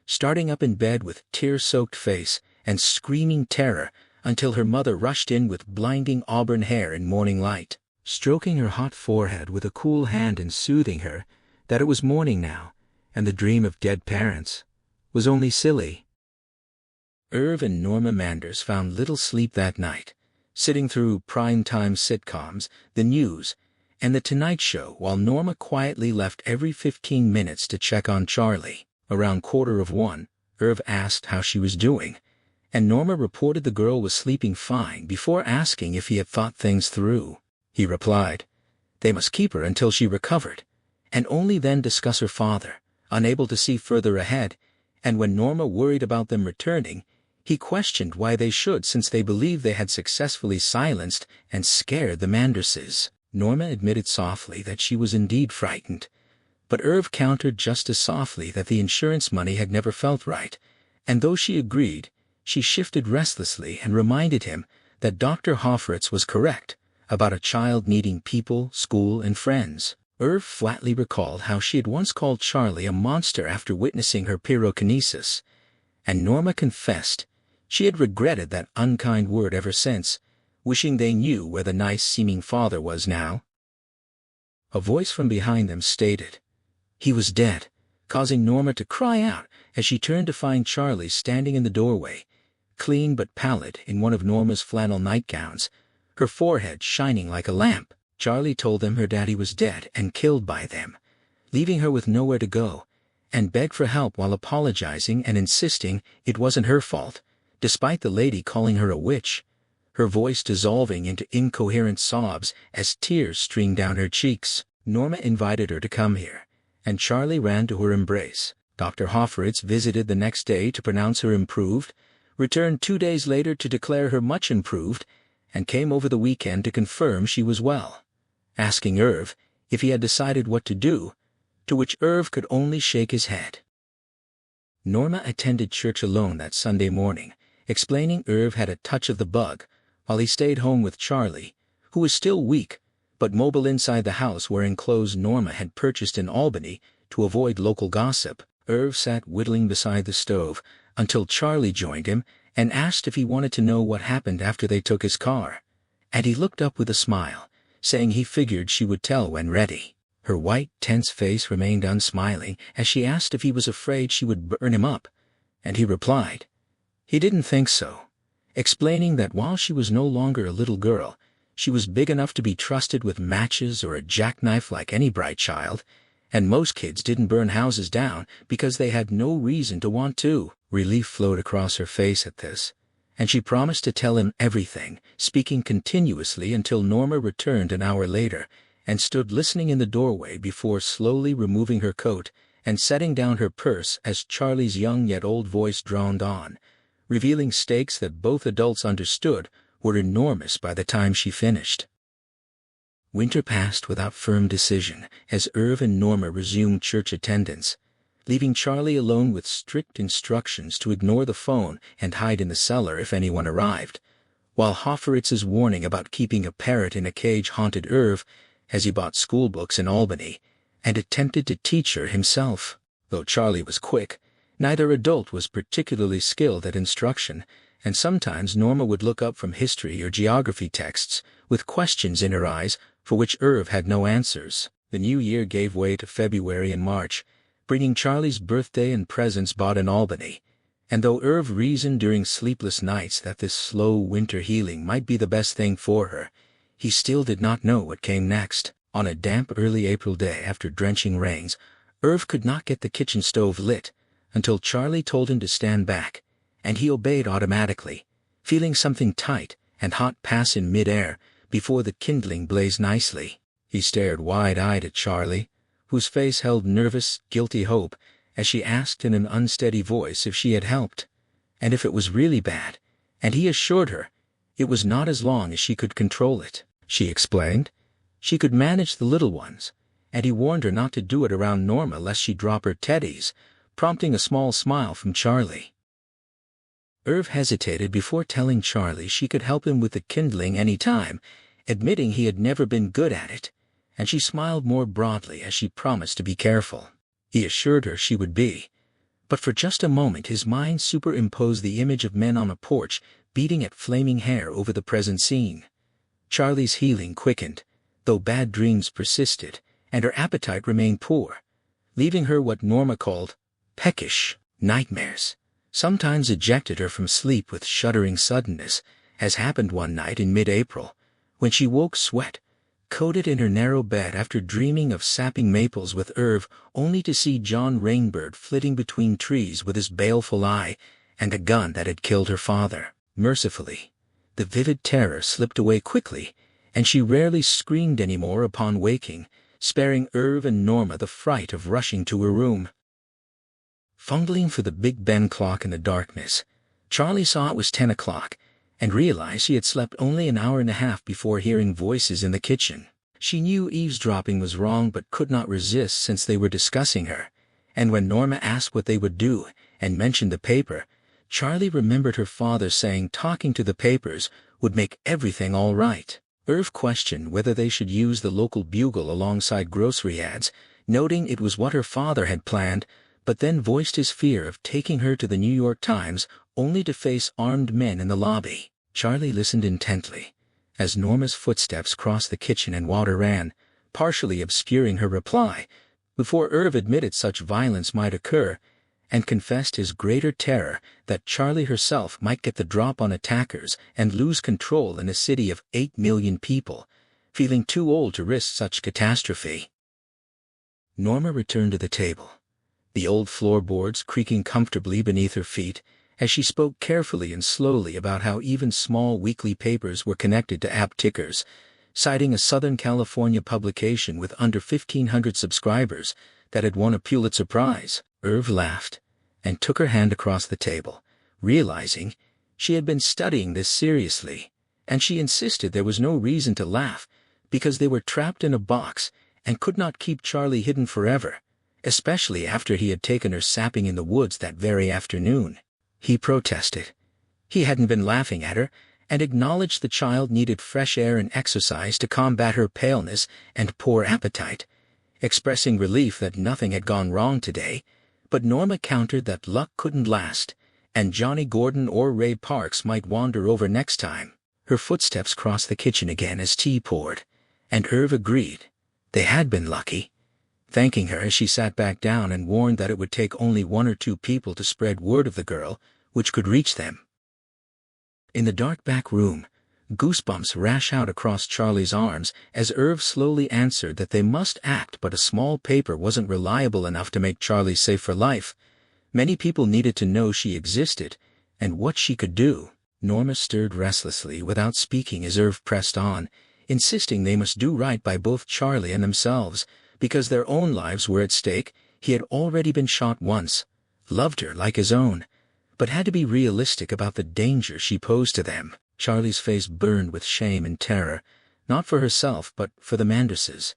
[SPEAKER 1] starting up in bed with tear-soaked face and screaming terror until her mother rushed in with blinding auburn hair in morning light, stroking her hot forehead with a cool hand and soothing her that it was morning now, and the dream of dead parents was only silly. Irv and Norma Manders found little sleep that night, sitting through prime-time sitcoms, the news, and The Tonight Show while Norma quietly left every 15 minutes to check on Charlie. Around 1:15, Irv asked how she was doing, and Norma reported the girl was sleeping fine before asking if he had thought things through. He replied, they must keep her until she recovered, and only then discuss her father, unable to see further ahead, and when Norma worried about them returning, he questioned why they should since they believed they had successfully silenced and scared the Manderses. Norma admitted softly that she was indeed frightened, but Irv countered just as softly that the insurance money had never felt right, and though she agreed, she shifted restlessly and reminded him that Dr. Hofritz was correct about a child needing people, school, and friends. Irv flatly recalled how she had once called Charlie a monster after witnessing her pyrokinesis, and Norma confessed she had regretted that unkind word ever since, wishing they knew where the nice-seeming father was now. A voice from behind them stated, he was dead, causing Norma to cry out as she turned to find Charlie standing in the doorway, clean but pallid in one of Norma's flannel nightgowns, her forehead shining like a lamp. Charlie told them her daddy was dead and killed by them, leaving her with nowhere to go, and begged for help while apologizing and insisting it wasn't her fault, despite the lady calling her a witch, her voice dissolving into incoherent sobs as tears streamed down her cheeks. Norma invited her to come here, and Charlie ran to her embrace. Dr. Hofritz visited the next day to pronounce her improved, returned 2 days later to declare her much improved, and came over the weekend to confirm she was well, asking Irv if he had decided what to do, to which Irv could only shake his head. Norma attended church alone that Sunday morning, explaining Irv had a touch of the bug, while he stayed home with Charlie, who was still weak, but mobile inside the house wearing clothes Norma had purchased in Albany to avoid local gossip. Irv sat whittling beside the stove until Charlie joined him and asked if he wanted to know what happened after they took his car, and he looked up with a smile, saying he figured she would tell when ready. Her white, tense face remained unsmiling as she asked if he was afraid she would burn him up, and he replied he didn't think so, explaining that while she was no longer a little girl, she was big enough to be trusted with matches or a jackknife like any bright child, and most kids didn't burn houses down because they had no reason to want to. Relief flowed across her face at this, and she promised to tell him everything, speaking continuously until Norma returned an hour later and stood listening in the doorway before slowly removing her coat and setting down her purse as Charlie's young yet old voice droned on, revealing stakes that both adults understood were enormous by the time she finished. Winter passed without firm decision as Irv and Norma resumed church attendance, leaving Charlie alone with strict instructions to ignore the phone and hide in the cellar if anyone arrived, while Hofritz's warning about keeping a parrot in a cage haunted Irv as he bought school books in Albany and attempted to teach her himself. Though Charlie was quick, neither adult was particularly skilled at instruction, and sometimes Norma would look up from history or geography texts with questions in her eyes for which Irv had no answers. The new year gave way to February and March, bringing Charlie's birthday and presents bought in Albany, and though Irv reasoned during sleepless nights that this slow winter healing might be the best thing for her, he still did not know what came next. On a damp early April day after drenching rains, Irv could not get the kitchen stove lit until Charlie told him to stand back, and he obeyed automatically, feeling something tight and hot pass in mid-air before the kindling blazed nicely. He stared wide-eyed at Charlie, whose face held nervous, guilty hope as she asked in an unsteady voice if she had helped, and if it was really bad, and he assured her it was not as long as she could control it. She explained she could manage the little ones, and he warned her not to do it around Norma lest she drop her teddies, prompting a small smile from Charlie. Irv hesitated before telling Charlie she could help him with the kindling any time, admitting he had never been good at it, and she smiled more broadly as she promised to be careful. He assured her she would be. But for just a moment his mind superimposed the image of men on a porch beating at flaming hair over the present scene. Charlie's healing quickened, though bad dreams persisted, and her appetite remained poor, leaving her what Norma called peckish nightmares. Sometimes ejected her from sleep with shuddering suddenness, as happened one night in mid-April, when she woke sweat-coated in her narrow bed after dreaming of sapping maples with Irv, only to see John Rainbird flitting between trees with his baleful eye and a gun that had killed her father. Mercifully, the vivid terror slipped away quickly, and she rarely screamed anymore upon waking, sparing Irv and Norma the fright of rushing to her room. Fumbling for the Big Ben clock in the darkness, Charlie saw it was 10 o'clock, and realized she had slept only an hour and a half before hearing voices in the kitchen. She knew eavesdropping was wrong but could not resist since they were discussing her, and when Norma asked what they would do and mentioned the paper, Charlie remembered her father saying talking to the papers would make everything all right. Irv questioned whether they should use the local bugle alongside grocery ads, noting it was what her father had planned, but then voiced his fear of taking her to the New York Times only to face armed men in the lobby. Charlie listened intently, as Norma's footsteps crossed the kitchen and water ran, partially obscuring her reply, before Irv admitted such violence might occur, and confessed his greater terror that Charlie herself might get the drop on attackers and lose control in a city of 8 million people, feeling too old to risk such catastrophe. Norma returned to the table, the old floorboards creaking comfortably beneath her feet, as she spoke carefully and slowly about how even small weekly papers were connected to app tickers, citing a Southern California publication with under 1,500 subscribers that had won a Pulitzer Prize. Irv laughed and took her hand across the table, realizing she had been studying this seriously, and she insisted there was no reason to laugh because they were trapped in a box and could not keep Charlie hidden forever, especially after he had taken her sapping in the woods that very afternoon. He protested. He hadn't been laughing at her, and acknowledged the child needed fresh air and exercise to combat her paleness and poor appetite, expressing relief that nothing had gone wrong today, but Norma countered that luck couldn't last, and Johnny Gordon or Ray Parks might wander over next time. Her footsteps crossed the kitchen again as tea poured, and Irv agreed. They had been lucky, thanking her as she sat back down and warned that it would take only 1 or 2 people to spread word of the girl, which could reach them. In the dark back room, goosebumps rash out across Charlie's arms as Irv slowly answered that they must act, but a small paper wasn't reliable enough to make Charlie safe for life. Many people needed to know she existed, and what she could do. Norma stirred restlessly without speaking as Irv pressed on, insisting they must do right by both Charlie and themselves, because their own lives were at stake. He had already been shot once, loved her like his own, but had to be realistic about the danger she posed to them. Charlie's face burned with shame and terror, not for herself but for the Manderses,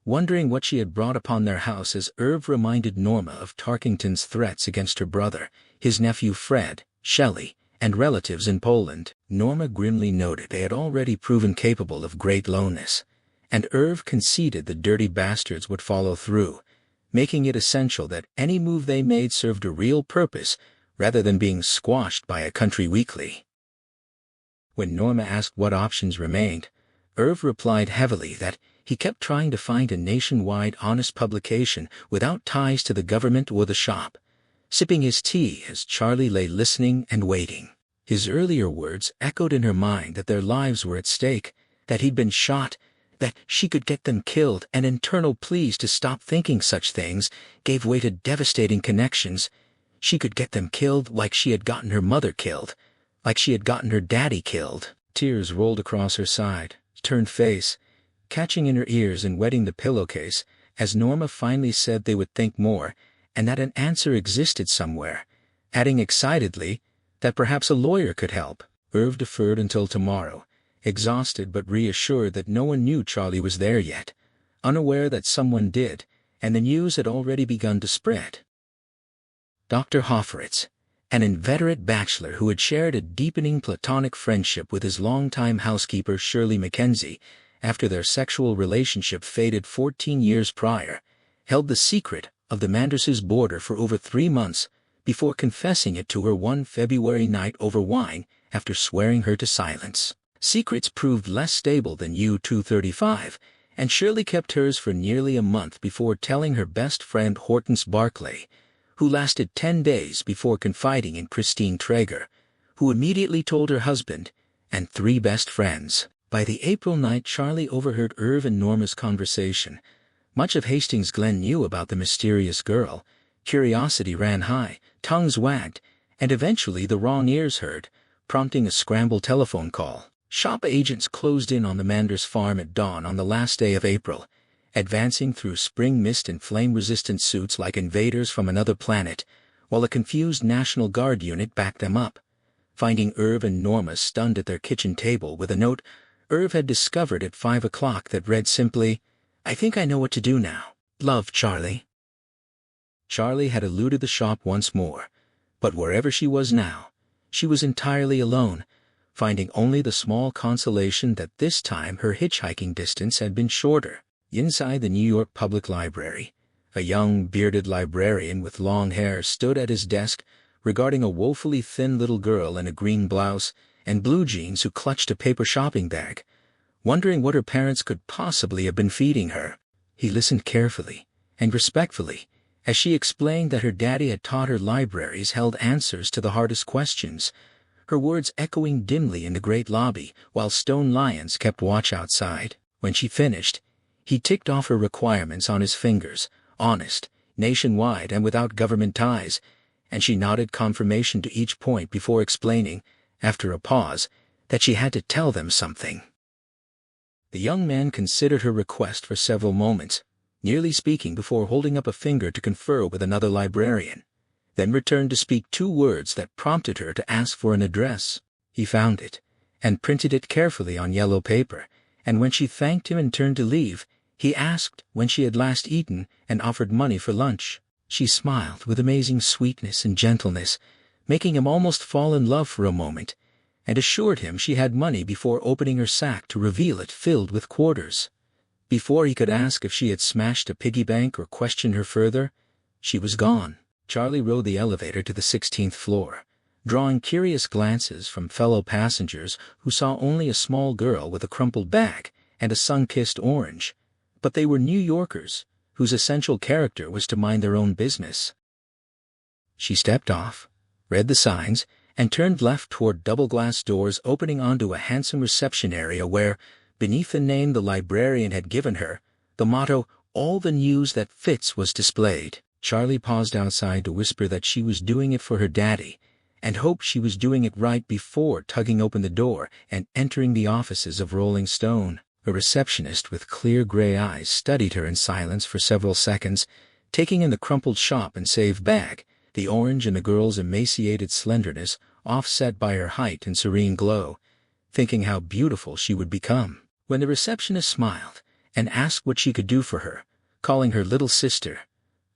[SPEAKER 1] wondering what she had brought upon their house as Irv reminded Norma of Tarkington's threats against her brother, his nephew Fred, Shelley, and relatives in Poland. Norma grimly noted they had already proven capable of great lowness, and Irv conceded the dirty bastards would follow through, making it essential that any move they made served a real purpose rather than being squashed by a country weekly. When Norma asked what options remained, Irv replied heavily that he kept trying to find a nationwide honest publication without ties to the government or the shop, sipping his tea as Charlie lay listening and waiting. His earlier words echoed in her mind that their lives were at stake, that he'd been shot, that she could get them killed, and internal pleas to stop thinking such things gave way to devastating connections. She could get them killed like she had gotten her mother killed, like she had gotten her daddy killed. Tears rolled across her turned face, catching in her ears and wetting the pillowcase, as Norma finally said they would think more, and that an answer existed somewhere, adding excitedly that perhaps a lawyer could help. Irv deferred until tomorrow, exhausted but reassured that no one knew Charlie was there yet, unaware that someone did, and the news had already begun to spread. Dr. Hofferitz, an inveterate bachelor who had shared a deepening platonic friendship with his longtime housekeeper Shirley Mackenzie after their sexual relationship faded 14 years prior, held the secret of the Manderses' border for over 3 months before confessing it to her one February night over wine after swearing her to silence. Secrets proved less stable than U-235, and Shirley kept hers for nearly a month before telling her best friend Hortense Barclay, who lasted 10 days before confiding in Christine Traeger, who immediately told her husband and 3 best friends. By the April night Charlie overheard Irv and Norma's conversation. Much of Hastings Glen knew about the mysterious girl. Curiosity ran high, tongues wagged, and eventually the wrong ears heard, prompting a scrambled telephone call. Shop agents closed in on the Manders farm at dawn on the last day of April, advancing through spring mist in flame-resistant suits like invaders from another planet, while a confused National Guard unit backed them up. Finding Irv and Norma stunned at their kitchen table with a note Irv had discovered at 5 o'clock that read simply, "I think I know what to do now. Love, Charlie." Charlie had eluded the shop once more, but wherever she was now, she was entirely alone, finding only the small consolation that this time her hitchhiking distance had been shorter. Inside the New York Public Library, a young, bearded librarian with long hair stood at his desk regarding a woefully thin little girl in a green blouse and blue jeans who clutched a paper shopping bag, wondering what her parents could possibly have been feeding her. He listened carefully and respectfully as she explained that her daddy had taught her libraries held answers to the hardest questions, her words echoing dimly in the great lobby while stone lions kept watch outside. When she finished, he ticked off her requirements on his fingers, honest, nationwide and without government ties, and she nodded confirmation to each point before explaining, after a pause, that she had to tell them something. The young man considered her request for several moments, nearly speaking before holding up a finger to confer with another librarian, then returned to speak 2 words that prompted her to ask for an address. He found it, and printed it carefully on yellow paper, and when she thanked him and turned to leave, he asked when she had last eaten and offered money for lunch. She smiled with amazing sweetness and gentleness, making him almost fall in love for a moment, and assured him she had money before opening her sack to reveal it filled with quarters. Before he could ask if she had smashed a piggy bank or question her further, she was gone. Charlie rode the elevator to the 16th floor, drawing curious glances from fellow passengers who saw only a small girl with a crumpled bag and a sun-kissed orange, but they were New Yorkers, whose essential character was to mind their own business. She stepped off, read the signs, and turned left toward double-glass doors opening onto a handsome reception area where, beneath the name the librarian had given her, the motto, "All the news that fits," was displayed. Charlie paused outside to whisper that she was doing it for her daddy, and hoped she was doing it right before tugging open the door and entering the offices of Rolling Stone. A receptionist with clear gray eyes studied her in silence for several seconds, taking in the crumpled shop and save bag, the orange in the girl's emaciated slenderness offset by her height and serene glow, thinking how beautiful she would become. When the receptionist smiled and asked what she could do for her, calling her little sister,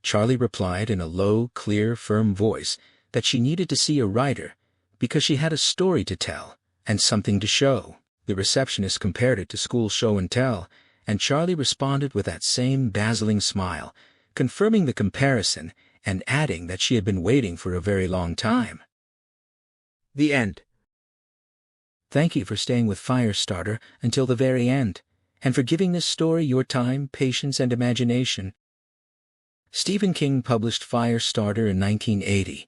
[SPEAKER 1] Charlie replied in a low, clear, firm voice that she needed to see a writer because she had a story to tell and something to show. The receptionist compared it to school show and tell, and Charlie responded with that same dazzling smile, confirming the comparison and adding that she had been waiting for a very long time. The end. Thank you for staying with Firestarter until the very end, and for giving this story your time, patience, and imagination. Stephen King published Firestarter in 1980,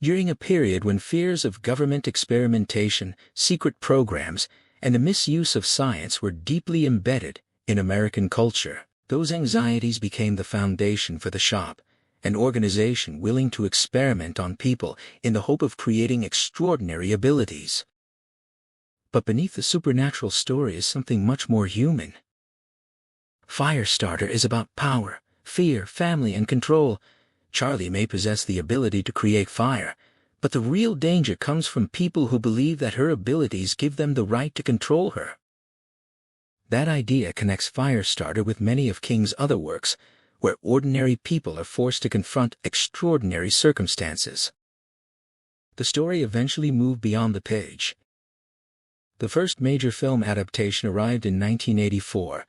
[SPEAKER 1] during a period when fears of government experimentation, secret programs, and the misuse of science were deeply embedded in American culture. Those anxieties became the foundation for the shop, an organization willing to experiment on people in the hope of creating extraordinary abilities. But beneath the supernatural story is something much more human. Firestarter is about power, fear, family, and control. Charlie may possess the ability to create fire, but the real danger comes from people who believe that her abilities give them the right to control her. That idea connects Firestarter with many of King's other works, where ordinary people are forced to confront extraordinary circumstances. The story eventually moved beyond the page. The first major film adaptation arrived in 1984,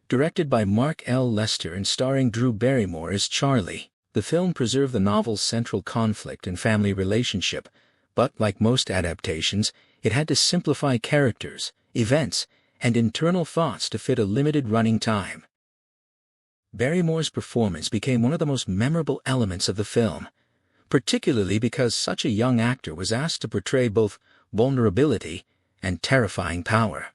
[SPEAKER 1] directed by Mark L. Lester and starring Drew Barrymore as Charlie. The film preserved the novel's central conflict and family relationship, but, like most adaptations, it had to simplify characters, events, and internal thoughts to fit a limited running time. Barrymore's performance became one of the most memorable elements of the film, particularly because such a young actor was asked to portray both vulnerability and terrifying power.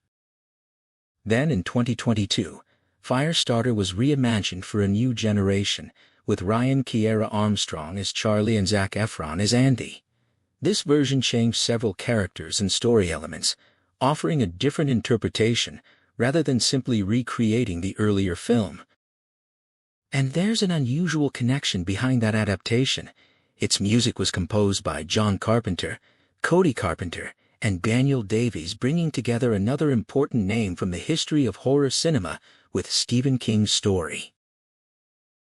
[SPEAKER 1] Then in 2022, Firestarter was reimagined for a new generation, with Ryan Kiera Armstrong as Charlie and Zac Efron as Andy. This version changed several characters and story elements, offering a different interpretation rather than simply recreating the earlier film. And there's an unusual connection behind that adaptation. Its music was composed by John Carpenter, Cody Carpenter, and Daniel Davies, bringing together another important name from the history of horror cinema with Stephen King's story.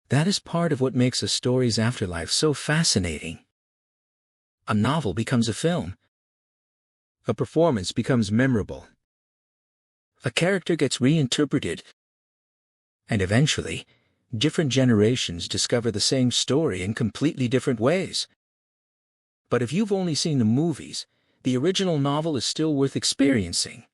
[SPEAKER 1] That is part of what makes a story's afterlife so fascinating. A novel becomes a film. A performance becomes memorable. A character gets reinterpreted. And eventually, different generations discover the same story in completely different ways. But if you've only seen the movies, the original novel is still worth experiencing.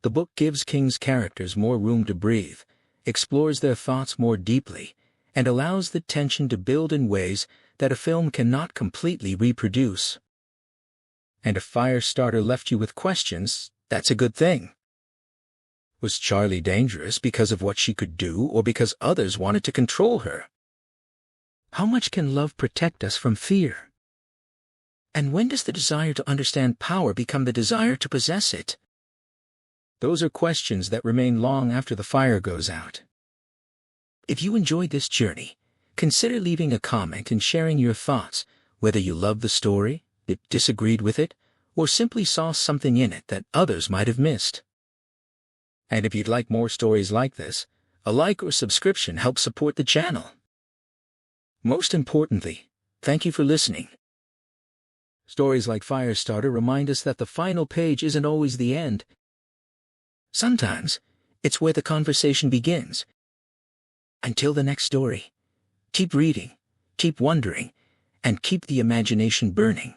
[SPEAKER 1] The book gives King's characters more room to breathe, explores their thoughts more deeply, and allows the tension to build in ways that a film cannot completely reproduce. And if Firestarter left you with questions, that's a good thing. Was Charlie dangerous because of what she could do or because others wanted to control her? How much can love protect us from fear? And when does the desire to understand power become the desire to possess it? Those are questions that remain long after the fire goes out. If you enjoyed this journey, consider leaving a comment and sharing your thoughts, whether you loved the story, disagreed with it, or simply saw something in it that others might have missed. And if you'd like more stories like this, a like or subscription helps support the channel. Most importantly, thank you for listening. Stories like Firestarter remind us that the final page isn't always the end. Sometimes, it's where the conversation begins. Until the next story, keep reading, keep wondering, and keep the imagination burning.